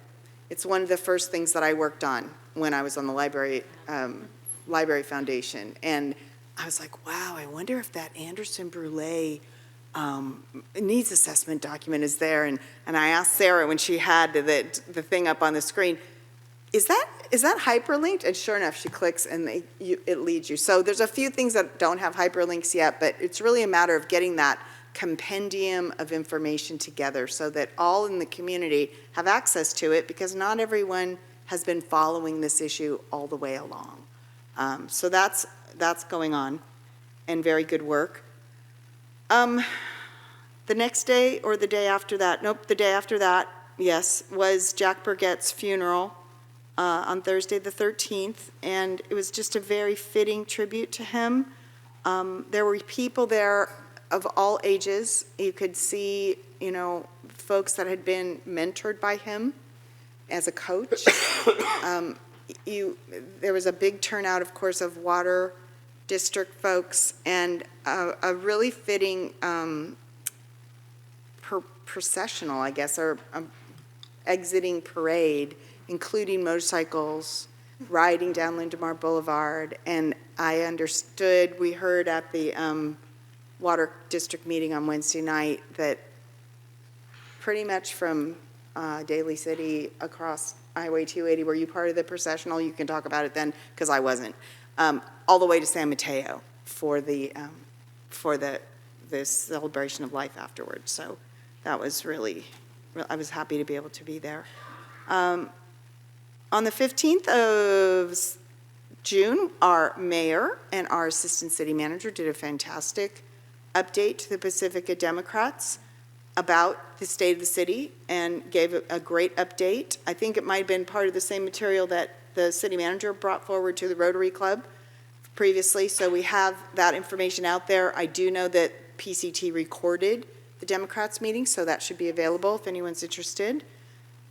It's one of the first things that I worked on when I was on the Library Foundation. And I was like, wow, I wonder if that Anderson Brule needs assessment document is there. And I asked Sarah when she had the thing up on the screen, is that hyperlinked? And sure enough, she clicks and it leads you. So there's a few things that don't have hyperlinks yet, but it's really a matter of getting that compendium of information together so that all in the community have access to it, because not everyone has been following this issue all the way along. So that's going on, and very good work. The next day or the day after that, the day after that, yes, was Jack Burgett's funeral on Thursday the 13th, and it was just a very fitting tribute to him. There were people there of all ages. You could see, folks that had been mentored by him as a coach. There was a big turnout, of course, of water district folks, and a really fitting processional, I guess, or exiting parade, including motorcycles riding down Lindemar Boulevard. And I understood, we heard at the water district meeting on Wednesday night that pretty much from Daly City across Highway 280, were you part of the processional? You can talk about it then, because I wasn't. All the way to San Mateo for the celebration of life afterwards. So that was really, I was happy to be able to be there. On the 15th of June, our mayor and our assistant city manager did a fantastic update to the Pacifica Democrats about the state of the city and gave a great update. I think it might have been part of the same material that the city manager brought forward to the Rotary Club previously, so we have that information out there. I do know that PCT recorded the Democrats meeting, so that should be available if anyone's interested.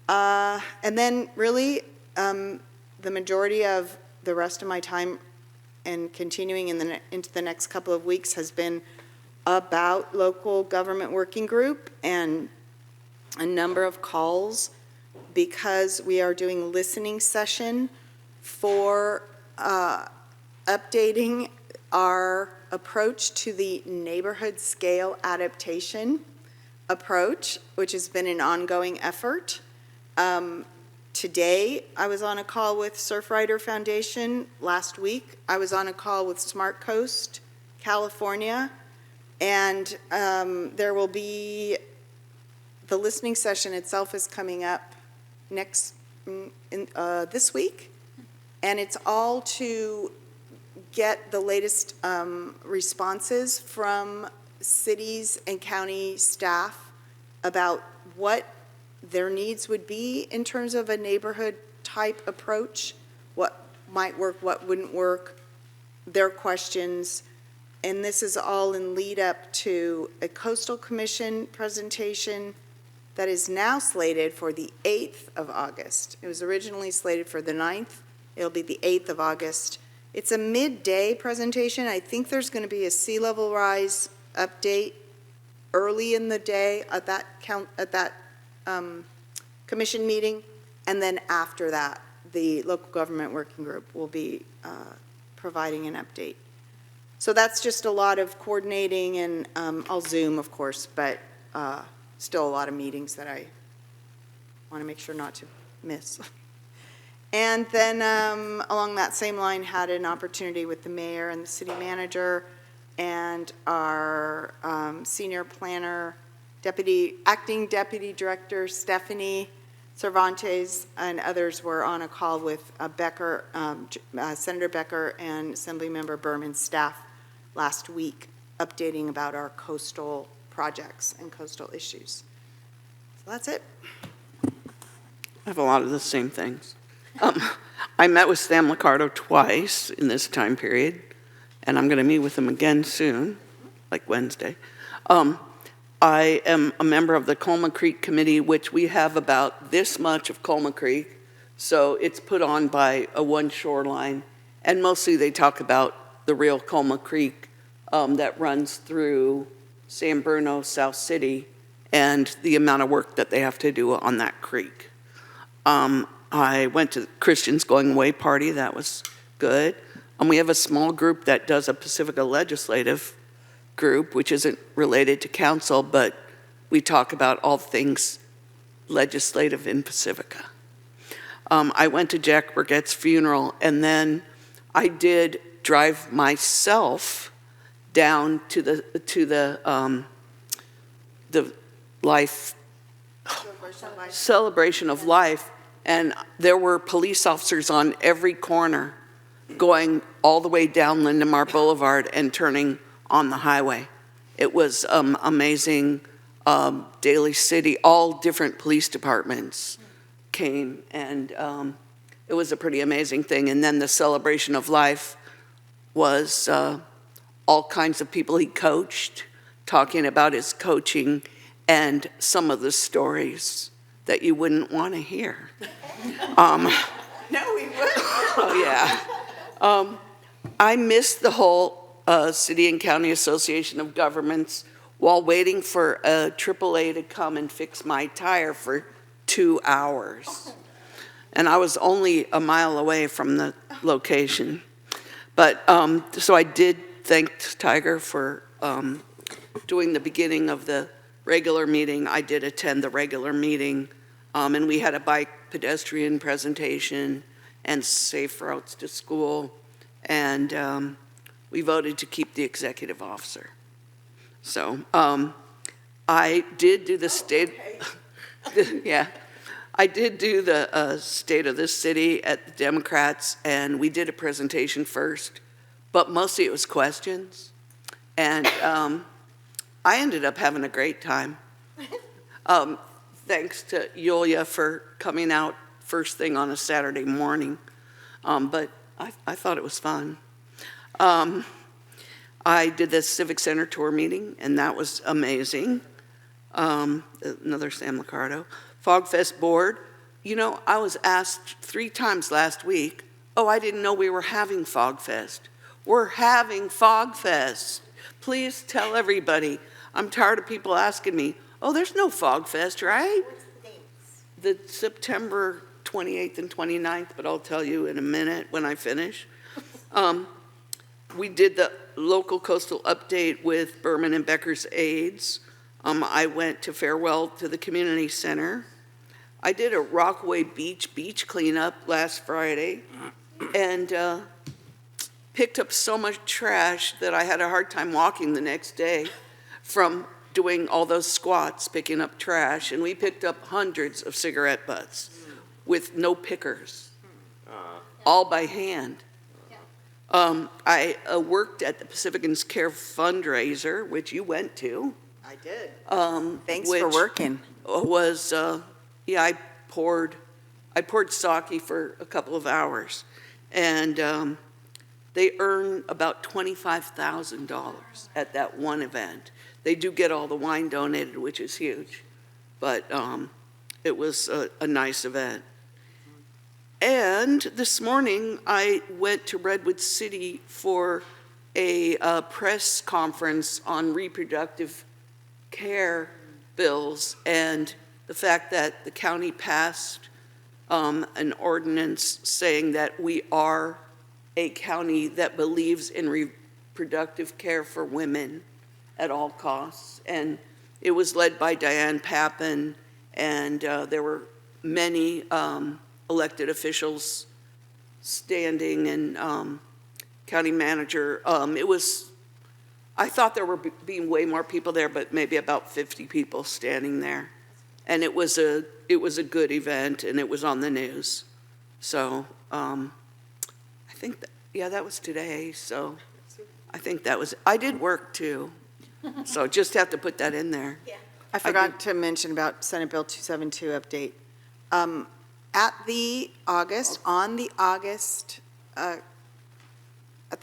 And then really, the majority of the rest of my time and continuing into the next couple of weeks has been about local government working group and a number of calls, because we are doing listening session for updating our approach to the neighborhood scale adaptation approach, which has been an ongoing effort. Today, I was on a call with Surfrider Foundation. Last week, I was on a call with Smart Coast, California. And there will be, the listening session itself is coming up this week. And it's all to get the latest responses from cities and county staff about what their needs would be in terms of a neighborhood type approach, what might work, what wouldn't work, their questions. And this is all in lead up to a Coastal Commission presentation that is now slated for the 8th of August. It was originally slated for the 9th. It'll be the 8th of August. It's a midday presentation. I think there's going to be a sea level rise update early in the day at that commission meeting. And then after that, the local government working group will be providing an update. So that's just a lot of coordinating, and I'll Zoom, of course, but still a lot of meetings that I want to make sure not to miss. And then along that same line, had an opportunity with the mayor and the city manager and our senior planner, acting deputy director Stephanie Cervantes, and others were on a call with Becker, Senator Becker and Assemblymember Berman's staff last week, updating about our coastal projects and coastal issues. So that's it. I have a lot of the same things. I met with Sam Liccardo twice in this time period, and I'm going to meet with him again soon, like Wednesday. I am a member of the Colma Creek Committee, which we have about this much of Colma Creek, so it's put on by a one shoreline, and mostly they talk about the real Colma Creek that runs through San Bruno, South City, and the amount of work that they have to do on that creek. I went to the Christians Going Away party. That was good. We have a small group that does a Pacifica legislative group, which isn't related to council, but we talk about all things legislative in Pacifica. I went to Jack Burgett's funeral, and then I did drive myself down to the life celebration of life, and there were police officers on every corner going all the way down Lindemar Boulevard and turning on the highway. It was amazing. Daly City, all different police departments came, and it was a pretty amazing thing. And then the celebration of life was all kinds of people he coached, talking about his coaching and some of the stories that you wouldn't want to hear. No, we wouldn't. Oh, yeah. I missed the whole City and County Association of Governments while waiting for a AAA to come and fix my tire for 2 hours. And I was only a mile away from the location. But, so I did thank Tiger for doing the beginning of the regular meeting. I did attend the regular meeting, and we had a bike pedestrian presentation and safe routes to school, and we voted to keep the executive officer. So I did do the state, yeah, I did do the state of this city at the Democrats, and we did a presentation first, but mostly it was questions, and I ended up having a great time. Thanks to Yulia for coming out first thing on a Saturday morning, but I thought it was fun. I did the Civic Center tour meeting, and that was amazing. Another Sam Liccardo. Fog Fest board. You know, I was asked 3 times last week, oh, I didn't know we were having Fog Fest. We're having Fog Fest. Please tell everybody. I'm tired of people asking me, oh, there's no Fog Fest, right? What's the dates? The September 28th and 29th, but I'll tell you in a minute when I finish. We did the local coastal update with Berman and Becker's aides. I went to Farewell to the community center. I did a Rockaway beach cleanup last Friday, and picked up so much trash that I had a hard time walking the next day from doing all those squats, picking up trash, and we picked up hundreds of cigarette butts with no pickers, all by hand. I worked at the Pacificans Care fundraiser, which you went to. I did. Thanks for working. Was yeah, I poured sake for a couple of hours, and they earn about $25,000 at that one event. They do get all the wine donated, which is huge, but it was a nice event. And this morning, I went to Redwood City for a press conference on reproductive care bills and the fact that the county passed an ordinance saying that we are a county that believes in reproductive care for women at all costs. And it was led by Diane Pappin, and there were many elected officials standing, and county manager. I thought there were being way more people there, but maybe about 50 people standing there. And it was a good event, and it was on the news. So I think that was today. So I think that was, I did work too. So just have to put that in there. Yeah. I forgot to mention about Senate Bill 272 update. At the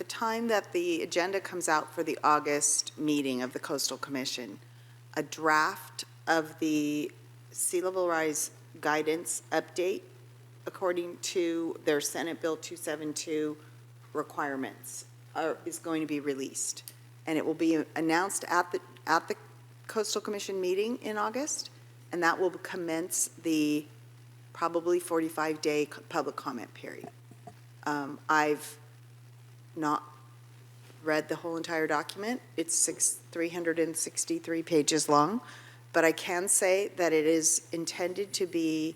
time that the agenda comes out for the August meeting of the Coastal Commission, a draft of the sea level rise guidance update, according to their Senate Bill 272 requirements, is going to be released. And it will be announced at the Coastal Commission meeting in August, and that will commence the probably 45-day public comment period. I've not read the whole entire document. It's 363 pages long, but I can say that it is intended to be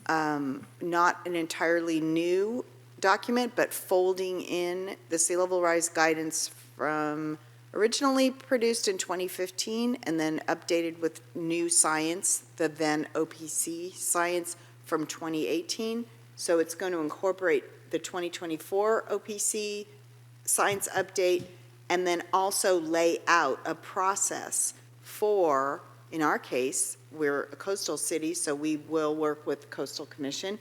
not an entirely new document, but folding in the sea level rise guidance from originally produced in 2015 and then updated with new science, the then OPC science from 2018. So it's going to incorporate the 2024 OPC science update and then also lay out a process for, in our case, we're a coastal city, so we will work with Coastal Commission.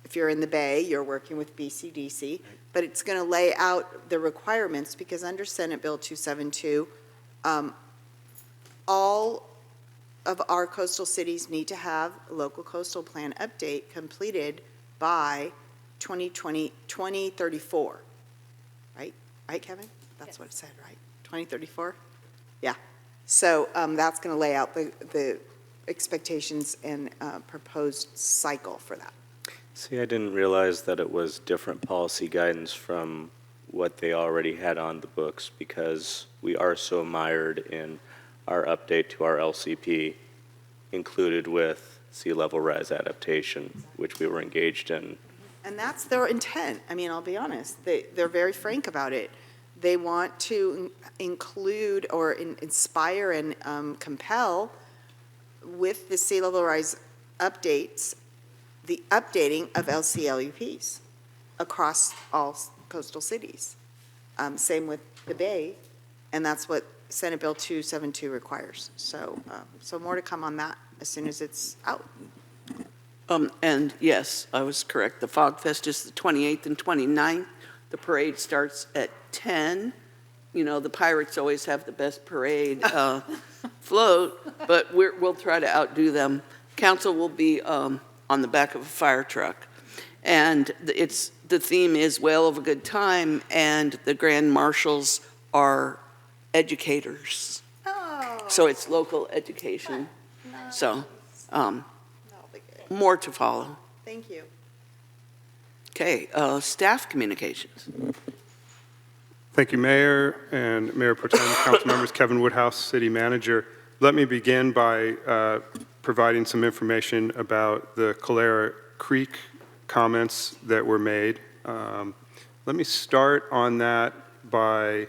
If you're in the Bay, you're working with BCDC, but it's going to lay out the requirements because under Senate Bill 272, all of our coastal cities need to have a local coastal plan update completed by 2034, right? Right, Kevin? That's what it said, right? 2034? Yeah. So that's going to lay out the expectations and proposed cycle for that. See, I didn't realize that it was different policy guidance from what they already had on the books because we are so mired in our update to our LCP included with sea level rise adaptation, which we were engaged in. And that's their intent. I mean, I'll be honest. They're very frank about it. They want to include or inspire and compel with the sea level rise updates, the updating of LCLUPs across all coastal cities. Same with the Bay, and that's what Senate Bill 272 requires. So, so more to come on that as soon as it's out. And yes, I was correct. The Fog Fest is the 28th and 29th. The parade starts at 10. You know, the Pirates always have the best parade float, but we'll try to outdo them. Council will be on the back of a fire truck. And the theme is Whale of a Good Time, and the Grand Marshals are educators. Oh. So it's local education. Nice. So That'll be good. more to follow. Thank you. Okay, staff communications. Thank you, Mayor and Mayor Pro Tem, Council members, Kevin Woodhouse, City Manager. Let me begin by providing some information about the Calera Creek comments that were made. Let me start on that by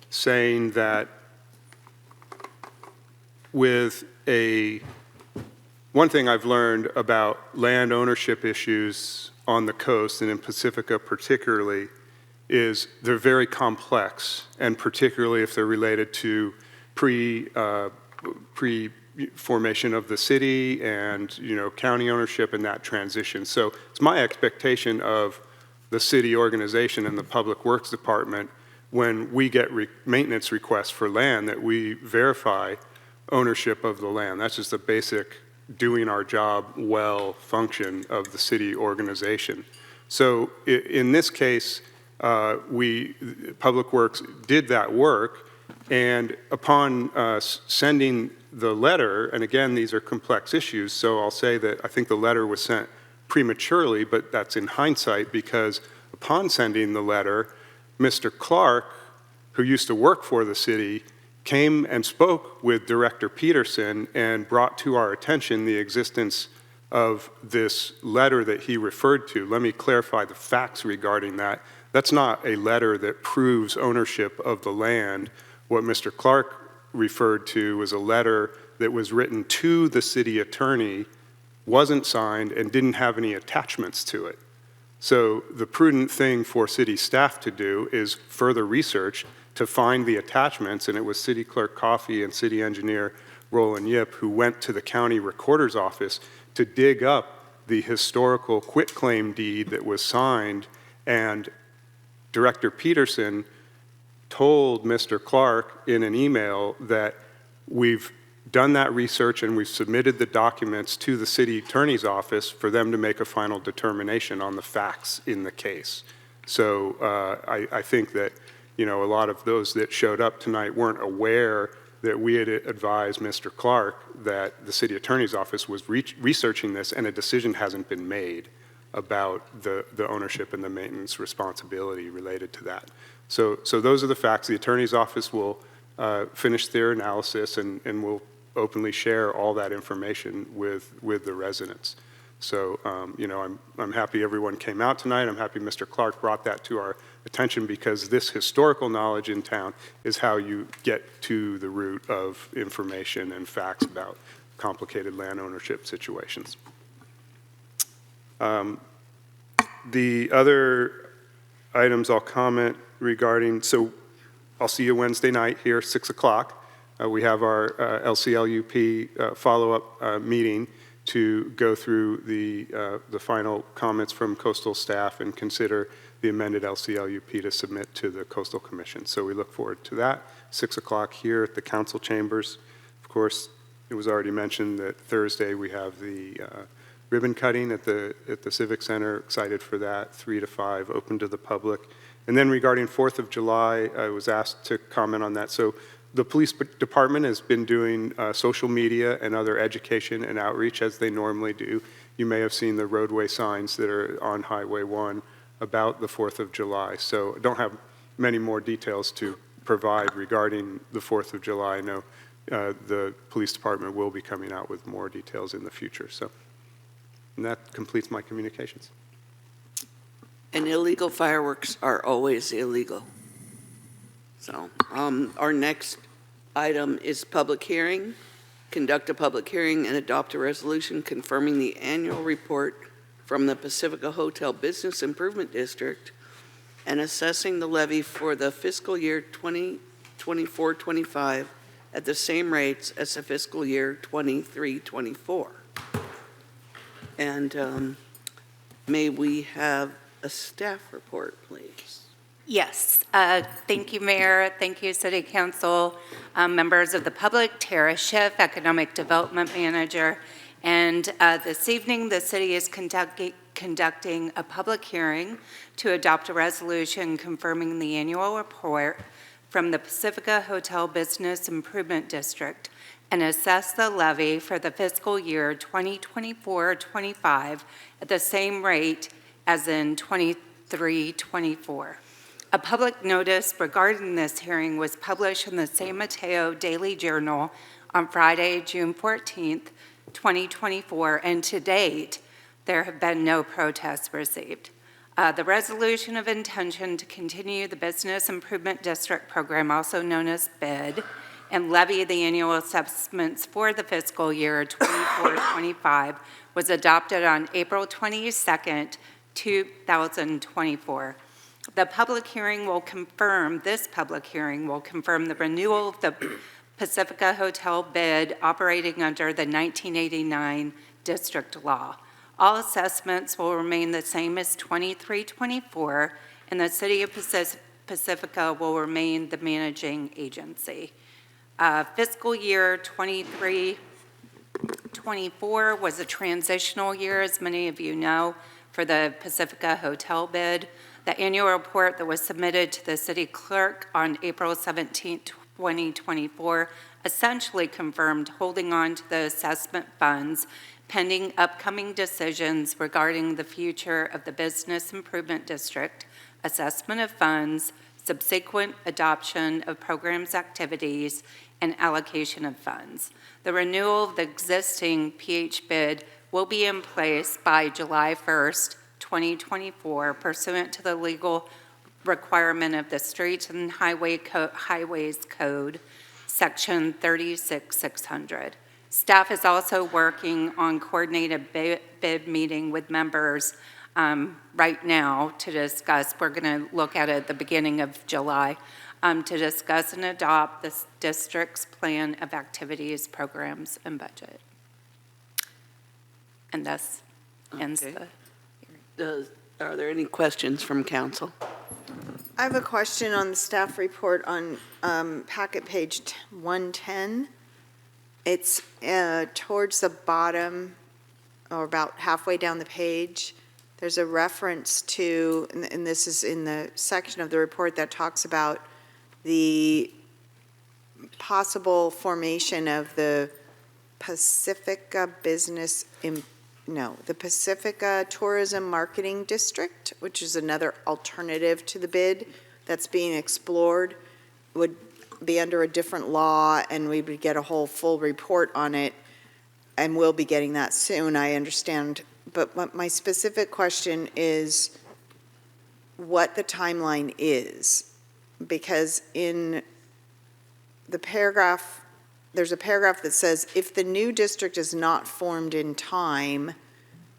saying that one thing I've learned about land ownership issues on the coast and in Pacifica particularly is they're very complex, and particularly if they're related to pre-formation of the city and, you know, county ownership and that transition. So it's my expectation of the city organization and the Public Works Department when we get maintenance requests for land that we verify ownership of the land. That's just a basic doing our job well function of the city organization. So in this case, Public Works did that work, and upon sending the letter, and again, these are complex issues, so I'll say that I think the letter was sent prematurely, but that's in hindsight, because upon sending the letter, Mr. Clark, who used to work for the city, came and spoke with Director Peterson and brought to our attention the existence of this letter that he referred to. Let me clarify the facts regarding that. That's not a letter that proves ownership of the land. What Mr. Clark referred to was a letter that was written to the city attorney, wasn't signed, and didn't have any attachments to it. So the prudent thing for city staff to do is further research to find the attachments, and it was City Clerk Coffey and City Engineer Roland Yip who went to the county recorder's office to dig up the historical quitclaim deed that was signed, and Director Peterson told Mr. Clark in an email that we've done that research and we've submitted the documents to the city attorney's office for them to make a final determination on the facts in the case. So I think that, you know, a lot of those that showed up tonight weren't aware that we had advised Mr. Clark that the city attorney's office was researching this, and a decision hasn't been made about the ownership and the maintenance responsibility related to that. So those are the facts. The attorney's office will finish their analysis and will openly share all that information with the residents. So, you know, I'm happy everyone came out tonight. I'm happy Mr. Clark brought that to our attention, because this historical knowledge in town is how you get to the root of information and facts about complicated land ownership situations. The other items I'll comment regarding, so I'll see you Wednesday night here, 6 o'clock. We have our LCLUP follow-up meeting to go through the final comments from coastal staff and consider the amended LCLUP to submit to the Coastal Commission. So we look forward to that. 6 o'clock here at the council chambers. Of course, it was already mentioned that Thursday we have the ribbon cutting at the Civic Center. Excited for that. 3 to 5, open to the public. And then regarding 4th of July, I was asked to comment on that. So the police department has been doing social media and other education and outreach as they normally do. You may have seen the roadway signs that are on Highway 1 about the 4th of July. So I don't have many more details to provide regarding the 4th of July. I know the police department will be coming out with more details in the future. So, and that completes my communications. And illegal fireworks are always illegal. So our next item is public hearing. Conduct a public hearing and adopt a resolution confirming the annual report from the Pacifica Hotel Business Improvement District and assessing the levy for the fiscal year 2024-25 at the same rates as the fiscal year 23-24. And may we have a staff report, please? Yes. Thank you, Mayor. Thank you, City Council, members of the public, Tara Schiff, Economic Development Manager. And this evening, the city is conducting a public hearing to adopt a resolution confirming the annual report from the Pacifica Hotel Business Improvement District and assess the levy for the fiscal year 2024-25 at the same rate as in 23-24. A public notice regarding this hearing was published in the San Mateo Daily Journal on Friday, June 14th, 2024, and to date, there have been no protests received. The resolution of intention to continue the Business Improvement District program, also known as BID, and levy the annual assessments for the fiscal year 24-25 was adopted on April 22nd, 2024. The public hearing will confirm, this public hearing will confirm the renewal of the Pacifica Hotel bid operating under the 1989 district law. All assessments will remain the same as 23-24, and the City of Pacifica will remain the managing agency. Fiscal year 23-24 was a transitional year, as many of you know, for the Pacifica hotel bid. The annual report that was submitted to the city clerk on April 17, 2024, essentially confirmed holding on to the assessment funds pending upcoming decisions regarding the future of the Business Improvement District, assessment of funds, subsequent adoption of programs activities, and allocation of funds. The renewal of the existing PH bid will be in place by July 1st, 2024, pursuant to the legal requirement of the Streets and Highways Code, Section 36600. Staff is also working on coordinated bid meeting with members right now to discuss. We're going to look at it at the beginning of July to discuss and adopt the district's plan of activities, programs, and budget. And thus ends the Are there any questions from council? I have a question on the staff report on packet page 110. It's towards the bottom, or about halfway down the page. There's a reference to, and this is in the section of the report that talks about the possible formation of the Pacifica the Pacifica Tourism Marketing District, which is another alternative to the bid that's being explored, would be under a different law, and we would get a whole full report on it, and we'll be getting that soon, I understand. But my specific question is what the timeline is, because in the paragraph, there's a paragraph that says, if the new district is not formed in time,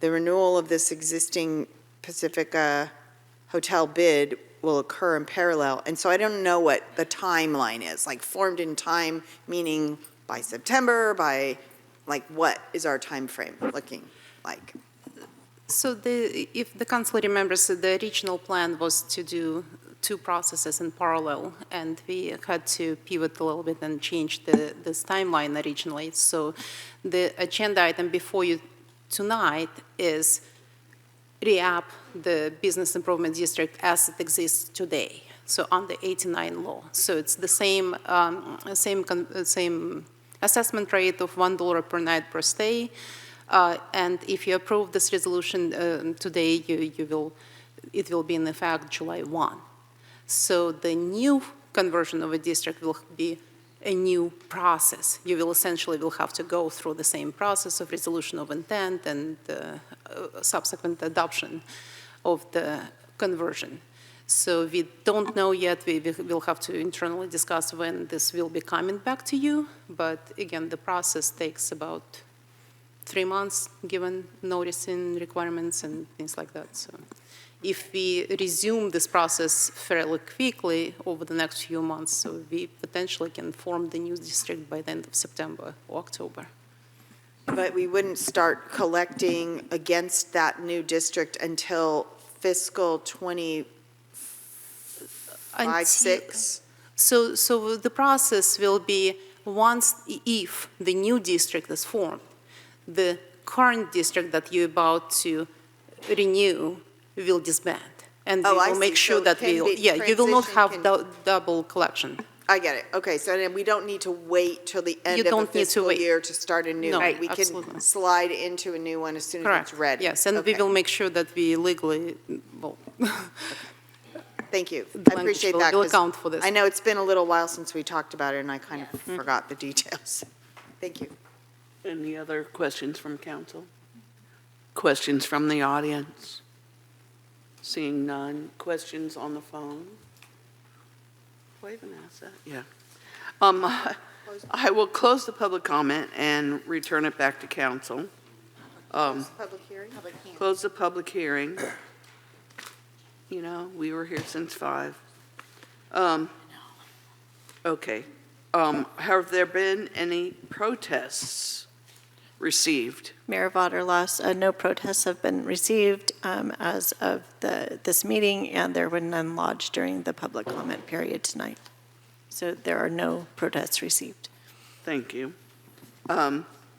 the renewal of this existing Pacifica hotel bid will occur in parallel. And so I don't know what the timeline is, like formed in time, meaning by September, by, like, what is our time frame looking like? So if the council remembers, the original plan was to do two processes in parallel, and we had to pivot a little bit and change this timeline originally. So the agenda item before you tonight is re-up the business improvement district as it exists today, so on the 89 law. So it's the same assessment rate of $1 per night per stay, and if you approve this resolution today, it will be in effect July 1. So the new conversion of a district will be a new process. You will essentially have to go through the same process of resolution of intent and subsequent adoption of the conversion. So we don't know yet. We will have to internally discuss when this will be coming back to you. But again, the process takes about 3 months, given noticing requirements and things like that. So if we resume this process fairly quickly over the next few months, so we potentially can form the new district by the end of September or October. But we wouldn't start collecting against that new district until fiscal 25-6? So the process will be if the new district is formed, the current district that you're about to renew will disband. And we will make sure that you will not have double collection. I get it. Okay, so then we don't need to wait till the end of the fiscal year to start a new one. No, We can slide into a new one as soon as it's ready. Yes, and we will make sure that we legally, Thank you. I appreciate that. We'll account for this. I know it's been a little while since we talked about it, and I kind of forgot the details. Thank you. Any other questions from council? Questions from the audience? Seeing none. Questions on the phone? Do I even ask that? Yeah. I will close the public comment and return it back to council. Public hearing? Close the public hearing. You know, we were here since 5. Okay. Have there been any protests received? Mayor Vaterlas, no protests have been received as of this meeting, and there were none lodged during the public comment period tonight. So there are no protests received. Thank you.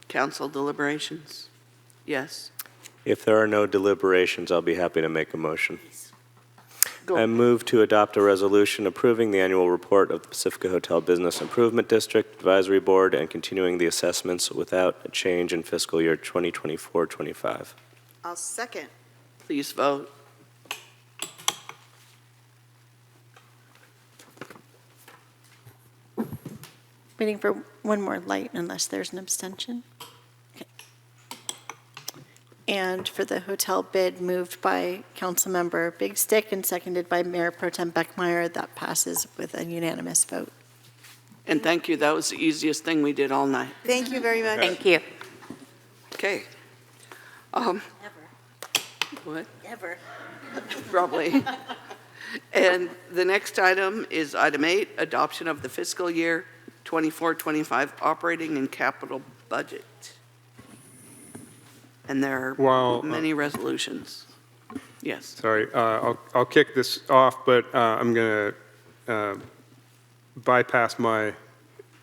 Council deliberations? Yes? If there are no deliberations, I'll be happy to make a motion. Go. I move to adopt a resolution approving the annual report of the Pacifica Hotel Business Improvement District Advisory Board and continuing the assessments without a change in fiscal year 2024-25. I'll second. Please vote. Waiting for one more light unless there's an abstention. Okay. And for the hotel bid, moved by Councilmember Big Stick and seconded by Mayor Pro Tem Beckmeyer. That passes with a unanimous vote. And thank you. That was the easiest thing we did all night. Thank you very much. Thank you. Okay. Never. What? Never. Probably. And the next item is item 8, adoption of the fiscal year 24-25 operating and capital budget. And there are Well, many resolutions. Yes. Sorry, I'll kick this off, but I'm going to bypass my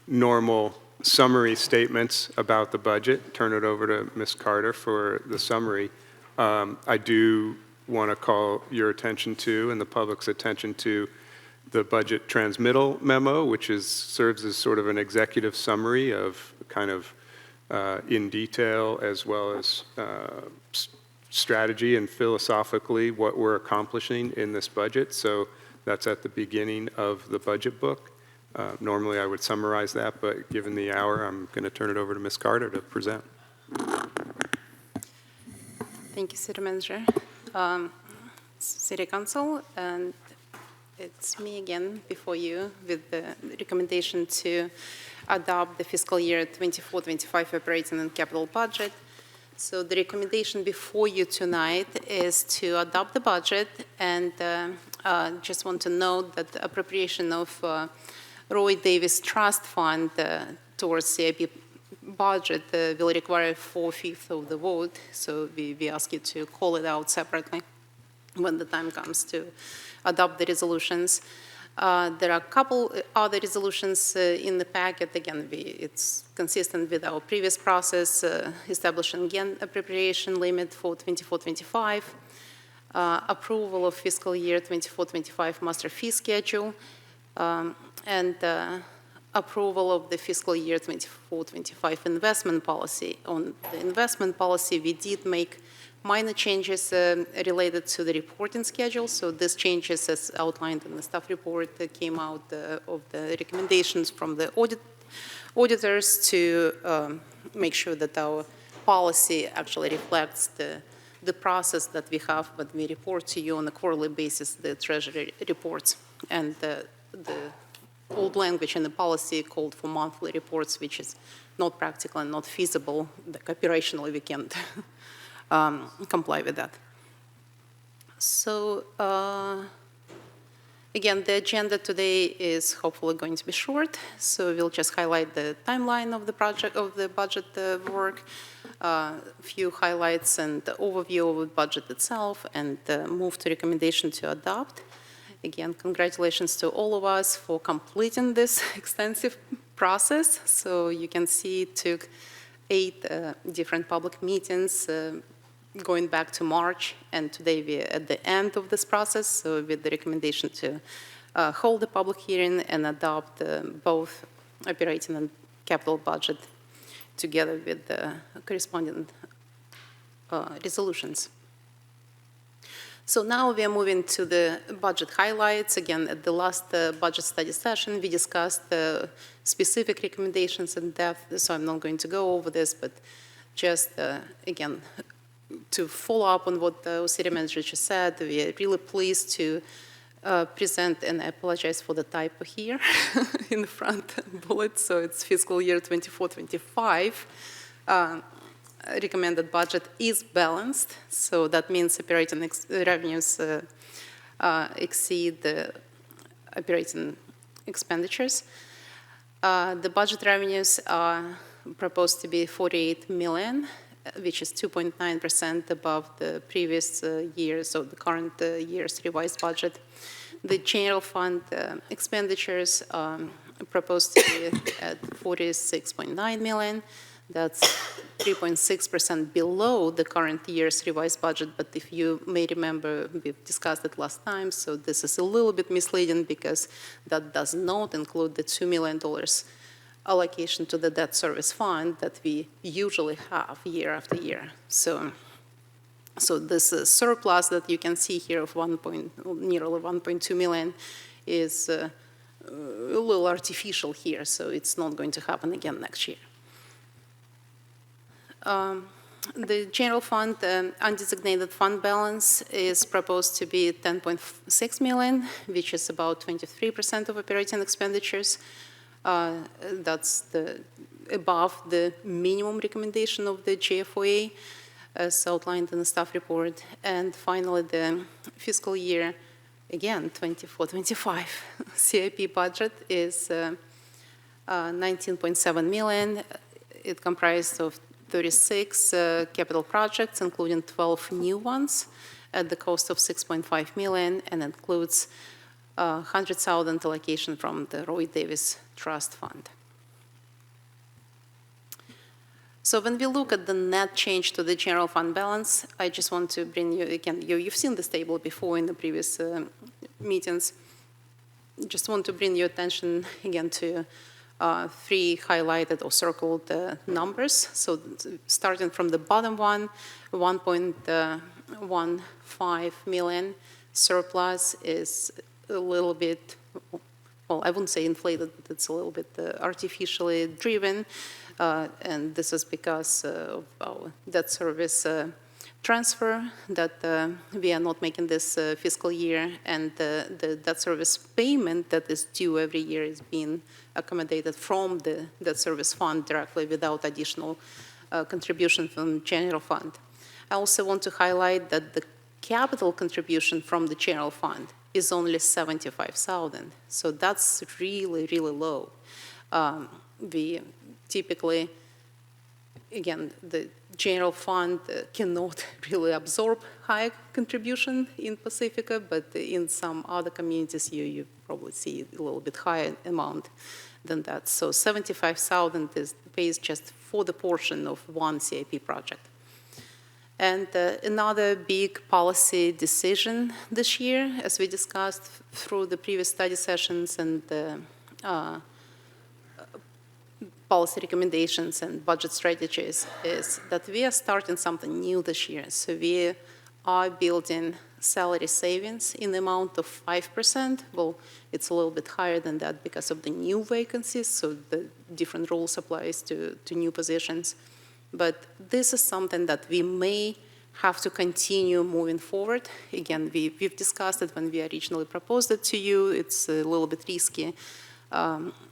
normal summary statements about the budget, turn it over to Ms. Carter for the summary. I do want to call your attention to and the public's attention to the budget transmittal memo, which serves as sort of an executive summary of kind of in detail as well as strategy and philosophically what we're accomplishing in this budget. So that's at the beginning of the budget book. Normally I would summarize that, but given the hour, I'm going to turn it over to Ms. Carter to present. Thank you, City Manager. City Council, and it's me again before you with the recommendation to adopt the fiscal year 24-25 operating and capital budget. So the recommendation before you tonight is to adopt the budget, and just want to note that the appropriation of Roy Davis Trust Fund towards CIP budget will require 4/5 of the vote, so we ask you to call it out separately when the time comes to adopt the resolutions. There are a couple other resolutions in the packet. Again, it's consistent with our previous process, establishing again appropriation limit for 24-25, approval of fiscal year 24-25 master fee schedule, and approval of the fiscal year 24-25 investment policy. On the investment policy, we did make minor changes related to the reporting schedule. So these changes, as outlined in the staff report, came out of the recommendations from the auditors to make sure that our policy actually reflects the process that we have, but we report to you on a quarterly basis, the Treasury reports. And the old language in the policy called for monthly reports, which is not practical and not feasible. Operationally, we can't comply with that. So again, the agenda today is hopefully going to be short. So we'll just highlight the timeline of the project, of the budget work, a few highlights and the overview of the budget itself, and move to recommendation to adopt. Again, congratulations to all of us for completing this extensive process. So you can see it took 8 different public meetings going back to March, and today we're at the end of this process, so with the recommendation to hold a public hearing and adopt both operating and capital budget together with the corresponding resolutions. So now we are moving to the budget highlights. Again, at the last budget study session, we discussed the specific recommendations in depth, so I'm not going to go over this, but just, again, to follow up on what the city manager just said, we are really pleased to present, and I apologize for the typo here in the front bullet, so it's fiscal year 24-25. Recommended budget is balanced, so that means operating revenues exceed the operating expenditures. The budget revenues are proposed to be 48 million, which is 2.9% above the previous year, so the current year's revised budget. The general fund expenditures are proposed to be at 46.9 million. That's 3.6% below the current year's revised budget. But if you may remember, we've discussed it last time, so this is a little bit misleading because that does not include the $2 million allocation to the debt service fund that we usually have year after year. So this surplus that you can see here of nearly 1.2 million is a little artificial here, so it's not going to happen again next year. The general fund undesignated fund balance is proposed to be 10.6 million, which is about 23% of operating expenditures. That's above the minimum recommendation of the GFOA, as outlined in the staff report. And finally, the fiscal year, again, 24-25 CIP budget is 19.7 million. It comprised of 36 capital projects, including 12 new ones at the cost of 6.5 million, and includes 100,000 allocation from the Roy Davis Trust Fund. So when we look at the net change to the general fund balance, I just want to bring you, again, you've seen this table before in the previous meetings. Just want to bring your attention again to three highlighted or circled numbers. So starting from the bottom one, 1.15 million surplus is a little bit, well, I wouldn't say inflated, but it's a little bit artificially driven. And this is because of our debt service transfer that we are not making this fiscal year, and the debt service payment that is due every year is being accommodated from the debt service fund directly without additional contribution from general fund. I also want to highlight that the capital contribution from the general fund is only 75,000. So that's really, really low. We typically, again, the general fund cannot really absorb high contribution in Pacifica, but in some other communities, you probably see a little bit higher amount than that. So 75,000 pays just for the portion of one CIP project. And another big policy decision this year, as we discussed through the previous study sessions and policy recommendations and budget strategies, is that we are starting something new this year. So we are building salary savings in the amount of 5%. Well, it's a little bit higher than that because of the new vacancies, so the different rules applies to new positions. But this is something that we may have to continue moving forward. Again, we've discussed it when we originally proposed it to you. It's a little bit risky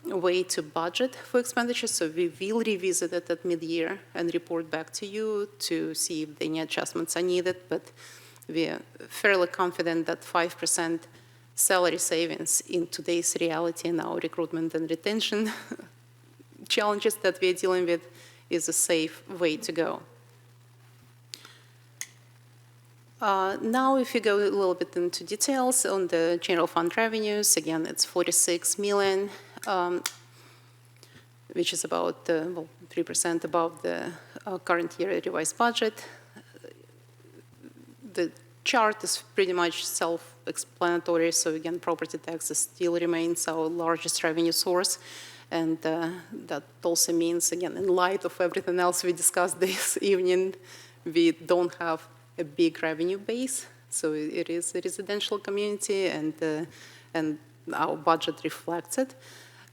way to budget for expenditures, so we will revisit it at mid-year and report back to you to see if any adjustments are needed. But we are fairly confident that 5% salary savings in today's reality and our recruitment and retention challenges that we are dealing with is a safe way to go. Now, if you go a little bit into details on the general fund revenues, again, it's 46 million, which is about 3% above the current year revised budget. The chart is pretty much self-explanatory. So again, property taxes still remains our largest revenue source. And that also means, again, in light of everything else we discussed this evening, we don't have a big revenue base. So it is a residential community, and our budget reflects it.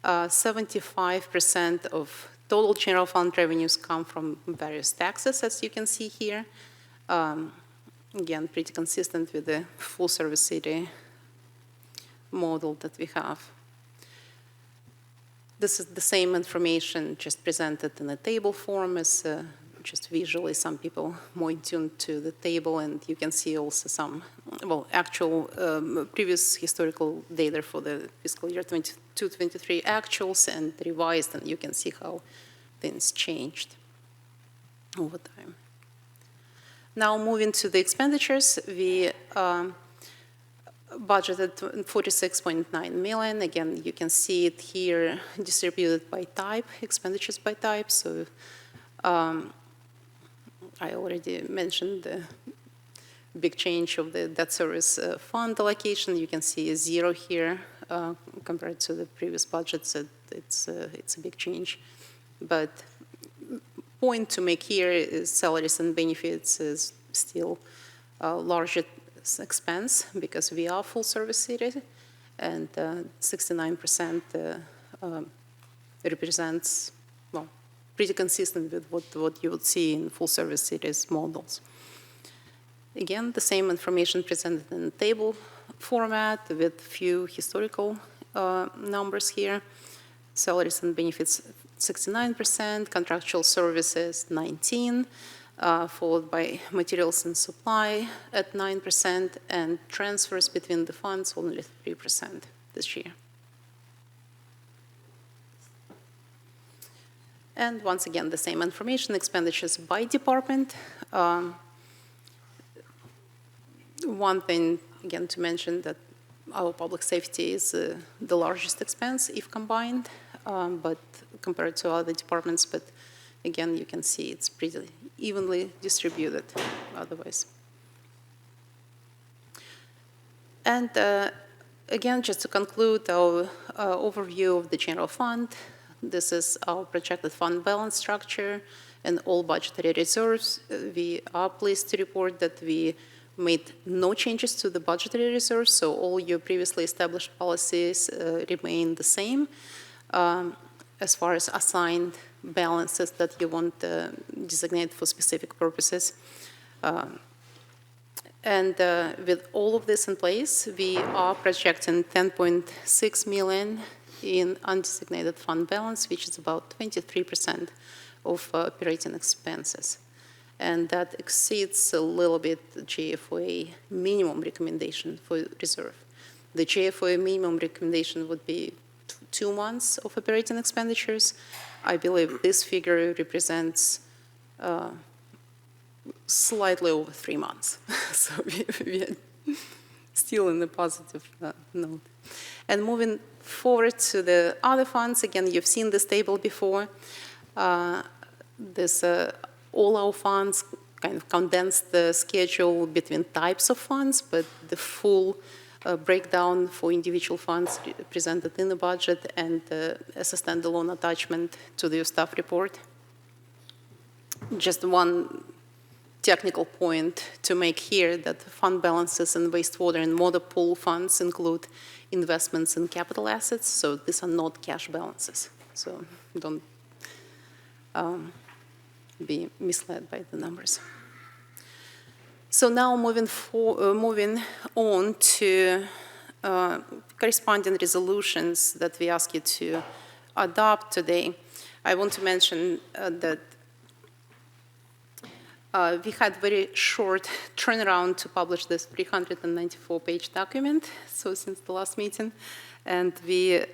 75% of total general fund revenues come from various taxes, as you can see here. Again, pretty consistent with the full-service city model that we have. This is the same information just presented in a table form as just visually. Some people more in tune to the table, and you can see also some, actual previous historical data for the fiscal year 22-23 actuals and revised, and you can see how things changed over time. Now moving to the expenditures, we budgeted 46.9 million. Again, you can see it here distributed by type, expenditures by type. So I already mentioned the big change of the debt service fund allocation. You can see a 0 here compared to the previous budget, so it's a big change. But point to make here is salaries and benefits is still a largest expense because we are full service city, and 69% represents, well, pretty consistent with what you would see in full service cities models. Again, the same information presented in table format with few historical numbers here. Salaries and benefits 69%, contractual services 19%, followed by materials and supply at 9%, and transfers between the funds only 3% this year. And once again, the same information, expenditures by department. One thing, again, to mention that our public safety is the largest expense if combined, but compared to other departments, but again, you can see it's pretty evenly distributed otherwise. And again, just to conclude our overview of the general fund, this is our projected fund balance structure and all budgetary reserves. We are pleased to report that we made no changes to the budgetary reserves, so all your previously established policies remain the same as far as assigned balances that you want to designate for specific purposes. And with all of this in place, we are projecting 10.6 million in undesignated fund balance, which is about 23% of operating expenses. And that exceeds a little bit the JFOA minimum recommendation for reserve. The JFOA minimum recommendation would be 2 months of operating expenditures. I believe this figure represents slightly over 3 months. So we are still in the positive note. And moving forward to the other funds, again, you've seen this table before. All our funds kind of condense the schedule between types of funds, but the full breakdown for individual funds presented in the budget and as a standalone attachment to the staff report. Just one technical point to make here that fund balances in wastewater and water pool funds include investments in capital assets, so these are not cash balances. So don't be misled by the numbers. So now moving on to corresponding resolutions that we ask you to adopt today. I want to mention that we had very short turnaround to publish this 394-page document, so since the last meeting, and we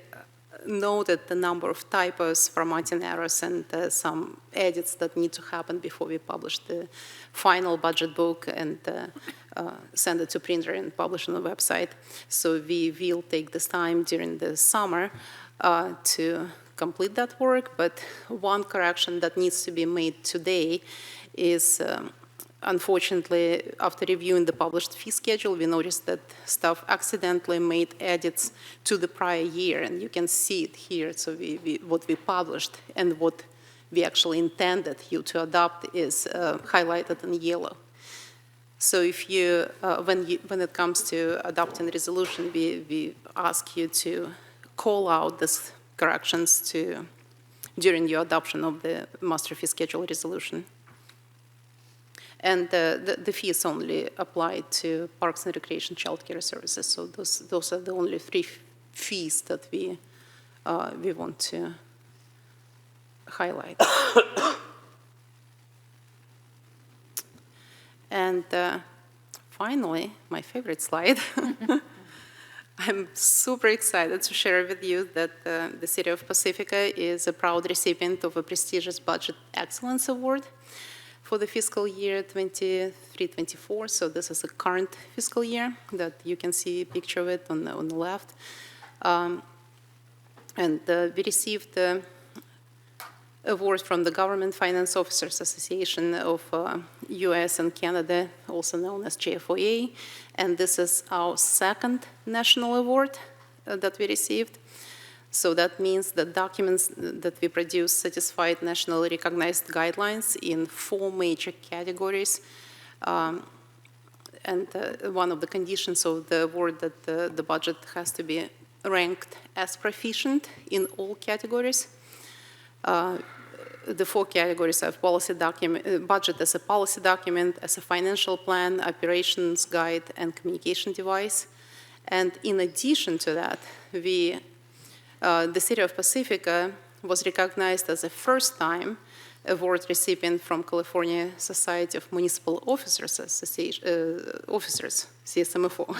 noted the number of typos, formatting errors, and some edits that need to happen before we publish the final budget book and send it to printer and publish on the website. So we will take this time during the summer to complete that work, but one correction that needs to be made today is unfortunately, after reviewing the published fee schedule, we noticed that staff accidentally made edits to the prior year, and you can see it here. So what we published and what we actually intended you to adopt is highlighted in yellow. So if you, when it comes to adopting the resolution, we ask you to call out these corrections during your adoption of the master fee schedule resolution. And the fees only apply to parks and recreation childcare services. So those are the only 3 fees that we want to highlight. And finally, my favorite slide. I'm super excited to share with you that the City of Pacifica is a proud recipient of a prestigious Budget Excellence Award for the fiscal year 23-24. So this is a current fiscal year that you can see a picture of it on the left. And we received award from the Government Finance Officers Association of US and Canada, also known as GFOA, and this is our second national award that we received. So that means that documents that we produce satisfied nationally recognized guidelines in 4 major categories. And one of the conditions of the award that the budget has to be ranked as proficient in all categories. The 4 categories of policy document, budget as a policy document, as a financial plan, operations guide, and communication device. And in addition to that, the city of Pacifica was recognized as a first-time award recipient from California Society of Municipal Officers Officers, CSMFO.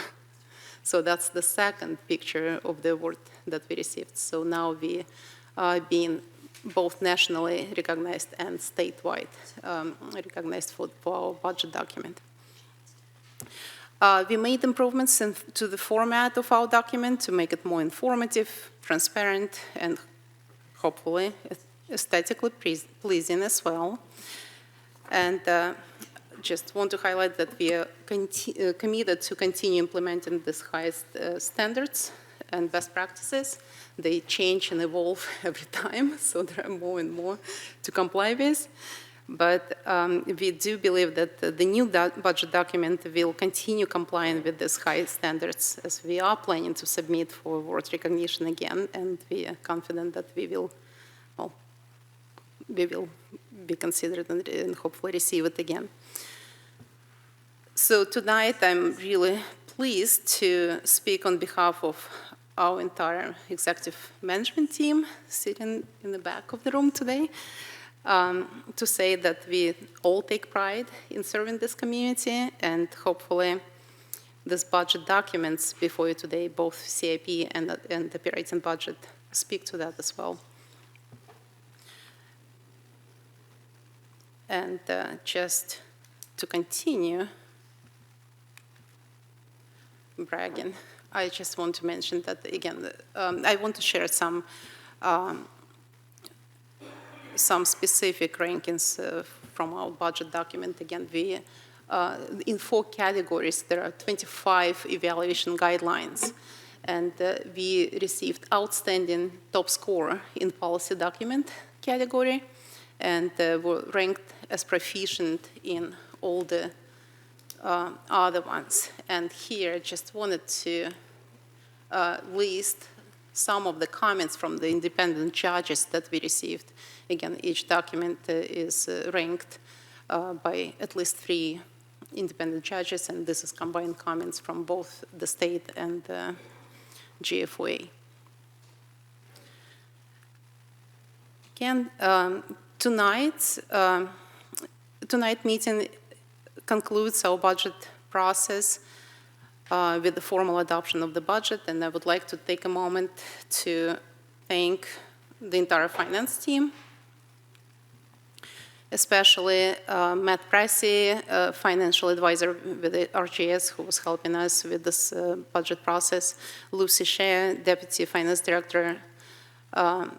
So that's the second picture of the award that we received. So now we are being both nationally recognized and statewide recognized for our budget document. We made improvements to the format of our document to make it more informative, transparent, and hopefully aesthetically pleasing as well. And just want to highlight that we are committed to continue implementing these highest standards and best practices. They change and evolve every time, so there are more and more to comply with. But we do believe that the new budget document will continue complying with these high standards, as we are planning to submit for award recognition again, and we are confident that we will be considered and hopefully receive it again. So tonight I'm really pleased to speak on behalf of our entire executive management team sitting in the back of the room today, to say that we all take pride in serving this community, and hopefully these budget documents before you today, both CIP and operating budget, speak to that as well. And just to continue bragging, I just want to mention that, again, I want to share some specific rankings from our budget document. Again, we, in 4 categories, there are 25 evaluation guidelines. And we received outstanding top score in policy document category, and were ranked as proficient in all the other ones. And here, I just wanted to list some of the comments from the independent judges that we received. Again, each document is ranked by at least 3 independent judges, and this is combined comments from both the state and the GFOA. Again, tonight's meeting concludes our budget process with the formal adoption of the budget, and I would like to take a moment to thank the entire finance team, especially Matt Pressey, financial advisor with the RGS, who was helping us with this budget process, Lucy Shea, deputy finance director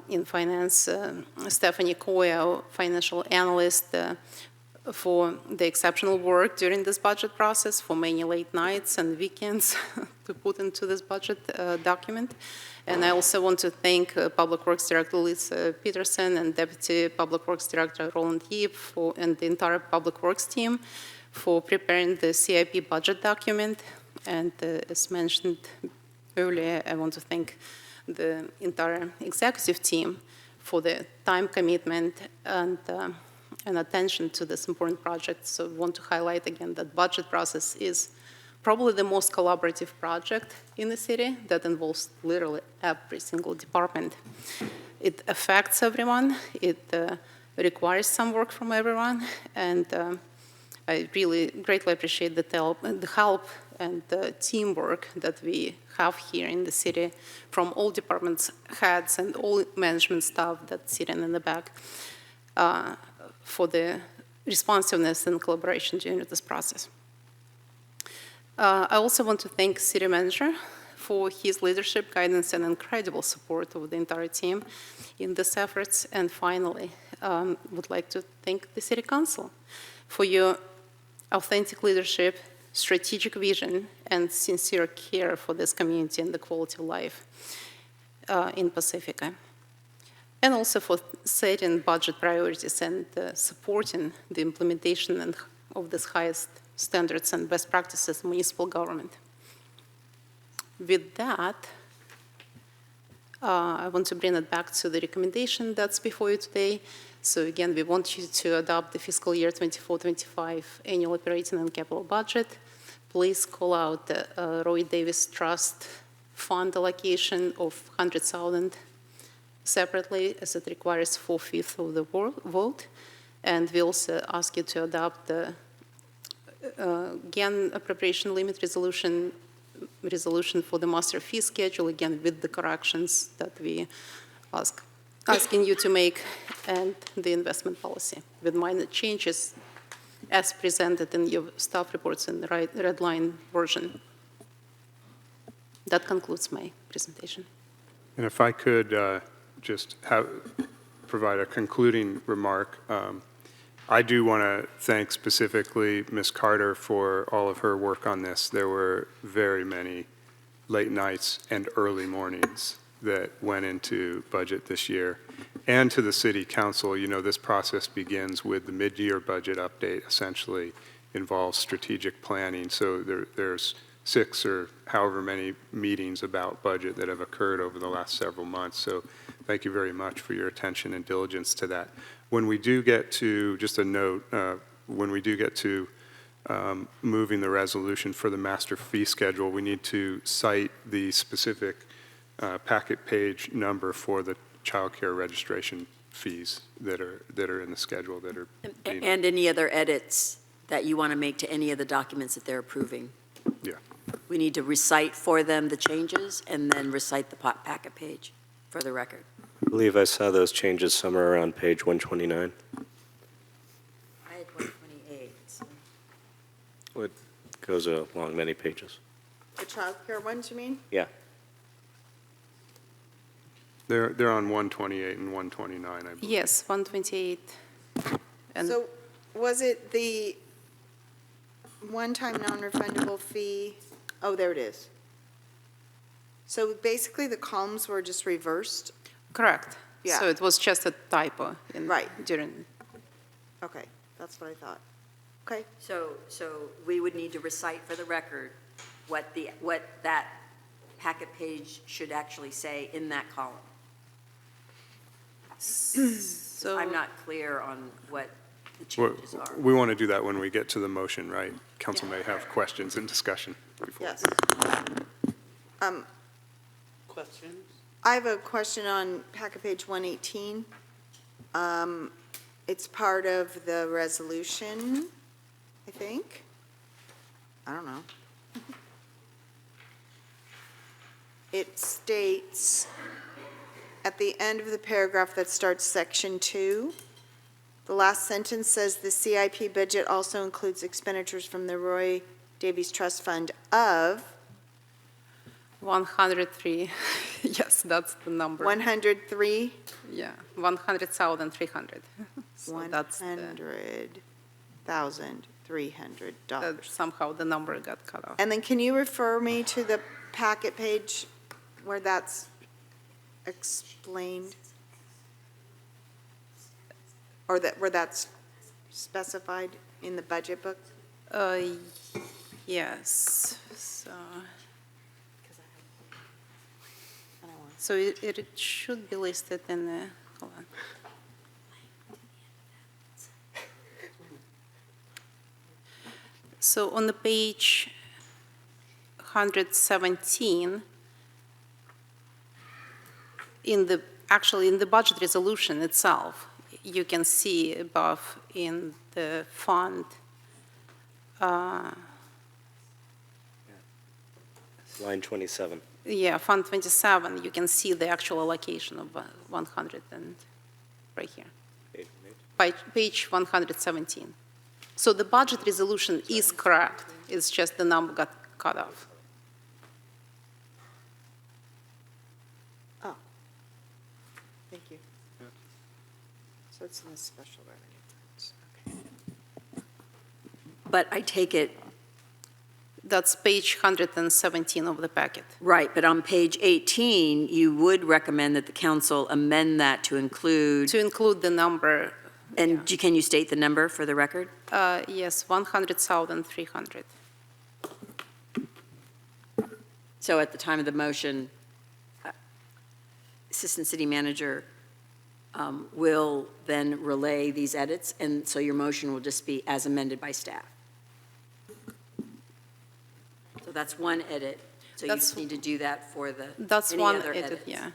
in finance, Stephanie Coy, our financial analyst, for the exceptional work during this budget process, for many late nights and weekends to put into this budget document. And I also want to thank Public Works Director Lisa Peterson and Deputy Public Works Director Roland Yip and the entire Public Works team for preparing the CIP budget document. And as mentioned earlier, I want to thank the entire executive team for the time commitment and attention to this important project. So I want to highlight again that budget process is probably the most collaborative project in the city that involves literally every single department. It affects everyone. It requires some work from everyone. And I really greatly appreciate the help and the teamwork that we have here in the city from all departments heads and all management staff that's sitting in the back for the responsiveness and collaboration during this process. I also want to thank City Manager for his leadership, guidance, and incredible support of the entire team in these efforts. And finally, would like to thank the City Council for your authentic leadership, strategic vision, and sincere care for this community and the quality of life in Pacifica. And also for setting budget priorities and supporting the implementation of these highest standards and best practices in municipal government. With that, I want to bring it back to the recommendation that's before you today. So again, we want you to adopt the fiscal year 24-25 annual operating and capital budget. Please call out the Roy Davis Trust Fund allocation of $100,000 separately, as it requires 4/5 of the vote. And we also ask you to adopt the again appropriation limit resolution for the master fee schedule, again with the corrections that we asking you to make, and the investment policy with minor changes as presented in your staff reports in the red line version. That concludes my presentation. And if I could just provide a concluding remark, I do want to thank specifically Ms. Carter for all of her work on this. There were very many late nights and early mornings that went into budget this year. And to the City Council, you know, this process begins with the mid-year budget update, essentially involves strategic planning. So there's 6 or however many meetings about budget that have occurred over the last several months. So thank you very much for your attention and diligence to that. When we do get to, just a note, when we do get to moving the resolution for the master fee schedule, we need to cite the specific packet page number for the child care registration fees that are in the schedule that are being... And any other edits that you want to make to any of the documents that they're approving. Yeah. We need to recite for them the changes and then recite the packet page for the record. I believe I saw those changes somewhere around page 129. I had 128. So. It goes along many pages. The child care ones, you mean? Yeah. They're on 128 and 129, I believe. Yes, 128. And So was it the one-time non-refundable fee? Oh, there it is. So basically the columns were just reversed? correct. Yeah. So it was just a typo Right. during. Okay, that's what I thought. Okay. So we would need to recite for the record what that packet page should actually say in that column. So I'm not clear on what the Well, changes are. we want to do that when we get to the motion, right? Council may have questions and discussion before. Yes. Questions? I have a question on packet page 118. It's part of the resolution, I think. I don't know. It states at the end of the paragraph that starts section 2, the last sentence says the CIP budget also includes expenditures from the Roy Davies Trust Fund of 103. Yes, that's the number. 103. Yeah, 100,300. So that's the, $100,300. somehow the number got cut off. And then can you refer me to the packet page where that's explained? Or where that's specified in the budget book? Yes. So it should be listed in the, hold on. So on the page 117, actually in the budget resolution itself, you can see above in the fund, Line 27. yeah, Fund 27, you can see the actual allocation of 100 and right here. Page 117. So the budget resolution is correct. It's just the number got cut off. So it's in the special revenue. But I take it, That's page 117 of the packet. right, but on page 18, you would recommend that the council amend that to include, the number. and can you state the number for the record? Yes, 100,300. So at the time of the motion, Assistant City Manager will then relay these edits, and so your motion will just be as amended by staff. So that's one edit, so you That's- just need to do that for the, That's any one other edit, edits. yeah.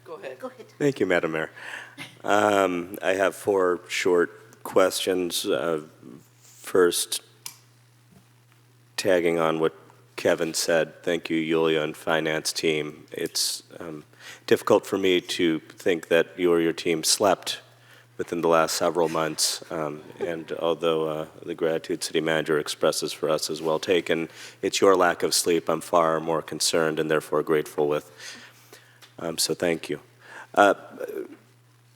Go ahead. Go ahead. Thank you, Madam Mayor. I have 4 short questions. First, tagging on what Kevin said, thank you, Yulia and Finance team. It's difficult for me to think that you or your team slept within the last several months, and although the gratitude City Manager expresses for us is well taken, it's your lack of sleep I'm far more concerned and therefore grateful with. So thank you.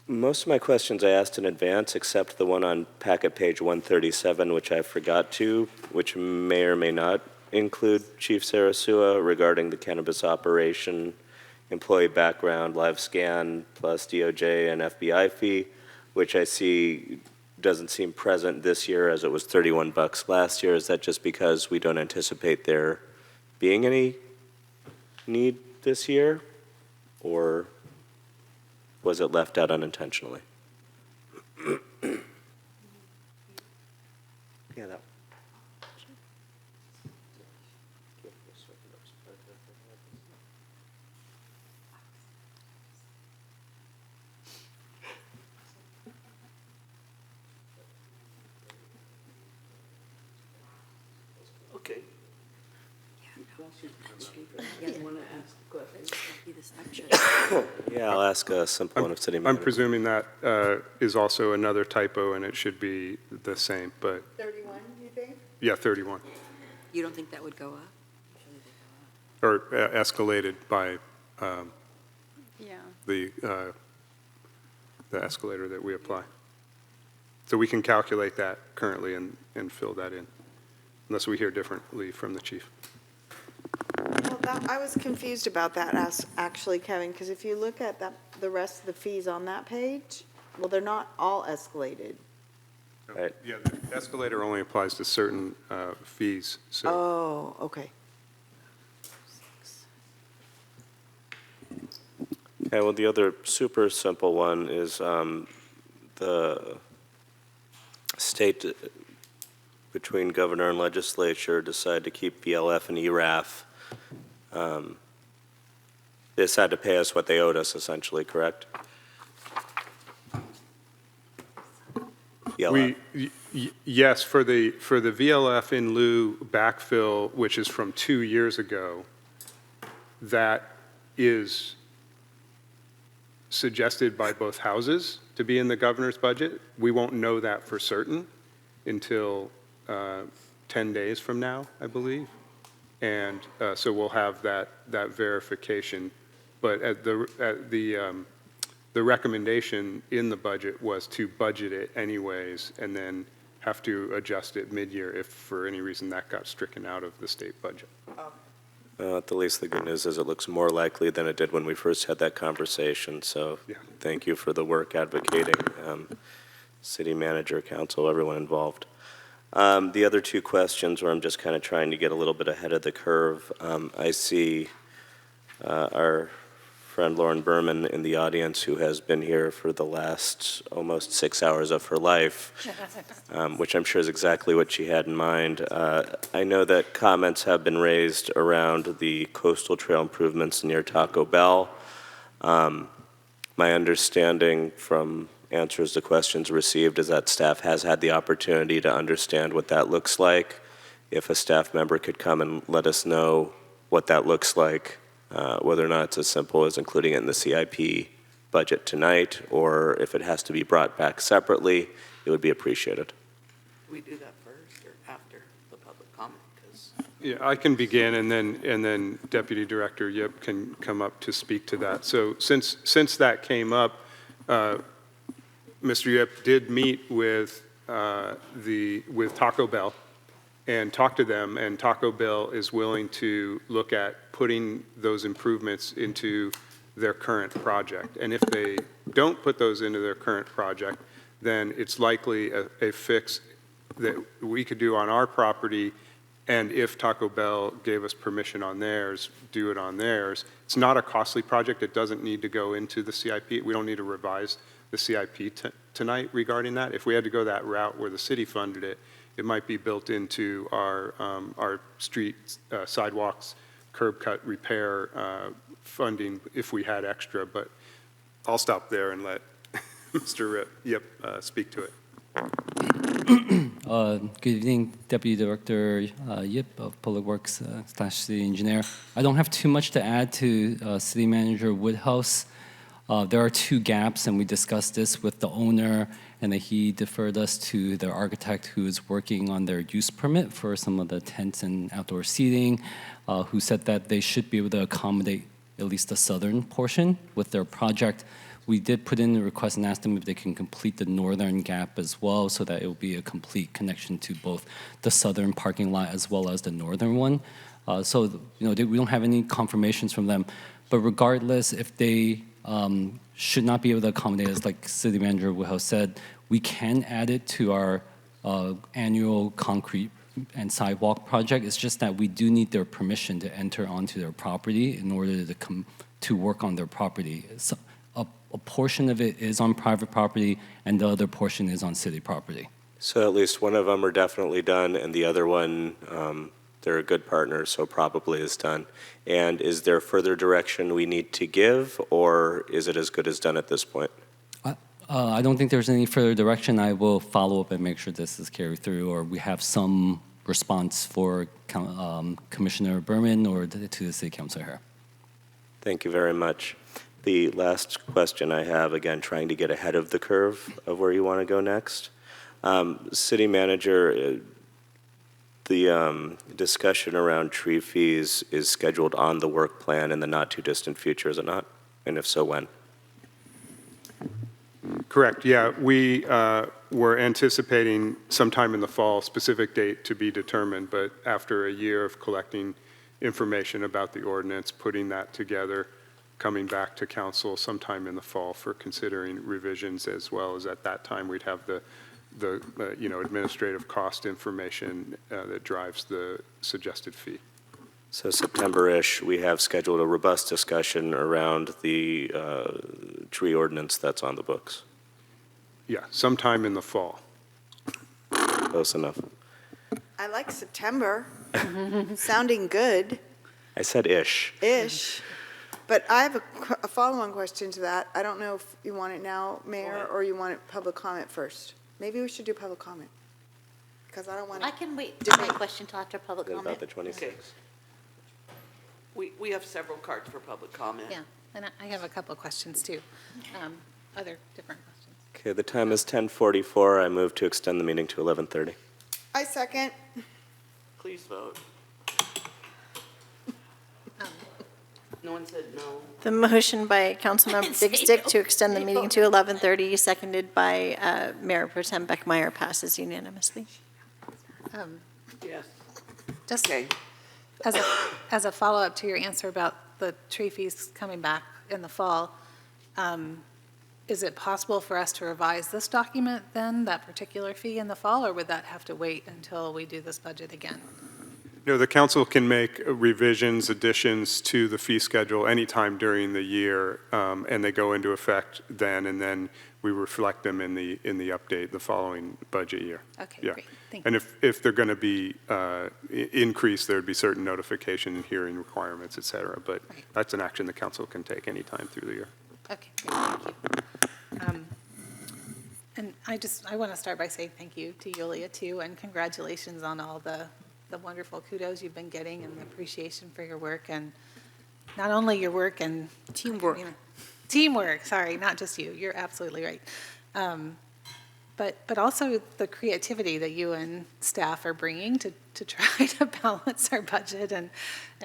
Most of my questions I asked in advance, except the one on packet page 137, which I forgot to, which may or may not include Chief Sarasua regarding the cannabis operation, employee background, live scan, plus DOJ and FBI fee, which I see doesn't seem present this year as it was $31 last year. Is that just because we don't anticipate there being any need this year? Or was it left out unintentionally? Yeah, that. Okay. Yeah, you want to ask, go ahead. This action. Yeah, I'll ask a simple one of City Manager. I'm presuming that is also another typo, and it should be the same, but, 31, you think? yeah, 31, You don't think that would go up? or escalated by Yeah. the escalator that we apply. So we can calculate that currently and fill that in, unless we hear differently from the chief. Well, I was confused about that, actually, Kevin, because if you look at the rest of the fees on that page, well, they're not all escalated. Right. Yeah, the escalator only applies to certain fees, so. Oh, okay. Okay, well, the other super simple one is the state between governor and legislature decided to keep VLF and ERAF. They decided to pay us what they owed us, essentially, correct? VLF. Yes, for the VLF in lieu backfill, which is from 2 years ago, that is suggested by both houses to be in the governor's budget. We won't know that for certain until 10 days from now, I believe. And so we'll have that verification. But the recommendation in the budget was to budget it anyways and then have to adjust it mid-year if for any reason that got stricken out of the state budget. At the least, the good news is it looks more likely than it did when we first had that conversation. So thank you for the work advocating, city manager, council, everyone involved. The other 2 questions where I'm just kind of trying to get a little bit ahead of the curve. I see our friend Lauren Berman in the audience, who has been here for the last almost 6 hours of her life, which I'm sure is exactly what she had in mind. I know that comments have been raised around the coastal trail improvements near Taco Bell. My understanding from answers to questions received is that staff has had the opportunity to understand what that looks like. If a staff member could come and let us know what that looks like, whether or not it's as simple as including it in the CIP budget tonight, or if it has to be brought back separately, it would be appreciated. Do we do that first or after the public comment? Because Yeah, I can begin, and then Deputy Director Yip can come up to speak to that. So since that came up, Mr. Yip did meet with with Taco Bell and talk to them, and Taco Bell is willing to look at putting those improvements into their current project. And if they don't put those into their current project, then it's likely a fix that we could do on our property, and if Taco Bell gave us permission on theirs, do it on theirs. It's not a costly project. It doesn't need to go into the CIP. We don't need to revise the CIP tonight regarding that. If we had to go that route where the city funded it, it might be built into our street sidewalks, curb cut repair funding if we had extra, but I'll stop there and let Mr. Yip speak to it. Good evening, Deputy Director Yip of Public Works / City Engineer. I don't have too much to add to City Manager Woodhouse. There are two gaps, and we discussed this with the owner, and that he deferred us to the architect who is working on their use permit for some of the tents and outdoor seating, who said that they should be able to accommodate at least the southern portion with their project. We did put in a request and ask them if they can complete the northern gap as well, so that it will be a complete connection to both the southern parking lot as well as the northern one. So, we don't have any confirmations from them. But regardless, if they should not be able to accommodate us, like City Manager Woodhouse said, we can add it to our annual concrete and sidewalk project. It's just that we do need their permission to enter onto their property in order to work on their property. So, a portion of it is on private property, and the other portion is on city property. So at least one of them are definitely done, and the other one, they're a good partner, so probably is done. And is there further direction we need to give, or is it as good as done at this point? I don't think there's any further direction. I will follow up and make sure this is carried through, or we have some response for Commissioner Berman or to the City Council here. Thank you very much. The last question I have, again, trying to get ahead of the curve of where you want to go next. City Manager, the discussion around tree fees is scheduled on the work plan in the not-too-distant future, is it not? And if so, when? Correct, yeah. We were anticipating sometime in the fall, specific date to be determined, but after a year of collecting information about the ordinance, putting that together, coming back to council sometime in the fall for considering revisions, as well as at that time we'd have the administrative cost information that drives the suggested fee. So September-ish, we have scheduled a robust discussion around the tree ordinance that's on the books. Yeah, sometime in the fall. Close enough. I like September. Sounding good. I said ish. Ish. But I have a follow-on question to that. I don't know if you want it now, Mayor, or you want it public comment first. Maybe we should do public comment, because I don't want to. I can wait to my question till after public comment. About the 26th. We have several cards for public comment. Yeah, and I have a couple of questions too, other different questions. Okay, the time is 10:44. I move to extend the meeting to 11:30. I second. Please vote. No one said no. The motion by Councilmember Big Stick to extend the meeting to 11:30, seconded by Mayor Pro Tem Beckmeyer, passes unanimously. Yes. Just Okay. as a follow-up to your answer about the tree fees coming back in the fall, is it possible for us to revise this document then, that particular fee in the fall, or would that have to wait until we do this budget again? No, the council can make revisions, additions to the fee schedule anytime during the year, and they go into effect then, and then we reflect them in the update the following budget year. Okay, Yeah. great. Thank And you. if they're going to be increased, there'd be certain notification and hearing requirements, et cetera, but that's an action the council can take anytime through the year. Okay, great, thank you. And I want to start by saying thank you to Yulia too, and congratulations on all the wonderful kudos you've been getting and the appreciation for your work, and not only your work and teamwork, sorry, not just you, you're absolutely right. but also the creativity that you and staff are bringing to try to balance our budget and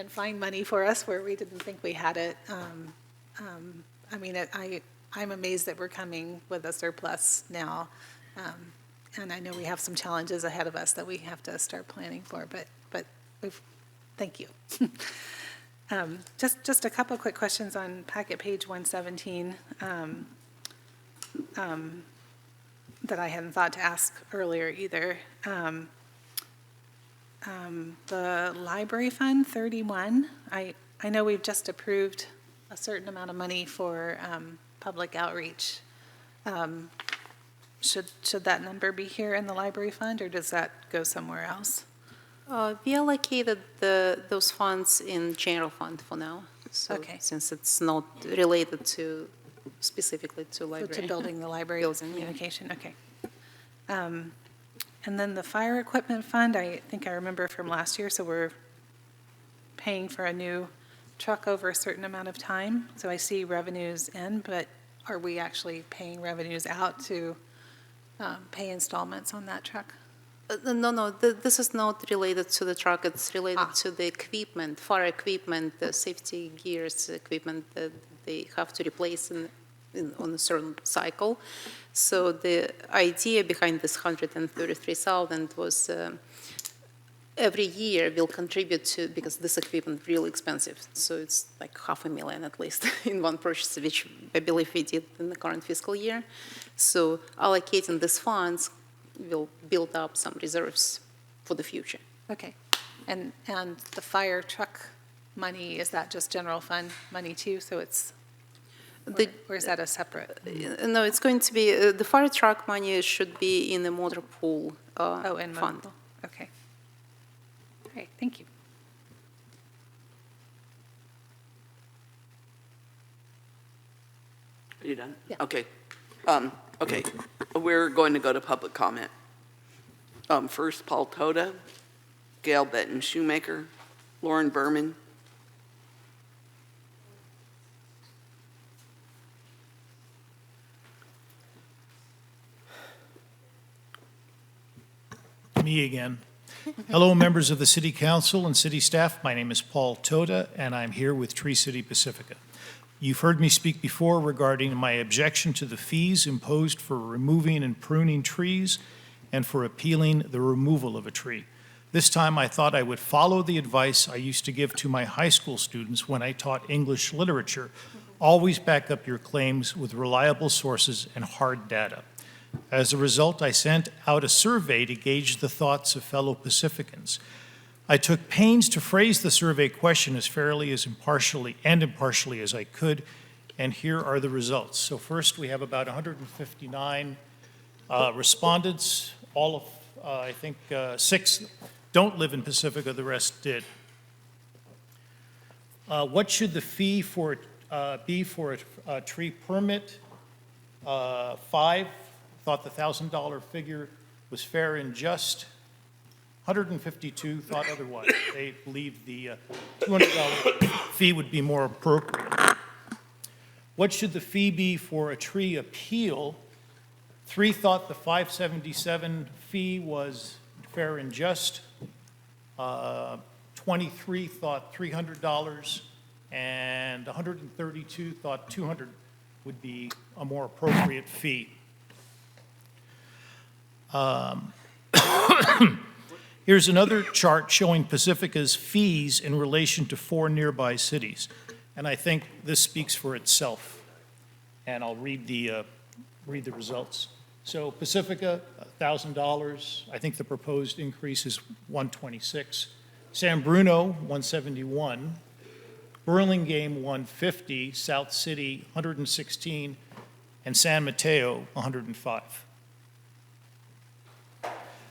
find money for us where we didn't think we had it. I mean, I'm amazed that we're coming with a surplus now. And I know we have some challenges ahead of us that we have to start planning for, but thank you. Just a couple quick questions on packet page 117 that I hadn't thought to ask earlier either. The library fund 31, I know we've just approved a certain amount of money for public outreach. Should that number be here in the library fund, or does that go somewhere else? We allocated those funds in general fund for now. So Okay. Since it's not related specifically to library. To building the library Building, yeah. communication, okay. And then the fire equipment fund, I think I remember from last year, so we're paying for a new truck over a certain amount of time. So I see revenues in, but are we actually paying revenues out to pay installments on that truck? No, this is not related to the truck. It's related to the equipment, fire equipment, the safety gears equipment that they have to replace on a certain cycle. So the idea behind this 133,000 was every year we'll contribute to, because this equipment is really expensive, so it's like $500,000 at least in one purchase, which I believe we did in the current fiscal year. So allocating these funds will build up some reserves for the future. Okay. And the fire truck money, is that just general fund money too? So it's, or is that a separate? No, it's going to be, the fire truck money should be in the motor pool in fund. motor. Okay. All right, thank you. Are you done? Yeah. Okay. Okay, we're going to go to public comment. First, Paul Toda, Gail Benton Shoemaker, Lauren Berman. Me again. Hello, members of the City Council and City staff. My name is Paul Toda, and I'm here with Tree City Pacifica. You've heard me speak before regarding my objection to the fees imposed for removing and pruning trees and for appealing the removal of a tree. This time I thought I would follow the advice I used to give to my high school students when I taught English literature. Always back up your claims with reliable sources and hard data. As a result, I sent out a survey to gauge the thoughts of fellow Pacificans. I took pains to phrase the survey question as fairly, as impartially as I could, and here are the results. So first, we have about 159 respondents. All of, I think, 6 don't live in Pacifica, the rest did. What should the fee for be for a tree permit? 5 thought the $1,000 figure was fair and just. 152 thought otherwise. They believed the $200 fee would be more appropriate. What should the fee be for a tree appeal? 3 thought the $577 fee was fair and just. 23 thought $300, and 132 thought $200 would be a more appropriate fee. Here's another chart showing Pacifica's fees in relation to 4 nearby cities. And I think this speaks for itself. And I'll read the results. So Pacifica, $1,000. I think the proposed increase is $126. San Bruno, $171. Burlingame, $150. South City, $116. And San Mateo, $105.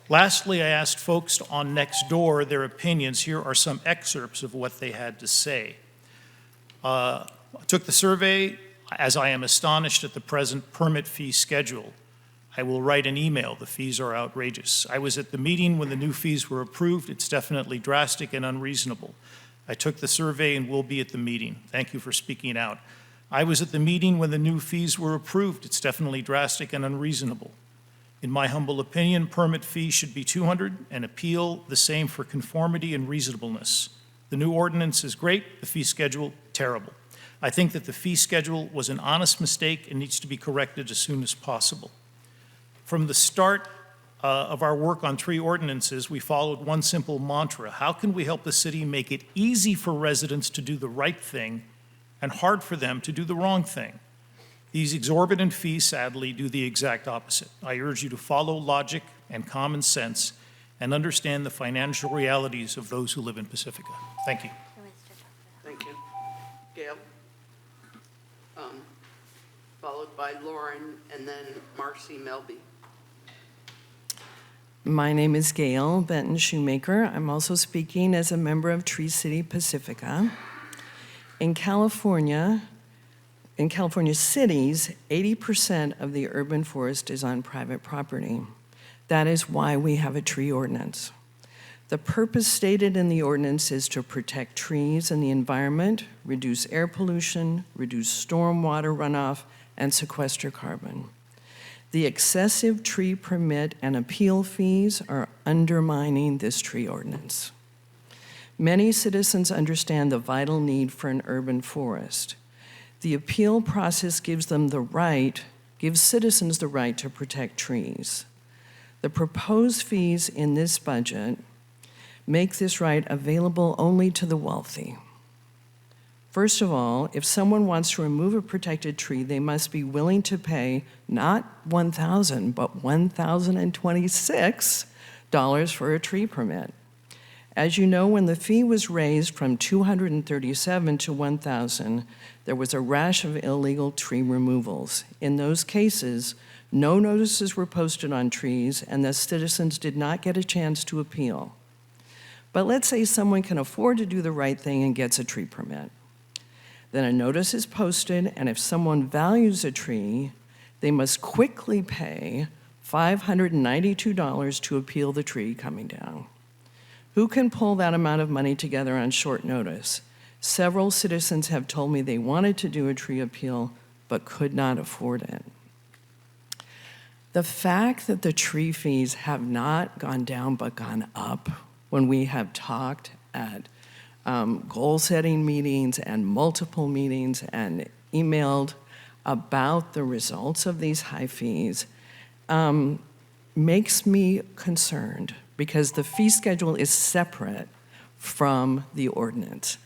Lastly, I asked folks on Nextdoor their opinions. Here are some excerpts of what they had to say. I took the survey, as I am astonished at the present permit fee schedule. I will write an email. The fees are outrageous. I was at the meeting when the new fees were approved. It's definitely drastic and unreasonable. I took the survey and will be at the meeting. Thank you for speaking out. I was at the meeting when the new fees were approved. It's definitely drastic and unreasonable. In my humble opinion, permit fees should be $200 and appeal the same for conformity and reasonableness. The new ordinance is great, the fee schedule, terrible. I think that the fee schedule was an honest mistake and needs to be corrected as soon as possible. From the start of our work on tree ordinances, we followed one simple mantra: how can we help the city make it easy for residents to do the right thing and hard for them to do the wrong thing? These exorbitant fees, sadly, do the exact opposite. I urge you to follow logic and common sense and understand the financial realities of those who live in Pacifica. Thank you. Thank you. Gail? Followed by Lauren, and then Marcy Melby. My name is Gail Benton Shoemaker. I'm also speaking as a member of Tree City Pacifica. In California cities, 80% of the urban forest is on private property. That is why we have a tree ordinance. The purpose stated in the ordinance is to protect trees and the environment, reduce air pollution, reduce stormwater runoff, and sequester carbon. The excessive tree permit and appeal fees are undermining this tree ordinance. Many citizens understand the vital need for an urban forest. The appeal process gives citizens the right to protect trees. The proposed fees in this budget make this right available only to the wealthy. First of all, if someone wants to remove a protected tree, they must be willing to pay not $1,000, but $1,026 for a tree permit. As you know, when the fee was raised from $237 to $1,000, there was a rash of illegal tree removals. In those cases, no notices were posted on trees, and the citizens did not get a chance to appeal. But let's say someone can afford to do the right thing and gets a tree permit. Then a notice is posted, and if someone values a tree, they must quickly pay $592 to appeal the tree coming down. Who can pull that amount of money together on short notice? Several citizens have told me they wanted to do a tree appeal but could not afford it. The fact that the tree fees have not gone down but gone up when we have talked at goal-setting meetings and multiple meetings and emailed about the results of these high fees makes me concerned, because the fee schedule is separate from the ordinance.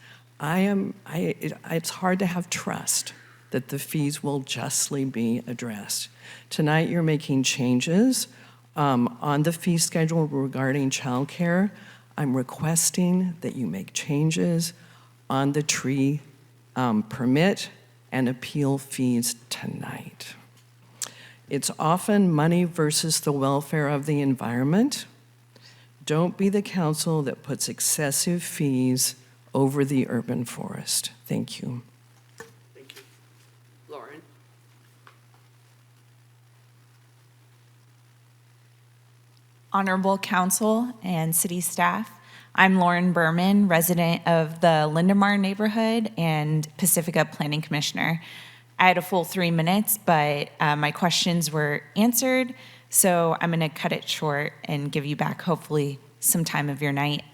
It's hard to have trust that the fees will justly be addressed. Tonight, you're making changes on the fee schedule regarding childcare. I'm requesting that you make changes on the tree permit and appeal fees tonight. It's often money versus the welfare of the environment. Don't be the council that puts excessive fees over the urban forest. Thank you. Thank you. Lauren? Honorable Council and City staff, I'm Lauren Berman, resident of the Lindemar neighborhood and Pacifica Planning Commissioner. I had a full 3 minutes, but my questions were answered, so I'm going to cut it short and give you back, hopefully, some time of your night.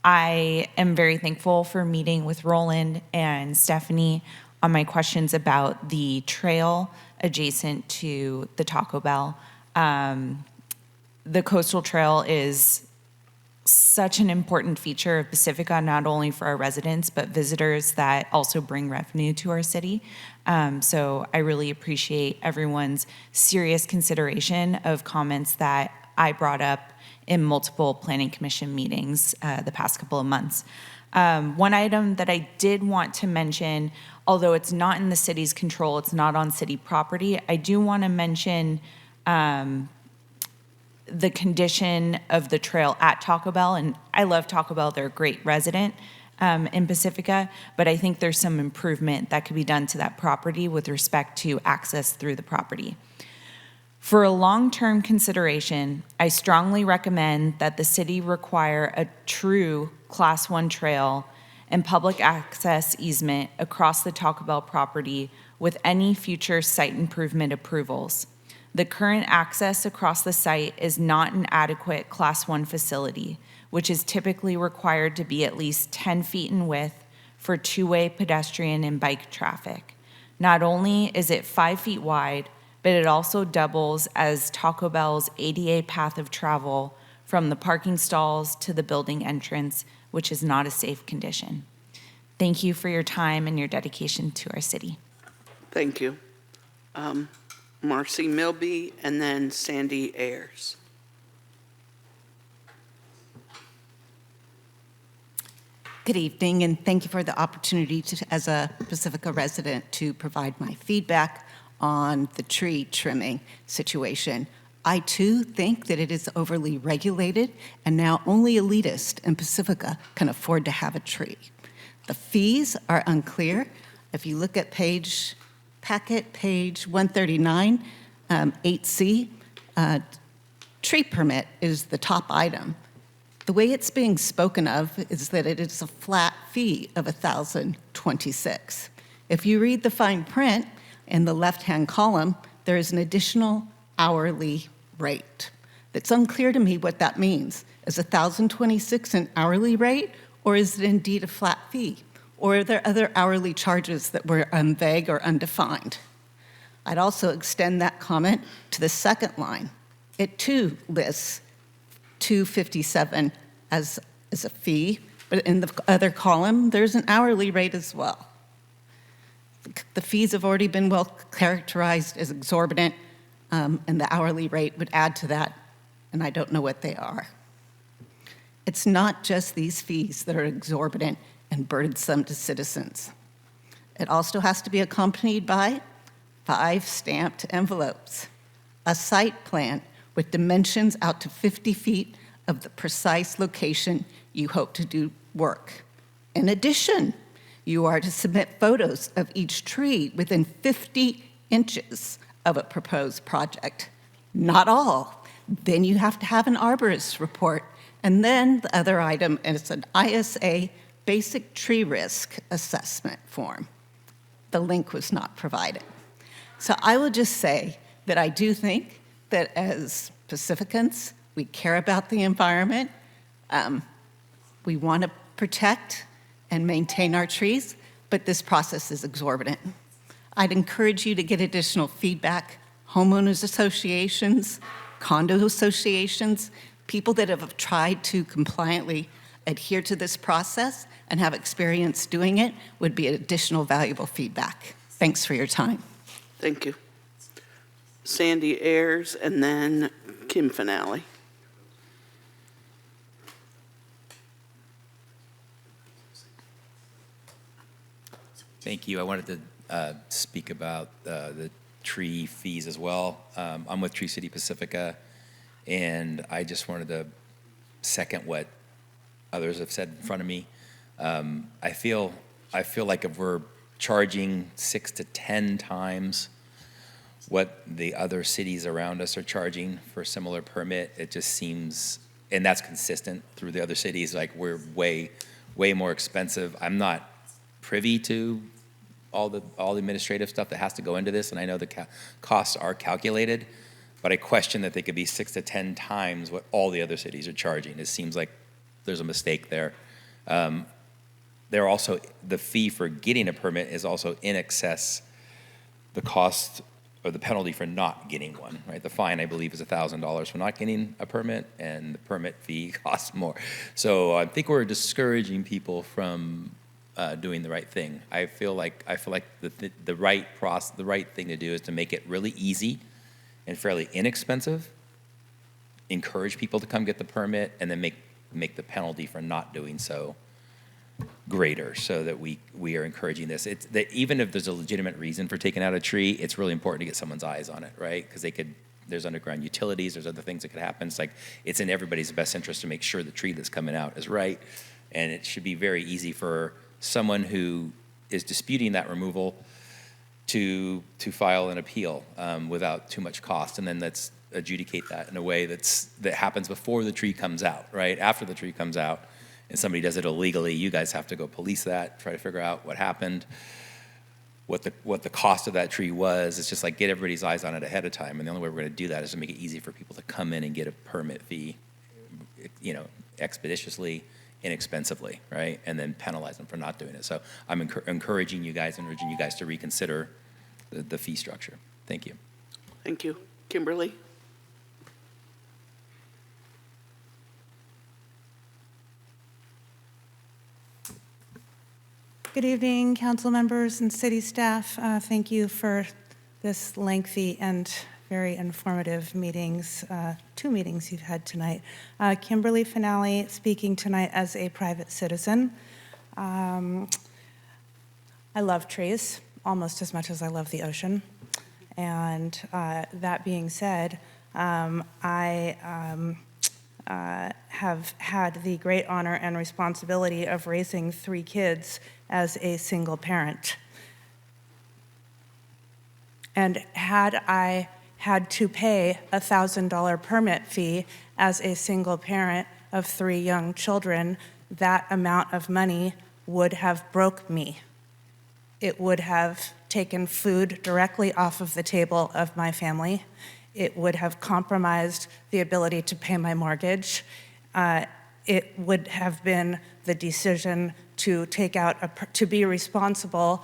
I am very thankful for meeting with Roland and Stephanie on my questions about the trail adjacent to the Taco Bell. The coastal trail is such an important feature of Pacifica, not only for our residents, but visitors that also bring revenue to our city. So I really appreciate everyone's serious consideration of comments that I brought up in multiple planning commission meetings the past couple of months. One item that I did want to mention, although it's not in the city's control, it's not on city property, I do want to mention the condition of the trail at Taco Bell. And I love Taco Bell, they're a great resident in Pacifica, but I think there's some improvement that could be done to that property with respect to access through the property. For a long-term consideration, I strongly recommend that the city require a true Class 1 trail and public access easement across the Taco Bell property with any future site improvement approvals. The current access across the site is not an adequate Class 1 facility, which is typically required to be at least 10 feet in width for two-way pedestrian and bike traffic. Not only is it 5 feet wide, but it also doubles as Taco Bell's ADA path of travel from the parking stalls to the building entrance, which is not a safe condition. Thank you for your time and your dedication to our city. Thank you. Marcy Milby and then Sandy Ayers. Good evening, and thank you for the opportunity to, as a Pacifica resident, to provide my feedback on the tree trimming situation. I too think that it is overly regulated, and now only elitists in Pacifica can afford to have a tree. The fees are unclear. If you look at page 139, 8C, tree permit is the top item. The way it's being spoken of is that it is a flat fee of $1,026. If you read the fine print in the left-hand column, there is an additional hourly rate. It's unclear to me what that means. Is $1,026 an hourly rate, or is it indeed a flat fee? Or are there other hourly charges that were vague or undefined? I'd also extend that comment to the second line. It too lists $257 as a fee, but in the other column, there's an hourly rate as well. The fees have already been well characterized as exorbitant, and the hourly rate would add to that, and I don't know what they are. It's not just these fees that are exorbitant and burdensome to citizens. It also has to be accompanied by 5 stamped envelopes, a site plan with dimensions out to 50 feet of the precise location you hope to do work. In addition, you are to submit photos of each tree within 50 inches of a proposed project. Not all. Then you have to have an arborist report. And then the other item is an ISA basic tree risk assessment form. The link was not provided. So I will just say that I do think that as Pacificans, we care about the environment. We want to protect and maintain our trees, but this process is exorbitant. I'd encourage you to get additional feedback, homeowners associations, condo associations, people that have tried to compliantly adhere to this process and have experience doing it would be additional valuable feedback. Thanks for your time. Thank you. Sandy Ayers and then Kim Finale. Thank you. I wanted to speak about the tree fees as well. I'm with Tree City Pacifica, and I just wanted to second what others have said in front of me. I feel like if we're charging 6 to 10 times what the other cities around us are charging for a similar permit, it just seems, and that's consistent through the other cities, like we're way more expensive. I'm not privy to all the administrative stuff that has to go into this, and I know the costs are calculated, but I question that they could be 6 to 10 times what all the other cities are charging. It seems like there's a mistake there. They're also, the fee for getting a permit is also in excess the cost or the penalty for not getting one, right? The fine, I believe, is $1,000 for not getting a permit, and the permit fee costs more. So I think we're discouraging people from doing the right thing. I feel like the right thing to do is to make it really easy and fairly inexpensive, encourage people to come get the permit, and then make the penalty for not doing so greater, so that we are encouraging this. It's that even if there's a legitimate reason for taking out a tree, it's really important to get someone's eyes on it, right? Because there's underground utilities, there's other things that could happen. It's like, it's in everybody's best interest to make sure the tree that's coming out is right, and it should be very easy for someone who is disputing that removal to file an appeal without too much cost, and then let's adjudicate that in a way that happens before the tree comes out, right? After the tree comes out and somebody does it illegally, you guys have to go police that, try to figure out what happened. what the cost of that tree was. It's just like get everybody's eyes on it ahead of time. And the only way we're going to do that is to make it easy for people to come in and get a permit fee, expeditiously, inexpensively, right? And then penalize them for not doing it. So I'm encouraging you guys to reconsider the fee structure. Thank you. Thank you. Kimberly? Good evening, council members and city staff. Thank you for this lengthy and very informative meetings, 2 meetings you've had tonight. Kimberly Finale speaking tonight as a private citizen. I love trees almost as much as I love the ocean. And that being said, I have had the great honor and responsibility of raising 3 kids as a single parent. And had I had to pay a $1,000 permit fee as a single parent of 3 young children, that amount of money would have broke me. It would have taken food directly off of the table of my family. It would have compromised the ability to pay my mortgage. It would have been the decision to to be responsible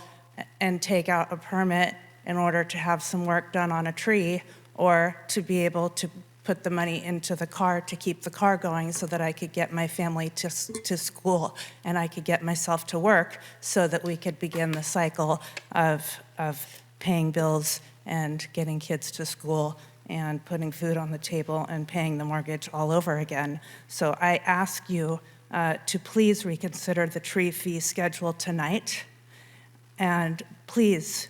and take out a permit in order to have some work done on a tree, or to be able to put the money into the car to keep the car going so that I could get my family to school and I could get myself to work so that we could begin the cycle of paying bills and getting kids to school and putting food on the table and paying the mortgage all over again. So I ask you to please reconsider the tree fee schedule tonight. And please,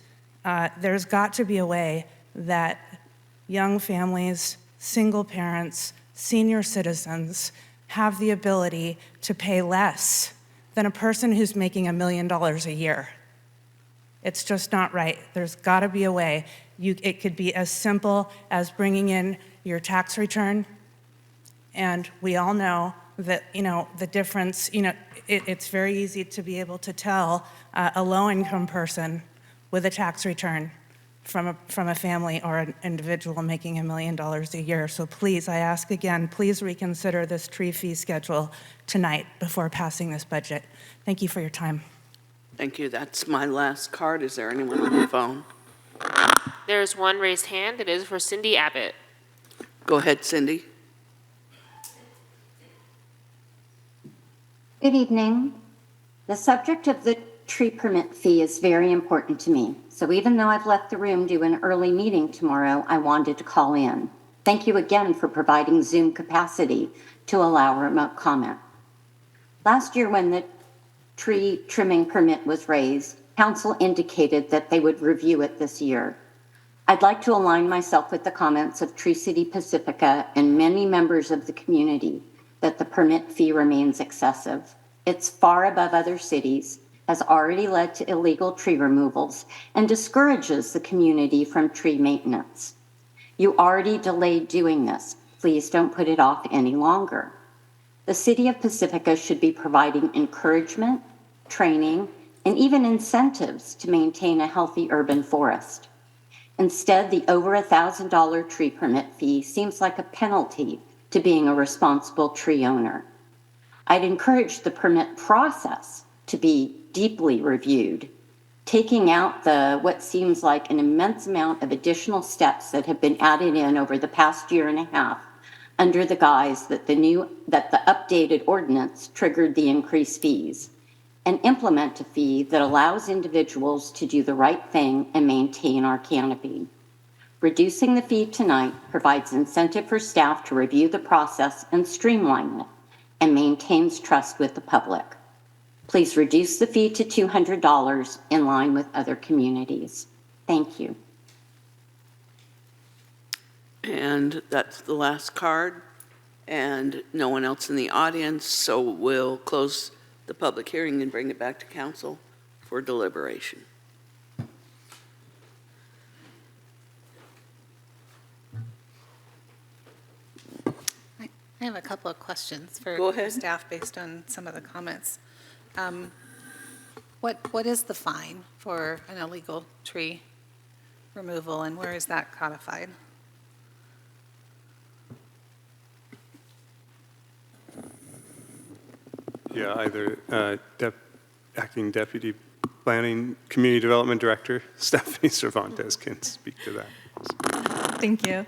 there's got to be a way that young families, single parents, senior citizens have the ability to pay less than a person who's making $1 million a year. It's just not right. There's got to be a way. It could be as simple as bringing in your tax return, and we all know that, the difference, it's very easy to be able to tell a low-income person with a tax return from a family or an individual making $1 million a year. So please, I ask again, please reconsider this tree fee schedule tonight before passing this budget. Thank you for your time. Thank you. That's my last card. Is there anyone on the phone? There's one raised hand. It is for Cindy Abbott. Go ahead, Cindy. Good evening. The subject of the tree permit fee is very important to me. So even though I've left the room due an early meeting tomorrow, I wanted to call in. Thank you again for providing Zoom capacity to allow remote comment. Last year when the tree trimming permit was raised, council indicated that they would review it this year. I'd like to align myself with the comments of Tree City Pacifica and many members of the community that the permit fee remains excessive. It's far above other cities, has already led to illegal tree removals, and discourages the community from tree maintenance. You already delayed doing this. Please don't put it off any longer. The City of Pacifica should be providing encouragement, training, and even incentives to maintain a healthy urban forest. Instead, the over $1,000 tree permit fee seems like a penalty to being a responsible tree owner. I'd encourage the permit process to be deeply reviewed, taking out what seems like an immense amount of additional steps that have been added in over the past year and a half under the guise that the updated ordinance triggered the increased fees, and implement a fee that allows individuals to do the right thing and maintain our canopy. Reducing the fee tonight provides incentive for staff to review the process and streamline it, and maintains trust with the public. Please reduce the fee to $200 in line with other communities. Thank you. And that's the last card, and no one else in the audience, so we'll close the public hearing and bring it back to council for deliberation. I have a couple of questions for Go ahead. staff based on some of the comments. What is the fine for an illegal tree removal, and where is that codified? Yeah, either Acting Deputy Planning Community Development Director Stephanie Cervantes can speak to that. Thank you.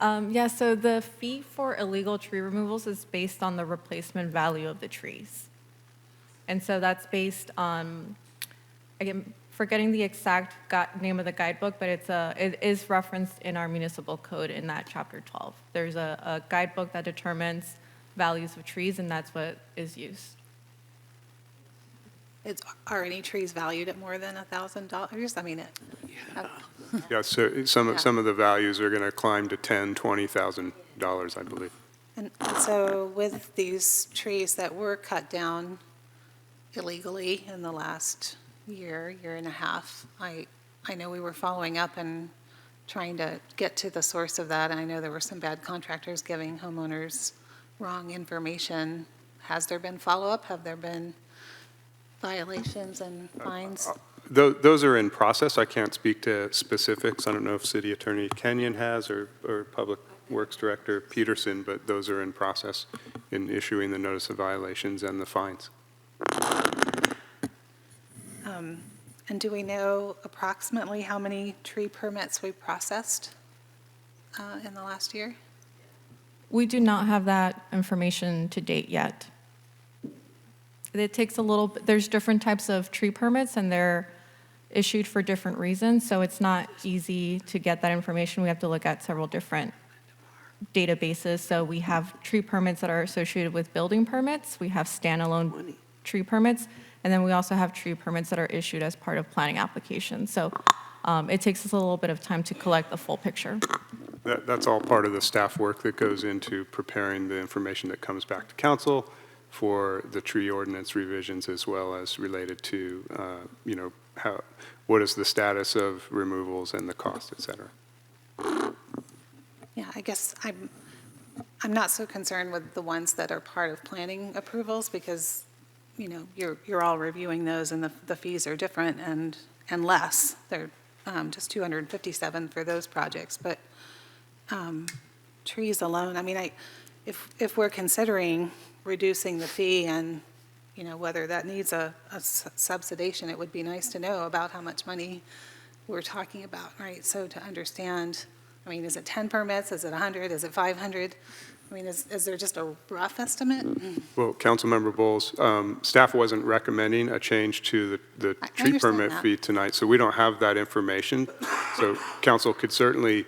Yeah, so the fee for illegal tree removals is based on the replacement value of the trees. And so that's based on, again, forgetting the exact name of the guidebook, but it is referenced in our municipal code in that chapter 12. There's a guidebook that determines values of trees, and that's what is used. Are any trees valued at more than $1,000? I mean, Yeah, so some of the values are going to climb to $10,000, $20,000, I believe. And so with these trees that were cut down illegally in the last year and a half, I know we were following up and trying to get to the source of that, and I know there were some bad contractors giving homeowners wrong information. Has there been follow-up? Have there been violations and fines? Those are in process. I can't speak to specifics. I don't know if City Attorney Kenyon has or Public Works Director Peterson, but those are in process in issuing the notice of violations and the fines. And do we know approximately how many tree permits we processed in the last year? We do not have that information to date yet. It takes a little bit, there's different types of tree permits and they're issued for different reasons, so it's not easy to get that information. We have to look at several different databases. So we have tree permits that are associated with building permits, we have standalone tree permits, and then we also have tree permits that are issued as part of planning applications. So it takes us a little bit of time to collect the full picture. That's all part of the staff work that goes into preparing the information that comes back to council for the tree ordinance revisions, as well as related to, what is the status of removals and the cost, et cetera. Yeah, I guess I'm not so concerned with the ones that are part of planning approvals because, you're all reviewing those and the fees are different and less. They're just $257 for those projects, but trees alone, I mean, if we're considering reducing the fee and, whether that needs a subsidization, it would be nice to know about how much money we're talking about, right? So to understand, I mean, is it 10 permits? Is it 100? Is it 500? I mean, is there just a rough estimate? Well, Councilmember Bowles, staff wasn't recommending a change to the tree permit fee tonight, so we don't have that information. So council could certainly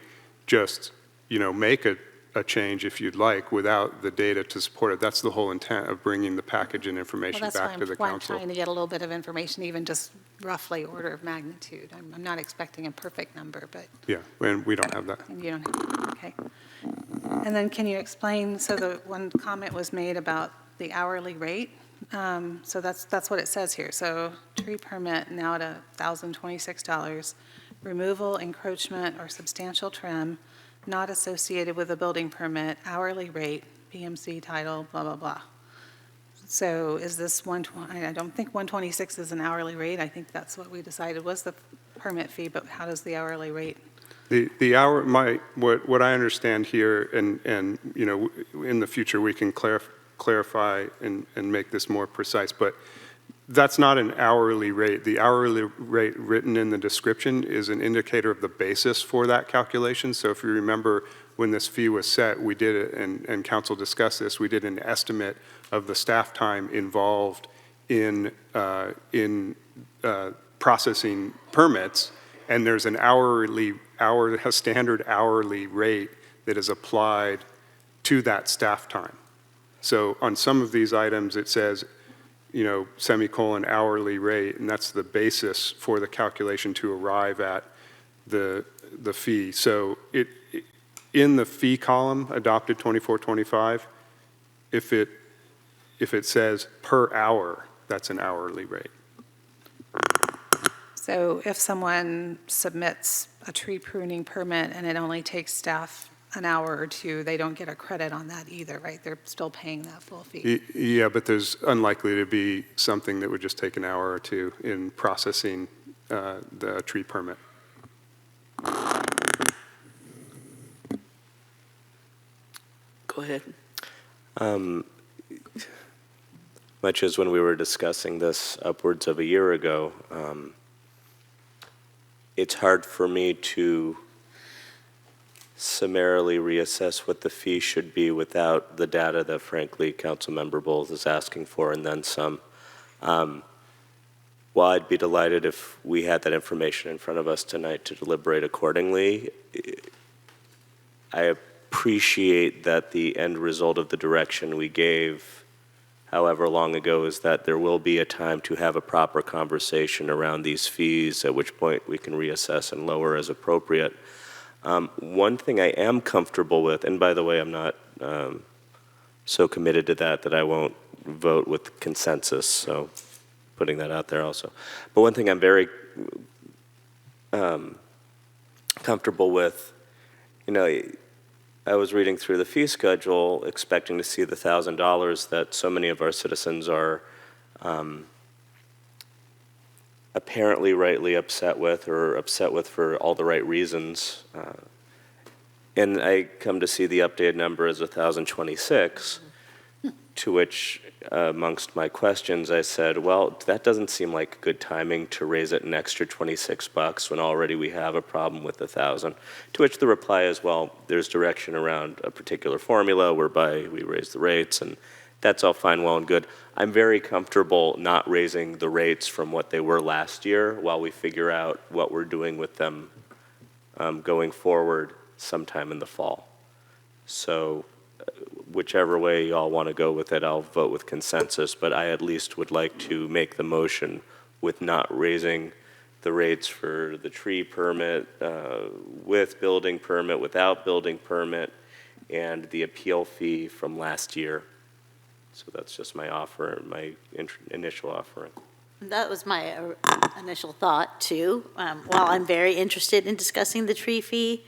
just, make a change if you'd like without the data to support it. That's the whole intent of bringing the package and information back to the Why I'm council. trying to get a little bit of information, even just roughly order of magnitude. I'm not expecting a perfect number, but. Yeah, and we don't have that. And you don't have, okay. And then can you explain, so the one comment was made about the hourly rate. So that's what it says here. So tree permit now at $1,026. Removal, encroachment, or substantial trim not associated with a building permit, hourly rate, PMC title, blah, blah, blah. So is this 120, I don't think 126 is an hourly rate. I think that's what we decided was the permit fee, but how does the hourly rate? The hour, what I understand here, and in the future we can clarify and make this more precise, but that's not an hourly rate. The hourly rate written in the description is an indicator of the basis for that calculation. So if you remember when this fee was set, we did it, and council discussed this, we did an estimate of the staff time involved in processing permits, and there's an a standard hourly rate that is applied to that staff time. So on some of these items, it says, semicolon hourly rate, and that's the basis for the calculation to arrive at the fee. So in the fee column, adopted 2425, if it says per hour, that's an hourly rate. So if someone submits a tree pruning permit and it only takes staff an hour or two, they don't get a credit on that either, right? They're still paying that full fee. Yeah, but there's unlikely to be something that would just take an hour or two in processing the tree permit. Go ahead. Much as when we were discussing this upwards of a year ago, it's hard for me to summarily reassess what the fee should be without the data that, frankly, Councilmember Bowles is asking for, and then some. While I'd be delighted if we had that information in front of us tonight to deliberate accordingly, I appreciate that the end result of the direction we gave however long ago is that there will be a time to have a proper conversation around these fees, at which point we can reassess and lower as appropriate. One thing I am comfortable with, and by the way, I'm not so committed to that I won't vote with consensus, so putting that out there also. But one thing I'm very comfortable with, I was reading through the fee schedule expecting to see the $1,000 that so many of our citizens are apparently rightly upset with, or upset with for all the right reasons. And I come to see the updated number as 1,026, to which amongst my questions I said, well, that doesn't seem like good timing to raise it an extra $26 when already we have a problem with 1,000. To which the reply is, well, there's direction around a particular formula whereby we raise the rates, and that's all fine, well and good. I'm very comfortable not raising the rates from what they were last year while we figure out what we're doing with them going forward sometime in the fall. So whichever way y'all want to go with it, I'll vote with consensus, but I at least would like to make the motion with not raising the rates for the tree permit, with building permit, without building permit, and the appeal fee from last year. So that's just my offer, my initial offering. That was my initial thought, too. While I'm very interested in discussing the tree fee,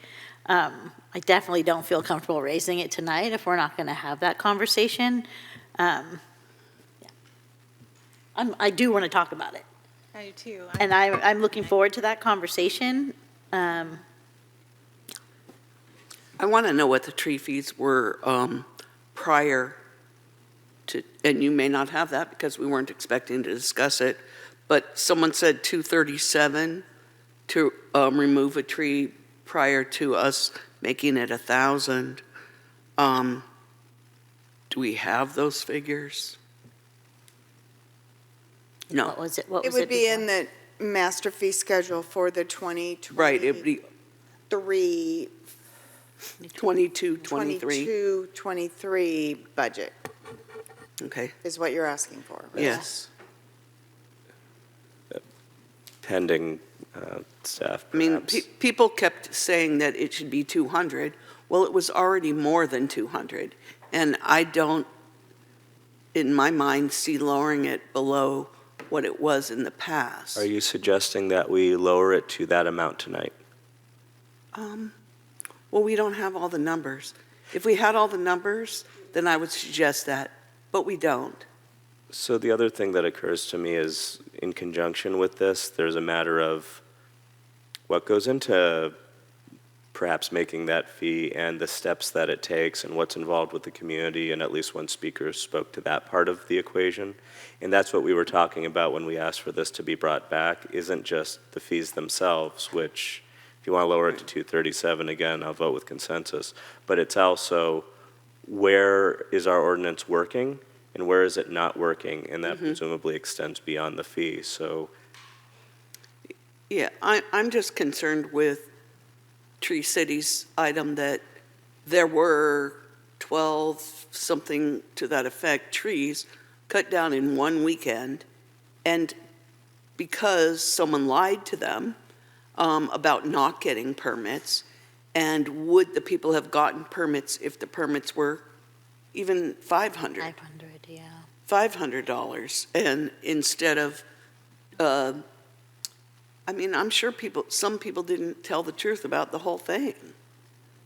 I definitely don't feel comfortable raising it tonight if we're not going to have that conversation. I do want to talk about it. I do too. And I'm looking forward to that conversation. I want to know what the tree fees were prior to, and you may not have that because we weren't expecting to discuss it, but someone said $237 to remove a tree prior to us making it 1,000. Do we have those figures? No. What was it? It would be in the master fee schedule for the 2023. Right, it would be 23 budget. Okay. Is what you're asking for, right? Yes. Pending staff, I mean, perhaps. people kept saying that it should be 200. Well, it was already more than 200. And I don't, in my mind, see lowering it below what it was in the past. Are you suggesting that we lower it to that amount tonight? Well, we don't have all the numbers. If we had all the numbers, then I would suggest that, but we don't. So the other thing that occurs to me is, in conjunction with this, there's a matter of what goes into perhaps making that fee and the steps that it takes and what's involved with the community, and at least one speaker spoke to that part of the equation. And that's what we were talking about when we asked for this to be brought back, isn't just the fees themselves, which if you want to lower it to 237, again, I'll vote with consensus, but it's also where is our ordinance working and where is it not working, and that presumably extends beyond the fee. So yeah, I'm just concerned with Tree City's item that there were 12 something to that effect trees cut down in one weekend, and because someone lied to them about not getting permits, and would the people have gotten permits if the permits were even $500? $500, and instead of, I mean, I'm sure some people didn't tell the truth about the whole thing.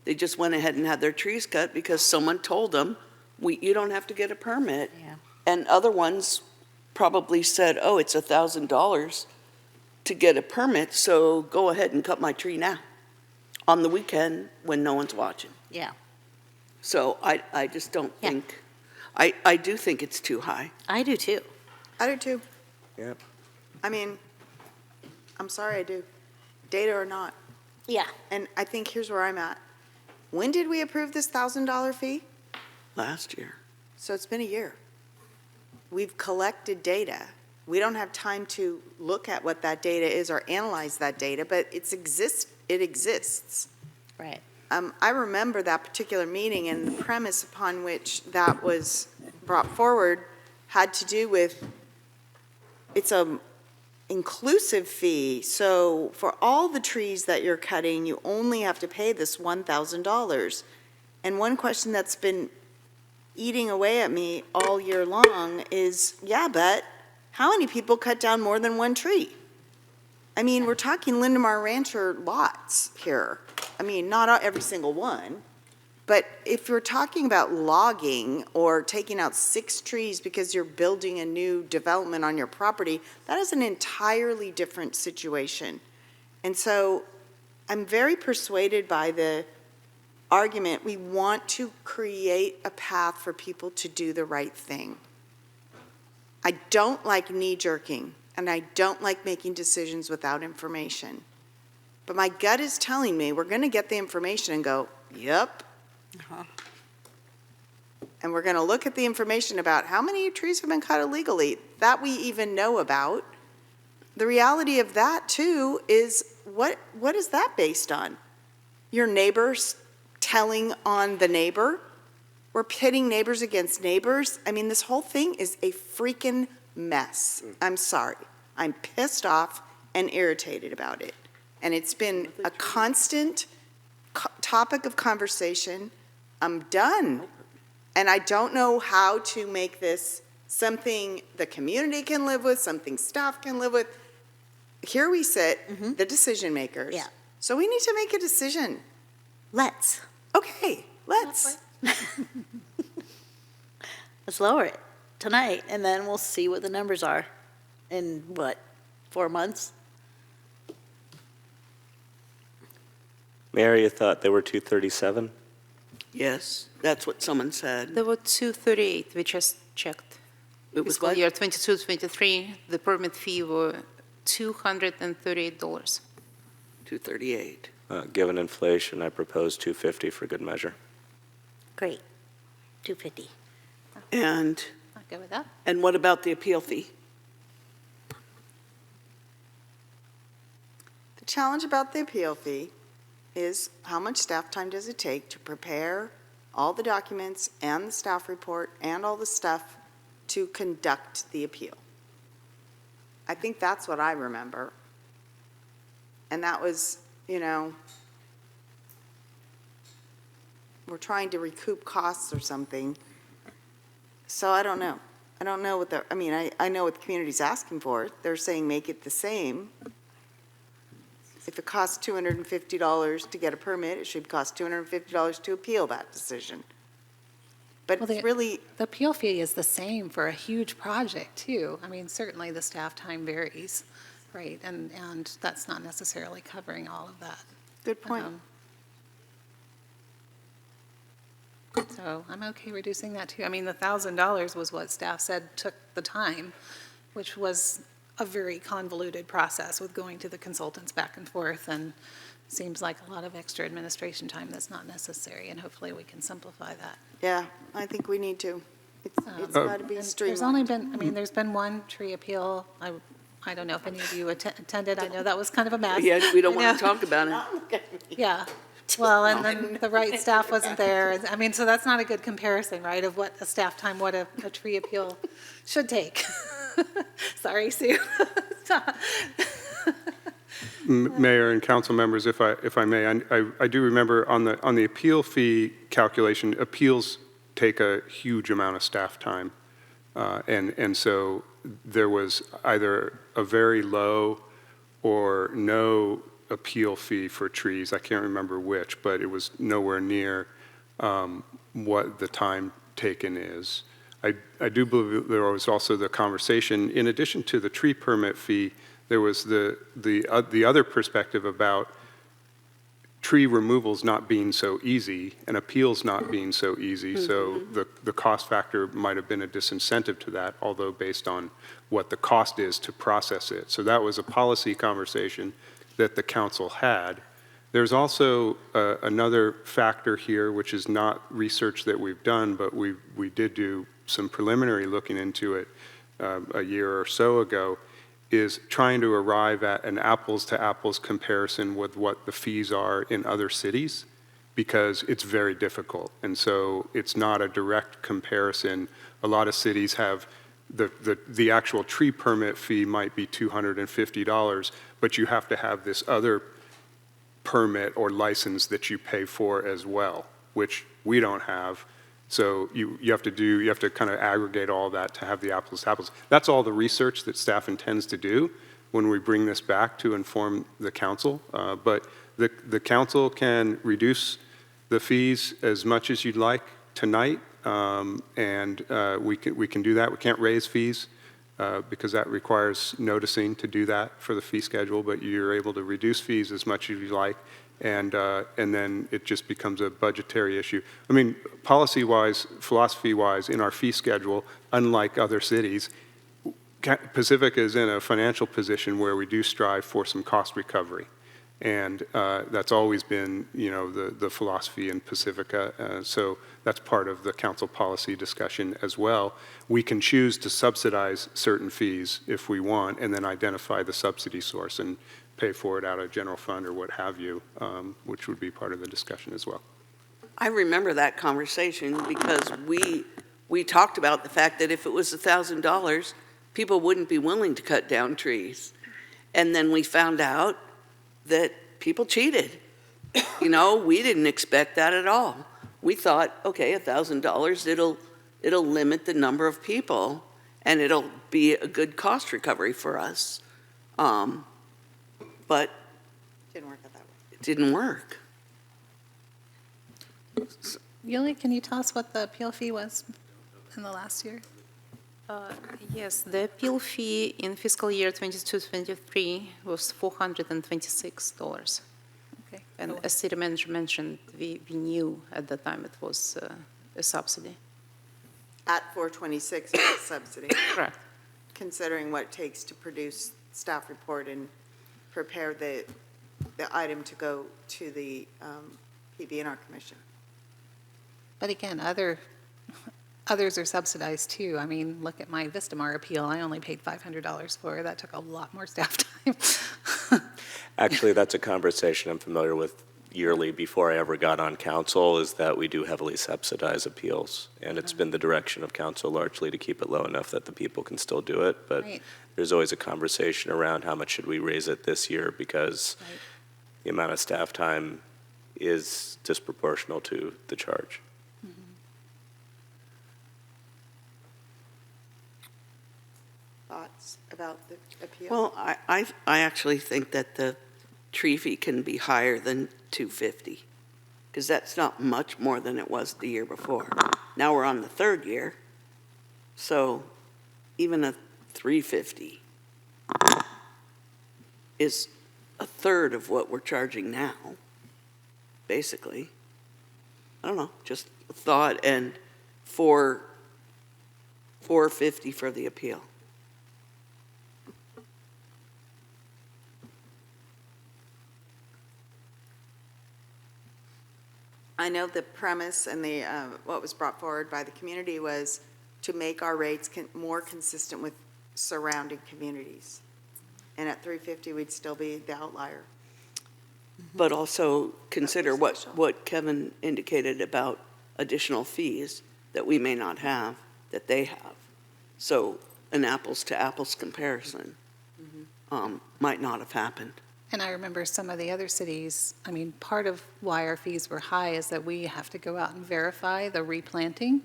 They just went ahead and had their trees cut because someone told them, you don't have to get a permit. Yeah. And other ones probably said, oh, it's $1,000 to get a permit, so go ahead and cut my tree now, on the weekend when no one's watching. Yeah. So I just don't Yeah. think, I do think it's too high. I do too. I do too. Yep. I mean, I'm sorry, I do. Data or not. Yeah. And I think here's where I'm at. When did we approve this $1,000 fee? Last year. So it's been a year. We've collected data. We don't have time to look at what that data is or analyze that data, but it exists. Right. I remember that particular meeting, and the premise upon which that was brought forward had to do with, it's a inclusive fee. So for all the trees that you're cutting, you only have to pay this $1,000. And one question that's been eating away at me all year long is, yeah, but how many people cut down more than one tree? I mean, we're talking Lindemar Rancher lots here. I mean, not every single one, but if you're talking about logging or taking out 6 trees because you're building a new development on your property, that is an entirely different situation. And so I'm very persuaded by the argument, we want to create a path for people to do the right thing. I don't like knee-jerking, and I don't like making decisions without information. But my gut is telling me we're going to get the information and go, yep. And we're going to look at the information about how many trees have been cut illegally that we even know about. The reality of that, too, is what is that based on? Your neighbors telling on the neighbor? We're pitting neighbors against neighbors. I mean, this whole thing is a freaking mess. I'm sorry. I'm pissed off and irritated about it. And it's been a constant topic of conversation. I'm done. And I don't know how to make this something the community can live with, something staff can live with. Here we sit, the decision makers. Yeah. So we need to make a decision. Let's. Okay, let's. Let's lower it tonight, and then we'll see what the numbers are in, 4 months? Mayor, you thought they were 237? Yes, that's what someone said. There were 238, we just checked. It was Fiscal what? year 22, 23, the permit fee were $238. 238. Given inflation, I propose 250 for good measure. Great. 250. And, I'll go with that. and what about the appeal fee? The challenge about the appeal fee is how much staff time does it take to prepare all the documents and the staff report and all the stuff to conduct the appeal? I think that's what I remember. And that was, we're trying to recoup costs or something. So I don't know. I don't know what I know what the community's asking for. They're saying make it the same. If it costs $250 to get a permit, it should cost $250 to appeal that decision. But Well, it's really, The appeal fee is the same for a huge project, too. I mean, certainly the staff time varies, right? And that's not necessarily covering all of that. good point. So I'm okay reducing that, too. I mean, the $1,000 was what staff said took the time, which was a very convoluted process with going to the consultants back and forth, and seems like a lot of extra administration time that's not necessary, and hopefully we can simplify that. Yeah, I think we need to. It's got to be And streamlined. There's only been, there's been one tree appeal. I don't know if any of you attended. I know that was kind of a mess. Yeah, we don't I want to know. talk about it. Yeah. Well, and then the right staff wasn't there. I mean, so that's not a good comparison, right, of what a staff time, what a tree appeal should take. Sorry, Sue. Mayor and council members, if I may, I do remember on the appeal fee calculation, appeals take a huge amount of staff time. And so there was either a very low or no appeal fee for trees. I can't remember which, but it was nowhere near what the time taken is. I do believe there was also the conversation, in addition to the tree permit fee, there was the other perspective about tree removals not being so easy and appeals not being so easy. So the cost factor might have been a disincentive to that, although based on what the cost is to process it. So that was a policy conversation that the council had. There's also another factor here, which is not research that we've done, but we did do some preliminary looking into it a year or so ago, is trying to arrive at an apples-to-apples comparison with what the fees are in other cities, because it's very difficult. And so it's not a direct comparison. A lot of cities have the actual tree permit fee might be $250, but you have to have this other permit or license that you pay for as well, which we don't have. So you have to kind of aggregate all that to have the apples to apples. That's all the research that staff intends to do when we bring this back to inform the council. But the council can reduce the fees as much as you'd like tonight, and we can do that. We can't raise fees because that requires noticing to do that for the fee schedule, but you're able to reduce fees as much as you like, and then it just becomes a budgetary issue. I mean, policy-wise, philosophy-wise, in our fee schedule, unlike other cities, Pacifica is in a financial position where we do strive for some cost recovery. And that's always been, the philosophy in Pacifica. So that's part of the council policy discussion as well. We can choose to subsidize certain fees if we want, and then identify the subsidy source and pay for it out of general fund or what have you, which would be part of the discussion as well. I remember that conversation because we talked about the fact that if it was $1,000, people wouldn't be willing to cut down trees. And then we found out that people cheated. We didn't expect that at all. We thought, okay, $1,000, it'll limit the number of people, and it'll be a good cost recovery for us. But Didn't work out that way. it didn't work. Yuli, can you tell us what the appeal fee was in the last year? Yes, the appeal fee in fiscal year 22-23 was $426. Okay. And as city manager mentioned, we knew at the time it was a subsidy. At 426 is a subsidy. Correct. Considering what it takes to produce staff report and prepare the item to go to the PB&R commission. But again, others are subsidized too. I mean, look at my Vistamar appeal. I only paid $500 for. That took a lot more staff time. Actually, that's a conversation I'm familiar with yearly before I ever got on council, is that we do heavily subsidize appeals. And it's been the direction of council largely to keep it low enough that the people can still do it. But Right. there's always a conversation around how much should we raise it this year, because Right. the amount of staff time is disproportional to the charge. Thoughts about the appeal? Well, I actually think that the tree fee can be higher than $250, because that's not much more than it was the year before. Now we're on the third year, so even a $350 is a third of what we're charging now, basically. I don't know, just a thought, and $450 for the appeal. I know the premise and what was brought forward by the community was to make our rates more consistent with surrounding communities. And at $350, we'd still be the outlier. But also consider what Kevin indicated about additional fees that we may not have, that they have. So an apples-to-apples comparison might not have happened. And I remember some of the other cities, I mean, part of why our fees were high is that we have to go out and verify the replanting,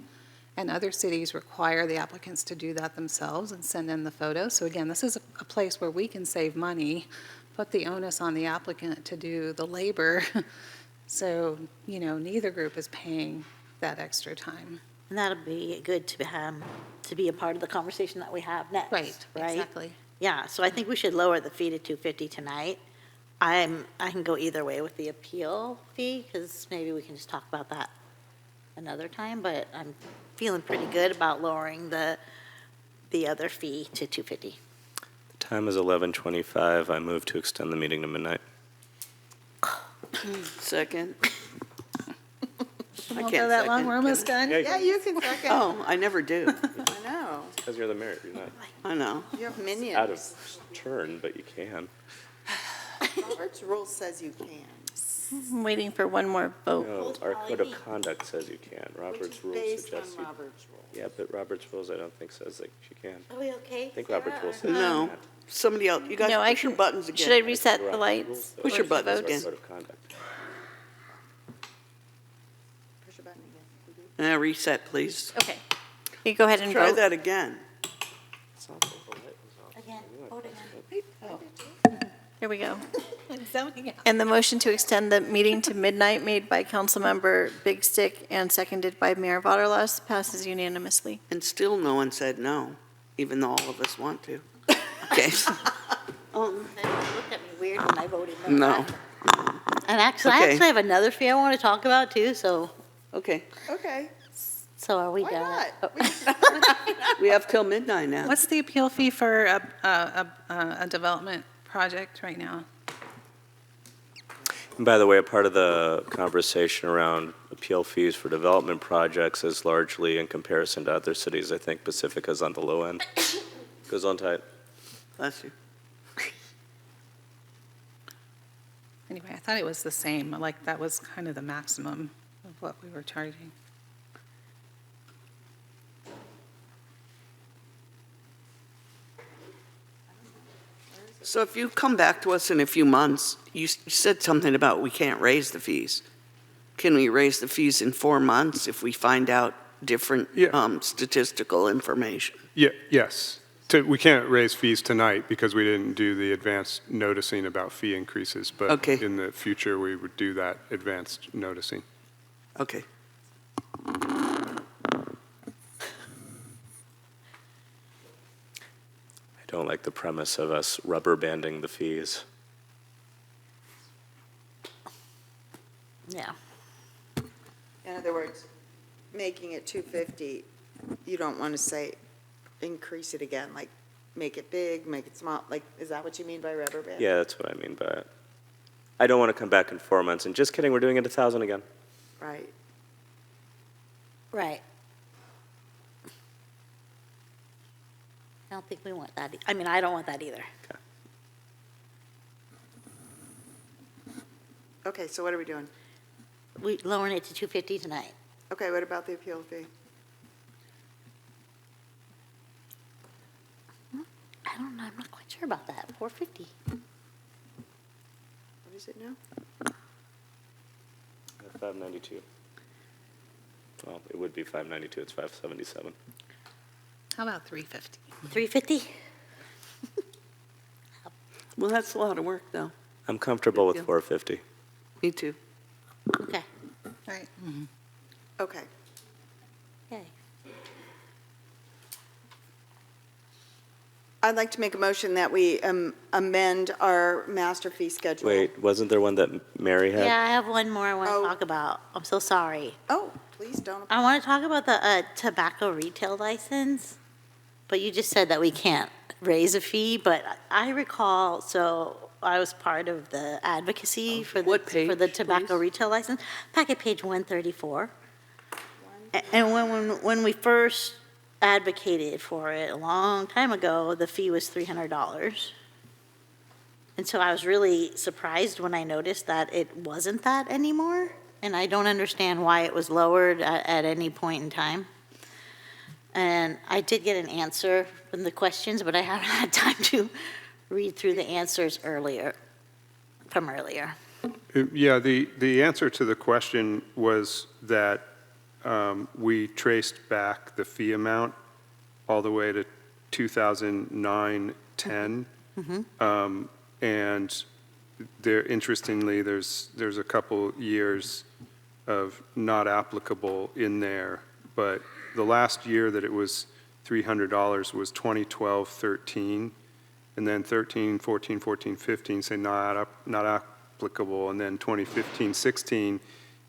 and other cities require the applicants to do that themselves and send in the photos. So again, this is a place where we can save money put the onus on the applicant to do the labor. So, neither group is paying that extra time. And that'll be good to be a part of the conversation that we have next. Right, exactly. Yeah, so I think we should lower the fee to $250 tonight. I can go either way with the appeal fee, because maybe we can just talk about that another time, but I'm feeling pretty good about lowering the other fee to $250. The time is 11:25. I move to extend the meeting to midnight. Second. I Won't can't go that long, second, we're almost can done. Yeah, you can second. Oh, I never do. I know. Because you're the mayor, you're not I know. You have out of minions. turn, but you can. Robert's rule says you can. I'm waiting for one more vote. No, our code of conduct says you can. Robert's rules Based suggests on you. Robert's rule. Yeah, but Robert's rules I don't think says that you can. Are we okay? I think Robert's rules says you No, can't. somebody else, you guys No, I push your can- buttons again. Should I reset the Robert's lights? rules says Push your it's buttons our again. Code of conduct. Push your button again. Reset, please. Okay. You go ahead and Try vote. that again. Again, vote again. Here we go. And the motion to extend the meeting to midnight made by Councilmember Big Stick and seconded by Mayor Vaterlos passes unanimously. And still no one said no, even though all of us want to. Okay. They looked at me weird when I voted No. And actually, Okay. I actually have another fee I want to talk about too, so Okay. Okay. are we Why done? not? We have till midnight now. What's the appeal fee for a development project right now? And by the way, a part of the conversation around appeal fees for development projects is largely in comparison to other cities. I think Pacifica's on the low end. Goes on tight. Bless you. Anyway, I thought it was the same, like that was kind of the maximum of what we were charging. So if you come back to us in a few months, you said something about we can't raise the fees. Can we raise the fees in 4 months if we find out different Yeah. statistical information? Yes. We can't raise fees tonight because we didn't do the advanced noticing about fee increases. But Okay. in the future, we would do that advanced noticing. Okay. I don't like the premise of us rubber banding the fees. Yeah. In other words, making it 250, you don't want to say increase it again, like make it big, make it small, like, is that what you mean by rubber band? Yeah, that's what I mean by it. I don't want to come back in 4 months and just kidding, we're doing it 1,000 again. Right. Right. I don't think we want that. I mean, I don't want that either. Okay, so what are we doing? We lowering it to 250 tonight. Okay, what about the appeal fee? I don't know, I'm not quite sure about that. 450. What is it now? 592. Well, it would be 592, it's 577. How about 350? 350? Well, that's a lot of work, though. I'm comfortable with 450. Me too. Okay. All right. Okay. Okay. I'd like to make a motion that we amend our master fee schedule. Wait, wasn't there one that Mary had? Yeah, I have one more I want to talk about. I'm so sorry. Oh, please don't. I want to talk about the tobacco retail license, but you just said that we can't raise a fee, but I recall, so I was part of the advocacy for What the, for the page, tobacco retail license, packet page 134. And when we first advocated for it a long time ago, the fee was $300. And so I was really surprised when I noticed that it wasn't that anymore, and I don't understand why it was lowered at any point in time. And I did get an answer from the questions, but I haven't had time to read through the answers earlier. Yeah, the answer to the question was that we traced back the fee amount all the way to 2009-10. And there, interestingly, there's a couple years of not applicable in there, but the last year that it was $300 was 2012-13, and then 13, 14, 14, 15 say not applicable, and then 2015-16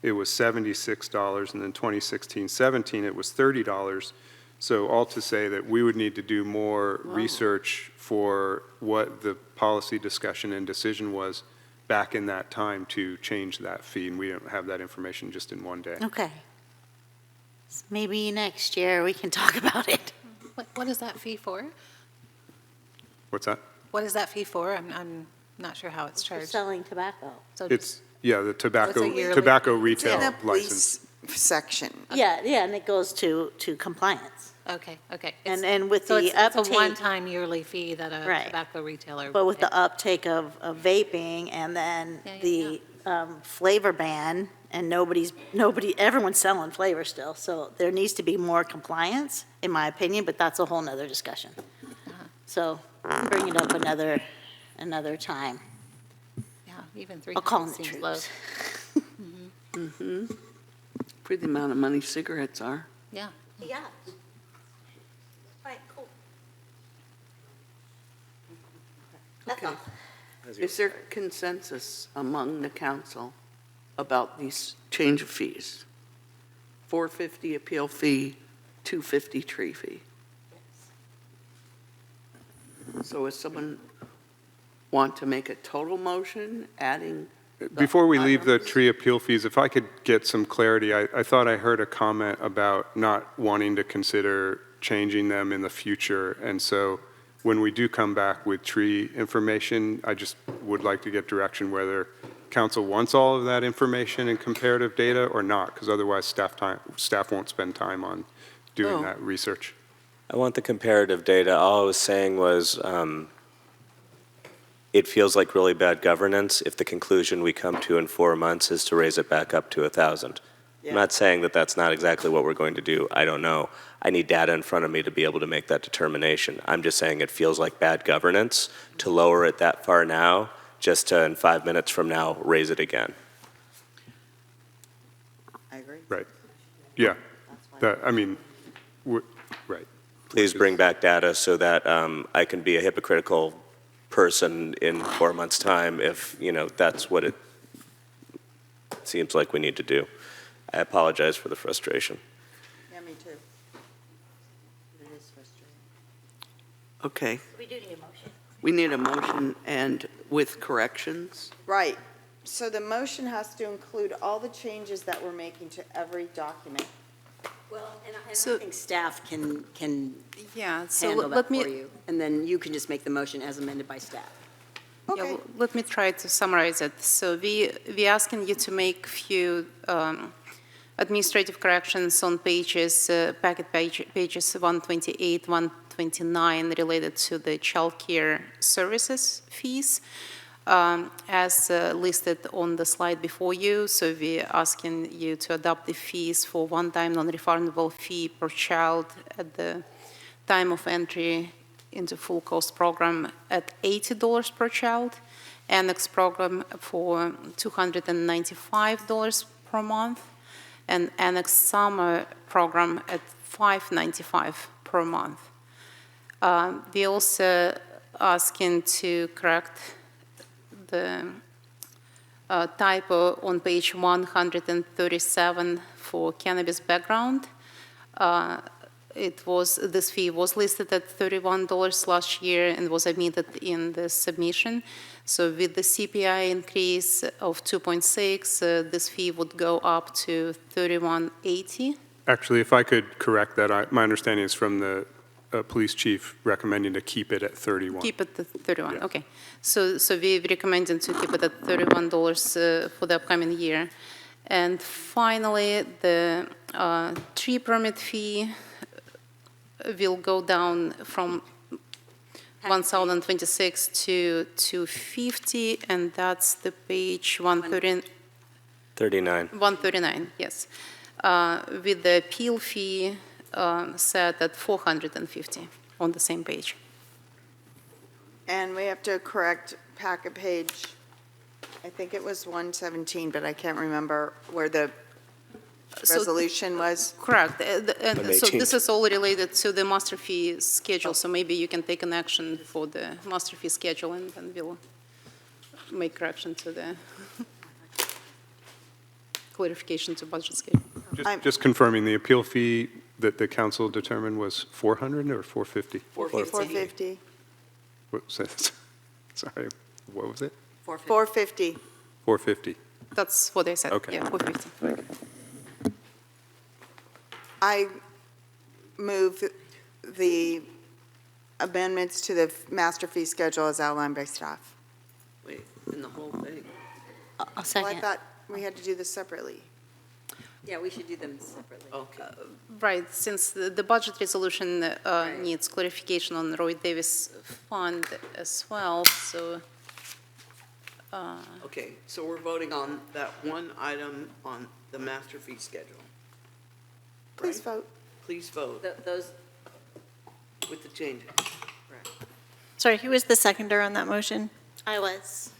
it was $76, and then 2016-17 it was $30. So all to say that we would need to do more research for what the policy discussion and decision was back in that time to change that fee, and we don't have that information just in one day. Okay. So maybe next year we can talk about it. What is that fee for? What's that? What is that fee for? I'm not sure how it's For charged. selling tobacco. So It's, yeah, the tobacco yearly- retail In the license. police section. Yeah, and it goes to compliance. Okay. And with So the it's a uptake, one-time yearly fee that a Right. tobacco retailer. but with would the uptake of vaping and then the flavor ban, and everyone's selling flavor still, so there needs to be more compliance, in my opinion, but that's a whole nother discussion. So bring it up another time. Yeah, even I'll call 300 in the seems low. troops. Mm-hmm. For the amount of money cigarettes are. Yeah. Yeah. Right, cool. Okay. Is there consensus among the council about these change of fees? $450 appeal fee, $250 tree fee. So does someone want to make a total motion, adding? Before we leave the tree appeal fees, if I could get some clarity, I thought I heard a comment about not wanting to consider changing them in the future. And so when we do come back with tree information, I just would like to get direction whether council wants all of that information and comparative data or not, because otherwise staff won't spend time on doing that research. I want the comparative data. All I was saying was it feels like really bad governance if the conclusion we come to in 4 months is to raise it back up to 1,000. I'm not saying that that's not exactly what we're going to do. I don't know. I need data in front of me to be able to make that determination. I'm just saying it feels like bad governance to lower it that far now, just to in 5 minutes from now raise it again. I agree. Right. Yeah. That, I mean, right. Please bring back data so that I can be a hypocritical person in 4 months' time if, that's what it seems like we need to do. I apologize for the frustration. Yeah, me too. It is frustrating. Okay. We do need a motion. We need a motion and with corrections. Right. So the motion has to include all the changes that we're making to every document. Well, and I So- think staff can Yeah, so handle let that me. for you. And then you can just make the motion as amended by staff. Yeah, well, let me try to summarize it. So we asking you to make few administrative corrections on pages, pages 128, 129 related to the childcare services fees, as listed on the slide before you. So we're asking you to adopt the fees for one-time non-refundable fee per child at the time of entry into full cost program at $80 per child, annex program for $295 per month, and annex summer program at $595 per month. We also asking to correct the typo on page 137 for cannabis background. This fee was listed at $31 last year and was omitted in the submission. So with the CPI increase of 2.6, this fee would go up to $31.80. Actually, if I could correct that, my understanding is from the police chief recommending to keep it at 31. Keep it at 31, Yeah. okay. So we recommending to keep it at $31 for the upcoming year. And finally, the tree permit fee will go down from 1,026 to 250, and that's the page 39. 139, yes. With the appeal fee set at 450 on the same page. And we have to correct packet page, I think it was 117, but I can't remember where the So- resolution was. Correct. And On so 18th. this is all related to the master fee schedule, so maybe you can take an action for the master fee schedule, and then we'll make correction to the clarification to budget schedule. Just confirming, the appeal fee that the council determined was 400 or 450? 450. What was that? Sorry, what was it? 450. 450. That's what I said. Okay. Yeah, 450. I move the amendments to the master fee schedule as outlined by staff. Wait, in the whole thing. I'll Well, I second. thought we had to do this separately. Yeah, we should do them separately. Okay. Right, since the budget resolution needs clarification on Roy Davis Fund as well, so. Okay, so we're voting on that one item on the master fee schedule. Please Right? vote. Please vote Those, with the changes. Sorry, who was the seconder on that motion? I was.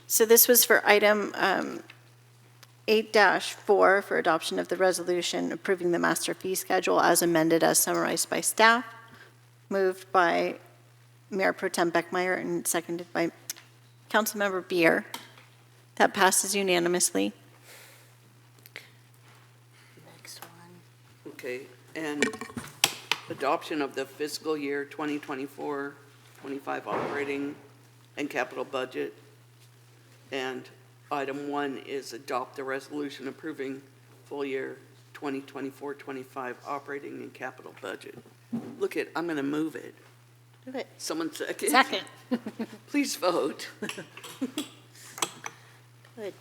So this was for item 8-4 for adoption of the resolution approving the master fee schedule as amended as summarized by staff, moved by Mayor Pro Tem Beckmeyer and seconded by Councilmember Beer. That passes unanimously. Okay, and adoption of the fiscal year 2024-25 operating and capital budget. And item 1 is adopt the resolution approving full year 2024-25 operating and capital budget. Look it, I'm going to move it. Do it. Someone second? Second. Please vote. Good.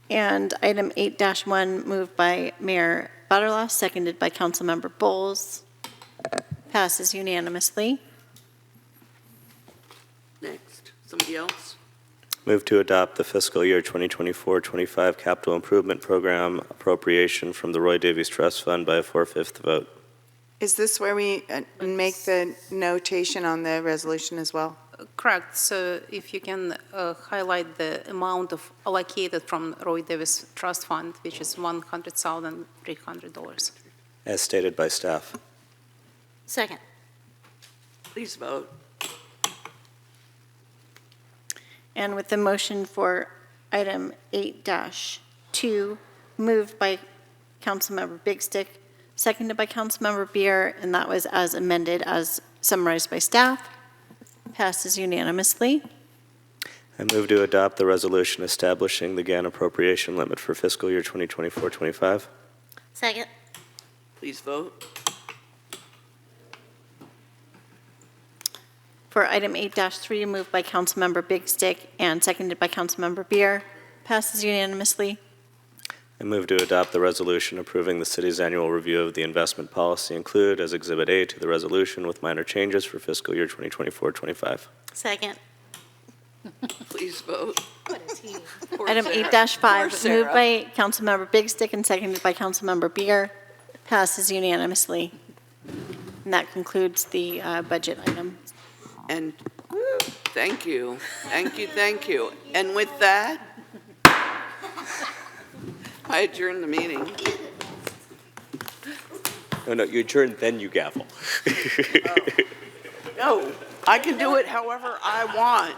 And item 8-1, moved by Mayor Butterloff, seconded by Councilmember Bowles, passes unanimously. Next, somebody else? Move to adopt the fiscal year 2024-25 capital improvement program appropriation from the Roy Davies Trust Fund by a 4/5 vote. Is this where we make the notation on the resolution as well? Correct, so if you can highlight the amount of allocated from Roy Davis Trust Fund, which is $100,300. As stated by staff. Second. Please vote. And with the motion for item 8-2, moved by Councilmember Big Stick, seconded by Councilmember Beer, and that was as amended as summarized by staff, passes unanimously. I move to adopt the resolution establishing the GAN appropriation limit for fiscal year 2024-25. Second. Please vote. For item 8-3, moved by Councilmember Big Stick and seconded by Councilmember Beer, passes unanimously. I move to adopt the resolution approving the city's annual review of the investment policy include as Exhibit A to the resolution with minor changes for fiscal year 2024-25. Second. Please vote. Poor Item Sarah. 8-5, Poor Sarah. moved by Councilmember Big Stick and seconded by Councilmember Beer, passes unanimously. And that concludes the budget item. And thank you, thank you, thank you. And with that, I adjourn the meeting. No, you adjourn, then you gavel. No, I can do it however I want.